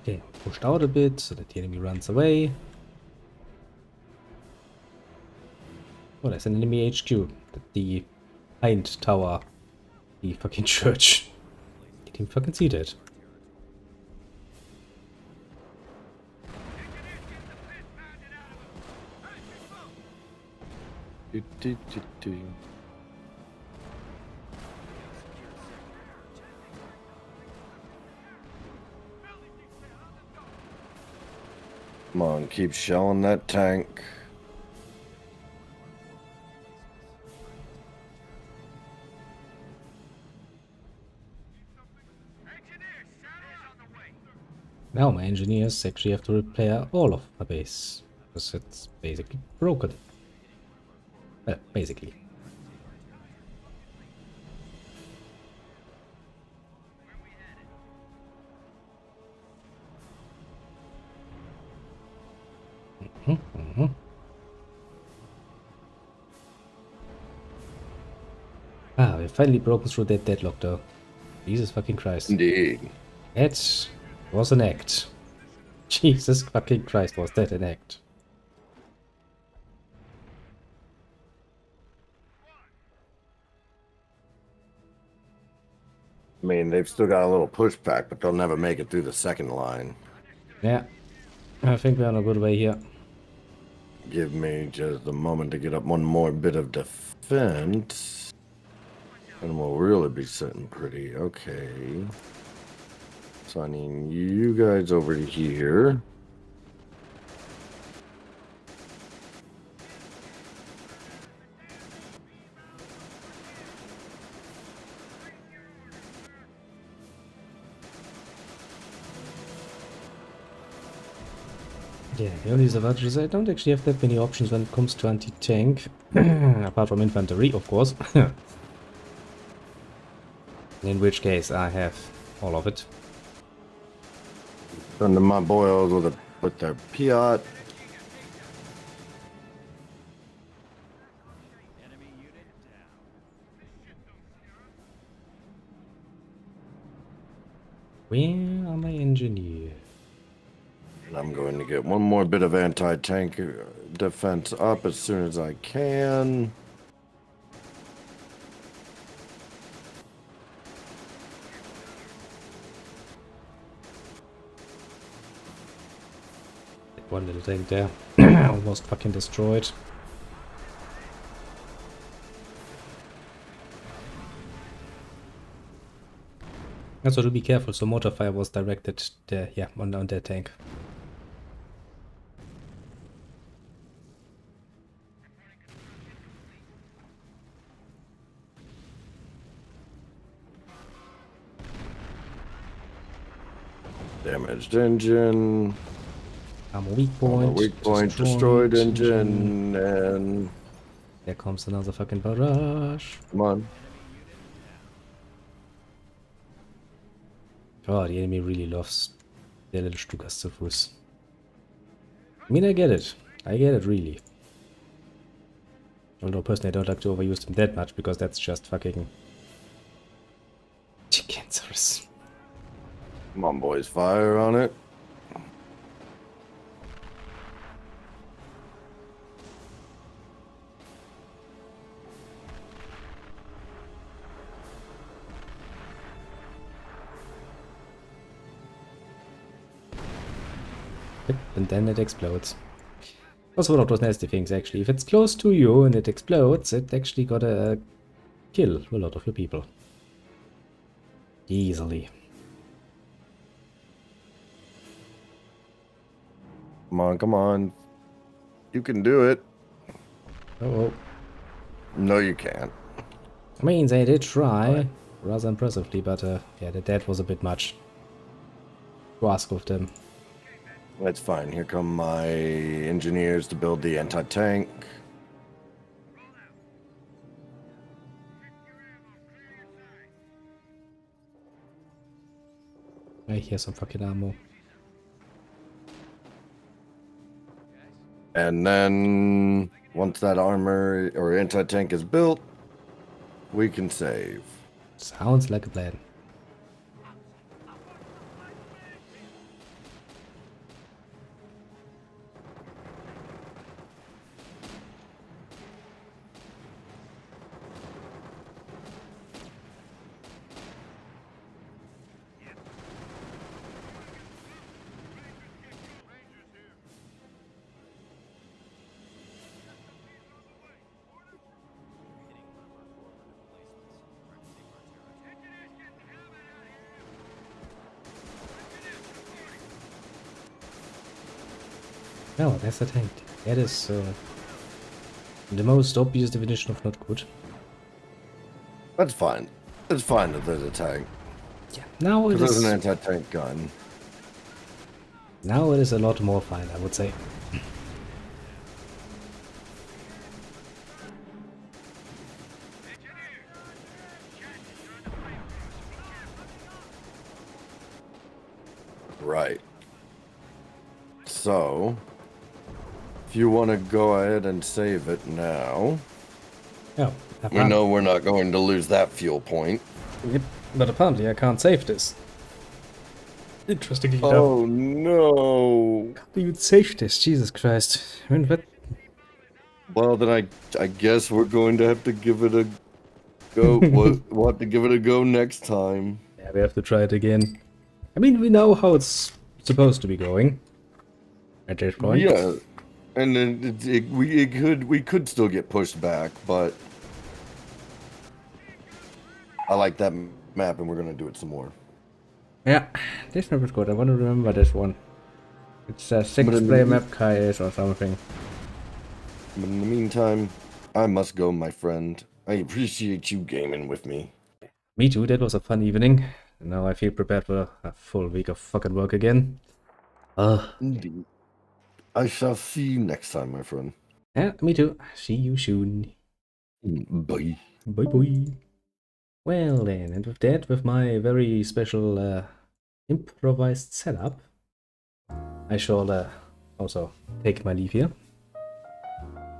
[SPEAKER 2] Okay, pushed out a bit so that the enemy runs away. Oh, there's an enemy HQ. The Hind Tower. The fucking church. Get him fucking seated.
[SPEAKER 1] Do, do, do, do. Come on, keep shelling that tank.
[SPEAKER 4] Engineers, Saturday's on the way.
[SPEAKER 2] Now my engineers actually have to repair all of my base. Because it's basically broken. Well, basically. Ah, we finally broken through that deadlock though. Jesus fucking Christ.
[SPEAKER 1] Indeed.
[SPEAKER 2] That was an act. Jesus fucking Christ, was that an act.
[SPEAKER 1] I mean, they've still got a little pushback, but they'll never make it through the second line.
[SPEAKER 2] Yeah, I think we're on a good way here.
[SPEAKER 1] Give me just a moment to get up one more bit of defense. And we'll really be sitting pretty. Okay. So I need you guys over to here.
[SPEAKER 2] Yeah, the only disadvantage is I don't actually have that many options when it comes to anti-tank. Apart from infantry, of course. In which case I have all of it.
[SPEAKER 1] Under my boils with their Piat.
[SPEAKER 2] Where are my engineers?
[SPEAKER 1] And I'm going to get one more bit of anti-tank defense up as soon as I can.
[SPEAKER 2] One little tank there. Almost fucking destroyed. Also, to be careful, so mortar fire was directed there, yeah, on that tank.
[SPEAKER 1] Damaged engine.
[SPEAKER 2] I'm a weak point.
[SPEAKER 1] Weak point, destroyed engine, and
[SPEAKER 2] There comes another fucking barrage.
[SPEAKER 1] come on.
[SPEAKER 2] Oh, the enemy really loves their little Stukas zu Fuß. I mean, I get it. I get it, really. Although, personally, I don't like to overuse them that much, because that's just fucking... cancerous.
[SPEAKER 1] Come on, boys, fire on it.
[SPEAKER 2] Yep, and then it explodes. That's one of those nasty things, actually. If it's close to you and it explodes, it actually gotta kill a lot of your people. Easily.
[SPEAKER 1] Come on, come on. You can do it.
[SPEAKER 2] Oh,
[SPEAKER 1] No, you can't.
[SPEAKER 2] I mean, they did try, rather impressively, but yeah, that was a bit much to ask of them.
[SPEAKER 1] That's fine. Here come my engineers to build the anti-tank.
[SPEAKER 2] I hear some fucking ammo.
[SPEAKER 1] And then once that armor or anti-tank is built, we can save.
[SPEAKER 2] Sounds like a plan. No, that's a tank. That is the most obvious definition of not good.
[SPEAKER 1] That's fine. It's fine that there's a tank.
[SPEAKER 2] Yeah. Now it
[SPEAKER 1] There's an
[SPEAKER 2] is.
[SPEAKER 1] anti-tank gun.
[SPEAKER 2] Now it is a lot more fine, I would say.
[SPEAKER 1] Right. So, if you want to go ahead and save it now,
[SPEAKER 2] Oh,
[SPEAKER 1] we know we're not going to lose that fuel point.
[SPEAKER 2] Yep, but apparently I can't save this. Interestingly enough.
[SPEAKER 1] Oh no!
[SPEAKER 2] Can't even save this, Jesus Christ. I mean, what?
[SPEAKER 1] Well, then I guess we're going to have to give it a go. We'll have to give it a go next time.
[SPEAKER 2] Yeah, we have to try it again. I mean, we know how it's supposed to be going. At this point.
[SPEAKER 1] Yeah, and then we could still get pushed back, but I like that map, and we're gonna do it some more.
[SPEAKER 2] Yeah, this map is good. I want to remember this one. It's a 6-player map, KS or something.
[SPEAKER 1] But in the meantime, I must go, my friend. I appreciate you gaming with me.
[SPEAKER 2] Me too, that was a fun evening. Now I feel prepared for a full week of fucking work again.
[SPEAKER 1] Indeed. I shall see you next time, my friend.
[SPEAKER 2] Yeah, me too. See you soon.
[SPEAKER 1] Bye.
[SPEAKER 2] Bye bye. Well then, and with that, with my very special improvised setup, I shall also take my leave here.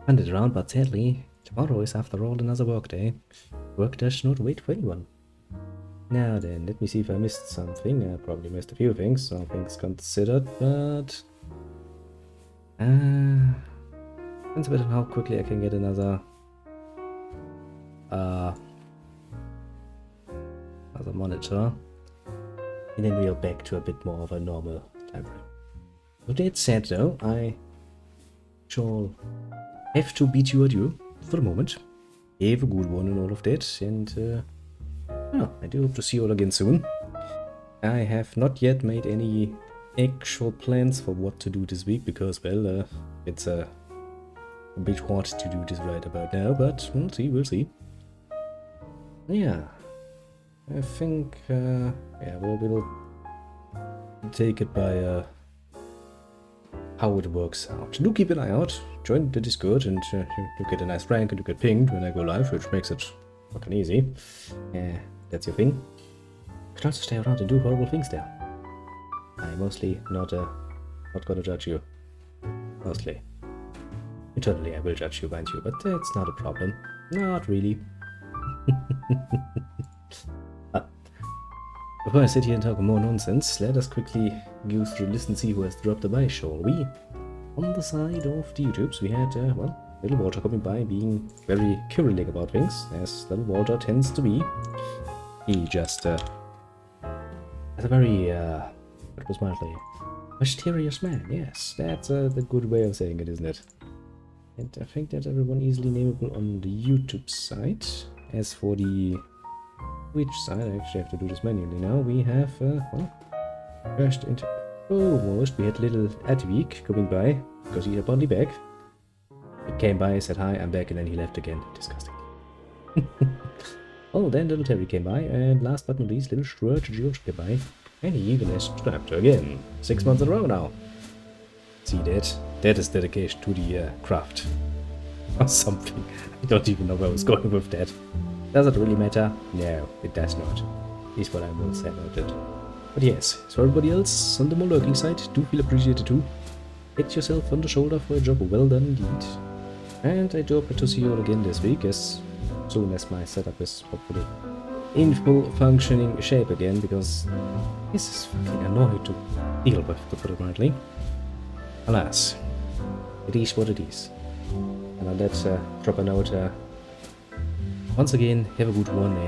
[SPEAKER 2] Handed around, but sadly, tomorrow is after all another work day. Work does not wait for anyone. Now then, let me see if I missed something. I probably missed a few things, all things considered, but... depends a bit on how quickly I can get another monitor, and then we're back to a bit more of a normal time frame. With that said though, I shall have to bid you adieu for the moment. Have a good one and all of that, and I do hope to see you all again soon. I have not yet made any actual plans for what to do this week, because, well, it's a bit hard to do this right about now, but we'll see. Yeah, I think, yeah, we'll take it by how it works out. Do keep an eye out, join the Discord, and you get a nice rank and you get pinged when I go live, which makes it fucking easy. That's your thing. You can also stay around and do horrible things there. I'm mostly not gonna judge you. Mostly. Internally I will judge you, mind you, but that's not a problem. Not really. Before I sit here and talk more nonsense, let us quickly go through the list and see who has dropped by, shall we? On the side of the YouTubes, we had, well, Little Walter coming by, being very curious about things, as Little Walter tends to be. He just, has a very, what was mildly, mysterious man, yes, that's the good way of saying it, isn't it? And I think that's everyone easily nameable on the YouTube side. As for the Twitch side, I actually have to do this manually now. We have, well, first into almost, we had little Adweek coming by, because he's apparently back. He came by, said hi, I'm back, and then he left again. Disgusting. Oh, then little Terry came by, and last but not least, little Stuart George came by, and he even has strapped her again. 6 months in a row now. See that? That is dedication to the craft. Or something. I don't even know where I was going with that. Does it really matter? No, it does not. Is what I will say about it. But yes, so everybody else on the more lurking side, do feel appreciated too. Hit yourself on the shoulder for a job well done indeed. And I do hope to see you all again this week, as soon as my setup is hopefully in full functioning shape again, because this is fucking annoying to deal with, to put it mildly. Alas, it is what it is. And let's drop a note. Once again, have a good one.